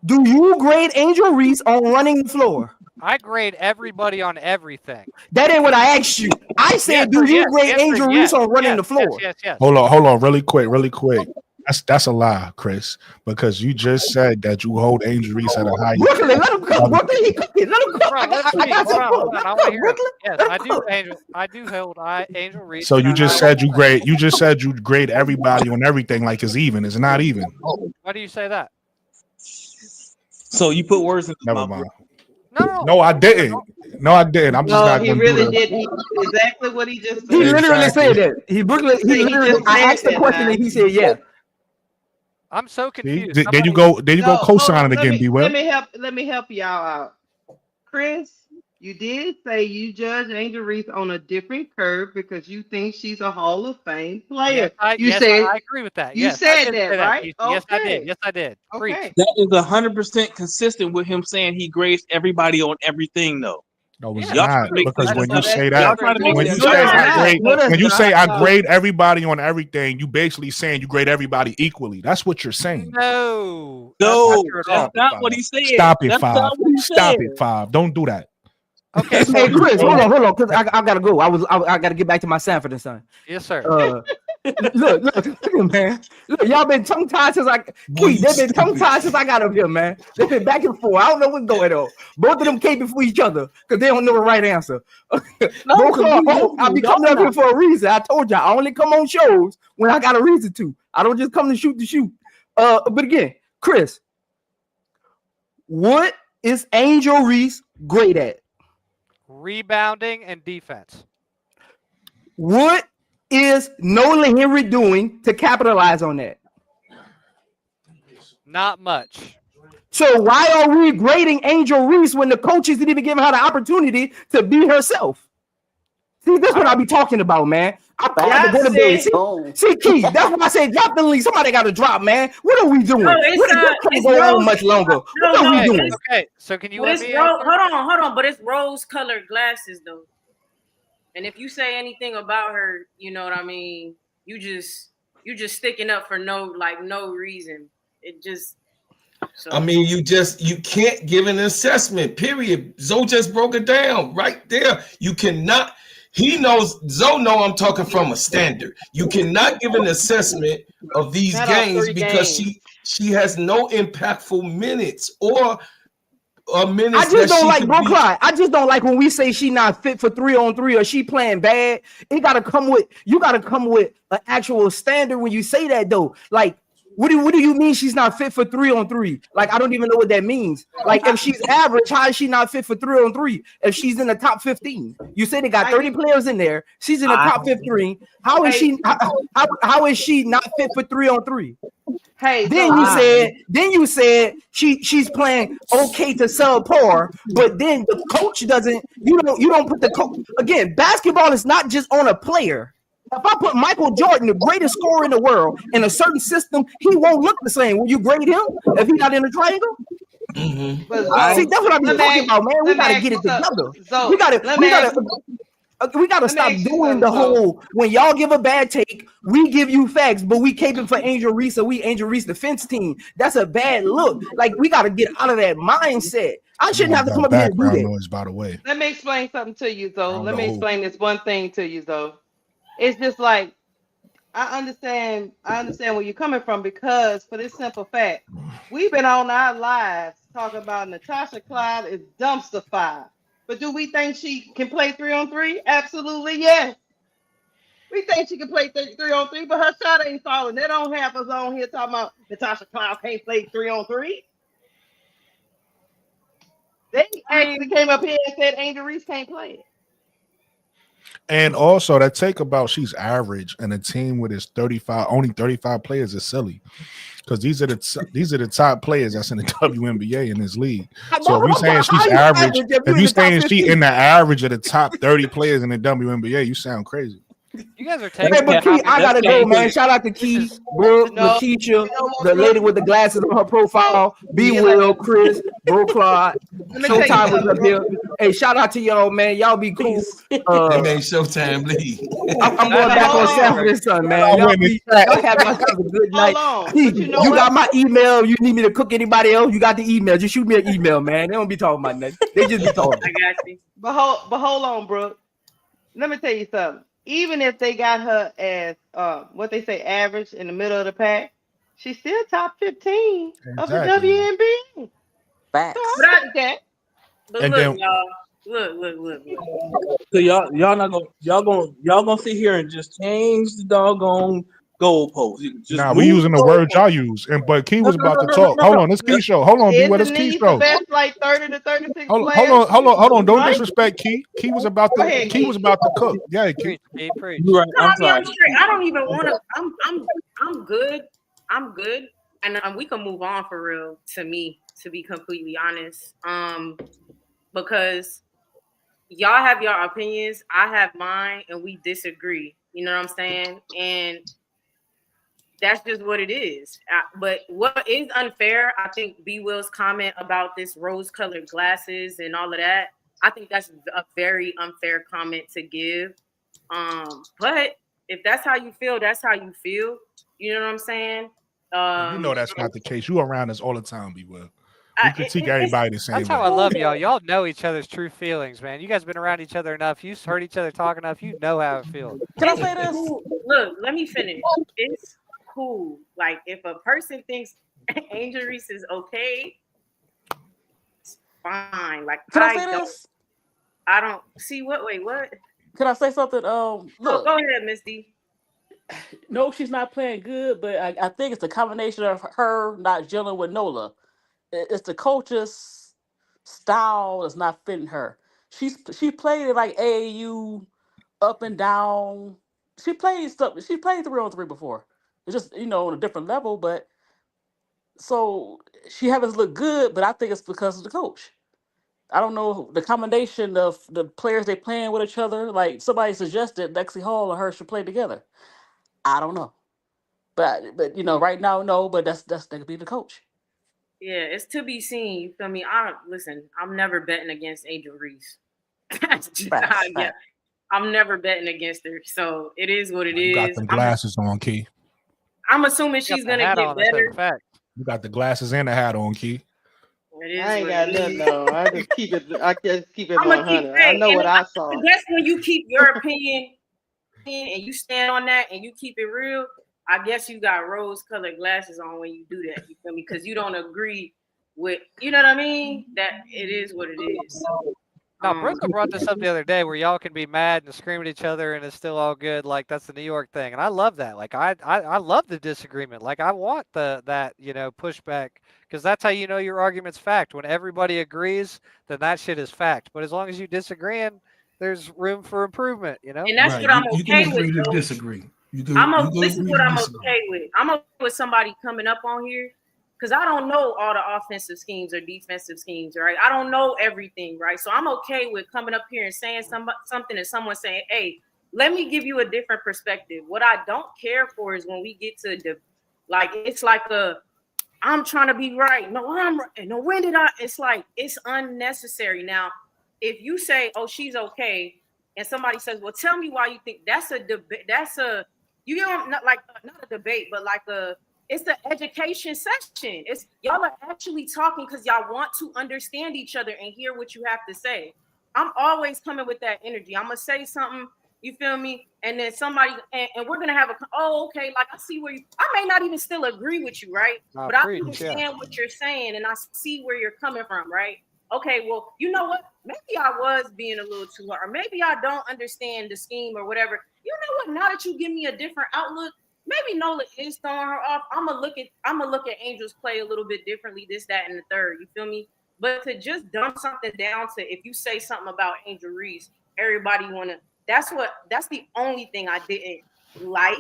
Do you grade Angel Reese on running the floor? I grade everybody on everything. That ain't what I asked you. I said, do you grade Angel Reese on running the floor? Yes. Hold on, really quick. That's a lie, Chris, because you just said that you hold Angel Reese at a high. Brooklyn, let him cook. Brooklyn, he cooking. Let him cook. I do hold Angel Reese. So you just said you grade everybody on everything like it's even. It's not even. Why do you say that? So you put words in. Never mind. No, I didn't. I'm just not. He really did. He exactly what he just said. He literally said that. He literally. I asked the question and he said, "Yeah." I'm so confused. There you go co-signing again, B. Will. Let me help y'all out. Chris, you did say you judge Angel Reese on a different curve because you think she's a Hall of Fame player. I agree with that. You Yes, I said did that, say that, right? Keith. Yes, I did. Okay. Yes, I did. Preach. Okay. That is 100% consistent with him saying he grades everybody on everything, though. No, it's Y'all trying not to make because that when stuff. you say Y'all that, trying to make when that you stuff. say I grade, when you say I No. grade everybody on everything, you basically saying you grade everybody equally. That's what you're saying. No, No, true at that's all. not what he said. Stop it, That's Five. not what he Stop said. it, Five. Don't do that. Okay, so Hey, Chris, hold on, because I gotta go. I gotta get back to my Sanford and Son. yes, sir. Look, man. Look, y'all been tongue tied since Boy, they've been tongue tied since I got up here, man. They've been back and forth. I don't know what's going on. Both of them caping for each other because they don't know the right answer. No, Bro, 'cause we I'll be y'all coming up here not. for a reason. I told y'all I only come on shows when I got a reason to. I don't just come to shoot. But again, Chris, what is Angel Reese great at? Rebounding and defense. What is Nolan Henry doing to capitalize on that? Not much. So why are we grading Angel Reese when the coaches didn't even give her the opportunity to be herself? See, that's what I be talking about, man. I'm about to go to bed. See, Keith, that's what I say. Drop the link. Somebody got to drop, man. What are we doing? No, What can't go on much longer. What are we doing? Okay, so can you But let it's me hold answer? on. But it's rose-colored glasses, though. And if you say anything about her, you know what I mean. You just sticking up for no reason. It just. So. I mean, you can't give an assessment, period. Zoe just broke it down right there. You cannot, Zoe know I'm talking from a standard. You cannot give an assessment of these Not off games 3 because games. she has no impactful minutes or minutes I just that don't she like, could bro, be. Clyde. I just don't like when we say she not fit for 3-on-3 or she playing bad. You gotta come with an actual standard when you say that, though. Like, what do you mean she's not fit for 3-on-3? Like, I don't even know what that means. Like, if she's average, how is she not fit for 3-on-3? If she's in the top 15, you say they got 30 players in there. She's in the top 15. How is she? How is she not fit for 3-on-3? Hey, Then you said she's playing okay to subpar, but then the coach doesn't. You don't put the coach again. Basketball is not just on a player. If I put Michael Jordan, the greatest scorer in the world, in a certain system, he won't look the same. Will you grade him if he's not in a triangle? Mm-hmm. See, that's what I be talking about, man. We gotta get it together. We gotta stop doing the whole when y'all give a bad take, we give you facts, but we caping for Angel Reese or we Angel Reese defense team. That's a bad look. Like, we gotta get out of that mindset. I shouldn't have to come up here and do that. Noise, by the way. Let me explain something to you, Zoe. Let me explain this one thing to you, Zoe. It's just like I understand where you're coming from because for this simple fact, we've been on our lives talking about Natasha Clyde is dumpster fire. But do we think she can play 3-on-3? Absolutely, yes. We think she can play 3-on-3, but her shot ain't falling. They don't have us on here talking about Natasha Clyde can't play 3-on-3. They actually came up here and said Angel Reese can't play it. And also that take about she's average and a team with its 35 players is silly. Because these are the top players that's in the WNBA in this league. So if you're saying she's average, if you're saying she in the average of the top 30 players in the WNBA, you sound crazy. You guys are Hey, taking. but Key, I gotta go, man. Shout out to Key, Brooke, Lakeisha, the lady with the glasses on her profile, B. Will, Chris, Bro Claude, Showtime was up here. Hey, shout out to y'all, man. Y'all be cool. They made Showtime leave. I'm going back on Sanford and Son, man. Y'all have yourself a good night. Key, you got my email. You need me to cook anybody else? You got the email. Just shoot me an email, man. They don't be talking about nothing. They just be talking. I got you. But hold on, Brooke. Let me tell you something. Even if they got her as what they say average in the middle of the pack, she's still top 15 of the WNBA. Facts. So I like that. But And look, then- y'all. Look. So y'all gonna sit here and just change the doggone goalpost. Nah, we using the word y'all use. But Key was about to talk. Hold on, this Key show. Hold on, B. What is Key show? Best like 30 to 36 Hold players. on. Don't Right? disrespect Key. Key was about Go ahead, to cook. Yeah, Key. Right. No, I'm I mean, I'm sorry. straight. I don't even want to. I'm good. I'm good, and we can move on for real. To me, to be completely honest, because y'all have your opinions, I have mine, and we disagree. You know what I'm saying? And that's just what it is. But what is unfair, I think B Will's comment about this rose-colored glasses and all of that, I think that's a very unfair comment to give. But if that's how you feel, that's how you feel. You know what I'm saying? You know that's not the case. You around us all the time, B Will. We critique it's everybody the same That's how way. I love y'all. Y'all know each other's true feelings, man. You guys been around each other enough. You heard each other talk enough. You know how it feels. Can I say this? Cool. Look, let me finish. It's cool. Like if a person thinks Angel Reese is okay, it's fine. Like Can I say this? I don't see what. Wait, what? Can I say something? Oh, Look. go ahead, Misty. No, she's not playing good, but I think it's the combination of her not gelling with Nola. It's the coach's style is not fitting her. She played it like AAU, up and down. She played stuff. She played 3-on-3 before. It's just on a different level, but so she haven't looked good. But I think it's because of the coach. I don't know the combination of the players they playing with each other. Like somebody suggested, Lexi Hall and her should play together. I don't know. But right now, no. But that could be the coach. Yeah, it's to be seen. You feel me? I'm never betting against Angel Reese. That's just how I get. I'm never betting against her. So it is what it is. You got them glasses on, Key. I'm assuming she's gonna get better. You got the glasses and the hat on, Key. I ain't got nothing though. I just keep it. I just keep it I'm gonna keep 100. I know what I saw. I guess when you keep your opinion and you stand on that and you keep it real, I guess you got rose-colored glasses on when you do that. You feel me? Because you don't agree with, you know what I mean? That it is what it is. Now, Brooklyn brought this up the other day where y'all can be mad and scream at each other and it's still all good. Like, that's the New York thing. And I love that. Like, I love the disagreement. Like, I want that, pushback because that's how you know your argument's fact. When everybody agrees, then that shit is fact. But as long as you disagreeing, there's room for improvement, And that's what I'm okay with. You can agree to disagree. This is what I'm okay with. I'm okay with somebody coming up on here because I don't know all the offensive schemes or defensive schemes, right? I don't know everything, right? So I'm okay with coming up here and saying something and someone saying, hey, let me give you a different perspective. What I don't care for is when we get to it's like I'm trying to be right. No, I'm right. No, when did I? It's like, it's unnecessary. Now, if you say, oh, she's okay, and somebody says, well, tell me why you think that's a debate. Not a debate, but it's the education section. It's y'all are actually talking because y'all want to understand each other and hear what you have to say. I'm always coming with that energy. I'm gonna say something, you feel me? And then somebody, and we're gonna have okay, like I see where I may not even still agree with you, right? But I understand what you're saying and I see where you're coming from, right? Okay, well, you know what? Maybe I was being a little too hard. Or maybe I don't understand the scheme or whatever. You know what? Now that you give me a different outlook, maybe Nola is throwing her off. I'm gonna look at Angels play a little bit differently, this, that, and the third. You feel me? But to just dump something down to if you say something about Angel Reese, everybody wanna. That's the only thing I didn't like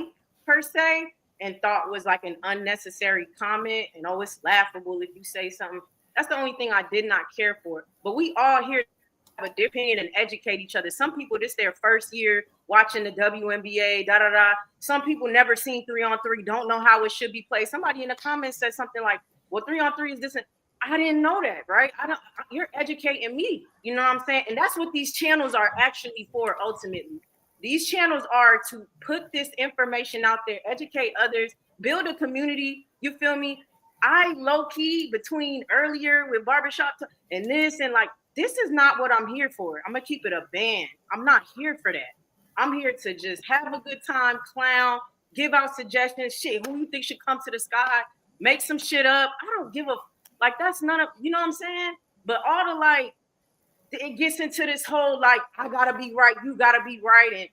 per se and thought was like an unnecessary comment. And it's laughable if you say something. That's the only thing I did not care for. But we all here have a different opinion and educate each other. Some people, this their first year watching the WNBA, Some people never seen 3-on-3, don't know how it should be played. Somebody in the comments said something like, well, 3-on-3 is this. I didn't know that, right? You're educating me. You know what I'm saying? And that's what these channels are actually for ultimately. These channels are to put this information out there, educate others, build a community. You feel me? I low-key between earlier with barbershop and this and this is not what I'm here for. I'm gonna keep it a band. I'm not here for that. I'm here to just have a good time, clown, give out suggestions, shit. Who you think should come to the sky? Make some shit up. I don't give a that's none of, you know what I'm saying? But all the it gets into this whole I gotta be right, you gotta be right,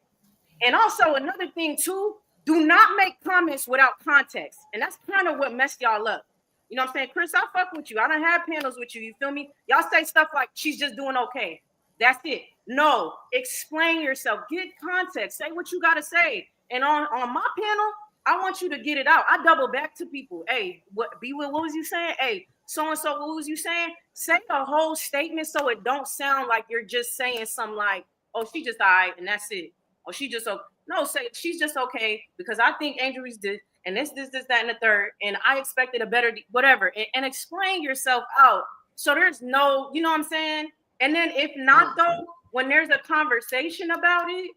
and also another thing too. Do not make comments without context, and that's kind of what messed y'all up. You know what I'm saying? Chris, I fuck with you. I don't have panels with you. You feel me? Y'all say stuff like she's just doing okay. That's it. No, explain yourself. Get context. Say what you got to say. And on my panel, I want you to get it out. I double back to people. Hey, what was you saying? Hey, so and so, what was you saying? Say the whole statement so it don't sound like you're just saying something like, oh, she just died and that's it. Oh, she just okay. No, say she's just okay because I think Angel Reese did and this, that, and the third, and I expected a better whatever. And explain yourself out. So there's no, you know what I'm saying? And then if not though, when there's a conversation about it,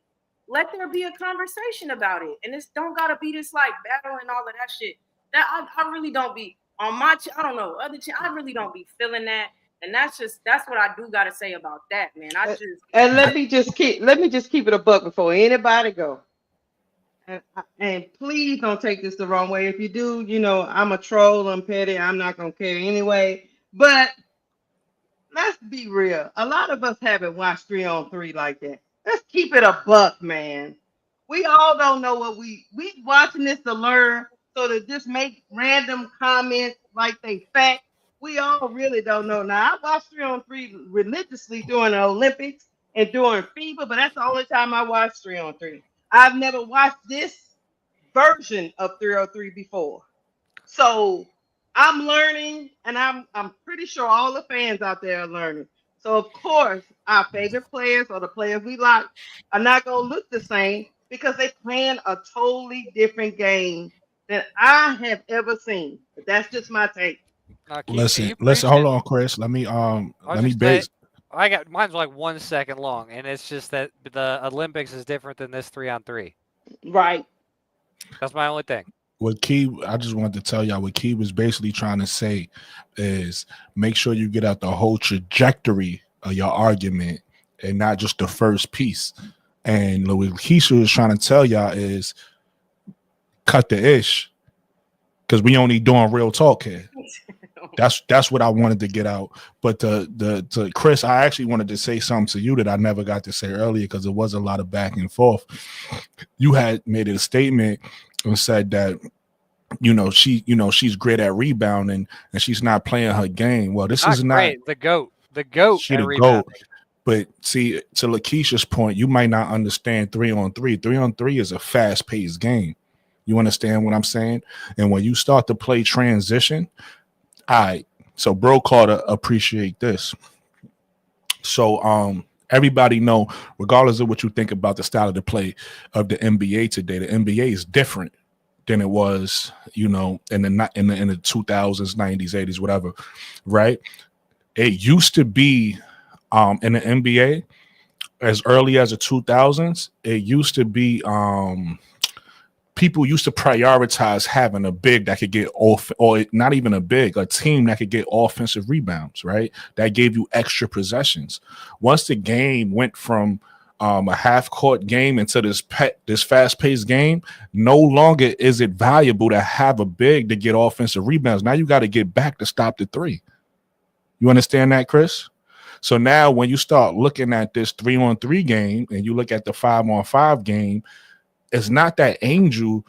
let there be a conversation about it. And it's don't gotta be this like battle and all of that shit. That I really don't be on my I don't know, other I really don't be feeling that. And that's what I do gotta say about that, man. I just And let me just keep it a buck before anybody go. And please don't take this the wrong way. If you do, I'm a troll, I'm petty, I'm not gonna care anyway. But let's be real. A lot of us haven't watched 3-on-3 like that. Let's keep it a buck, man. We all don't know what we watching this to learn, so to just make random comments like they fact. We all really don't know. Now I watched 3-on-3 religiously during the Olympics and during FIBA, but that's the only time I watched 3-on-3. I've never watched this version of 3-on-3 before. So I'm learning, and I'm pretty sure all the fans out there are learning. So of course, our favorite players or the players we like are not gonna look the same because they playing a totally different game than I have ever seen. But that's just my take. Listen, You hold preaching. on, Chris. Let me I was let me just saying, base. I got mine's like 1 second long, and it's just that the Olympics is different than this 3-on-3. Right. That's my only thing. What Key, I just wanted to tell y'all what Key was basically trying to say is make sure you get out the whole trajectory of your argument and not just the first piece. And what Keisha was trying to tell y'all is cut the ish because we only doing real talk here. That's what I wanted to get out. But to Chris, I actually wanted to say something to you that I never got to say earlier because there was a lot of back and forth. You had made a statement and said that she's great at rebounding and she's not playing her game. Well, this is not great. The goat. She at the rebounding. goat. But see, to Lakeisha's point, you might not understand 3-on-3. 3-on-3 is a fast-paced game. You understand what I'm saying? And when you start to play transition, all right. So bro Carter appreciate this. So everybody know, regardless of what you think about the style of the play of the NBA today, the NBA is different than it was, in the 2000s, 90s, 80s, whatever, right? It used to be in the NBA as early as the 2000s. It used to be people used to prioritize having a big that could get off, or not even a big, a team that could get offensive rebounds, right? That gave you extra possessions. Once the game went from a half-court game into this fast-paced game, no longer is it valuable to have a big to get offensive rebounds. Now you got to get back to stop the three. You understand that, Chris? So now when you start looking at this 3-on-3 game and you look at the 5-on-5 game, it's not that Angel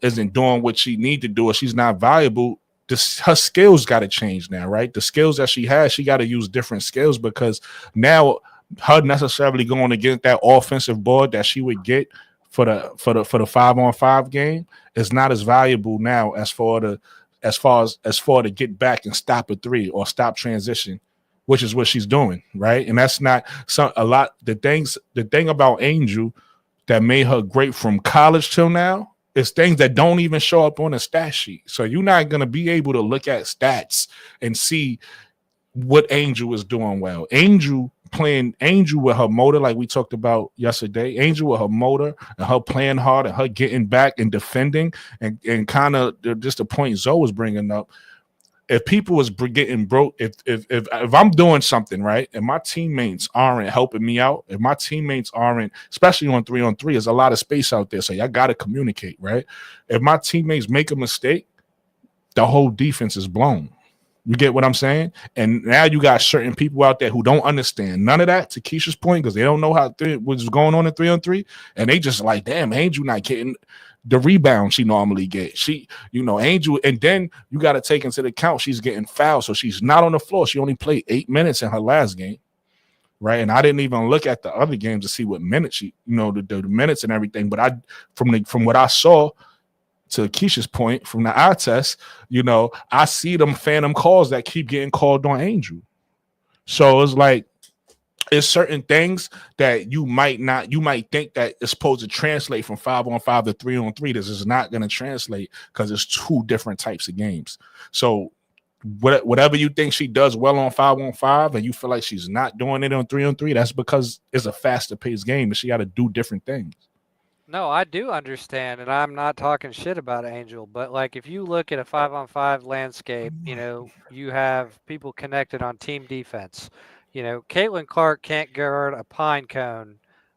isn't doing what she need to do or she's not valuable. Her skills got to change now, right? The skills that she has, she got to use different skills because now her necessarily going to get that offensive board that she would get for the 5-on-5 game is not as valuable now as far to get back and stop a three or stop transition, which is what she's doing, right? And that's not the thing about Angel that made her great from college till now is things that don't even show up on a stat sheet. So you're not going to be able to look at stats and see what Angel is doing well. Angel with her motor, like we talked about yesterday, Angel with her motor and her playing hard and her getting back and defending and kind of just the point Zoe was bringing up. If people was getting broke, if I'm doing something right and my teammates aren't helping me out, if my teammates aren't, especially on 3-on-3, there's a lot of space out there, so y'all got to communicate, right? If my teammates make a mistake, the whole defense is blown. You get what I'm saying? And now you got certain people out there who don't understand none of that, to Keisha's point, because they don't know what's going on in 3-on-3, and they just like, damn, Angel not getting the rebound she normally gets. Angel, and then you got to take into account she's getting fouled, so she's not on the floor. She only played 8 minutes in her last game, right? And I didn't even look at the other games to see what minutes she, the minutes and everything. But from what I saw, to Keisha's point from the eye test, I see them phantom calls that keep getting called on Angel. So it's like, it's certain things that you might think that it's supposed to translate from 5-on-5 to 3-on-3. This is not going to translate because it's two different types of games. So whatever you think she does well on 5-on-5 and you feel like she's not doing it on 3-on-3, that's because it's a faster paced game and she got to do different things. No, I do understand, and I'm not talking shit about Angel, but like if you look at a 5-on-5 landscape, you have people connected on team defense. Caitlin Clark can't guard a pine cone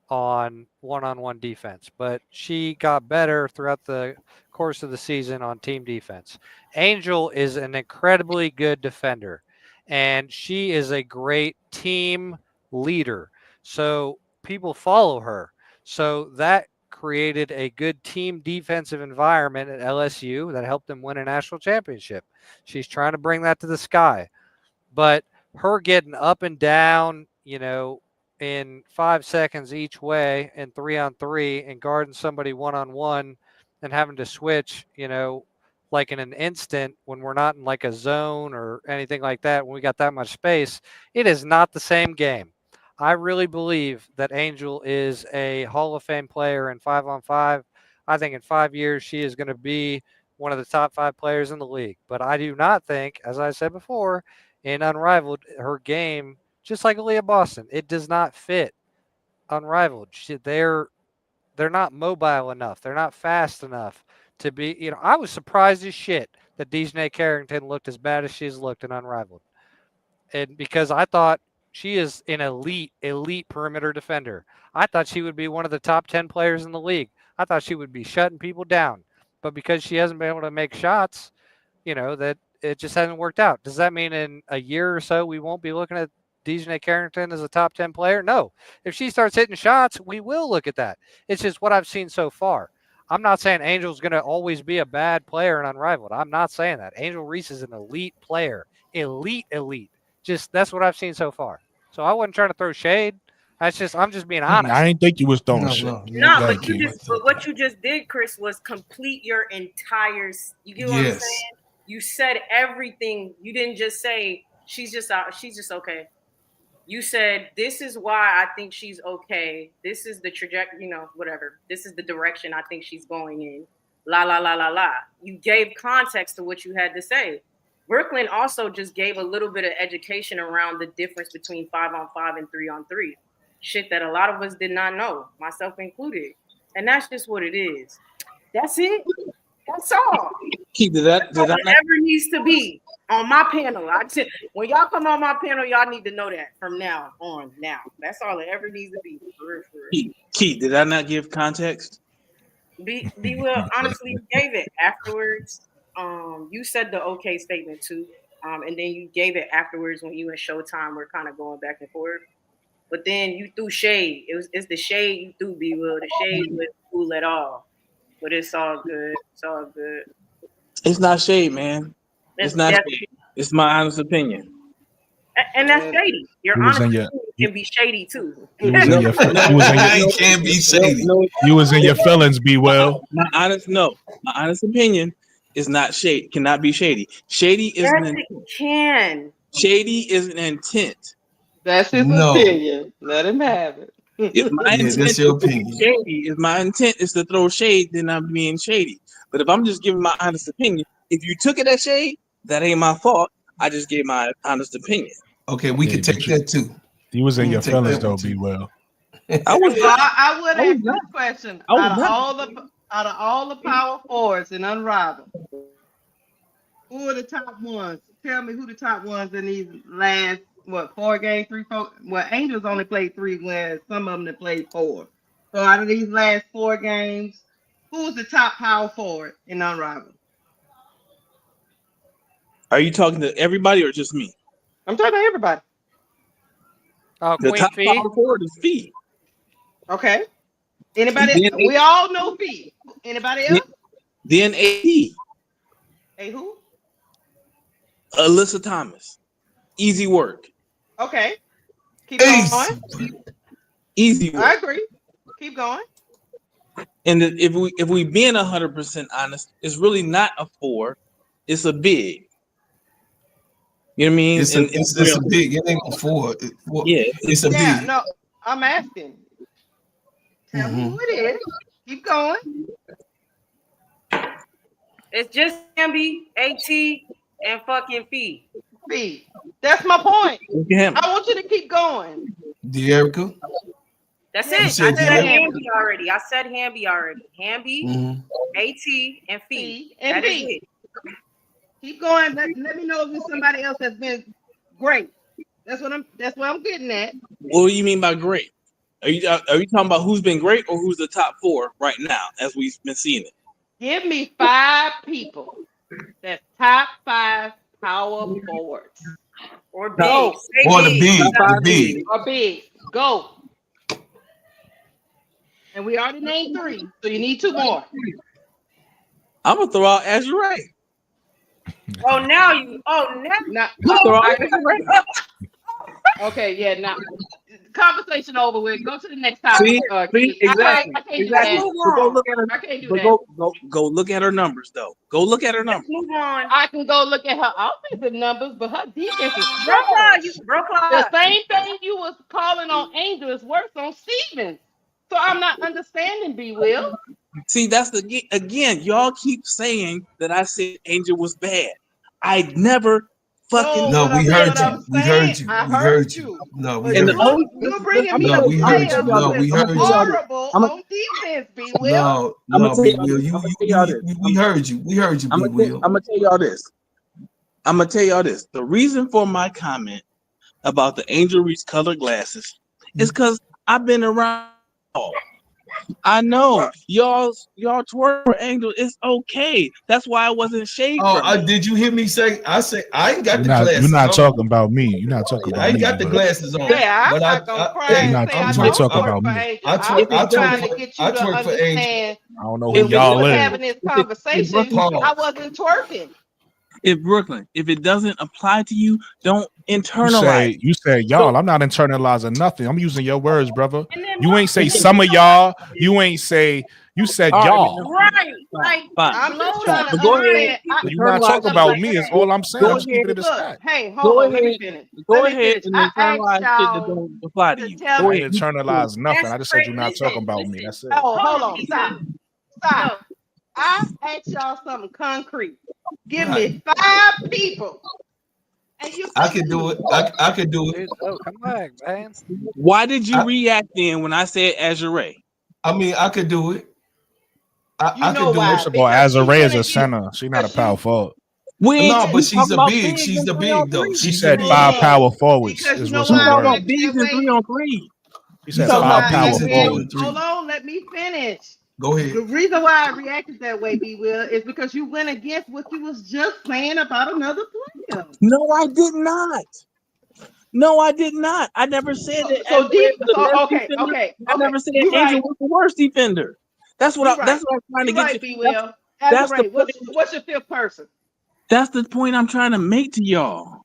on one-on-one defense, but she got better throughout the course of the season on team defense. Angel is an incredibly good defender, and she is a great team leader. So people follow her. So that created a good team defensive environment at LSU that helped them win a national championship. She's trying to bring that to the sky. But her getting up and down, in 5 seconds each way and 3-on-3 and guarding somebody 1-on-1 and having to switch, like in an instant when we're not in like a zone or anything like that, when we got that much space, it is not the same game. I really believe that Angel is a Hall of Fame player in 5-on-5. I think in 5 years she is going to be one of the top 5 players in the league. But I do not think, as I said before, in Unrivaled, her game, just like Aaliyah Boston, it does not fit Unrivaled. They're not mobile enough. They're not fast enough to be. I was surprised as shit that Dejanay Carrington looked as bad as she's looked in Unrivaled, and because I thought she is an elite perimeter defender. I thought she would be one of the top 10 players in the league. I thought she would be shutting people down, but because she hasn't been able to make shots, that it just hasn't worked out. Does that mean in a year or so we won't be looking at Dejanay Carrington as a top 10 player? No. If she starts hitting shots, we will look at that. It's just what I've seen so far. I'm not saying Angel's going to always be a bad player in Unrivaled. I'm not saying that. Angel Reese is an elite player. Elite. Just that's what I've seen so far. So I wasn't trying to throw shade. I'm just being honest. I didn't think you was throwing shit. No, but what you just did, Chris, was complete your entire. You get what I'm saying? You said everything. You didn't just say she's just okay. You said this is why I think she's okay. This is the trajectory, whatever. This is the direction I think she's going in. La la la la la. You gave context to what you had to say. Brooklyn also just gave a little bit of education around the difference between 5-on-5 and 3-on-3. Shit that a lot of us did not know, myself included. And that's just what it is. That's it. That's all. Keith, that's all it ever needs to be on my panel. When y'all come on my panel, y'all need to know that from now on. Now, that's all it ever needs to be. For real. Keith, did I not give context? B Will honestly gave it afterwards. You said the okay statement too, and then you gave it afterwards when you and Showtime were kind of going back and forth. But then you threw shade. It's the shade you threw, B Will. The shade wasn't cool at all. But it's all good. It's all good. It's not shade, man. It's not shade. It's my honest opinion. And that's shady. Your honest opinion can be shady too. You was in your can't be shady. You was in your feelings, be well. My honest opinion is not shade. Cannot be shady. Shady is an intent. Shady is an intent. That's his opinion. Let him have it. If my intent your opinion. Shady, if my intent is to throw shade, then I'm being shady. But if I'm just giving my honest opinion, if you took it as shade, that ain't my fault. I just gave my honest opinion. Okay, we can take that too. You was in your feelings though, be well. I would ask this question. Out of all the power forwards in Unrivaled, who are the top ones? Tell me who the top ones in these last 4 games, 3, 4. Well, Angels only played 3, where some of them have played 4. So out of these last 4 games, who's the top power forward in Unrivaled? Are you talking to everybody or just me? I'm talking to everybody. The top power forward is Fee. Okay. Anybody? We all know Fee. Anybody else? Then AD. Hey, who? Alyssa Thomas. Easy work. Okay. Keep going. Easy work. I agree. Keep going. And if we being 100% honest, it's really not a 4, it's a big. You know what I mean? It's a big. It ain't a 4. Yeah, It's a Yeah, big. no, I'm asking. Tell me who it is. Keep going. It's just Hamby, AT, and fucking Fee. Fee. That's my point. Yeah. I want you to keep going. De'Erica. That's You it. I said said De'Erica? Hamby already. I said Hamby already. Hamby, Mhm. AT, and Fee. Fee and That is Fee. it. Keep going. Let me know if there's somebody else that's been great. That's what I'm getting at. What do you mean by great? Are you talking about who's been great or who's the top 4 right now as we've been seeing it? Give me 5 people that's top 5 power forwards. Or big. Go. Say Or the big. big. Stop The big. big. Or big. Go. And we already named 3, so you need 2 more. I'm gonna throw out Azure. Oh, now you. Oh, now. Not, Throw out I- Azure. okay, yeah, now conversation over with. Go to the next topic. See, Keith. exactly. I can't do Exactly. that. So go look at her. I can't do But that. go look at her numbers though. Go look at her Let's numbers. move on. I can go look at her offensive numbers, but her defense is Broke trash. you broke The same thing you was calling on Angel is worse on Stevens. So I'm not understanding, B. Will. See, that's again. Y'all keep saying that I said Angel was bad. I never fucking. No, what we I'm heard you. We saying, heard you. I We heard heard you. you. No, But we And heard the only you. you're bringing me No, a we heard player you. No, we who heard is you. horrible I'm on defense, B. Will. No, I'm no, gonna Big tell Will. y'all this. We heard you. We heard you, I'm Big Will. gonna tell y'all this. I'm gonna tell y'all this. The reason for my comment about the Angel Reese colored glasses is because I've been around. I know y'all twerk for Angel. It's okay. That's why I wasn't shade Oh, from it. did you hear me say? I say I ain't got You're the not, glasses. you're not on. talking about me. You're not talking I about ain't me. got the But glasses on. Yeah, I'm But not gonna cry hey, and you're say I not don't talking twerk about for me. Angel. I I twerk. I was trying to twerk. get I you to twerk for Angel. understand I don't know who when we y'all was is. having this conversation. Pause. I wasn't twerking. If Brooklyn, if it doesn't apply to you, don't You internalize. say y'all. I'm not internalizing nothing. I'm using your words, brother. And then You ain't say Mark, some of y'all. You ain't say. You said All right, y'all. right. Like fine. I'm blow just the trying But to go ahead, understand. So you're not internalize. talking about me. Is all I'm saying. Go I'm just keeping ahead, it a Look, stack. hey, go hold on. Let me ahead, finish. go Let me ahead finish. and I asked internalize shit that y'all don't apply to to you. tell Go I me. ain't ahead. internalized nothing. that's I just said crazy. you're not talking about me. Listen. That's it. Oh, hold on. Listen. Stop. No. I asked y'all something concrete. Give Right. me 5 people. And you I say can do 2. it. I can do it. Dude, oh, come back, man. Why did you I- react then when I said Azure? I mean, I could do it. You I know could do why? First it. of all, Because you Azare went is a against. center. She's not a Because power you. forward. We ain't No, but she's talking a about big. bigs She's and the 3 on big though. 3. She She's a said big. 5 power forwards. Because you Is know was We her why I talking about words. reacted bigs that and way. 3 on 3. She You said Because talking five about why power bigs I and reacted. 3 on forwards. 3. Hold on, let me finish. Go The ahead. reason why I reacted that way, B. Will, is because you went against what you was just saying about another player. No, I did not. No, I did not. I never said that So Azure deep. was the So best okay. defender. I Okay. never said You Angel right. was the worst defender. That's what You right. that's what I'm trying to You get right, you. B. That's Will. that's the Azure, point. what's your 5th person? That's the point I'm trying to make to y'all.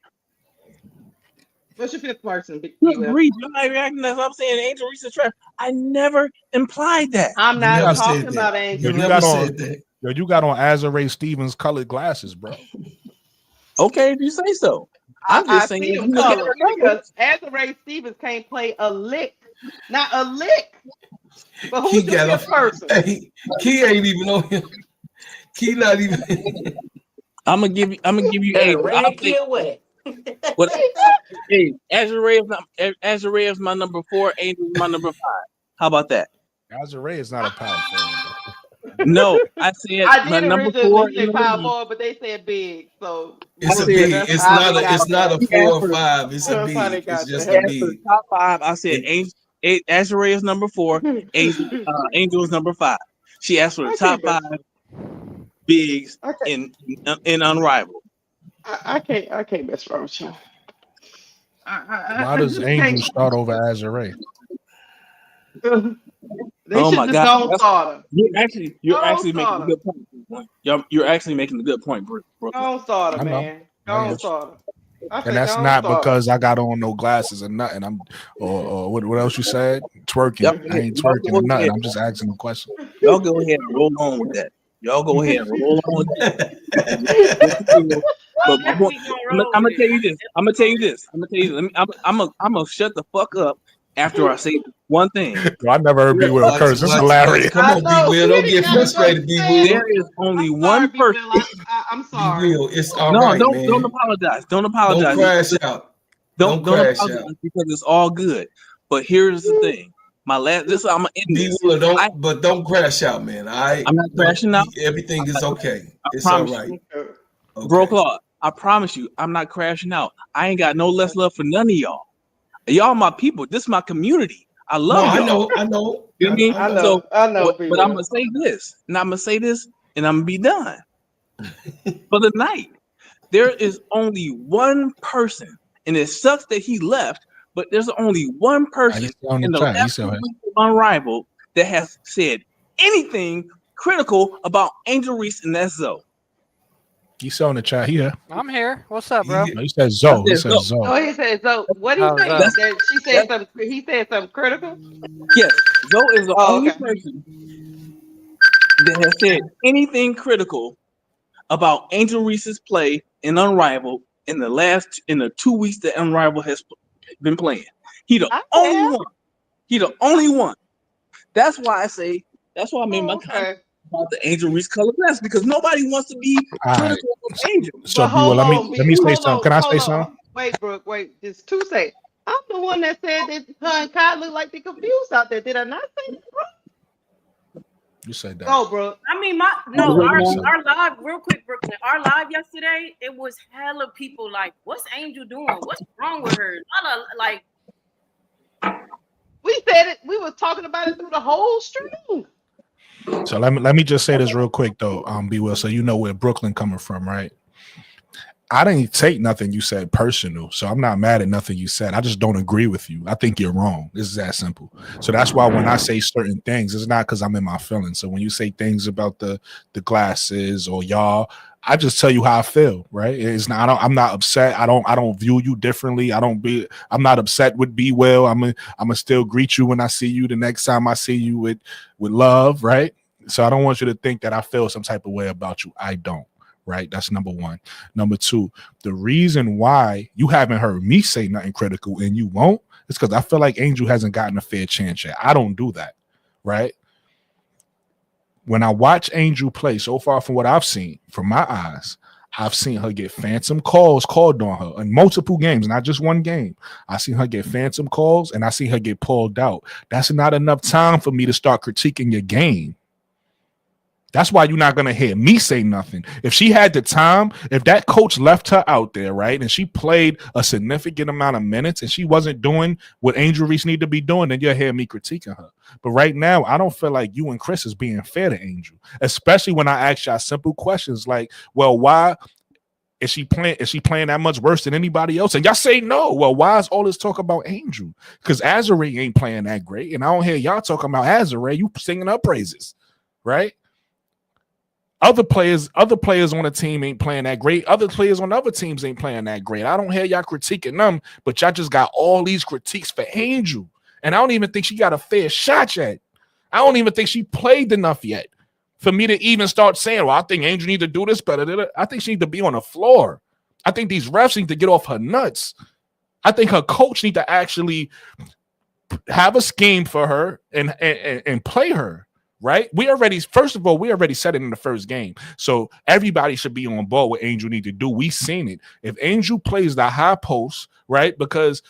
What's your 5th person, B. Good Will? grief, you're not reacting as I'm saying Angel Reese is trash. I never implied that. I'm You not never talking said about that. Angel You You never got Reese. on. said that. You got on Azare Stevens colored glasses, bro. Okay, if you say so. I'm I just saying see if them you look at colors her because numbers, Azure Stevens can't play a lick. Not a lick. But Key who's your got 5th a. person? Hey, Key ain't even on him. Key not even. I'm gonna give you Better Angel. I'll ran say kid away. what hey, Azure is my number 4, Angel is my number 5. How about that? Azare is not a power forward, bro. No, I said I my did number 4 originally in say the power league. forward, but they said big. So I It's a said big. that's how they got It's not there. a he 4 asked or for the 5. It's a That's how big. they It's got just he a there. asked for the big. top 5. I said It, Azure is number 4, Angel is number 5. She asked for the I top can't 5 mess. bigs I in Unrivaled. can't mess around with you. Why I does just Angel can't. start over Azare? They Oh should my just God, go start her. you're Go actually making a start her. good point. You're actually making a good point, Brooklyn. Go start her, I know. man. I Go am. start her. I And say that's don't not start. because I got on no glasses or nothing. I'm or what else you said? Y'all Twerking. go I ahead. ain't Y'all twerking go or nothing. ahead. I'm just asking a question. Y'all go ahead and roll on with that. Y'all go ahead and roll on with that. Just so you know. But my point, Definitely gonna roll I'm with gonna it. tell you this. I'm gonna tell you this. I'm gonna tell you this. Let me, I'm gonna shut the fuck up after I say one thing. Yo, I never heard B Will curse. This is Watch. hilarious. Come I on, B know Will. he Don't didn't get got enough frustrated, B saying. There Will. is only I'm one sorry, B. person. Will. I'm B sorry. Will. It's all No, right, don't man. apologize. Don't Don't apologize. crash out. Don't Don't crash apologize out. because it's all good. But here's the thing. My last. This I'm gonna end B this. Will, don't crash out, man. All right. I'm not crashing out. Everything is okay. I It's all promise right. you. Okay. Bro, Okay. Claude, I promise you, I'm not crashing out. I ain't got no less love for none of y'all. Y'all my people. This is my community. I No, love y'all. I know. You know what I mean? I I know. know. So, I know, B. but I'm Will. gonna say this, and I'm gonna say this, and I'm gonna be done for the night. There is only one person, and it sucks that he left, but there's only one He person said on the in the chat. He last said, 2 weeks of Unrivaled that has said anything critical about Angel Reese, and that's Zoe. he said on the chat here. I'm here. What's up, bro? No, he said I Zoe. He said said Zoe. Zoe. No, he said so. What he Oh, say? Zoe. That's That she said that's something. He said something critical. yes. Zoe is the Oh, only okay. person that has said anything critical about Angel Reese's play in Unrivaled in the 2 weeks that Unrivaled has been playing. He the I only have. one. He the only one. That's why I say. That's why I made my Oh, comment okay. about the Angel Reese color glass because nobody wants to be All right. critical of Angel. So But B Will, hold on, let me say hold something. on, Can I say hold on. something? Wait, Brooke, wait. Just two seconds. I'm the one that said that her and Kai look like they confused out there. Did I not say that? You said that. Go, Brooke. I mean, You no, heard You our mine? said our live, real quick, Brooklyn. Our live yesterday, it was hella people like, "What's Angel doing? What's wrong with her?" Like, We said it. We were talking about it through the whole stream. so. Let me just say this real quick though, B Will, so you know where Brooklyn coming from, right? I didn't take nothing you said personal, so I'm not mad at nothing you said. I just don't agree with you. I think you're wrong. This is that simple. So that's why when I say certain things, it's not because I'm in my feelings. So when you say things about the glasses or y'all, I just tell you how I feel, right? It's not. I'm not upset. I don't view you differently. I'm not upset with B Will. I'm gonna still greet you when I see you the next time I see you with love, right? So I don't want you to think that I feel some type of way about you. I don't. Right, that's number one. Number two, the reason why you haven't heard me say nothing critical and you won't is because I feel like Angel hasn't gotten a fair chance yet. I don't do that, right? When I watch Angel play, so far from what I've seen, from my eyes, I've seen her get phantom calls called on her in multiple games, not just one game. I seen her get phantom calls and I seen her get pulled out. That's not enough time for me to start critiquing your game. That's why you're not going to hear me say nothing. If she had the time, if that coach left her out there, right, and she played a significant amount of minutes and she wasn't doing what Angel Reese need to be doing, then you'll hear me critiquing her. But right now, I don't feel like you and Chris is being fair to Angel, especially when I ask y'all simple questions like, well, why is she playing? Is she playing that much worse than anybody else? And y'all say no. Well, why is all this talk about Angel? Because Azare ain't playing that great. And I don't hear y'all talking about Azare. You singing her praises, right? Other players on the team ain't playing that great. Other players on other teams ain't playing that great. I don't hear y'all critiquing them, but y'all just got all these critiques for Angel. And I don't even think she got a fair shot yet. I don't even think she played enough yet for me to even start saying, well, I think Angel need to do this better. I think she need to be on the floor. I think these refs need to get off her nuts. I think her coach need to actually have a scheme for her and play her. Right? We already said it in the first game. So everybody should be on board what Angel need to do. We seen it. If Angel plays the high post, right? Because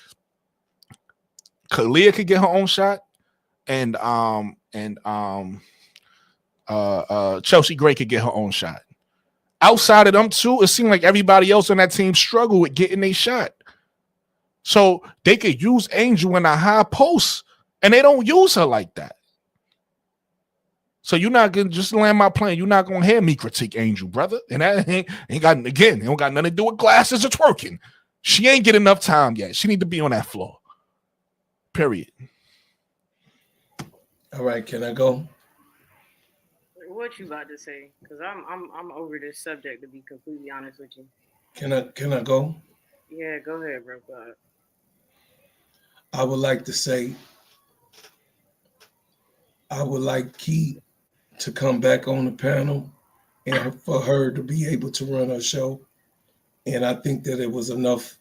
Kalia could get her own shot, and Chelsea Gray could get her own shot. Outside of them two, it seemed like everybody else on that team struggled with getting a shot. So they could use Angel in a high post, and they don't use her like that. So you're not gonna just land my plane. You're not gonna hear me critique Angel, brother. And that ain't got it don't got nothing to do with glasses or twerking. She ain't get enough time yet. She need to be on that floor. Period. All right, can I go? what you about to say? Because I'm over this subject, to be completely honest with you. Can I go? Yeah, go ahead, bro. Go ahead. I would like to say I would like Key to come back on the panel and for her to be able to run her show. And I think that it was enough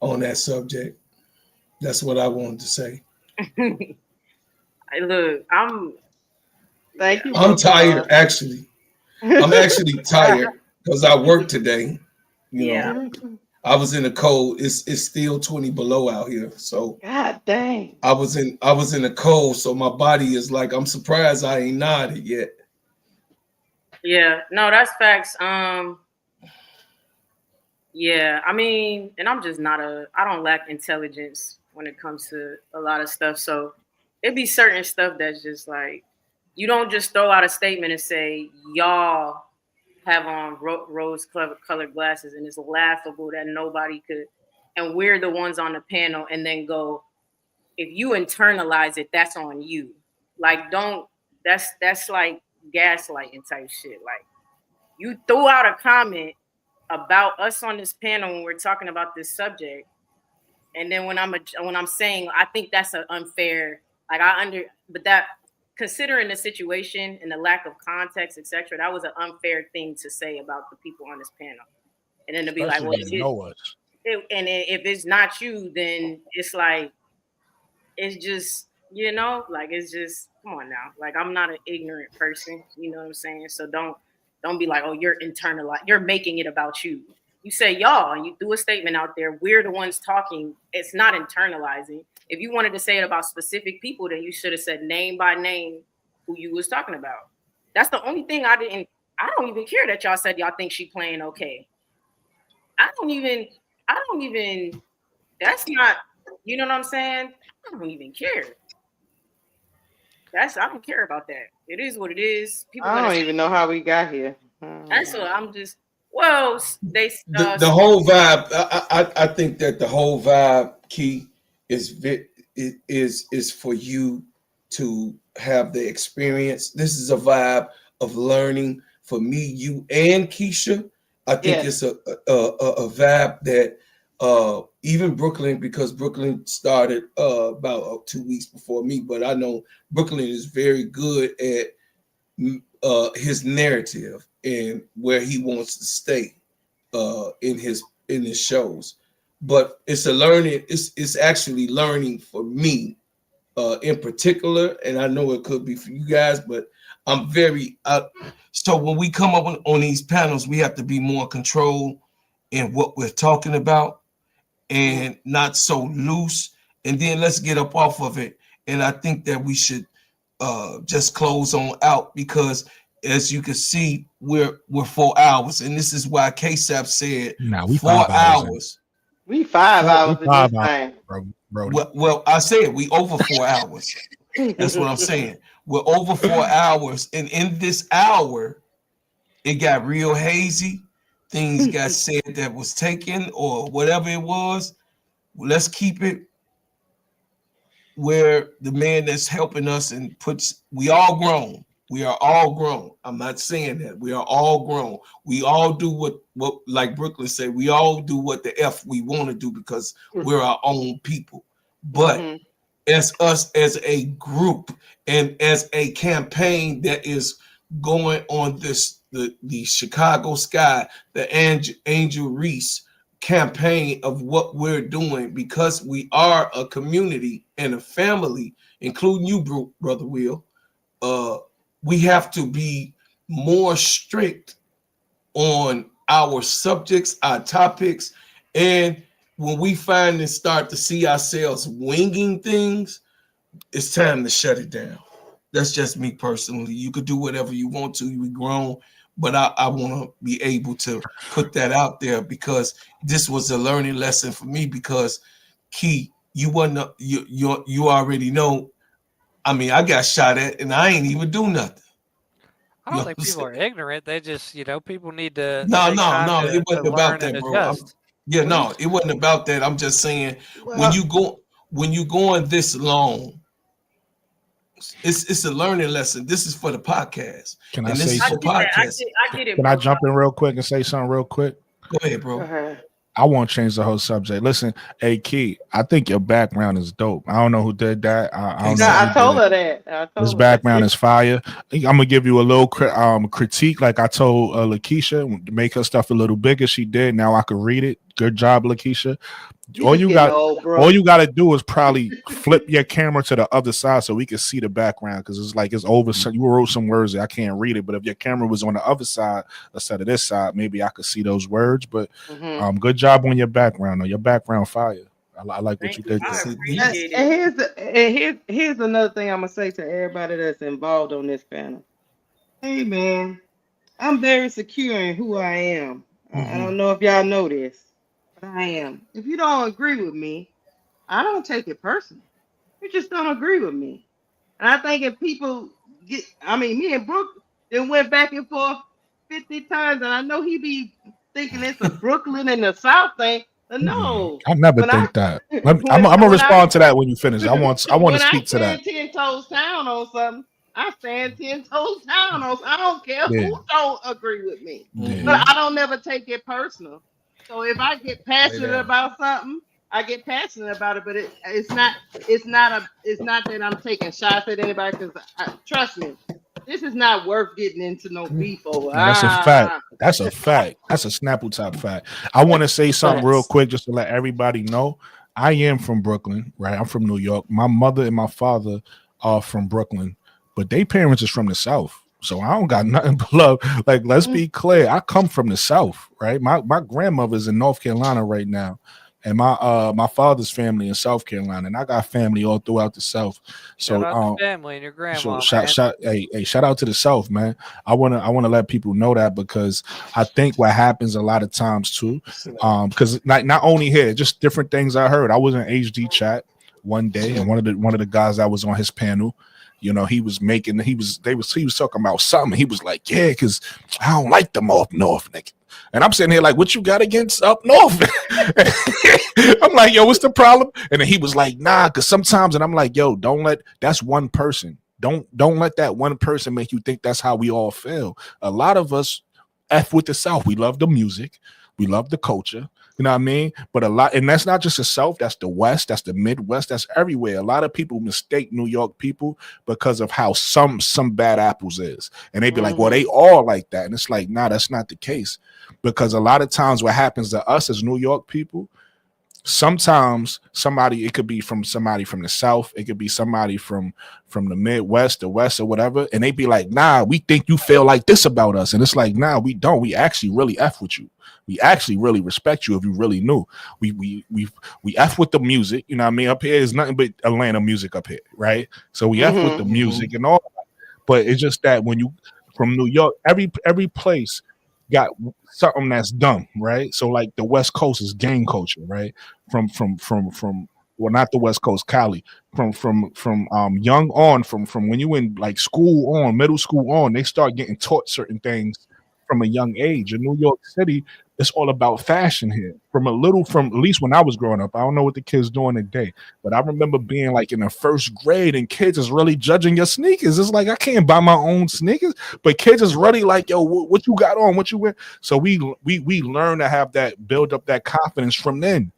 on that subject. That's what I wanted to say. Hey, look, Thank you, I'm bro. tired, actually. I'm actually tired because I worked today. You yeah, know, I was in the cold. It's still 20 below out here. So God dang. I was in the cold. So my body is like, I'm surprised I ain't nodded yet. yeah. No, that's facts. Yeah, I mean, and I'm just not I don't lack intelligence when it comes to a lot of stuff. So it'd be certain stuff that's just like, you don't just throw out a statement and say, y'all have on rose colored glasses and it's laughable that nobody could, and we're the ones on the panel, and then go, if you internalize it, that's on you. Like, don't, that's like gaslighting type shit. Like, you threw out a comment about us on this panel when we're talking about this subject, and then when I'm saying I think that's an unfair, like but that, considering the situation and the lack of context, etc., that was an unfair thing to say about the people on this panel. And then to be like, Especially well, when you know us. if it's not you, then it's like, it's just, like, it's just, come on now. Like, I'm not an ignorant person, you know what I'm saying? So don't be like, oh, you're making it about you. You say y'all and you threw a statement out there, we're the ones talking. It's not internalizing. If you wanted to say it about specific people, then you should have said name by name who you was talking about. That's the only thing I don't even care that y'all said y'all think she playing okay. I don't even that's not, you know what I'm saying? I don't even care. I don't care about that. It is what it is. People I gonna don't say, even know how we got here. that's what I'm just, well, they The whole vibe. I think that the whole vibe, Key, is for you to have the experience. This is a vibe of learning for me, you, and Keisha. I think Yes. it's a vibe that even Brooklyn, because Brooklyn started about 2 weeks before me, but I know Brooklyn is very good at his narrative and where he wants to stay in his shows. But it's a learning. It's actually learning for me in particular, and I know it could be for you guys, but I'm very so when we come up on these panels, we have to be more controlled in what we're talking about and not so loose. And then let's get up off of it. And I think that we should just close on out, because as you can see, we're 4 hours, and this is why KSAP said Nah, we 4 5 hours in. hours. We 5 We hours in this 5 hours, thing. Brody. Well, I said we over 4 hours. That's what I'm saying. We're over 4 hours, and in this hour, it got real hazy. Things got said that was taken or whatever it was. Let's keep it where the man that's helping us and we all grown. We are all grown. I'm not saying that. We are all grown. We all do what like Brooklyn said, we all do what the F we want to do because we're our own people. But as us as a group and as a campaign that is going on the Chicago Sky, the Angel Reese campaign of what we're doing, because we are a community and a family, including you, Brother Will. We have to be more strict on our subjects, our topics, and when we find and start to see ourselves winging things, it's time to shut it down. That's just me personally. You could do whatever you want to. You're grown, but I want to be able to put that out there, because this was a learning lesson for me. Because Key, you already know. I mean, I got shot at, and I ain't even do nothing. I don't think people are ignorant. They just, people need to No, take time it to wasn't about learn and that, bro. adjust. It wasn't about that. I'm just saying when you going this long, it's a learning lesson. This is for the podcast. Can I and say this is for something? I podcasts. get it, Can bro. I jump in real quick and say something real quick? Go ahead, bro. Go ahead. I won't change the whole subject. Listen, hey Key, I think your background is dope. I don't know who did that. I don't know Yeah, who I did told it. her that. I This told her background that. is fire. I'm gonna give you a little critique, like I told Lakeisha, make her stuff a little bigger. She did. Now I can read it. Good job, Lakeisha. You All just you getting got, old, all bro. you got to do is probably flip your camera to the other side so we can see the background because it's like it's over. So you wrote some words that I can't read it, but if your camera was on the other side instead of this side, maybe I could see those words. But Hmm. good job on your background. Though. Your background fire. I like what you Thank you. did I there. See, And, appreciate it. and here's another thing I'm gonna say to everybody that's involved on this panel. Hey man, I'm very secure in who I am. I mhm. don't know if y'all know this, but I am. If you don't agree with me, I don't take it personal. You just don't agree with me. And I think if people get, I mean, me and Brooke then went back and forth 50 times, and I know he be thinking it's a Brooklyn and the South thing. But Mm-mm. no, I never when I think that. I'm gonna when I respond to that when you finish. I want to when I speak to that. stand 10 toes down on something, I stand 10 toes down on. I don't care Yeah, who don't agree with me, yeah. but Mhm. I don't never take it personal. So if I get Lay passionate down. about something, I get passionate about it. But it's not that I'm taking shots at anybody because trust me, this is not worth getting into no beef over. No, that's a fact. That's a fact. That's a Snapple top fact. I want to say something real Facts. quick just to let everybody know. I am from Brooklyn, right? I'm from New York. My mother and my father are from Brooklyn, but they parents is from the South. So I don't got nothing but love. Like, let's be clear. I come from the South, right? My grandmother's in North Carolina right now. And my father's family in South Carolina, and I got family all throughout the South. Shout So out to family and your so grandma, man. shout out to the South, man. I wanna let people know that because I think what happens a lot of times too, Sit down. because not only here, just different things I heard. I was in HD chat one day, and one of the guys that was on his panel, he was making he was talking about something. He was like, yeah, because I don't like them up north, nigga. And I'm sitting here like, what you got against up north? I'm like, yo, what's the problem? And then he was like, nah, because sometimes, and I'm like, yo, don't let that's one person. Don't let that one person make you think that's how we all feel. A lot of us F with the South. We love the music, we love the culture. You know what I mean? But a lot, and that's not just the South, that's the West, that's the Midwest, that's everywhere. A lot of people mistake New York people because of how some bad apples is. And they be like, well, they Mm-hmm. all like that. And it's like, nah, that's not the case. Because a lot of times what happens to us as New York people, sometimes it could be from somebody from the South, it could be somebody from the Midwest, the West, or whatever, and they be like, nah, we think you feel like this about us. And it's like, nah, we don't. We actually really F with you. We actually really respect you if you really knew. We F with the music, you know what I mean? Up here is nothing but Atlanta music up here, right? So we F with the Mm-hmm. Mhm. music and all, but it's just that when you from New York, every place got something that's dumb, right? So like the West Coast is gang culture, right? From well, not the West Coast, Cali. From young on, from when you in like school on, middle school on, they start getting taught certain things from a young age. In New York City, it's all about fashion here. From at least when I was growing up. I don't know what the kids doing today, but I remember being like in the first grade and kids is really judging your sneakers. It's like I can't buy my own sneakers, but kids is really like, yo, what you got on? What you wear? So we learn to have that build up that confidence from then,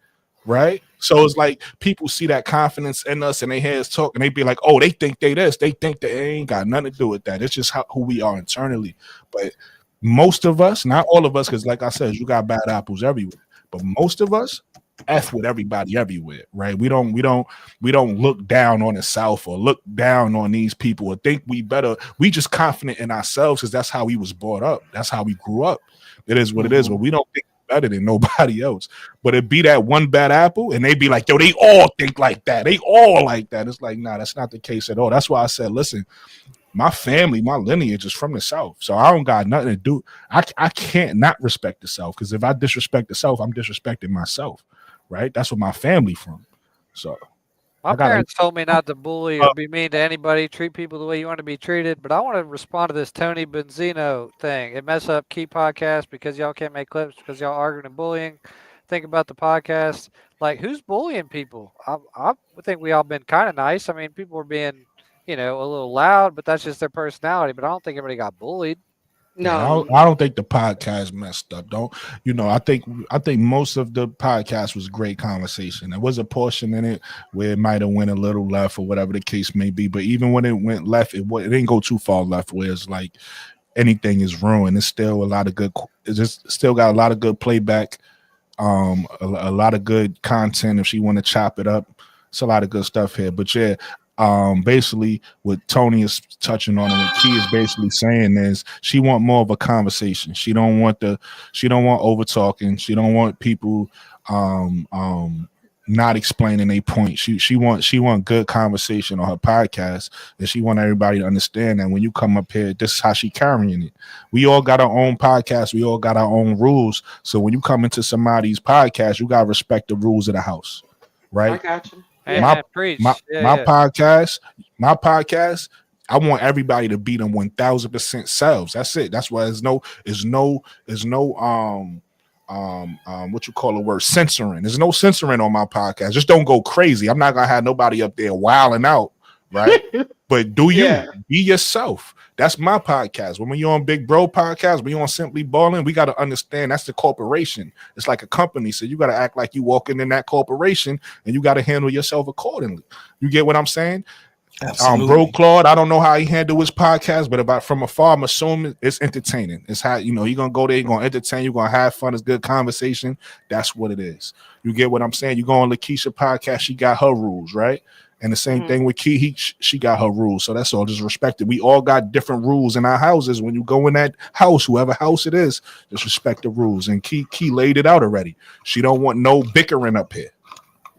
right? So it's like people see that confidence in us and they hear us talk and they be like, oh, they think they this, they think they ain't got nothing to do with that. It's just who we are internally. But most of us, not all of us, because like I said, you got bad apples everywhere. But most of us F with everybody everywhere, right? We don't look down on the South or look down on these people or think we better. We just confident in ourselves because that's how we was brought up. That's how we grew up. It is what it is. But Mhm. we don't think better than nobody else. But it be that one bad apple, and they be like, yo, they all think like that. They all like that. It's like, nah, that's not the case at all. That's why I said, listen, my family, my lineage is from the South. So I don't got nothing to do. I can't not respect the South because if I disrespect the South, I'm disrespecting myself. Right? That's what my family from. So My I got parents told me not to bully or be mean to anybody, treat people the way you want to be treated. But I want to respond to this Tony Benzino thing. It mess up Key Podcast because y'all can't make clips because y'all arguing and bullying. Think about the podcast. Like, who's bullying people? I think we all been kind of nice. I mean, people were being, a little loud, but that's just their personality. But I don't think everybody got bullied. No. I don't think the podcast messed up. Don't I think most of the podcast was great conversation. There was a portion in it where it might have went a little left or whatever the case may be. But even when it went left, it didn't go too far left where it's like anything is ruined. It's still a lot of good. It's just still got a lot of good playback. A lot of good content if she want to chop it up. It's a lot of good stuff here. But yeah, basically what Tony is touching on and what Key is basically saying is she want more of a conversation. She don't want over talking. She don't want people not explaining a point. She want good conversation on her podcast, and she want everybody to understand that when you come up here, this is how she carrying it. We all got our own podcast. We all got our own rules. So when you come into somebody's podcast, you gotta respect the rules of the house, right? I got you. Hey, My man, preach. my Yeah, yeah. podcast. I want everybody to be them 1000% selves. That's it. That's why there's no what you call a word, censoring. There's no censoring on my podcast. Just don't go crazy. I'm not gonna have nobody up there wilding out, right? But do you Yeah. be yourself? That's my podcast. When you're on Big Bro podcast, when you're on Simply Balling, we got to understand that's the corporation. It's like a company, so you got to act like you walking in that corporation, and you got to handle yourself accordingly. You get what I'm saying? Absolutely. Bro Claude, I don't know how he handled his podcast, but from afar, I'm assuming it's entertaining. It's how you're gonna go there, you're gonna entertain, you're gonna have fun, it's good conversation. That's what it is. You get what I'm saying? You go on Lakeisha podcast, she got her rules, right? And the same thing with Key, she got her rules. So that's all. Just respect it. We all got different rules in our houses. When you go in that house, whoever house it is, just respect the rules. And Key laid it out already. She don't want no bickering up here.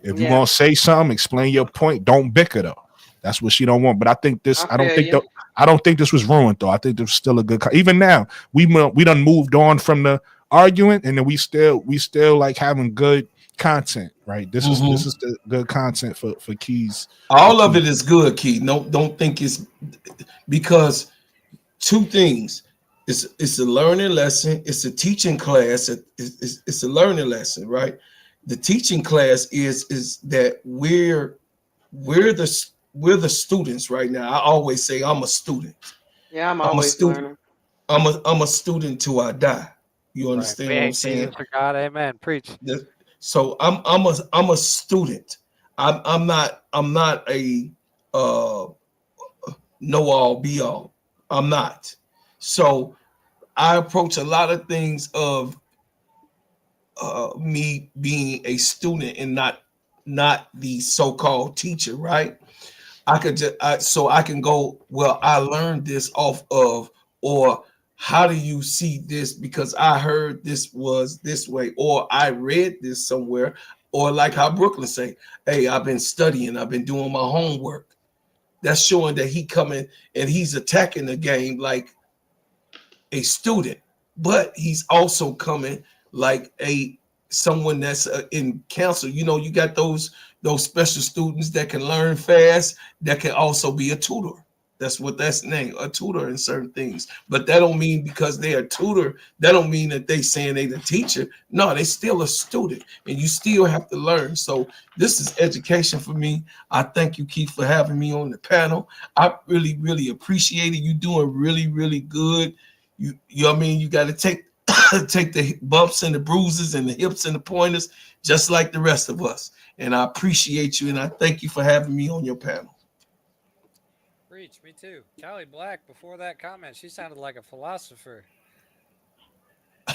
If you're gonna say something, explain your point. Don't bicker though. That's what she don't want. But I think this. I don't think this was ruined though. I think there's still a good. Even now, we done moved on from the arguing, and then we still like having good content. Right. This is the good content for Keys. All of it is good, Key. No, don't think it's because two things. It's a learning lesson. It's a teaching class. It's a learning lesson, right? The teaching class is that we're the students right now. I always say I'm a student. Yeah, I'm a always student. learning. I'm a student till I die. You understand what I'm saying? Jesus for God, amen. Preach. So I'm a student. I'm not a know all be all. I'm not. So I approach a lot of things of me being a student and not the so-called teacher, right? I could so I can go, well, I learned this off of, or how do you see this? Because I heard this was this way, or I read this somewhere, or like how Brooklyn say, hey, I've been studying, I've been doing my homework. That's showing that he coming and he's attacking the game like a student, but he's also coming like someone that's in counsel. You got those special students that can learn fast, that can also be a tutor. That's what that's named, a tutor in certain things. But that don't mean because they're a tutor, that don't mean that they saying they the teacher. No, they still a student, and you still have to learn. So this is education for me. I thank you, Keith, for having me on the panel. I really, really appreciate it. You doing really, really good. You know what I mean? You got to take the bumps and the bruises and the hips and the pointers, just like the rest of us. And I appreciate you, and I thank you for having me on your panel. Preach, me too. Callie Black, before that comment, she sounded like a philosopher.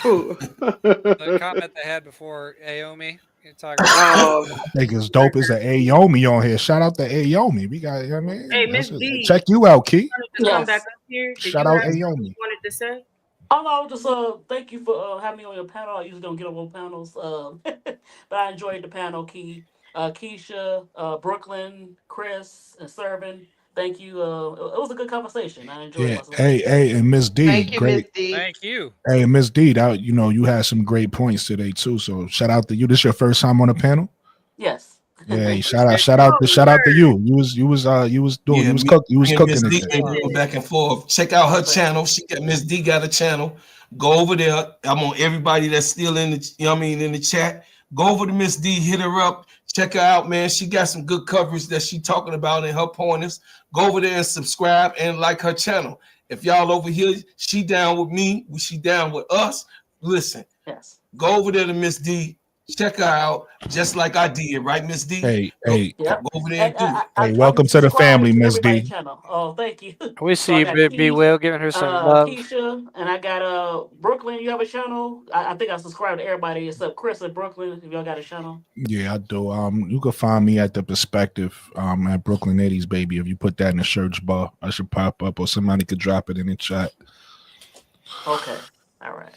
The comment they had before Aomi. You're talking about I think it's dope is the Aomi on here. Shout out to Aomi. We got, I mean, Hey, Miss D. check you out, Key. To come back up here. Did Shout you out have something Aomi. you wanted to say? Oh no, just thank you for having me on your panel. I usually don't get on panels, but I enjoyed the panel. Keisha, Brooklyn, Chris, and Serv'n. Thank you. It was a good conversation. I enjoyed myself. Hey, and Miss D, Thank you, great. Miss D. Thank you. Hey, Miss D, you had some great points today too. So shout out to you. This your first time on the panel? Yes. Yeah, shout out to you. You was cooking Miss D it. been going back and forth. Check out her channel. Miss D got a channel. Go over there. I'm on everybody that's still in the, in the chat. Go over to Miss D, hit her up, check her out, man. She got some good coverage that she talking about in her pointers. Go over there and subscribe and like her channel. If y'all over here, she down with me, she down with us. Listen, Yes. go over there to Miss D. Check her out, just like I did, right, Miss D? Hey, go, hey, go Yep. over there and do it. I hey, welcome to the subscribe family, to Miss everybody's D. channel. Oh, thank you. We So see I you, got B Will giving her some love. Keisha, and I got Brooklyn. You have a channel? I think I subscribe to everybody except Chris and Brooklyn. If y'all got a channel. Yeah, I do. You can find me at the Perspective at Brooklyn 80s, baby. If you put that in the search bar, I should pop up, or somebody could drop it in the chat. Okay. All right.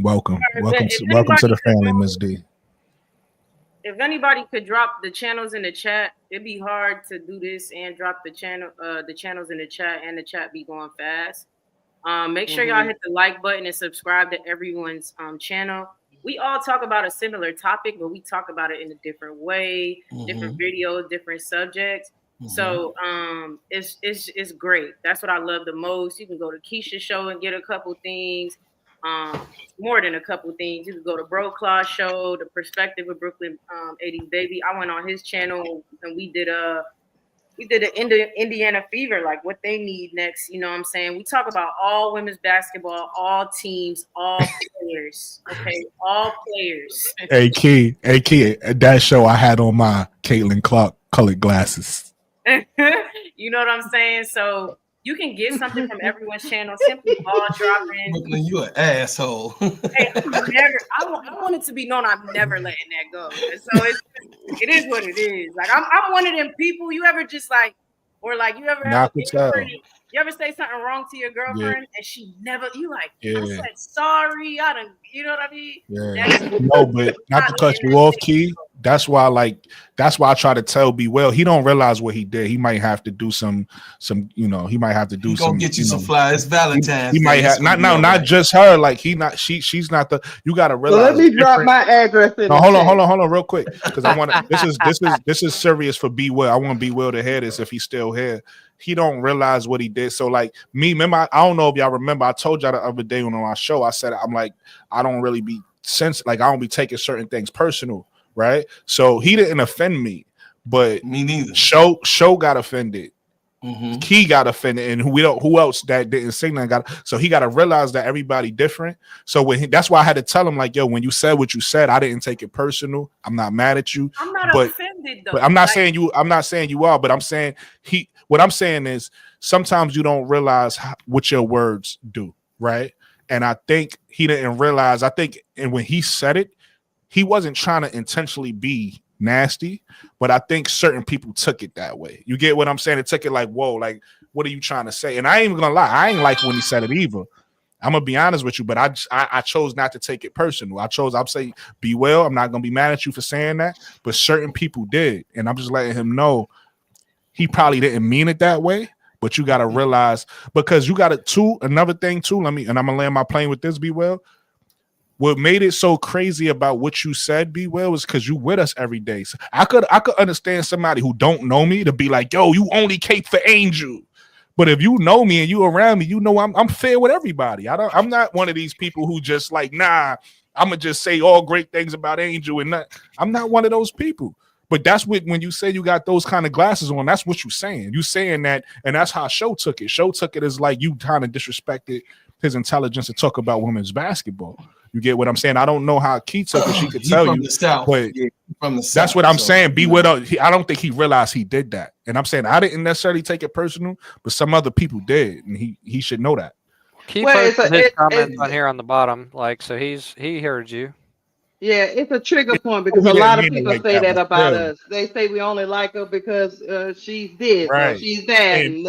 Welcome If to anybody the could family, Miss D. if anybody could drop the channels in the chat, it'd be hard to do this and drop the channels in the chat, and the chat be going fast. Make sure y'all hit the like button and subscribe to everyone's channel. We all talk about a similar topic, but we talk about it in a different way, different videos, different subjects. So it's great. That's what I love the most. You can go to Keisha's show and get a couple things. More than a couple things. You can go to Bro Claw show, the Perspective of Brooklyn 80s Baby. I went on his channel and we did an Indiana Fever, like what they need next. You know what I'm saying? We talk about all women's basketball, all teams, all players. Okay, all players. Hey, Key. At that show, I had on my Caitlin Clark colored glasses. You know what I'm saying? So you can get something from everyone's channel. Simply ball dropping. Brooklyn, you an asshole. Hey, I want it to be known I'm never letting that go. And so it is what it is. Like I'm one of them people. You ever just like, or like you ever have Not a to tell. girlfriend, you ever say something wrong to your girlfriend and she never, you like, Yeah. I said sorry. I don't, you know what I mean? Yeah. No, but not to cut you off, Key. That's why I try to tell B Well, he don't realize what he did. He might have to do some, he might have to do some. Get you some flies. Valentine's. He might have not just her. Like she's not the. You got to So realize. let me drop my address in. No, hold on, real quick, because I want to. This is serious for B Well. I want B Well to hear this if he's still here. He don't realize what he did. So like me, remember, I don't know if y'all remember. I told y'all the other day on our show. I said I'm like I don't really be I don't be taking certain things personal. Right, so he didn't offend me, but me neither. Show got offended. Key got offended, and who else that didn't say nothing got. So he got to realize that everybody different. So that's why I had to tell him like, yo, when you said what you said, I didn't take it personal. I'm not mad at you. I'm not offended though. But I'm not saying you. I'm not saying you are. But I'm saying what I'm saying is sometimes you don't realize what your words do, right? And I think he didn't realize. And when he said it, he wasn't trying to intentionally be nasty, but I think certain people took it that way. You get what I'm saying? It took it like, whoa, like, what are you trying to say? And I ain't even gonna lie, I ain't like when he said it either. I'm gonna be honest with you, but I chose not to take it personal. I'm saying, be well. I'm not gonna be mad at you for saying that, but certain people did, and I'm just letting him know he probably didn't mean it that way. But you gotta realize, because you gotta another thing too. And I'm gonna land my plane with this. Be well. What made it so crazy about what you said, B Will, was because you with us every day. So I could understand somebody who don't know me to be like, yo, you only cape for Angel. But if you know me and you around me, you know I'm fair with everybody. I'm not one of these people who just like, nah, I'm gonna just say all great things about Angel and not. I'm not one of those people. But that's when you say you got those kind of glasses on, that's what you're saying. You saying that, and that's how Show took it. Show took it as like you kind of disrespected his intelligence to talk about women's basketball. You get what I'm saying? I don't know how Key took it. She could tell you, the South. but from the South, that's what I'm saying. Be with I don't think he realized he did that, and I'm saying I didn't necessarily take it personal, but some other people did, and he should know that. Key posted his comments on here on the bottom, like so he heard you. Yeah, it's a trigger point because a lot of people say that about us. They say we only like her because she's this or she's that, and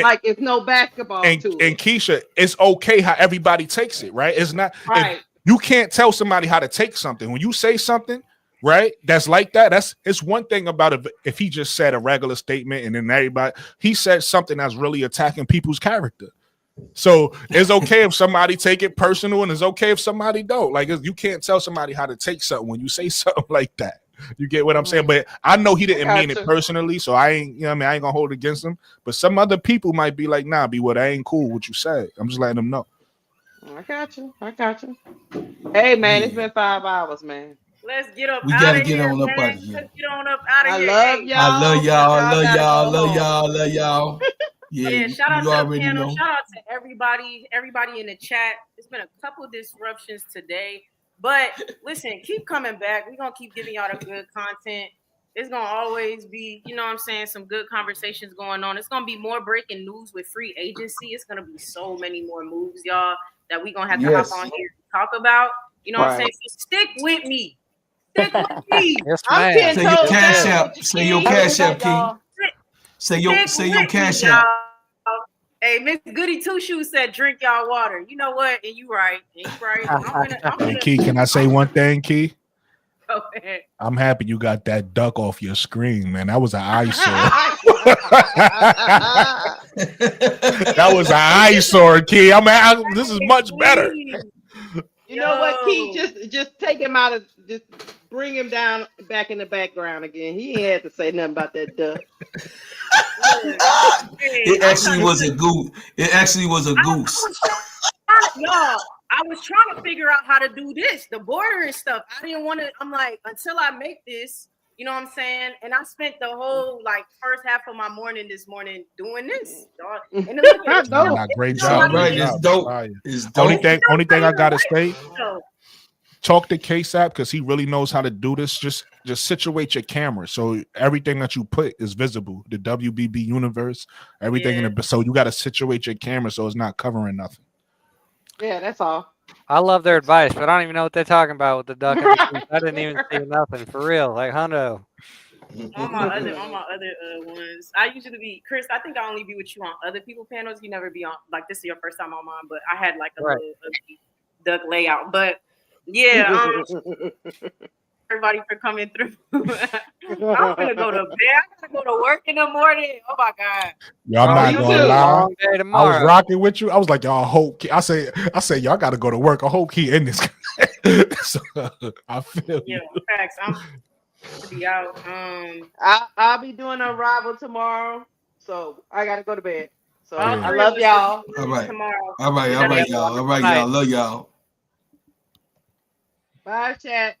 like it's no basketball to it. And Keisha, it's okay how everybody takes it, right? It's not right. You can't tell somebody how to take something. When you say something, right, that's like that. It's one thing about it if he just said a regular statement and then he said something that's really attacking people's character. So it's okay if somebody take it personal, and it's okay if somebody don't. Like you can't tell somebody how to take something when you say something like that. You get what I'm saying? But I know he didn't mean it personally, so I ain't, I ain't gonna hold it against him. But some other people might be like, nah, B, what I ain't cool what you said. I'm just letting them know. I got you. Hey man, it's been 5 hours, man. Let's get up. We gotta get on up out of here. Let's get on up out of here. I love y'all. I love y'all. Yeah, shout out you to the already panel. know. Shout out to everybody in the chat. It's been a couple disruptions today, but listen, keep coming back. We're gonna keep giving y'all the good content. It's gonna always be, you know what I'm saying, some good conversations going on. It's gonna be more breaking news with free agency. It's gonna be so many more moves, y'all, that we're gonna have to hop Yes. on here and talk about. You know what I'm saying? Right. So stick with me. Stick with me. Yes, I'm ma'am. 10 Say your toes cash down app. with you, Say your King. Have a cash good night, app, King. y'all. Say Stick your with me, cash app. y'all. Hey, Miss Goody Two Shoes said, "Drink y'all water." You know what? And you right. I'm Hey, gonna. Key, can I say one thing, Key? Go ahead. I'm happy you got that duck off your screen, man. That was an eyesore. That was an eyesore, Key. This is much better. You know what, Key? Just take him out of, just bring him down back in the background again. He ain't had to say nothing about that duck. It actually was a goose. It actually was a goose. I was trying to figure out how to do this, the border and stuff. I didn't want to. I'm like, until I make this, you know what I'm saying? And I spent the whole first half of my morning this morning doing this, dog. And look at it. Nah, great job. Right, Great it's job. dope. Fire. It's dope. Only thing I gotta say, So, talk to KSAP because he really knows how to do this. Just situate your camera so everything that you put is visible. The WBB universe, everything in the so you gotta situate your camera so it's not covering nothing. Yeah, that's all. I love their advice, but I don't even know what they're talking about with the duck. And the goose. I didn't even see nothing for real. Like Hundo. on my other ones, I usually be Chris. I think I only be with you on other people panels. You never be on this is your first time on mine, but I had like a Right. little duck layout. But yeah, everybody for coming through. I'm gonna go to bed. I gotta go to work in the morning. Oh my god. Y'all not you gonna too. lie. Long day I was tomorrow. rocking with you. I was like, y'all hope. I say, y'all got to go to work. I hope he in this. So, I feel Yeah, you. facts. I'm to be out. I'll be doing a rival tomorrow, so I gotta go to bed. So All Yeah. I three of love us y'all. will be All right. tomorrow. All right, We all gotta right, get y'all. All water. right, y'all. Love y'all. Bye, chat.